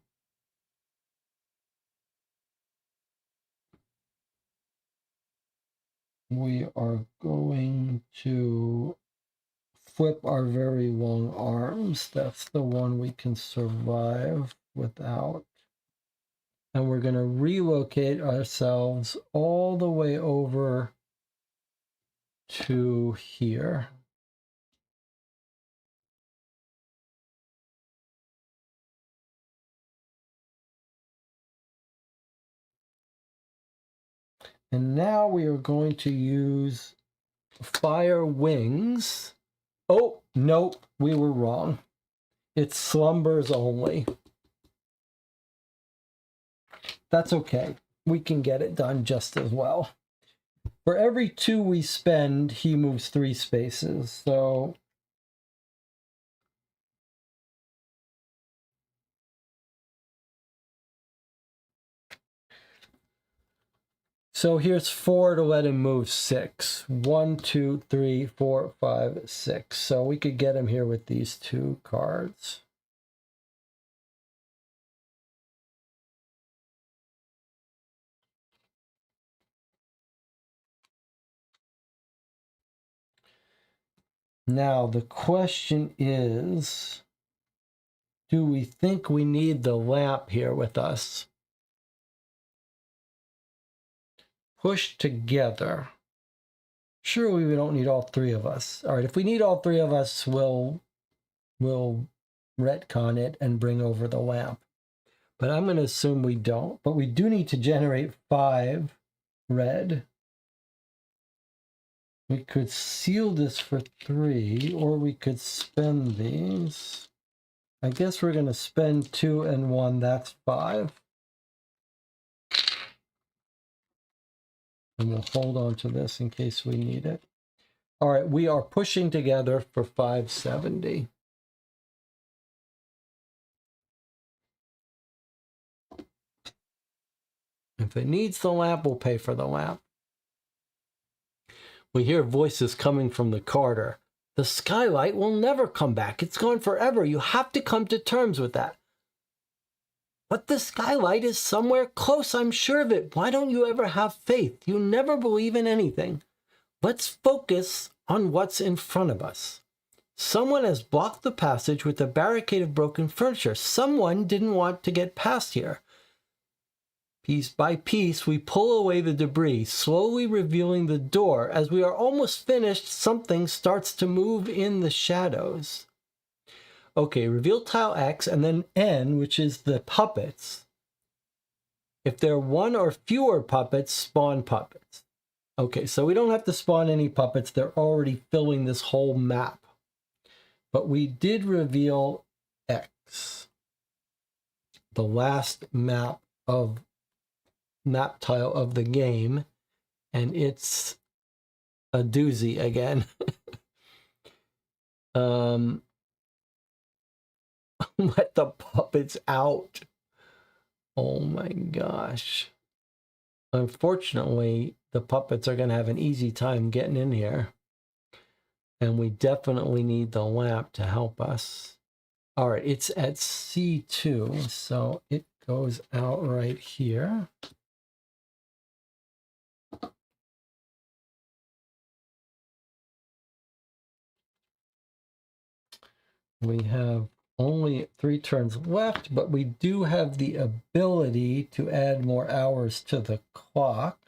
flip our very long arms. That's the one we can survive without. And we're going to relocate ourselves all the way over to here. And now we are going to use fire wings. Oh, nope, we were wrong. It's slumbers only. That's okay. We can get it done just as well. For every 2 we spend, he moves 3 spaces. So here's 4 to let him move 6. 1, 2, 3, 4, 5, 6. So we could get him here with these 2 cards. Now the question is, do we think we need the lamp here with us? Push together. Surely we don't need all 3 of us. All right, if we need all 3 of us, we'll retcon it and bring over the lamp. But I'm going to assume we don't. But we do need to generate 5 red. We could seal this for 3, or we could spend these. I guess we're going to spend 2 and 1. That's 5. And we'll hold on to this in case we need it. All right, we are pushing together for 570. If it needs the lamp, we'll pay for the lamp. We hear voices coming from the corridor. The skylight will never come back. It's gone forever. You have to come to terms with that. But the skylight is somewhere close, I'm sure of it. Why don't you ever have faith? You never believe in anything. Let's focus on what's in front of us. Someone has blocked the passage with a barricade of broken furniture. Someone didn't want to get past here. Piece by piece, we pull away the debris, slowly revealing the door. As we are almost finished, something starts to move in the shadows. Okay, reveal tile X and then N, which is the puppets. If there are 1 or fewer puppets, spawn puppets. Okay, so we don't have to spawn any puppets. They're already filling this whole map. But we did reveal X, the last map tile of the game, and it's a doozy again. Let the puppets out. Oh my gosh. Unfortunately, the puppets are going to have an easy time getting in here. And we definitely need the lamp to help us. All right, it's at C2, so it goes out right here. We have only 3 turns left, but we do have the ability to add more hours to the clock.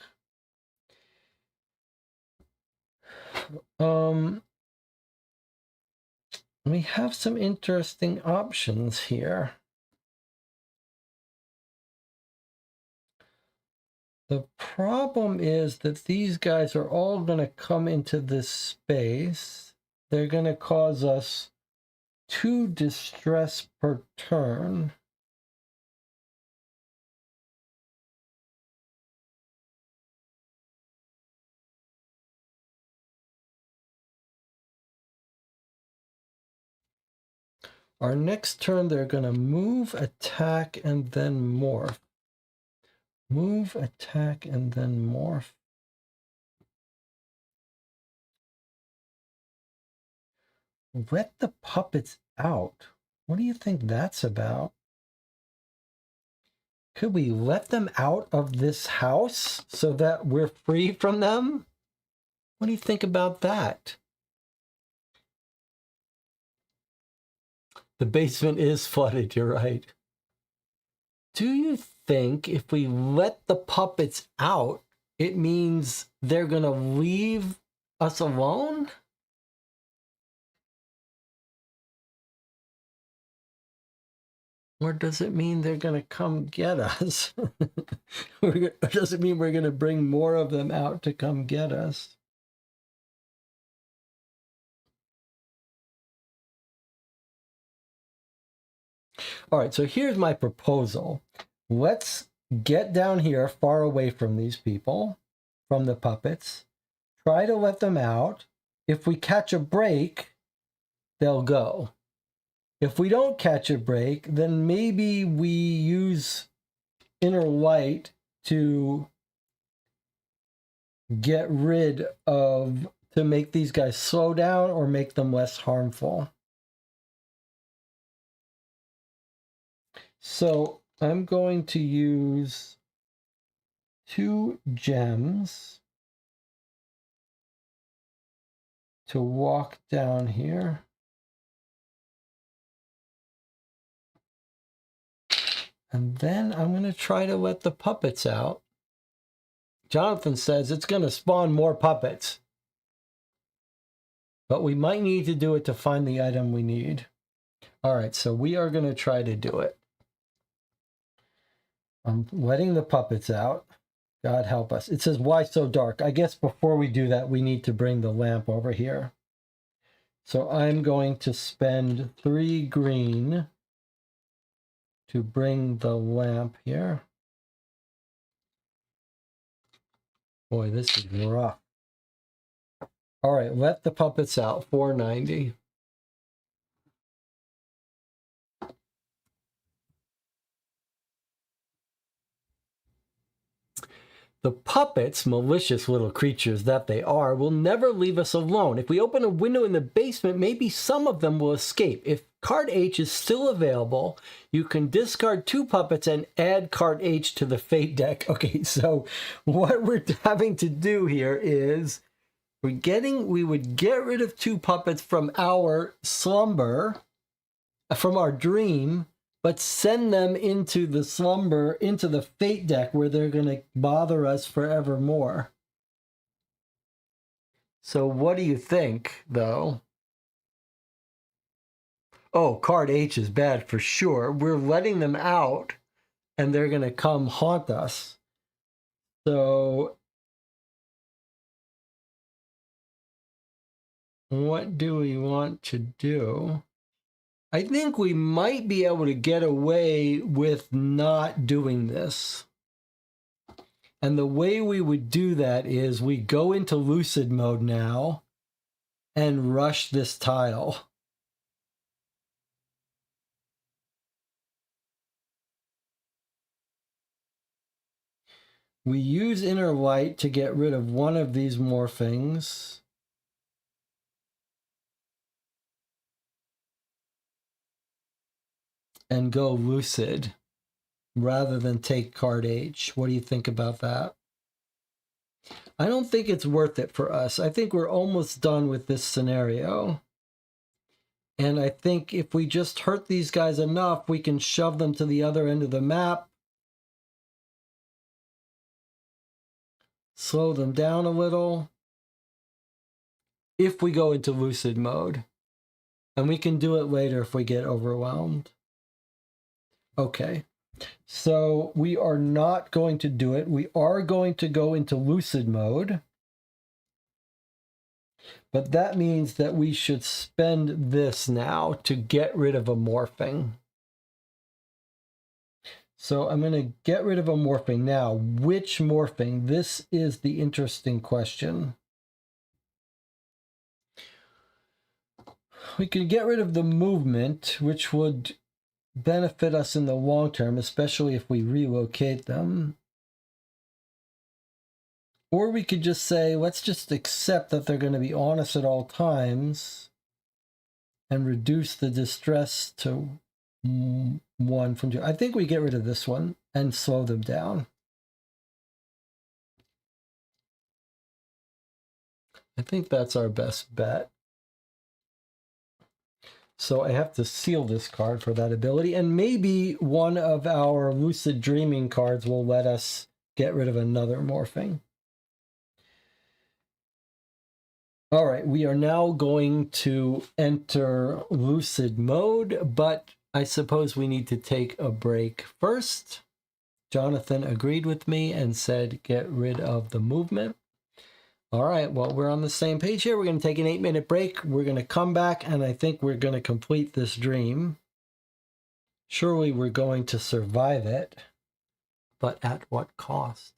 We have some interesting options here. The problem is that these guys are all going to come into this space. They're going to cause us 2 distress per turn. Our next turn, they're going to move, attack, and then morph. Move, attack, and then morph. Let the puppets out. What do you think that's about? Could we let them out of this house so that we're free from them? What do you think about that? The basement is flooded, you're right. Do you think if we let the puppets out, it means they're going to leave us alone? Or does it mean they're going to come get us? Or does it mean we're going to bring more of them out to come get us? All right, so here's my proposal. Let's get down here far away from these people, from the puppets. Try to let them out. If we catch a break, they'll go. If we don't catch a break, then maybe we use inner light to get rid of, to make these guys slow down or make them less harmful. So I'm going to use 2 gems to walk down here. And then I'm going to try to let the puppets out. Jonathan says it's going to spawn more puppets. But we might need to do it to find the item we need. All right, so we are going to try to do it. I'm letting the puppets out. God help us. It says, why so dark? I guess before we do that, we need to bring the lamp over here. So I'm going to spend 3 green to bring the lamp here. Boy, this is rough. All right, let the puppets out. 490. The puppets, malicious little creatures that they are, will never leave us alone. If we open a window in the basement, maybe some of them will escape. If card H is still available, you can discard 2 puppets and add card H to the fate deck. Okay, so what we're having to do here is we would get rid of 2 puppets from our slumber, from our dream, but send them into the slumber, into the fate deck where they're going to bother us forevermore. So what do you think, though? Oh, card H is bad for sure. We're letting them out, and they're going to come haunt us. So what do we want to do? I think we might be able to get away with not doing this. And the way we would do that is we go into lucid mode now and rush this tile. We use inner light to get rid of one of these morphings. And go lucid rather than take card H. What do you think about that? I don't think it's worth it for us. I think we're almost done with this scenario. And I think if we just hurt these guys enough, we can shove them to the other end of the map. Slow them down a little. If we go into lucid mode. And we can do it later if we get overwhelmed. Okay. So we are not going to do it. We are going to go into lucid mode. But that means that we should spend this now to get rid of a morphing. So I'm going to get rid of a morphing. Now, which morphing? This is the interesting question. We could get rid of the movement, which would benefit us in the long term, especially if we relocate them. Or we could just say, let's just accept that they're going to be on us at all times and reduce the distress to 1 from 2. I think we get rid of this one and slow them down. I think that's our best bet. So I have to seal this card for that ability. And maybe one of our lucid dreaming cards will let us get rid of another morphing. All right, we are now going to enter lucid mode, but I suppose we need to take a break first. Jonathan agreed with me and said get rid of the movement. All right, well, we're on the same page here. We're going to take an 8-minute break. We're going to come back, and I think we're going to complete this dream. Surely we're going to survive it, but at what cost?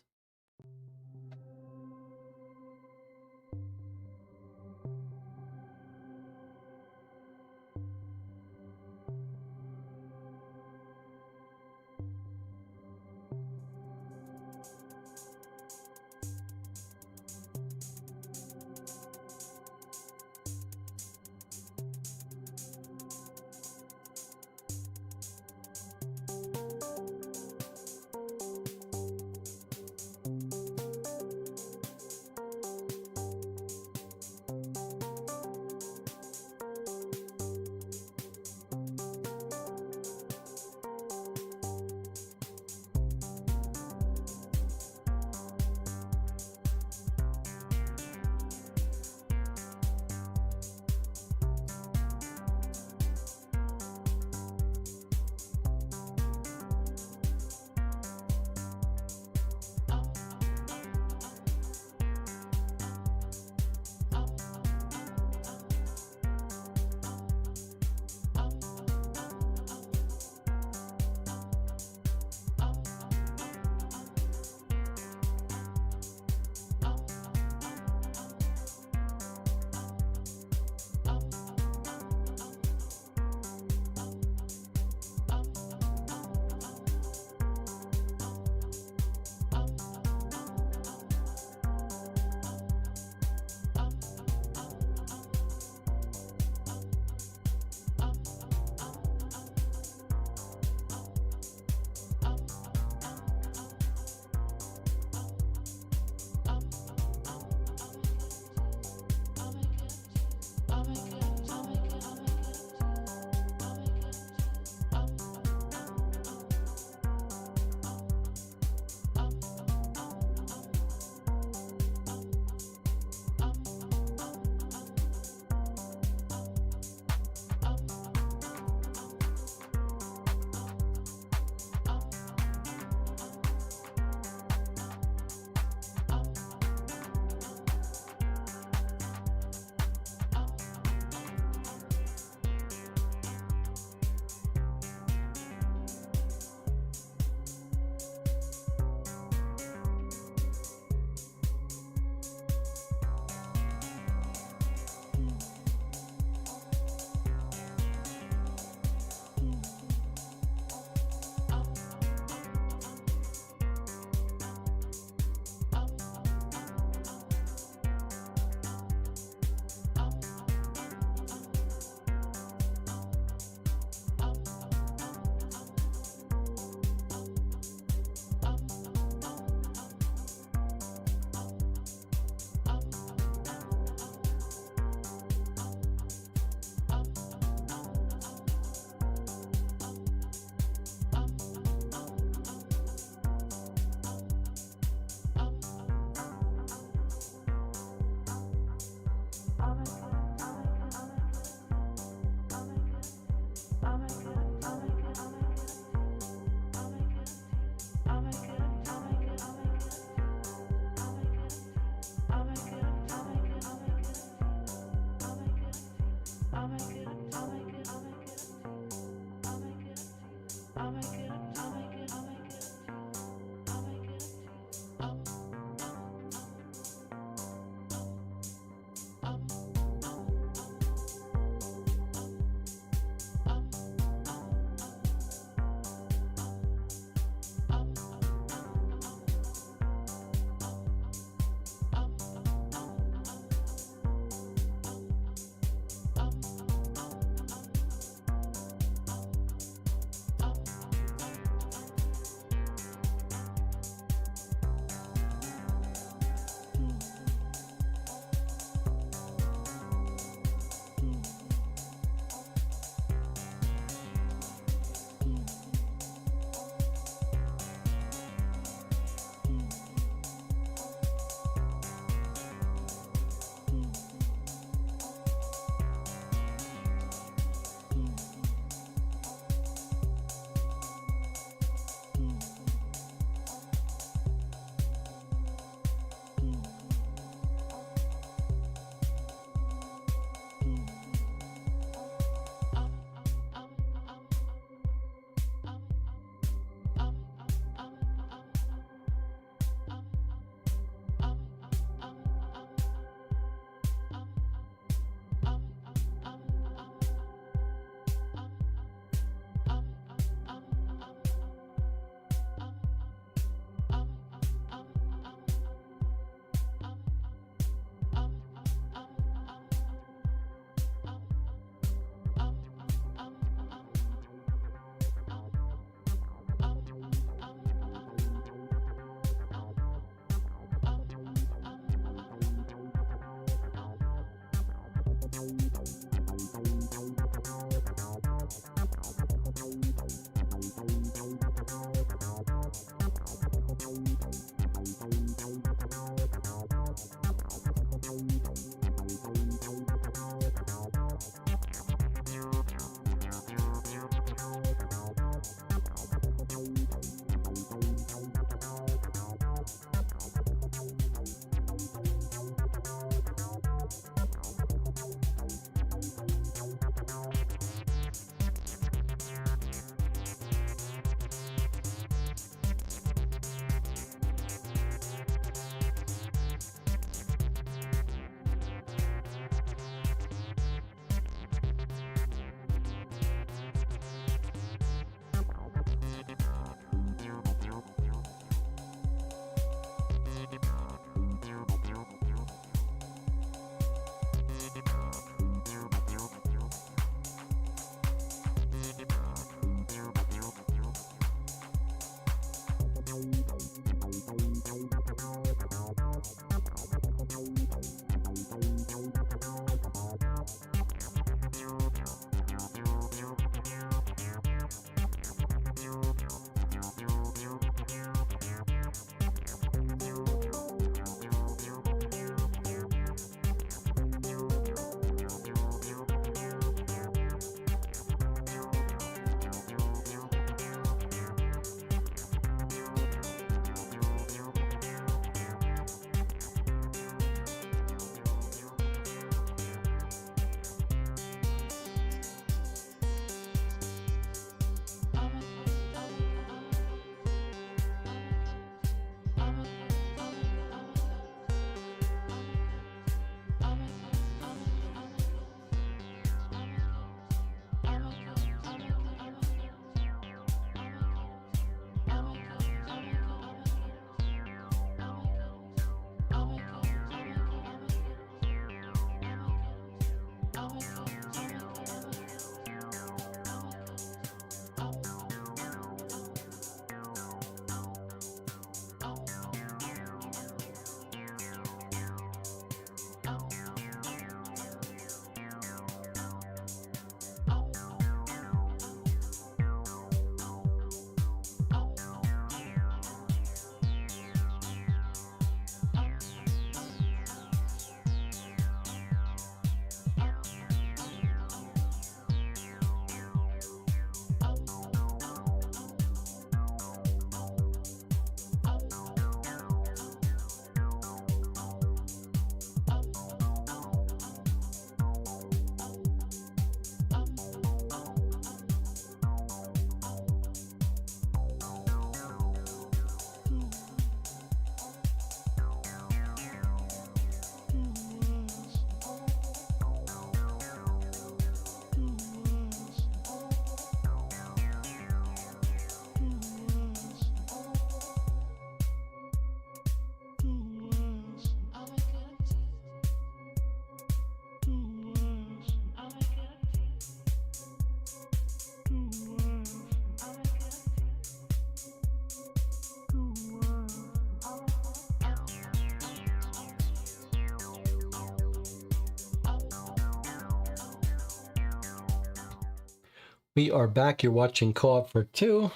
We are back. You're watching Co-op for Two.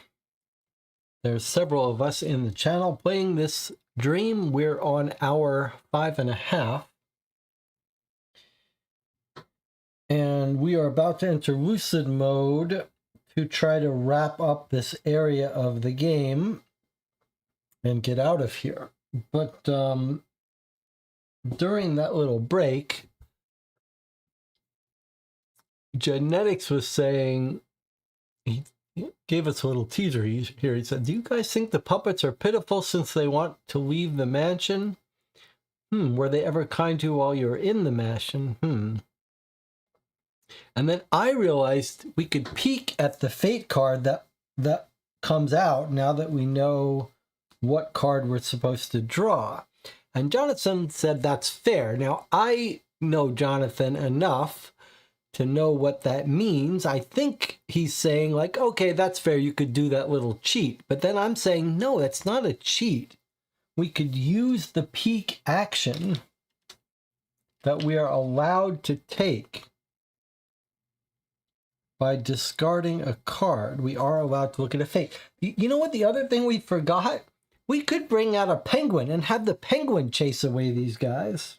There's several of us in the channel playing this dream. We're on hour 5.5. And we are about to enter lucid mode to try to wrap up this area of the game and get out of here. But during that little break, Genetics was saying, he gave us a little teaser here. He said, do you guys think the puppets are pitiful since they want to leave the mansion? Were they ever kind to you while you were in the mansion? And then I realized we could peek at the fate card that comes out now that we know what card we're supposed to draw. And Jonathan said that's fair. Now, I know Jonathan enough to know what that means. I think he's saying like, okay, that's fair. You could do that little cheat. But then I'm saying, no, that's not a cheat. We could use the peek action that we are allowed to take by discarding a card. We are allowed to look at a fate. You know what the other thing we forgot? We could bring out a penguin and have the penguin chase away these guys.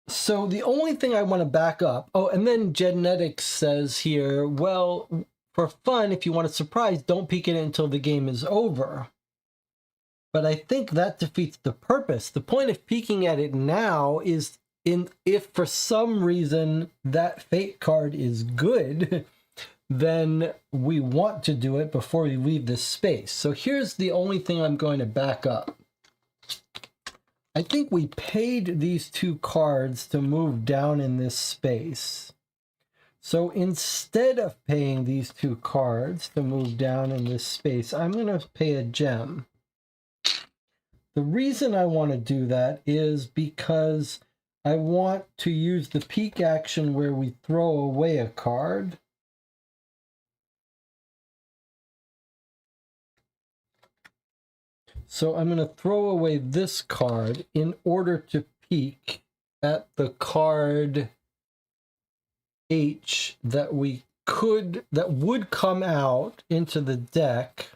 So the only thing I want to back up, oh, and then Genetics says here, well, for fun, if you want a surprise, don't peek at it until the game is over. But I think that defeats the purpose. The point of peeking at it now is if for some reason that fate card is good, then we want to do it before we leave this space. So here's the only thing I'm going to back up. I think we paid these two cards to move down in this space. So instead of paying these two cards to move down in this space, I'm going to pay a gem. The reason I want to do that is because I want to use the peek action where we throw away a card. So I'm going to throw away this card in order to peek at the card H that would come out into the deck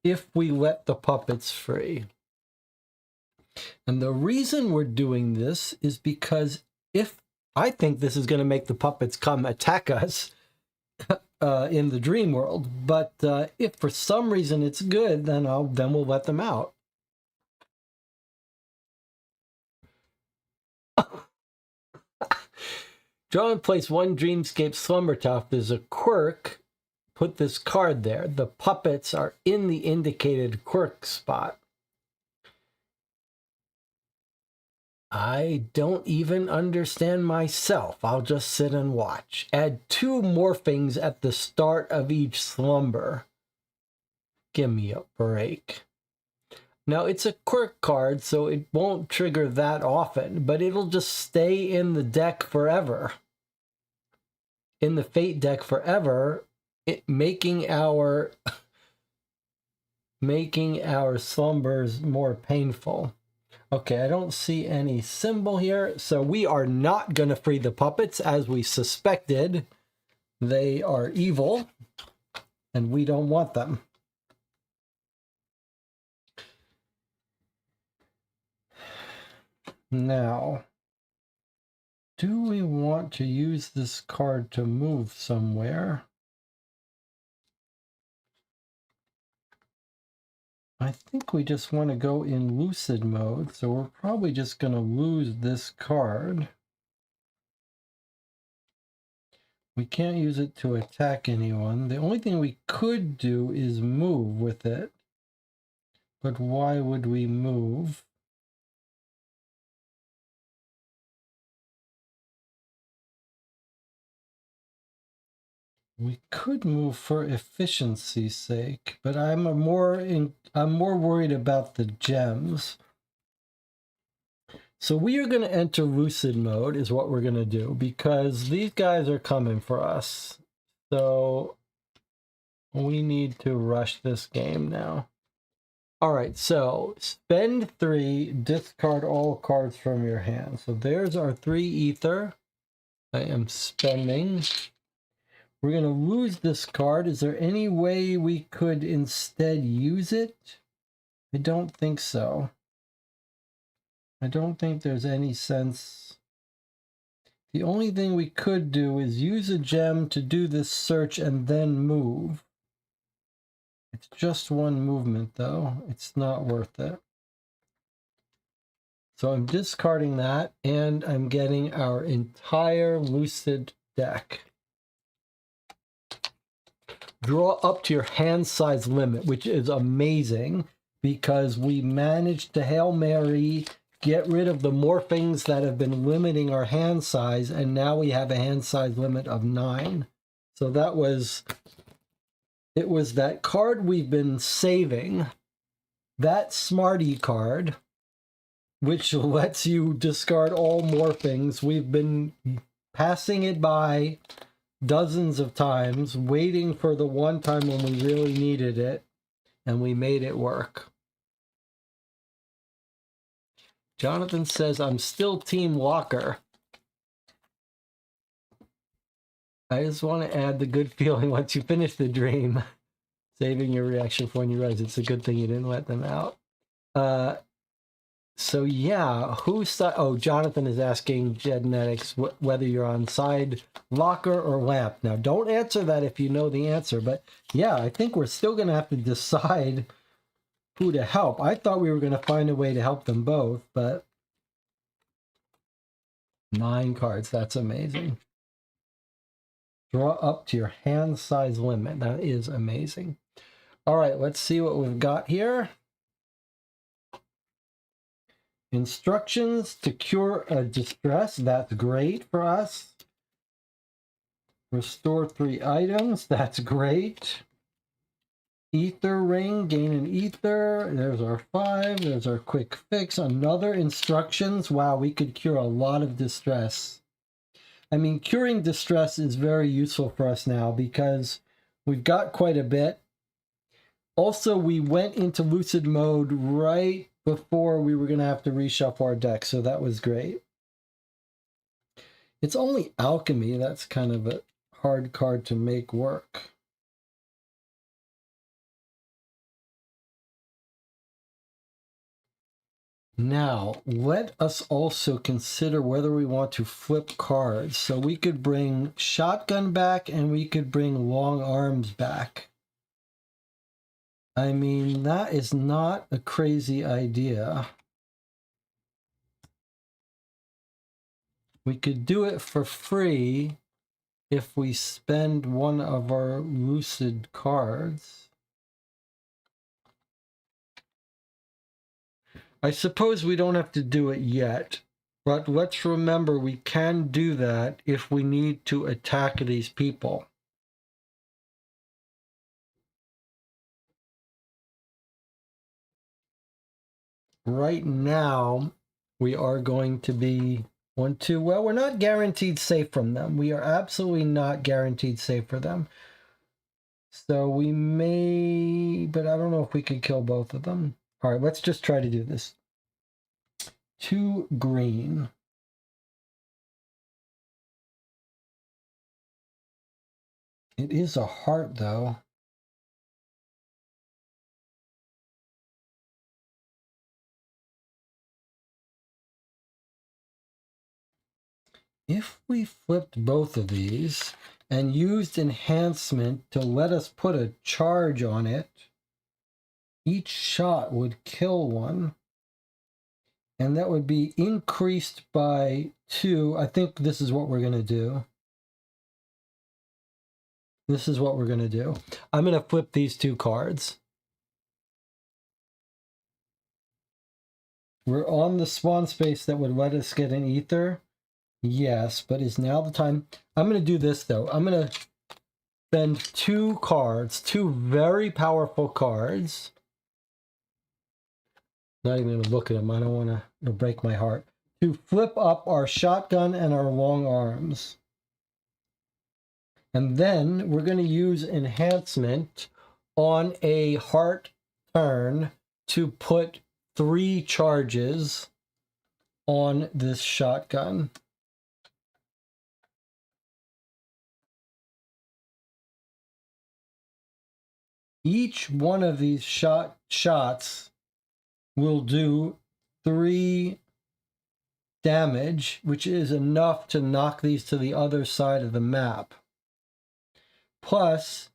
if we let the puppets free. And the reason we're doing this is because if I think this is going to make the puppets come attack us in the dream world, but if for some reason it's good, then we'll let them out. Draw and place one Dreamscape Slumbertuff. There's a quirk. Put this card there. The puppets are in the indicated quirk spot. I don't even understand myself. I'll just sit and watch. Add 2 morphings at the start of each slumber. Give me a break. Now, it's a quirk card, so it won't trigger that often, but it'll just stay in the deck forever. In the Fate deck forever, making our slumbers more painful. Okay, I don't see any symbol here, so we are not going to free the puppets as we suspected. They are evil, and we don't want them. Now, do we want to use this card to move somewhere? I think we just want to go in lucid mode, so we're probably just going to lose this card. We can't use it to attack anyone. The only thing we could do is move with it. But why would we move? We could move for efficiency's sake, but I'm more worried about the gems. So we are going to enter lucid mode is what we're going to do because these guys are coming for us. So we need to rush this game now. All right, so spend 3, discard all cards from your hand. So there's our 3 ether. I am spending. We're going to lose this card. Is there any way we could instead use it? I don't think so. I don't think there's any sense. The only thing we could do is use a gem to do this search and then move. It's just one movement, though. It's not worth it. So I'm discarding that, and I'm getting our entire Lucid deck. Draw up to your hand size limit, which is amazing because we managed to Hail Mary, get rid of the morphings that have been limiting our hand size, and now we have a hand size limit of 9. So that was, it was that card we've been saving, that Smarty card, which lets you discard all morphings. We've been passing it by dozens of times, waiting for the one time when we really needed it, and we made it work. Jonathan says, I'm still Team Walker. I just want to add the good feeling once you finish the dream. Saving your reaction for when you realize it's a good thing you didn't let them out. So yeah, oh, Jonathan is asking Genetics whether you're on side locker or lamp. Now, don't answer that if you know the answer, but yeah, I think we're still going to have to decide who to help. I thought we were going to find a way to help them both, but 9 cards, that's amazing. Draw up to your hand size limit. That is amazing. All right, let's see what we've got here. Instructions to cure a distress. That's great for us. Restore 3 items. That's great. Ether ring. Gain an ether. There's our 5. There's our quick fix. Another instructions. Wow, we could cure a lot of distress. I mean, curing distress is very useful for us now because we've got quite a bit. Also, we went into Lucid mode right before we were going to have to reshuffle our deck, so that was great. It's only Alchemy that's kind of a hard card to make work. Now, let us also consider whether we want to flip cards. So we could bring Shotgun back and we could bring Long Arms back. I mean, that is not a crazy idea. We could do it for free if we spend one of our Lucid cards. I suppose we don't have to do it yet, but let's remember we can do that if we need to attack these people. Right now, we are going to be 1, 2. Well, we're not guaranteed safe from them. We are absolutely not guaranteed safe for them. So we may, but I don't know if we could kill both of them. All right, let's just try to do this. 2 green. It is a heart, though. If we flipped both of these and used enhancement to let us put a charge on it, each shot would kill one. And that would be increased by 2. I think this is what we're going to do. This is what we're going to do. I'm going to flip these 2 cards. We're on the spawn space that would let us get an ether. Yes, but is now the time. I'm going to do this, though. I'm going to spend 2 cards, 2 very powerful cards. Not even going to look at them. I don't want to, it'll break my heart. To flip up our shotgun and our long arms. And then we're going to use enhancement on a heart turn to put 3 charges on this shotgun. Each one of these shots will do 3 damage, which is enough to knock these to the other side of the map. Plus,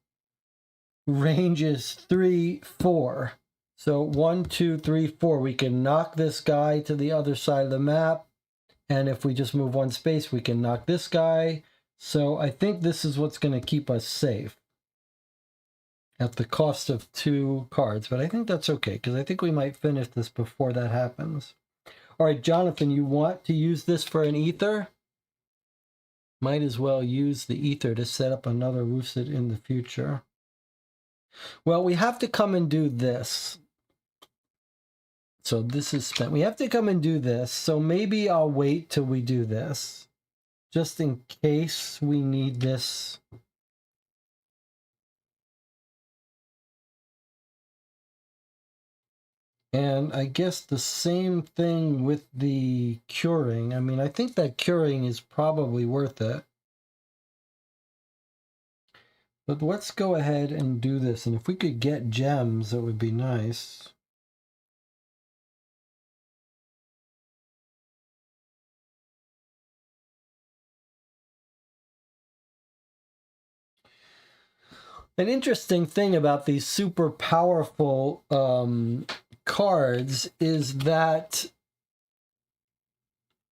range is 3, 4. So 1, 2, 3, 4. We can knock this guy to the other side of the map. And if we just move 1 space, we can knock this guy. So I think this is what's going to keep us safe at the cost of 2 cards. But I think that's okay, because I think we might finish this before that happens. All right, Jonathan, you want to use this for an ether? Might as well use the ether to set up another Lucid in the future. Well, we have to come and do this. So this is spent. We have to come and do this. So maybe I'll wait till we do this, just in case we need this. And I guess the same thing with the curing. I mean, I think that curing is probably worth it. But let's go ahead and do this. And if we could get gems, that would be nice. An interesting thing about these super powerful cards is that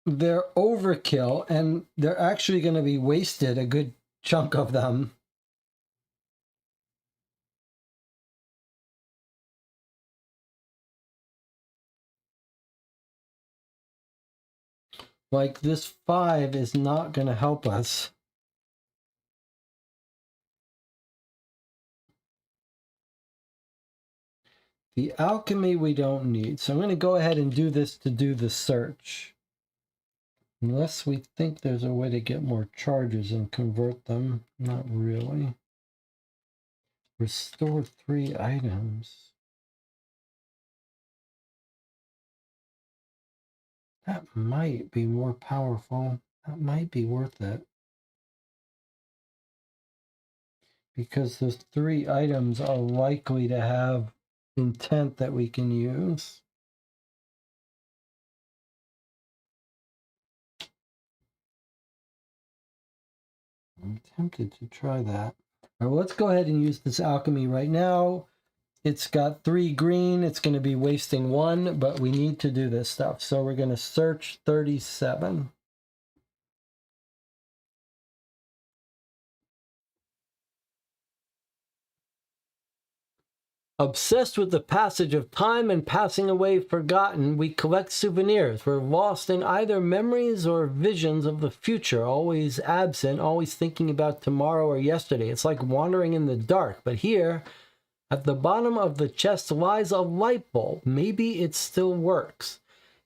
they're overkill, and they're actually going to be wasted, a good chunk of them. Like, this 5 is not going to help us. The alchemy we don't need. So I'm going to go ahead and do this to do the search. Unless we think there's a way to get more charges and convert them. Not really. Restore 3 items. That might be more powerful. That might be worth it. Because those 3 items are likely to have intent that we can use. I'm tempted to try that. All right, well, let's go ahead and use this alchemy right now. It's got 3 green. It's going to be wasting 1, but we need to do this stuff. So we're going to search 37. Obsessed with the passage of time and passing away forgotten, we collect souvenirs. We're lost in either memories or visions of the future, always absent, always thinking about tomorrow or yesterday. It's like wandering in the dark. But here, at the bottom of the chest lies a light bulb. Maybe it still works.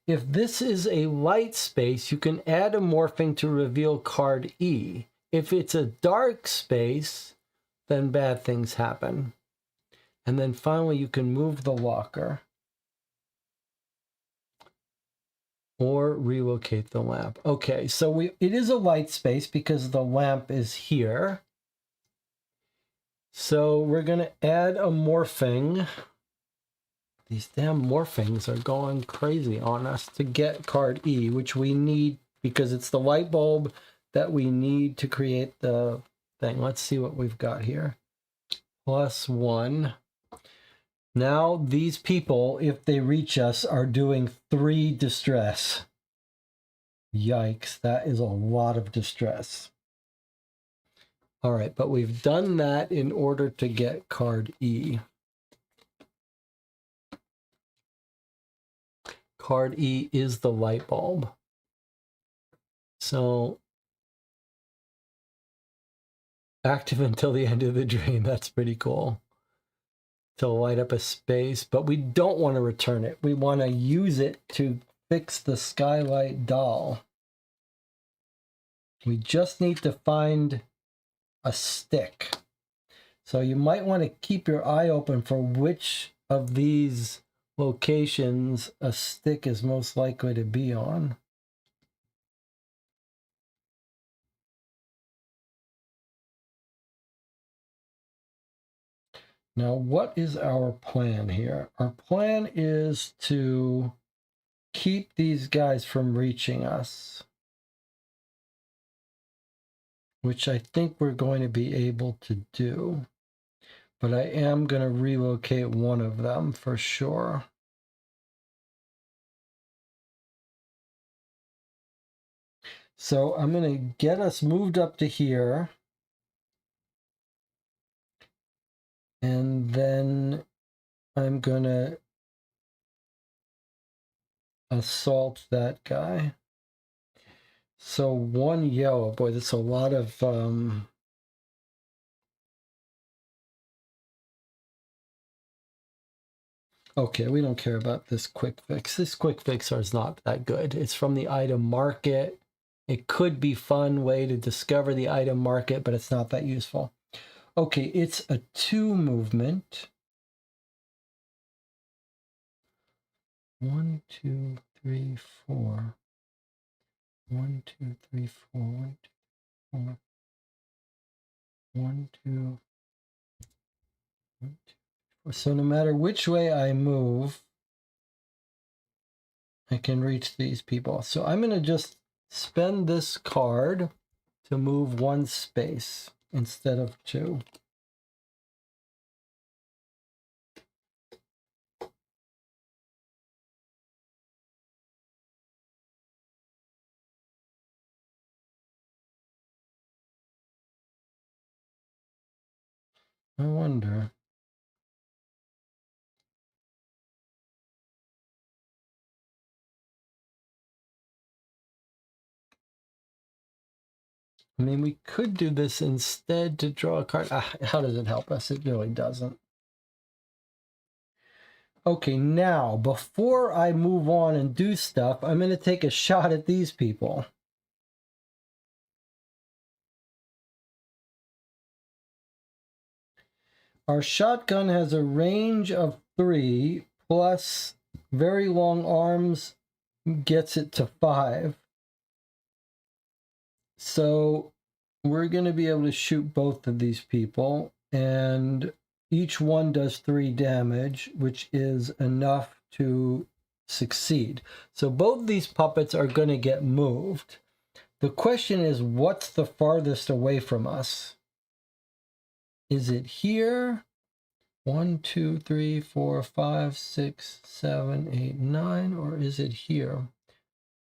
If this is a light space, you can add a morphing to reveal card E. If it's a dark space, then bad things happen. And then finally, you can move the locker or relocate the lamp. Okay, so it is a light space because the lamp is here. So we're going to add a morphing. These damn morphings are going crazy on us to get card E, which we need because it's the light bulb that we need to create the thing. Let's see what we've got here. +1. Now these people, if they reach us, are doing 3 distress. Yikes, that is a lot of distress. All right, but we've done that in order to get card E. Card E is the light bulb. So active until the end of the dream. That's pretty cool. To light up a space, but we don't want to return it. We want to use it to fix the skylight doll. We just need to find a stick. So you might want to keep your eye open for which of these locations a stick is most likely to be on. Now, what is our plan here? Our plan is to keep these guys from reaching us, which I think we're going to be able to do. But I am going to relocate one of them for sure. So I'm going to get us moved up to here. And then I'm going to assault that guy. So one yellow. Boy, that's a lot of... Okay, we don't care about this quick fix. This quick fix is not that good. It's from the item market. It could be a fun way to discover the item market, but it's not that useful. Okay, it's a 2 movement. 1, 2, 3, 4. 1, 2, 3, 4. 1, 2, 4. 1, 2. 1, 2, 4. So no matter which way I move, I can reach these people. So I'm going to just spend this card to move 1 space instead of 2. I wonder. I mean, we could do this instead to draw a card. How does it help us? It really doesn't. Okay, now, before I move on and do stuff, I'm going to take a shot at these people. Our shotgun has a range of 3, plus very long arms gets it to 5. So we're going to be able to shoot both of these people, and each one does 3 damage, which is enough to succeed. So both these puppets are going to get moved. The question is, what's the farthest away from us? Is it here? 1, 2, 3, 4, 5, 6, 7, 8, 9, or is it here?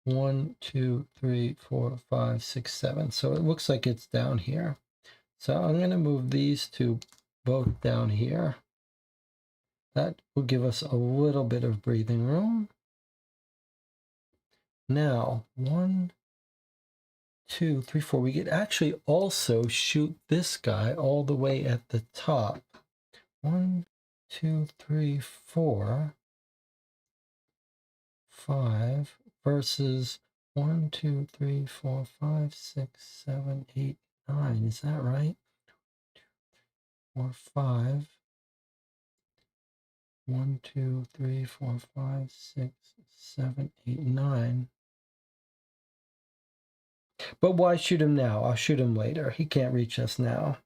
1, 2, 3, 4, 5, 6, 7. So it looks like it's down here. So I'm going to move these two both down here. That will give us a little bit of breathing room. Now, 1, 2, 3, 4. We could actually also shoot this guy all the way at the top. 1, 2, 3, 4, 5 versus 1, 2, 3, 4, 5, 6, 7, 8, 9. Is that right? 4, 5. 1, 2, 3, 4, 5, 6, 7, 8, 9. But why shoot him now? I'll shoot him later. He can't reach us now.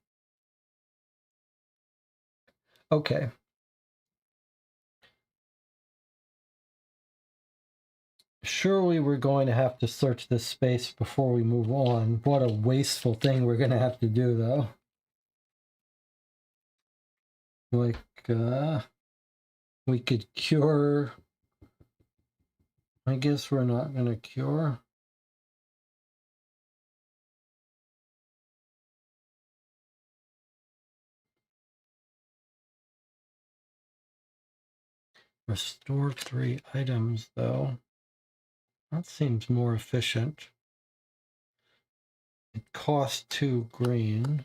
Okay. Surely we're going to have to search this space before we move on. What a wasteful thing we're going to have to do, though. Like, we could cure. I guess we're not going to cure. Restore 3 items, though. That seems more efficient. It costs 2 green.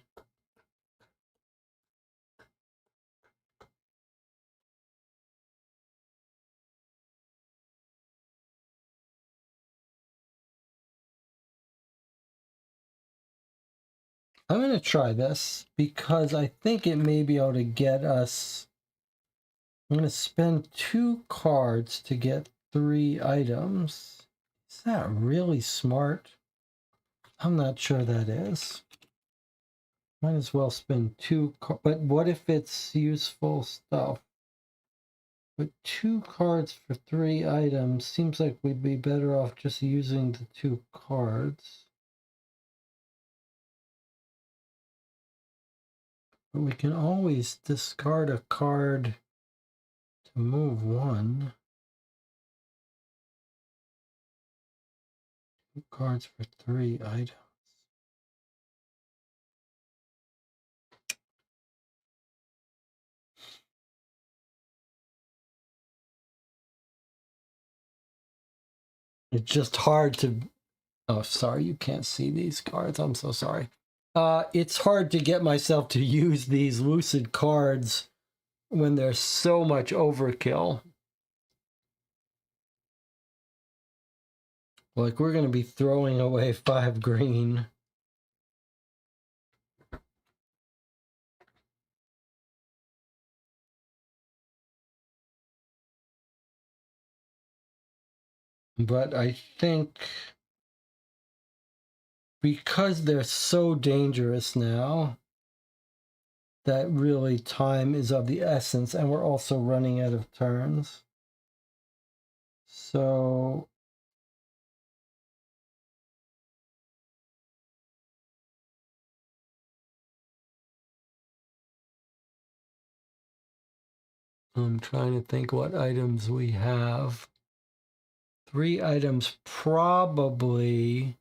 I'm going to try this because I think it may be able to get us. I'm going to spend 2 cards to get 3 items. Is that really smart? I'm not sure that is. Might as well spend but what if it's useful stuff? But 2 cards for 3 items seems like we'd be better off just using the 2 cards. But we can always discard a card to move 1. 2 cards for 3 items. It's just hard to... Oh, sorry, you can't see these cards. I'm so sorry. It's hard to get myself to use these lucid cards when there's so much overkill. Like, we're going to be throwing away 5 green. But I think because they're so dangerous now, that really time is of the essence, and we're also running out of turns. So I'm trying to think what items we have. 3 items, probably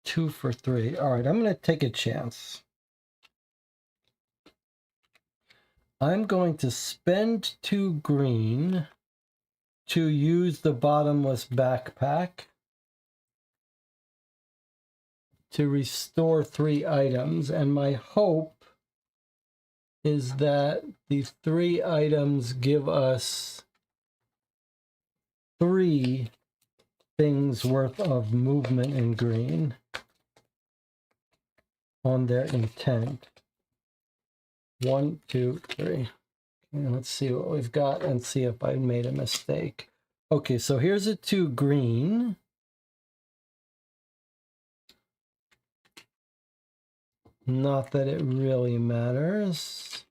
2 for 3. All right, I'm going to take a chance. I'm going to spend 2 green to use the bottomless backpack to restore 3 items, and my hope is that the 3 items give us 3 things worth of movement in green on their intent. 1, 2, 3. Okay, let's see what we've got and see if I made a mistake. Okay, so here's a 2 green. Not that it really matters.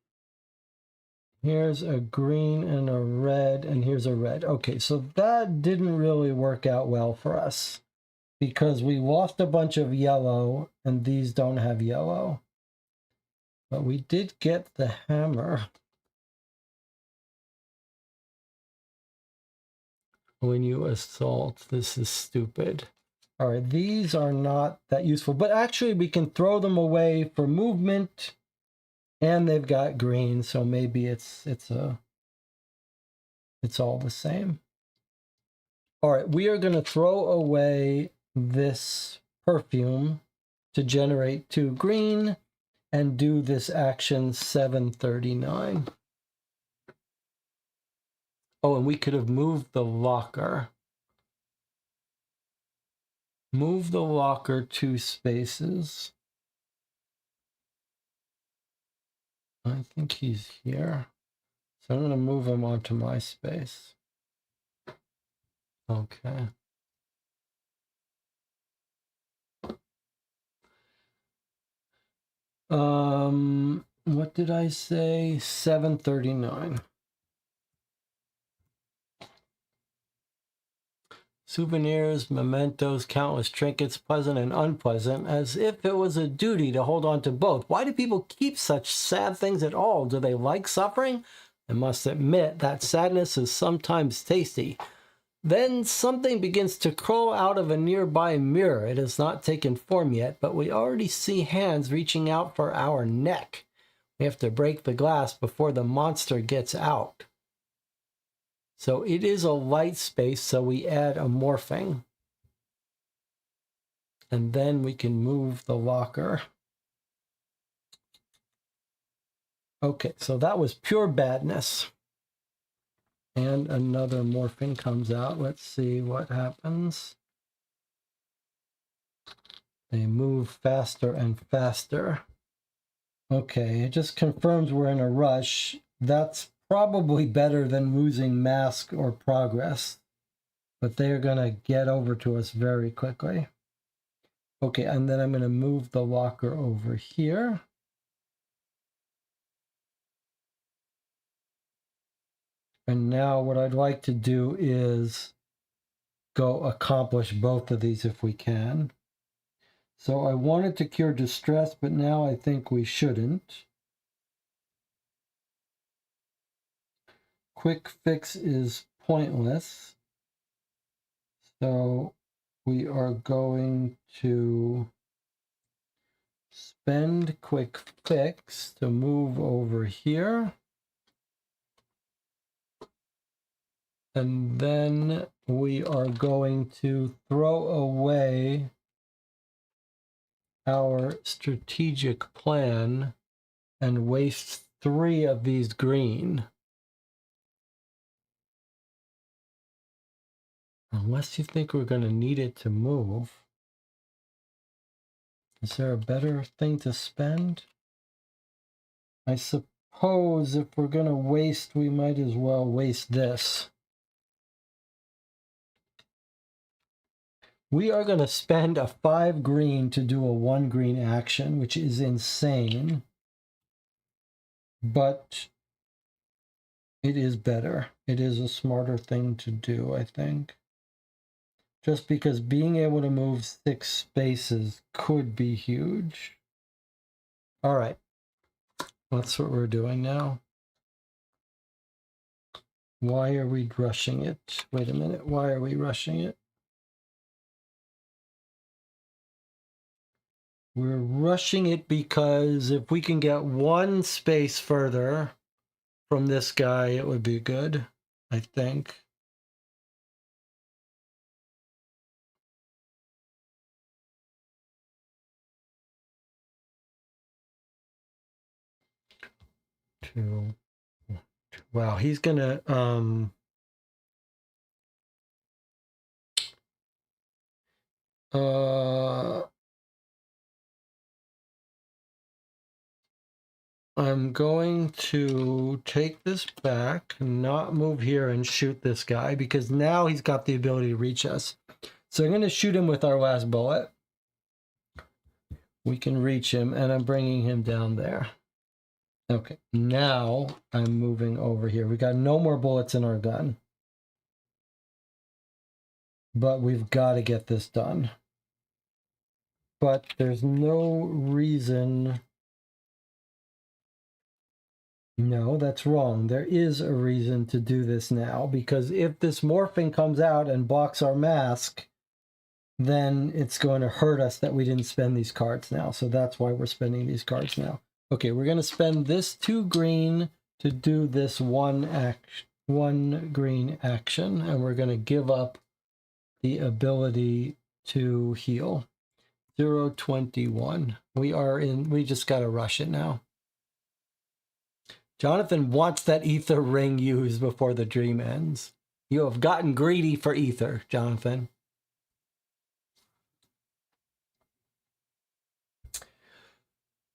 Here's a green and a red, and here's a red. Okay, so that didn't really work out well for us because we lost a bunch of yellow, and these don't have yellow. But we did get the hammer. When you assault, this is stupid. All right, these are not that useful, but actually we can throw them away for movement, and they've got green, so maybe it's all the same. All right, we are going to throw away this perfume to generate 2 green and do this action 739. Oh, and we could have moved the locker. Move the locker 2 spaces. I think he's here. So I'm going to move him onto my space. Okay. What did I say? 739. Souvenirs, mementos, countless trinkets, pleasant and unpleasant, as if it was a duty to hold on to both. Why do people keep such sad things at all? Do they like suffering? I must admit that sadness is sometimes tasty. Then something begins to crawl out of a nearby mirror. It has not taken form yet, but we already see hands reaching out for our neck. We have to break the glass before the monster gets out. So it is a light space, so we add a morphing. And then we can move the locker. Okay, so that was pure badness. And another morphing comes out. Let's see what happens. They move faster and faster. Okay, it just confirms we're in a rush. That's probably better than losing mask or progress. But they're going to get over to us very quickly. Okay, and then I'm going to move the locker over here. And now what I'd like to do is go accomplish both of these if we can. So I wanted to cure distress, but now I think we shouldn't. Quick fix is pointless. So we are going to spend quick fix to move over here. And then we are going to throw away our strategic plan and waste 3 of these green. Unless you think we're going to need it to move. Is there a better thing to spend? I suppose if we're going to waste, we might as well waste this. We are going to spend a 5 green to do a 1 green action, which is insane. But it is better. It is a smarter thing to do, I think. Just because being able to move 6 spaces could be huge. All right. That's what we're doing now. Why are we rushing it? Wait a minute. Why are we rushing it? We're rushing it because if we can get 1 space further from this guy, it would be good, I think. Two. Wow, he's gonna I'm going to take this back, not move here and shoot this guy because now he's got the ability to reach us. So I'm going to shoot him with our last bullet. We can reach him, and I'm bringing him down there. Okay, now I'm moving over here. We got no more bullets in our gun. But we've got to get this done. But there's no reason... No, that's wrong. There is a reason to do this now, because if this morphing comes out and blocks our mask, then it's going to hurt us that we didn't spend these cards now. So that's why we're spending these cards now. Okay, we're going to spend this 2 green to do this 1 green action, and we're going to give up the ability to heal. 0-21. We just got to rush it now. Jonathan wants that ether ring used before the dream ends. You have gotten greedy for ether, Jonathan.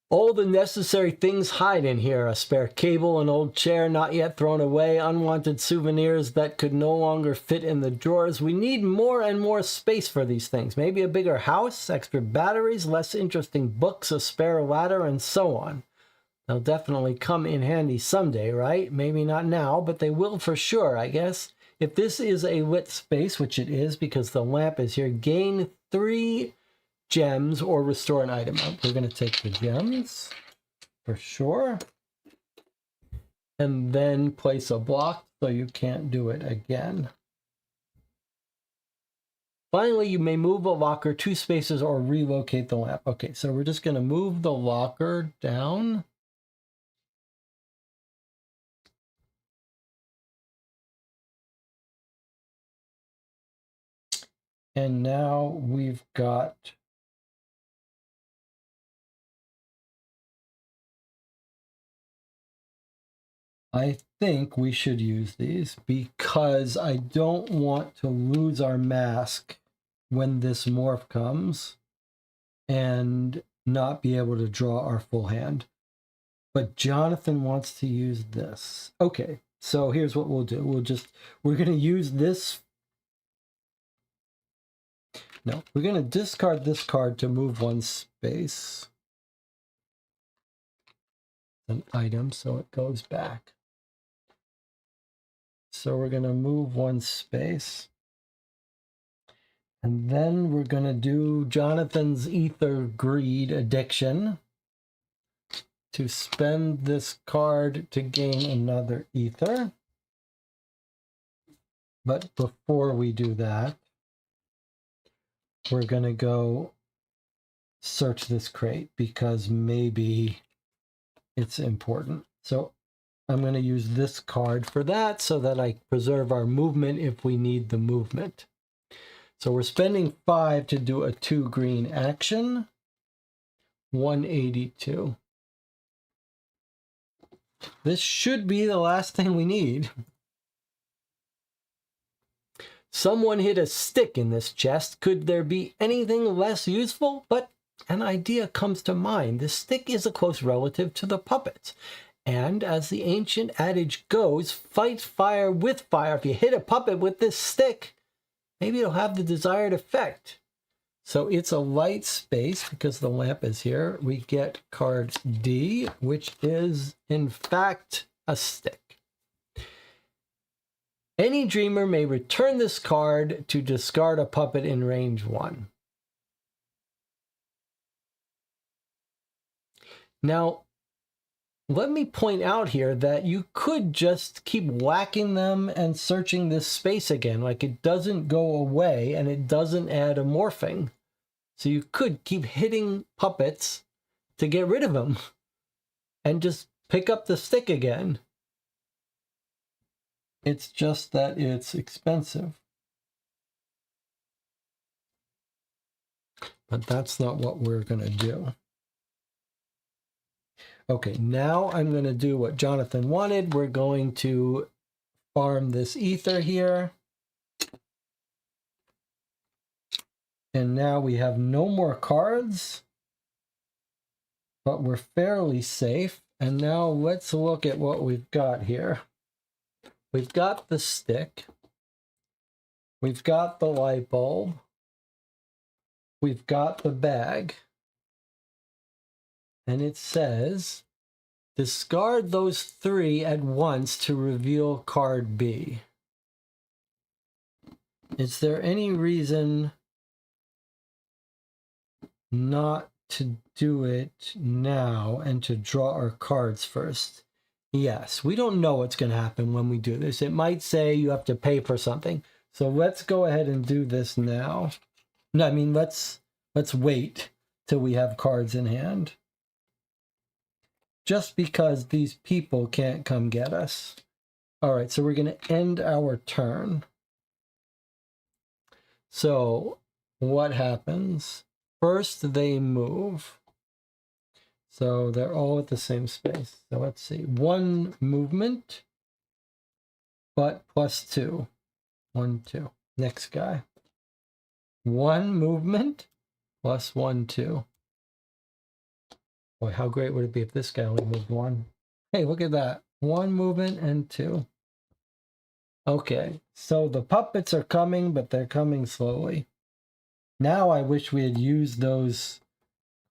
All the necessary things hide in here. A spare cable, an old chair not yet thrown away, unwanted souvenirs that could no longer fit in the drawers. We need more and more space for these things. Maybe a bigger house, extra batteries, less interesting books, a spare ladder, and so on. They'll definitely come in handy someday, right? Maybe not now, but they will for sure, I guess. If this is a lit space, which it is because the lamp is here, gain 3 gems or restore an item. We're going to take the gems for sure. And then place a block so you can't do it again. Finally, you may move a locker 2 spaces or relocate the lamp. Okay, so we're just going to move the locker down. And now we've got... I think we should use these because I don't want to lose our mask when this morph comes and not be able to draw our full hand. But Jonathan wants to use this. Okay, so here's what we'll do. We're going to use this. No, we're going to discard this card to move one space. An item, so it goes back. So we're going to move one space. And then we're going to do Jonathan's Ether Greed Addiction to spend this card to gain another Ether. But before we do that, we're going to go search this crate because maybe it's important. So I'm going to use this card for that so that I preserve our movement if we need the movement. So we're spending 5 to do a 2 green action. 182. This should be the last thing we need. Someone hid a stick in this chest. Could there be anything less useful? But an idea comes to mind. The stick is a close relative to the puppets. And as the ancient adage goes, fight fire with fire. If you hit a puppet with this stick, maybe it'll have the desired effect. So it's a light space because the lamp is here. We get card D, which is in fact a stick. Any dreamer may return this card to discard a puppet in range 1. Now, let me point out here that you could just keep whacking them and searching this space again. Like, it doesn't go away and it doesn't add a morphing. So you could keep hitting puppets to get rid of them and just pick up the stick again. It's just that it's expensive. But that's not what we're going to do. Okay, now I'm going to do what Jonathan wanted. We're going to farm this ether here. And now we have no more cards, but we're fairly safe. And now let's look at what we've got here. We've got the stick. We've got the light bulb. We've got the bag. And it says, discard those 3 at once to reveal card B. Is there any reason not to do it now and to draw our cards first? Yes, we don't know what's going to happen when we do this. It might say you have to pay for something. So let's go ahead and do this now. No, I mean, let's wait till we have cards in hand. Just because these people can't come get us. All right, so we're going to end our turn. So what happens? First, they move. So they're all at the same space. So let's see. 1 movement, but +2. 1, 2. Next guy. 1 movement, +1, 2. Boy, how great would it be if this guy only moved 1? Hey, look at that. 1 movement and 2. Okay, so the puppets are coming, but they're coming slowly. Now I wish we had used those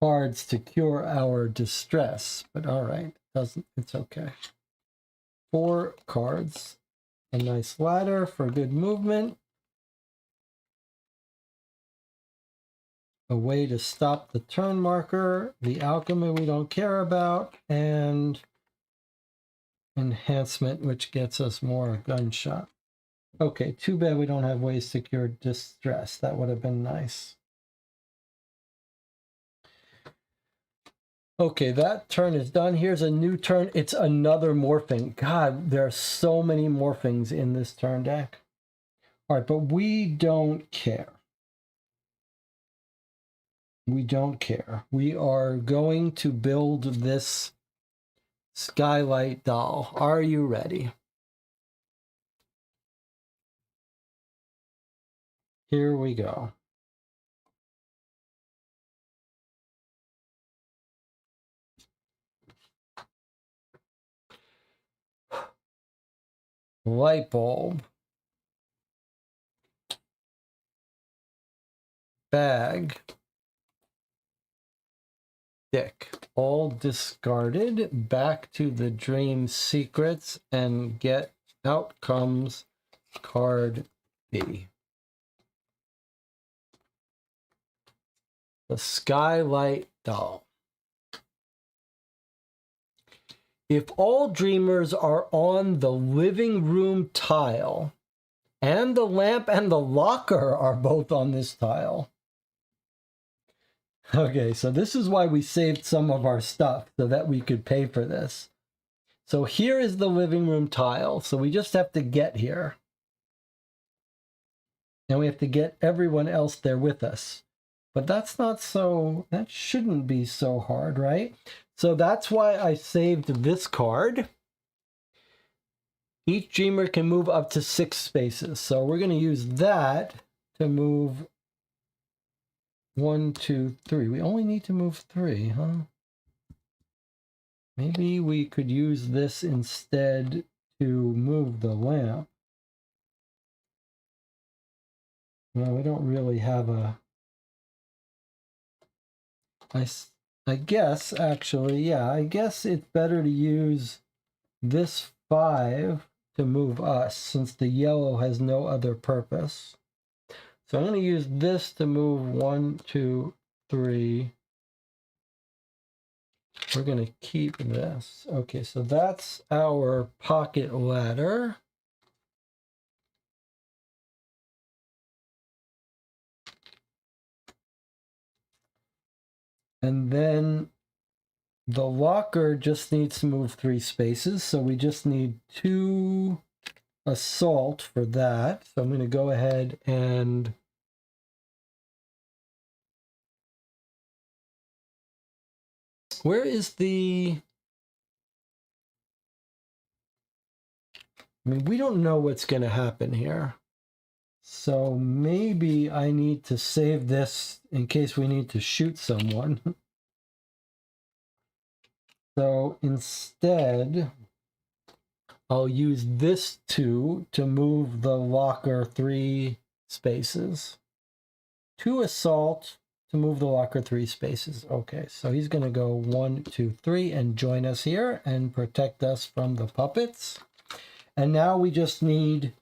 cards to cure our distress, but all right, it's okay. 4 cards. A nice ladder for good movement. A way to stop the turn marker, the alchemy we don't care about, and enhancement, which gets us more gunshot. Okay, too bad we don't have ways to cure distress. That would have been nice. Okay, that turn is done. Here's a new turn. It's another morphing. God, there are so many morphings in this turn deck. All right, but we don't care. We don't care. We are going to build this skylight doll. Are you ready? Here we go. Light bulb. bag, stick, all discarded. Back to the dream secrets, and get out comes card B. The Skylight Doll. If all dreamers are on the living room tile, and the lamp and the locker are both on this tile. Okay, so this is why we saved some of our stuff, so that we could pay for this. So here is the living room tile, so we just have to get here. And we have to get everyone else there with us. But that's not so, that shouldn't be so hard, right? So that's why I saved this card. Each dreamer can move up to 6 spaces. So we're going to use that to move 1, 2, 3. We only need to move 3, huh? Maybe we could use this instead to move the lamp. No, we don't really have a... I guess, actually, yeah, I guess it's better to use this 5 to move us, since the yellow has no other purpose. So I'm going to use this to move 1, 2, 3. We're going to keep this. Okay, so that's our pocket ladder. And then the locker just needs to move 3 spaces, so we just need 2 assault for that. So I'm going to go ahead and where is the... I mean, we don't know what's going to happen here. So maybe I need to save this in case we need to shoot someone. So instead, I'll use this 2 to move the locker 3 spaces. 2 assault to move the locker 3 spaces. Okay, so he's going to go 1, 2, 3 and join us here and protect us from the puppets. And now we just need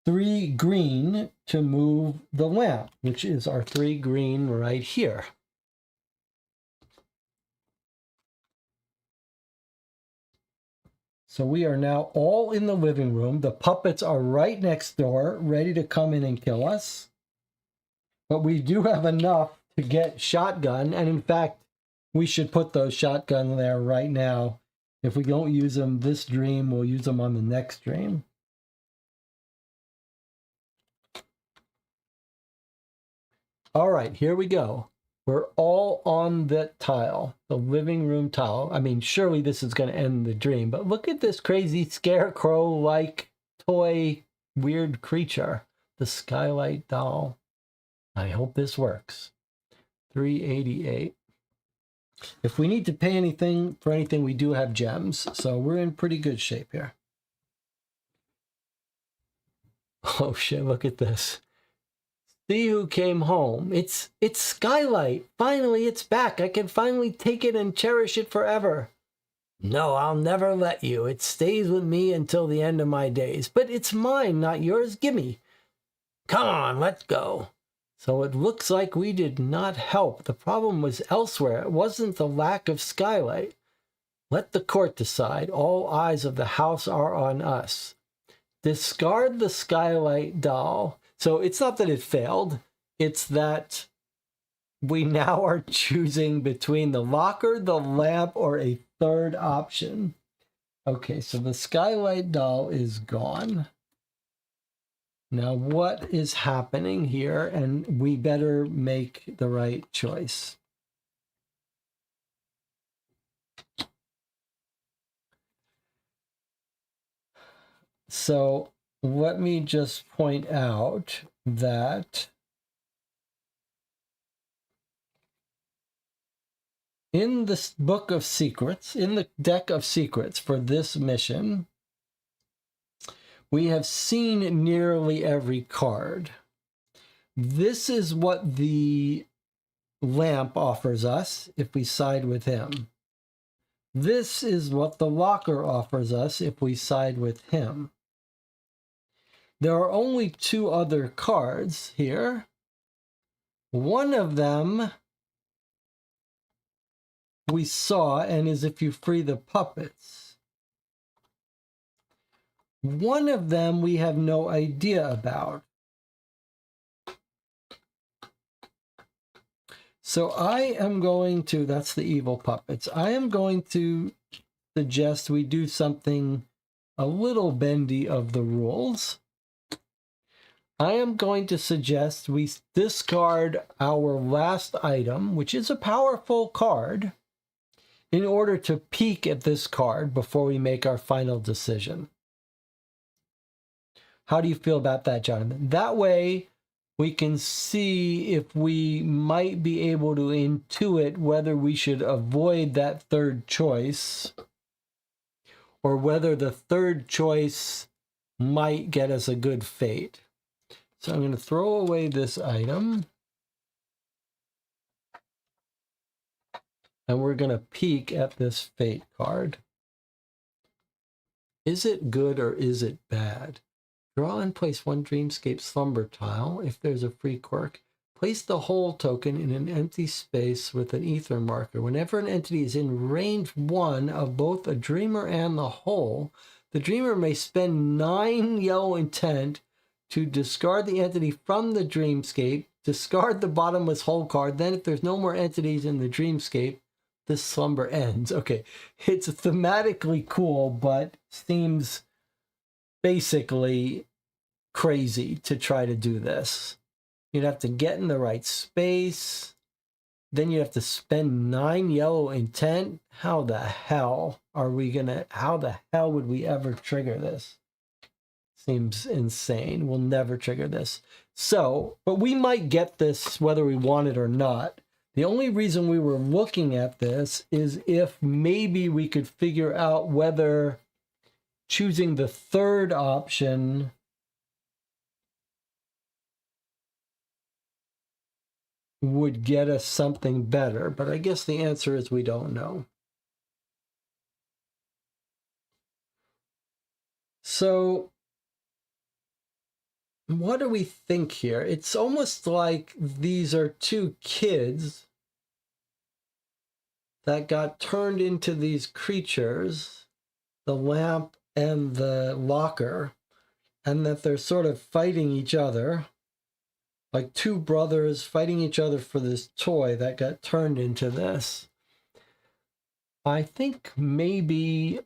3 green to move the lamp, which is our 3 green right here. So we are now all in the living room. The puppets are right next door, ready to come in and kill us. But we do have enough to get shotgun, and in fact, we should put those shotgun there right now. If we don't use them this dream, we'll use them on the next dream. All right, here we go. We're all on that tile, the living room tile. I mean, surely this is going to end the dream, but look at this crazy scarecrow-like toy weird creature, the Skylight Doll. I hope this works. 388. If we need to pay anything for anything, we do have gems, so we're in pretty good shape here. Oh shit, look at this. See who came home. It's Skylight. Finally, it's back. I can finally take it and cherish it forever. No, I'll never let you. It stays with me until the end of my days. But it's mine, not yours. Gimme. Come on, let's go. So it looks like we did not help. The problem was elsewhere. It wasn't the lack of Skylight. Let the court decide. All eyes of the house are on us. Discard the Skylight Doll. So it's not that it failed. It's that we now are choosing between the locker, the lamp, or a third option. Okay, so the Skylight Doll is gone. Now, what is happening here? And we better make the right choice. So let me just point out that in this book of secrets, in the deck of secrets for this mission, we have seen nearly every card. This is what the lamp offers us if we side with him. This is what the locker offers us if we side with him. There are only two other cards here. One of them we saw and is if you free the puppets. One of them we have no idea about. So I am going to, that's the evil puppets. I am going to suggest we do something a little bendy of the rules. I am going to suggest we discard our last item, which is a powerful card, in order to peek at this card before we make our final decision. How do you feel about that, Jonathan? That way, we can see if we might be able to intuit whether we should avoid that third choice or whether the third choice might get us a good fate. So I'm going to throw away this item. And we're going to peek at this fate card. Is it good or is it bad? Draw and place one Dreamscape Slumber tile. If there's a free quirk, place the whole token in an empty space with an ether marker. Whenever an entity is in range 1 of both a dreamer and the whole, the dreamer may spend 9 yellow intent to discard the entity from the dreamscape, discard the bottomless whole card. Then if there's no more entities in the dreamscape, this slumber ends. Okay, it's thematically cool, but seems basically crazy to try to do this. You'd have to get in the right space. Then you have to spend 9 yellow intent. How the hell are we gonna, how the hell would we ever trigger this? Seems insane. We'll never trigger this. So, but we might get this whether we want it or not. The only reason we were looking at this is if maybe we could figure out whether choosing the third option would get us something better. But I guess the answer is we don't know. So what do we think here? It's almost like these are two kids that got turned into these creatures, the lamp and the locker, and that they're sort of fighting each other, like two brothers fighting each other for this toy that got turned into this. I think maybe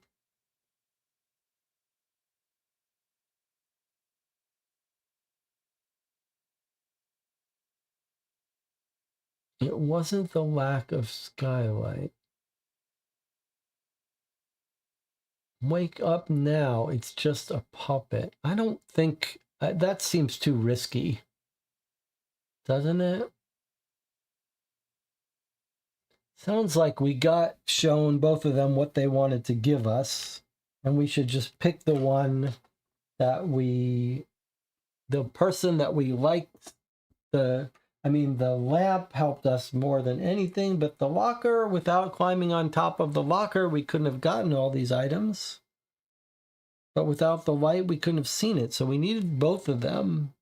it wasn't the lack of skylight. Wake up now, it's just a puppet. I don't think, that seems too risky, doesn't it? Sounds like we got shown both of them what they wanted to give us, and we should just pick the one that the person that we liked. The lamp helped us more than anything, but the locker, without climbing on top of the locker, we couldn't have gotten all these items. But without the light, we couldn't have seen it, so we needed both of them.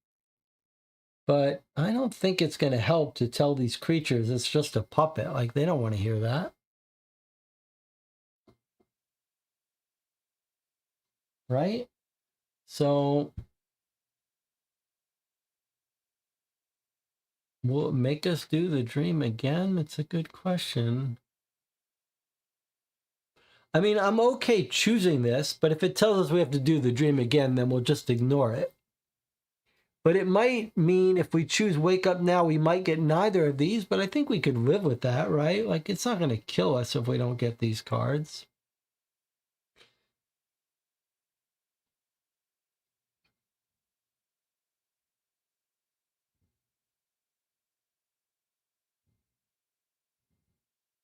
But I don't think it's going to help to tell these creatures it's just a puppet. Like, they don't want to hear that. Right? So, will it make us do the dream again? It's a good question. I mean, I'm okay choosing this, but if it tells us we have to do the dream again, then we'll just ignore it. But it might mean if we choose Wake Up Now, we might get neither of these, but I think we could live with that, right? Like, it's not going to kill us if we don't get these cards.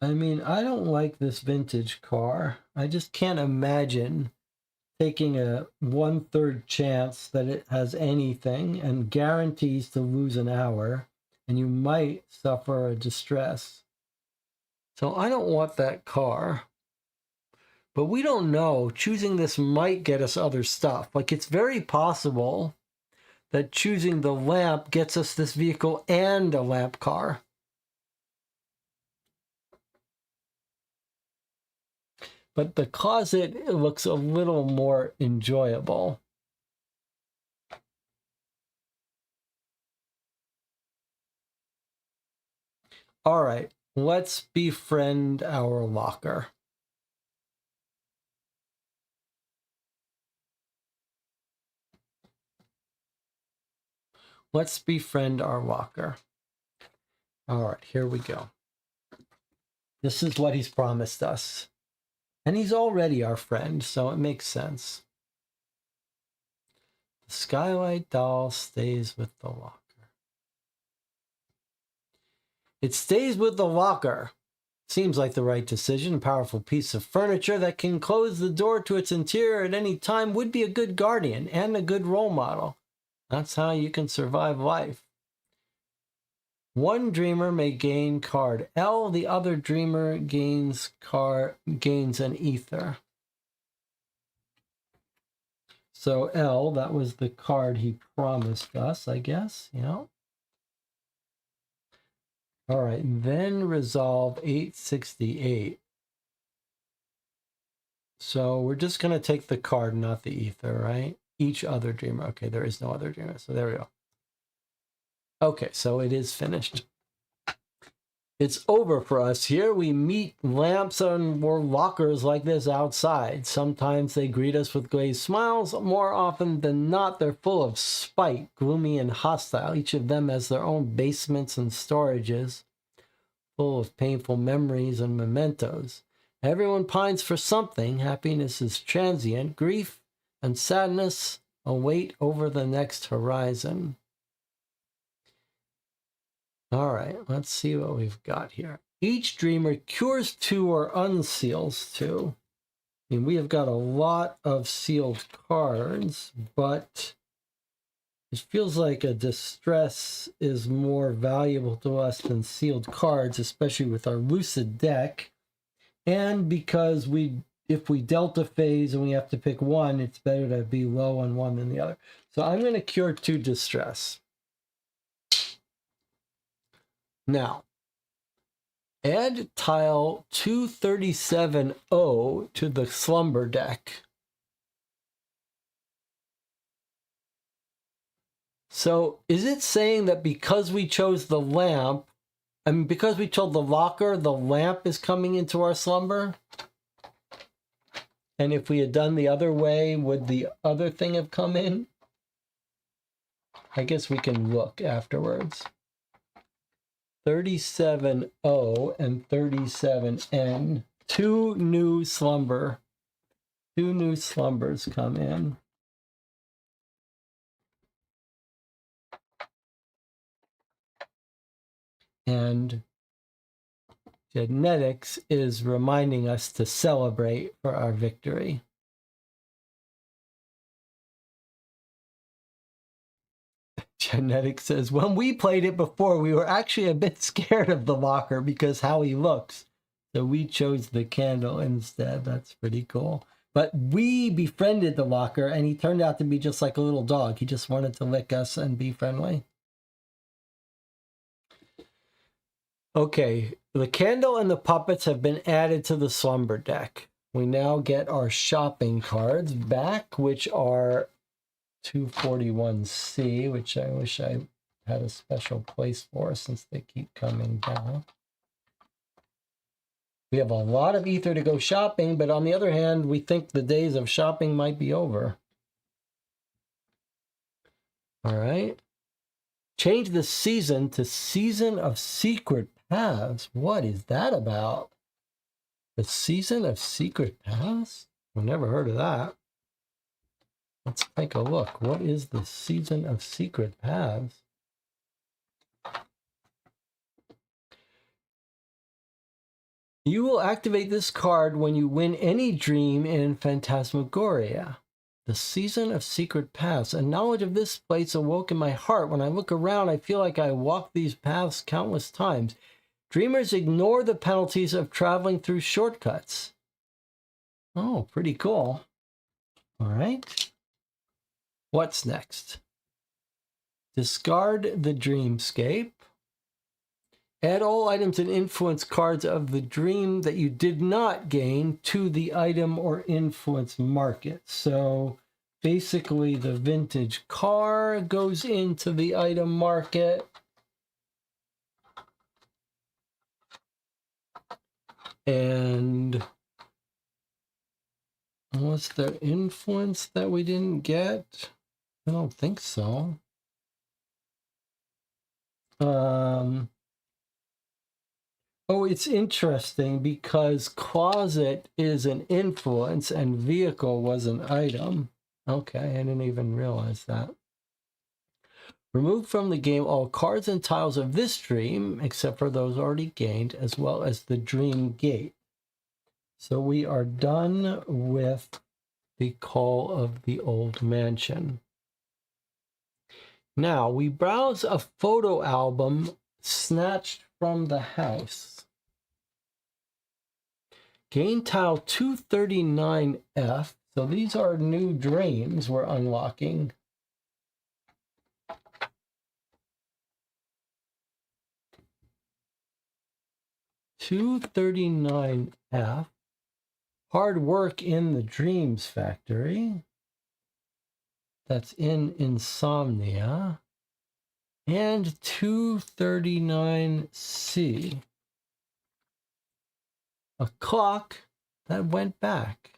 I mean, I don't like this vintage car. I just can't imagine taking a 1/3 chance that it has anything and guarantees to lose an hour, and you might suffer a distress. So I don't want that car. But we don't know. Choosing this might get us other stuff. Like, it's very possible that choosing the lamp gets us this vehicle and a lamp car. But the closet looks a little more enjoyable. All right, let's befriend our locker. Let's befriend our locker. All right, here we go. This is what he's promised us. And he's already our friend, so it makes sense. The skylight doll stays with the locker. It stays with the locker. Seems like the right decision. A powerful piece of furniture that can close the door to its interior at any time would be a good guardian and a good role model. That's how you can survive life. One dreamer may gain card L, the other dreamer gains an ether. So L, that was the card he promised us, I guess, you know. All right, then resolve 868. So we're just going to take the card, not the ether, right? Each other dreamer. Okay, there is no other dreamer. So there we go. Okay, so it is finished. It's over for us here. We meet lamps and more lockers like this outside. Sometimes they greet us with glazed smiles. More often than not, they're full of spite, gloomy and hostile. Each of them has their own basements and storages, full of painful memories and mementos. Everyone pines for something. Happiness is transient. Grief and sadness await over the next horizon. All right, let's see what we've got here. Each dreamer cures 2 or unseals 2. I mean, we have got a lot of sealed cards, but it feels like a distress is more valuable to us than sealed cards, especially with our lucid deck. And because if we delta phase and we have to pick one, it's better to be low on one than the other. So I'm going to cure 2 distress. Now, add tile 237O to the slumber deck. So is it saying that because we chose the lamp, I mean, because we chose the locker, the lamp is coming into our slumber? And if we had done the other way, would the other thing have come in? I guess we can look afterwards. 37O and 37N. 2 new slumbers come in. And genetics is reminding us to celebrate for our victory. Genetics says, when we played it before, we were actually a bit scared of the locker because how he looks. So we chose the candle instead. That's pretty cool. But we befriended the locker, and he turned out to be just like a little dog. He just wanted to lick us and be friendly. Okay, the candle and the puppets have been added to the slumber deck. We now get our shopping cards back, which are 241C, which I wish I had a special place for since they keep coming down. We have a lot of ether to go shopping, but on the other hand, we think the days of shopping might be over. All right. Change the season to Season of Secret Paths. What is that about? The Season of Secret Paths? I've never heard of that. Let's take a look. What is the Season of Secret Paths? You will activate this card when you win any dream in Phantasmagoria. The season of secret paths. A knowledge of this place awoke in my heart. When I look around, I feel like I walked these paths countless times. Dreamers ignore the penalties of traveling through shortcuts. Oh, pretty cool. All right. What's next? Discard the dreamscape. Add all items and influence cards of the dream that you did not gain to the item or influence market. So basically the vintage car goes into the item market. And was there influence that we didn't get? I don't think so. Oh, it's interesting because closet is an influence and vehicle was an item. Okay, I didn't even realize that. Remove from the game all cards and tiles of this dream, except for those already gained, as well as the dream gate. So we are done with the Call of the Old Mansion. Now, we browse a photo album snatched from the house. Gain tile 239F. So these are new dreams we're unlocking. $239F. Hard work in the Dreams Factory. That's in Insomnia. And 239C. A clock that went back.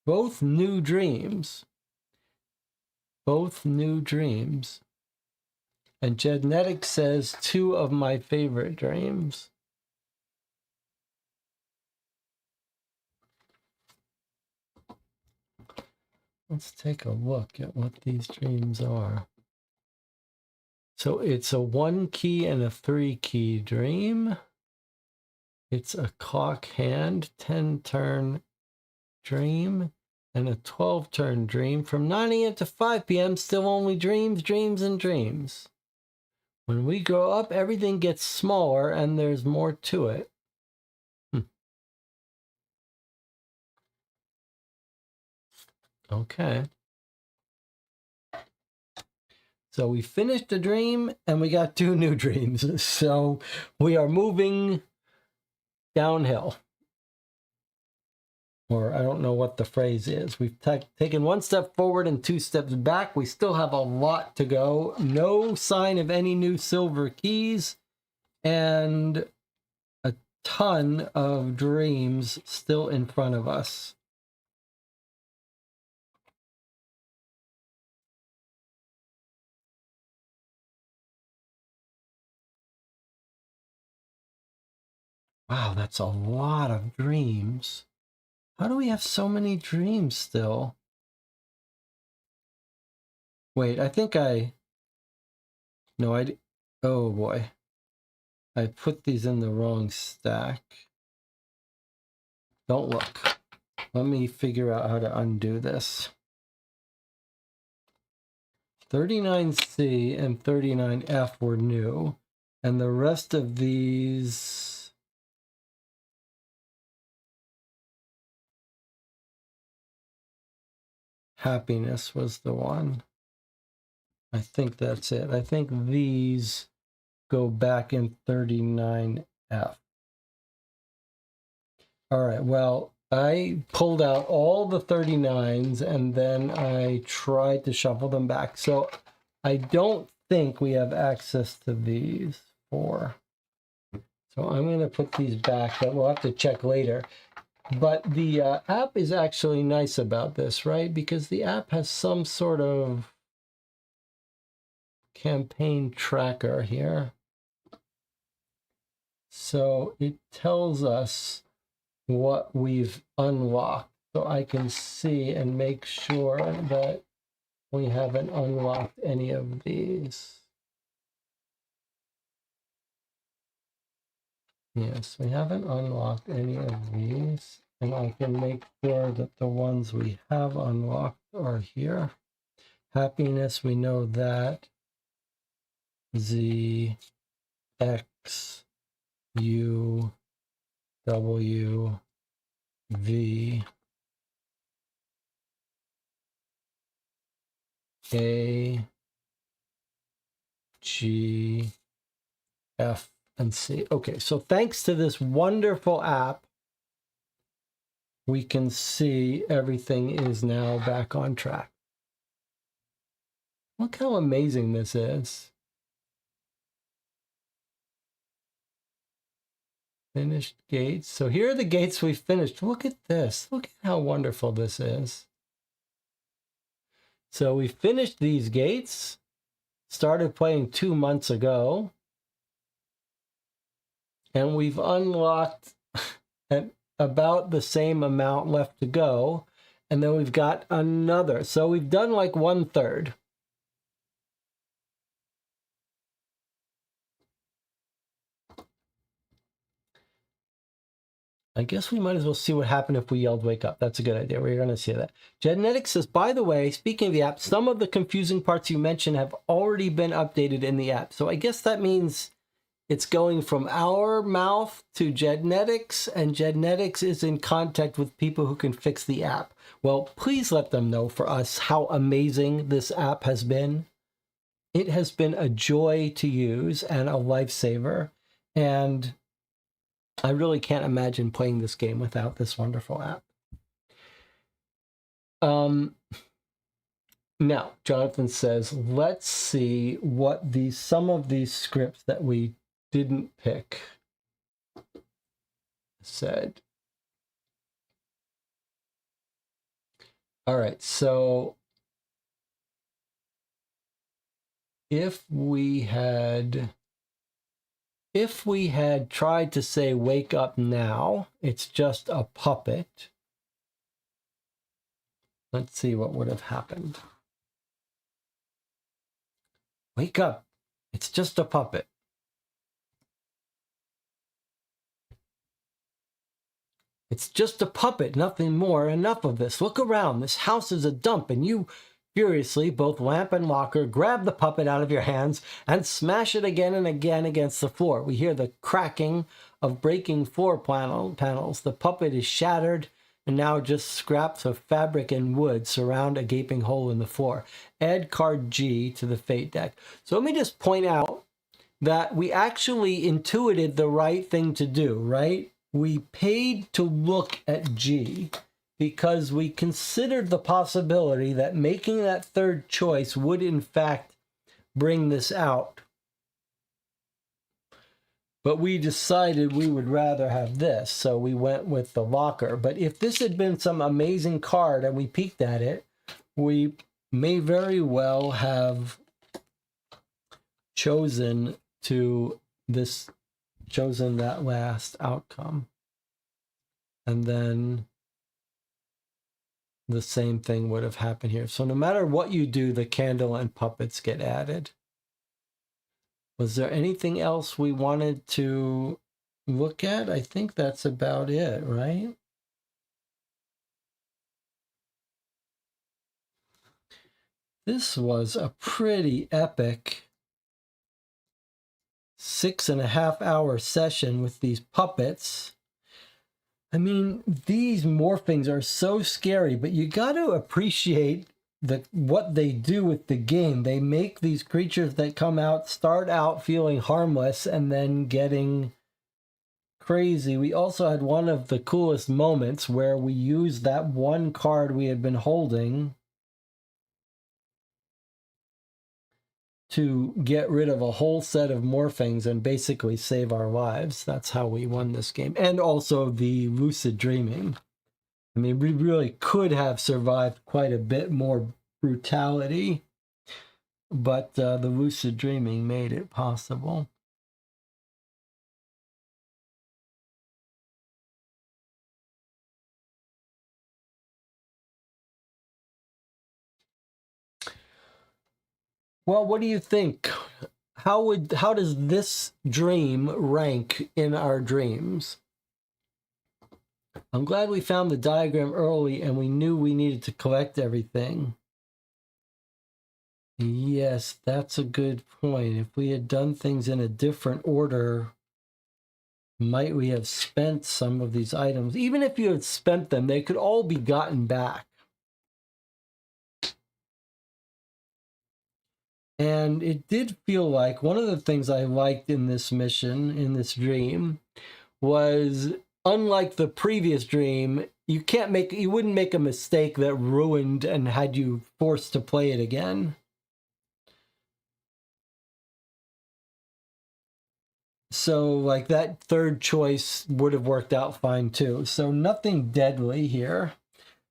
Both new dreams. Both new dreams. And Genetic says 2 of my favorite dreams. Let's take a look at what these dreams are. So it's a 1 key and a 3 key dream. It's a clock hand 10 turn dream and a 12 turn dream. From 9 a.m. to 5 p.m. still only dreams, dreams, and dreams. When we grow up, everything gets smaller and there's more to it. Okay. So we finished a dream and we got 2 new dreams. So we are moving downhill. Or I don't know what the phrase is. We've taken 1 step forward and 2 steps back. We still have a lot to go. No sign of any new silver keys. And a ton of dreams still in front of us. Wow, that's a lot of dreams. How do we have so many dreams still? Wait, I think no, oh boy. I put these in the wrong stack. Don't look. Let me figure out how to undo this. 39C and 39F were new, and the rest of these... Happiness was the one. I think that's it. I think these go back in 39F. All right, well, I pulled out all the 39s and then I tried to shuffle them back. So I don't think we have access to these 4. So I'm going to put these back, but we'll have to check later. But the app is actually nice about this, right? Because the app has some sort of campaign tracker here. So it tells us what we've unlocked. So I can see and make sure that we haven't unlocked any of these. Yes, we haven't unlocked any of these. And I can make sure that the ones we have unlocked are here. Happiness, we know that. Z, X, U, W, V, A, G, F, and C. Okay, so thanks to this wonderful app, we can see everything is now back on track. Look how amazing this is. Finished gates. So here are the gates we finished. Look at this. Look at how wonderful this is. So we finished these gates. Started playing 2 months ago. And we've unlocked about the same amount left to go. And then we've got another. So we've done like 1/3. I guess we might as well see what happened if we yelled wake up. That's a good idea. We're going to see that. Genetics says, by the way, speaking of the app, some of the confusing parts you mentioned have already been updated in the app. So I guess that means it's going from our mouth to Genetics, and Genetics is in contact with people who can fix the app. Well, please let them know for us how amazing this app has been. It has been a joy to use and a lifesaver. And I really can't imagine playing this game without this wonderful app. Now, Jonathan says, let's see what some of these scripts that we didn't pick said. All right, so if we had tried to say wake up now, it's just a puppet. Let's see what would have happened. Wake up. It's just a puppet. It's just a puppet, nothing more. Enough of this. Look around. This house is a dump, and you furiously, both Lamp and Locker, grab the puppet out of your hands and smash it again and again against the floor. We hear the cracking of breaking floor panels. The puppet is shattered, and now just scraps of fabric and wood surround a gaping hole in the floor. Add card G to the fate deck. So let me just point out that we actually intuited the right thing to do, right? We paid to look at G because we considered the possibility that making that third choice would in fact bring this out. But we decided we would rather have this, so we went with the Locker. But if this had been some amazing card and we peeked at it, we may very well have chosen that last outcome. And then the same thing would have happened here. So no matter what you do, the candle and puppets get added. Was there anything else we wanted to look at? I think that's about it, right? This was a pretty epic 6.5-hour session with these puppets. I mean, these morphings are so scary, but you got to appreciate what they do with the game. They make these creatures that start out feeling harmless and then getting crazy. We also had one of the coolest moments where we used that one card we had been holding to get rid of a whole set of morphings and basically save our lives. That's how we won this game. And also the lucid dreaming. I mean, we really could have survived quite a bit more brutality, but the lucid dreaming made it possible. Well, what do you think? How does this dream rank in our dreams? I'm glad we found the diagram early and we knew we needed to collect everything. Yes, that's a good point. If we had done things in a different order, might we have spent some of these items? Even if you had spent them, they could all be gotten back. And it did feel like one of the things I liked in this mission, in this dream, was unlike the previous dream, you wouldn't make a mistake that ruined and had you forced to play it again. So like that third choice would have worked out fine too. So nothing deadly here.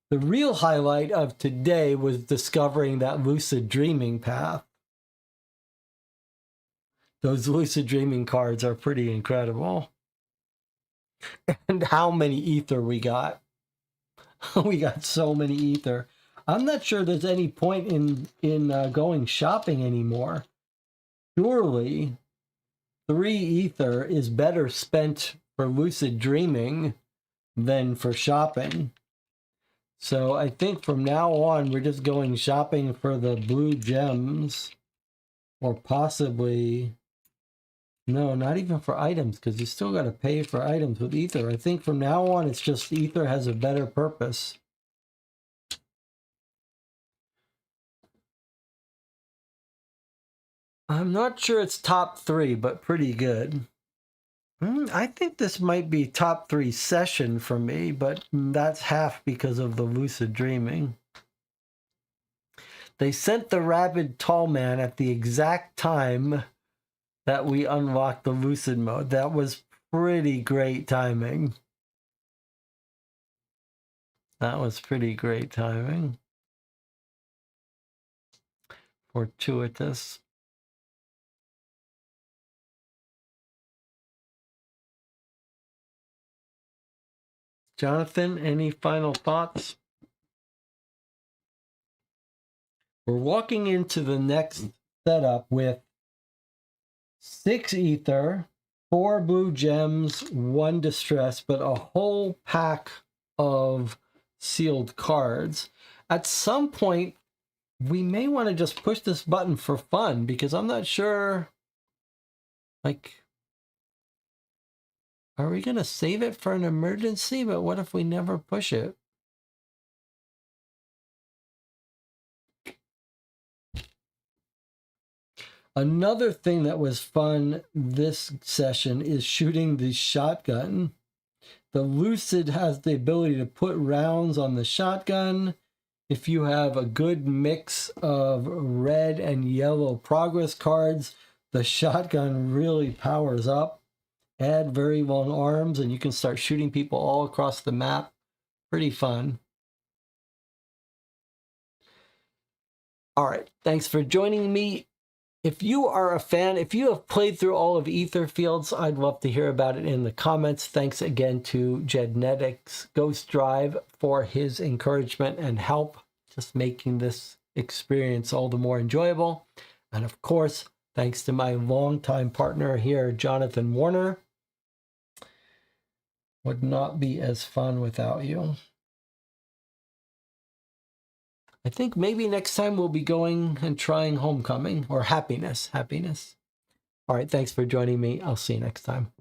The real highlight of today was discovering that lucid dreaming path. Those lucid dreaming cards are pretty incredible. And how many ether we got. We got so many ether. I'm not sure there's any point in going shopping anymore. Surely 3 ether is better spent for lucid dreaming than for shopping. So I think from now on, we're just going shopping for the blue gems, or possibly, no, not even for items, because you still got to pay for items with ether. I think from now on, it's just ether has a better purpose. I'm not sure it's top 3, but pretty good. I think this might be top 3 session for me, but that's half because of the lucid dreaming. They sent the rabid tall man at the exact time that we unlocked the lucid mode. That was pretty great timing. That was pretty great timing. Fortuitous. Jonathan, any final thoughts? We're walking into the next setup with 6 ether, 4 blue gems, 1 distress, but a whole pack of sealed cards. At some point, we may want to just push this button for fun, because I'm not sure, like, are we going to save it for an emergency? But what if we never push it? Another thing that was fun this session is shooting the shotgun. The Lucid has the ability to put rounds on the shotgun. If you have a good mix of red and yellow progress cards, the shotgun really powers up. Add very long arms and you can start shooting people all across the map. Pretty fun. All right, thanks for joining me. If you are a fan, if you have played through all of Etherfields, I'd love to hear about it in the comments. Thanks again to Jednetics Ghost Drive for his encouragement and help, just making this experience all the more enjoyable. And of course, thanks to my longtime partner here, Jonathan Warner. Would not be as fun without you. I think maybe next time we'll be going and trying Homecoming or Happiness. All right, thanks for joining me. I'll see you next time.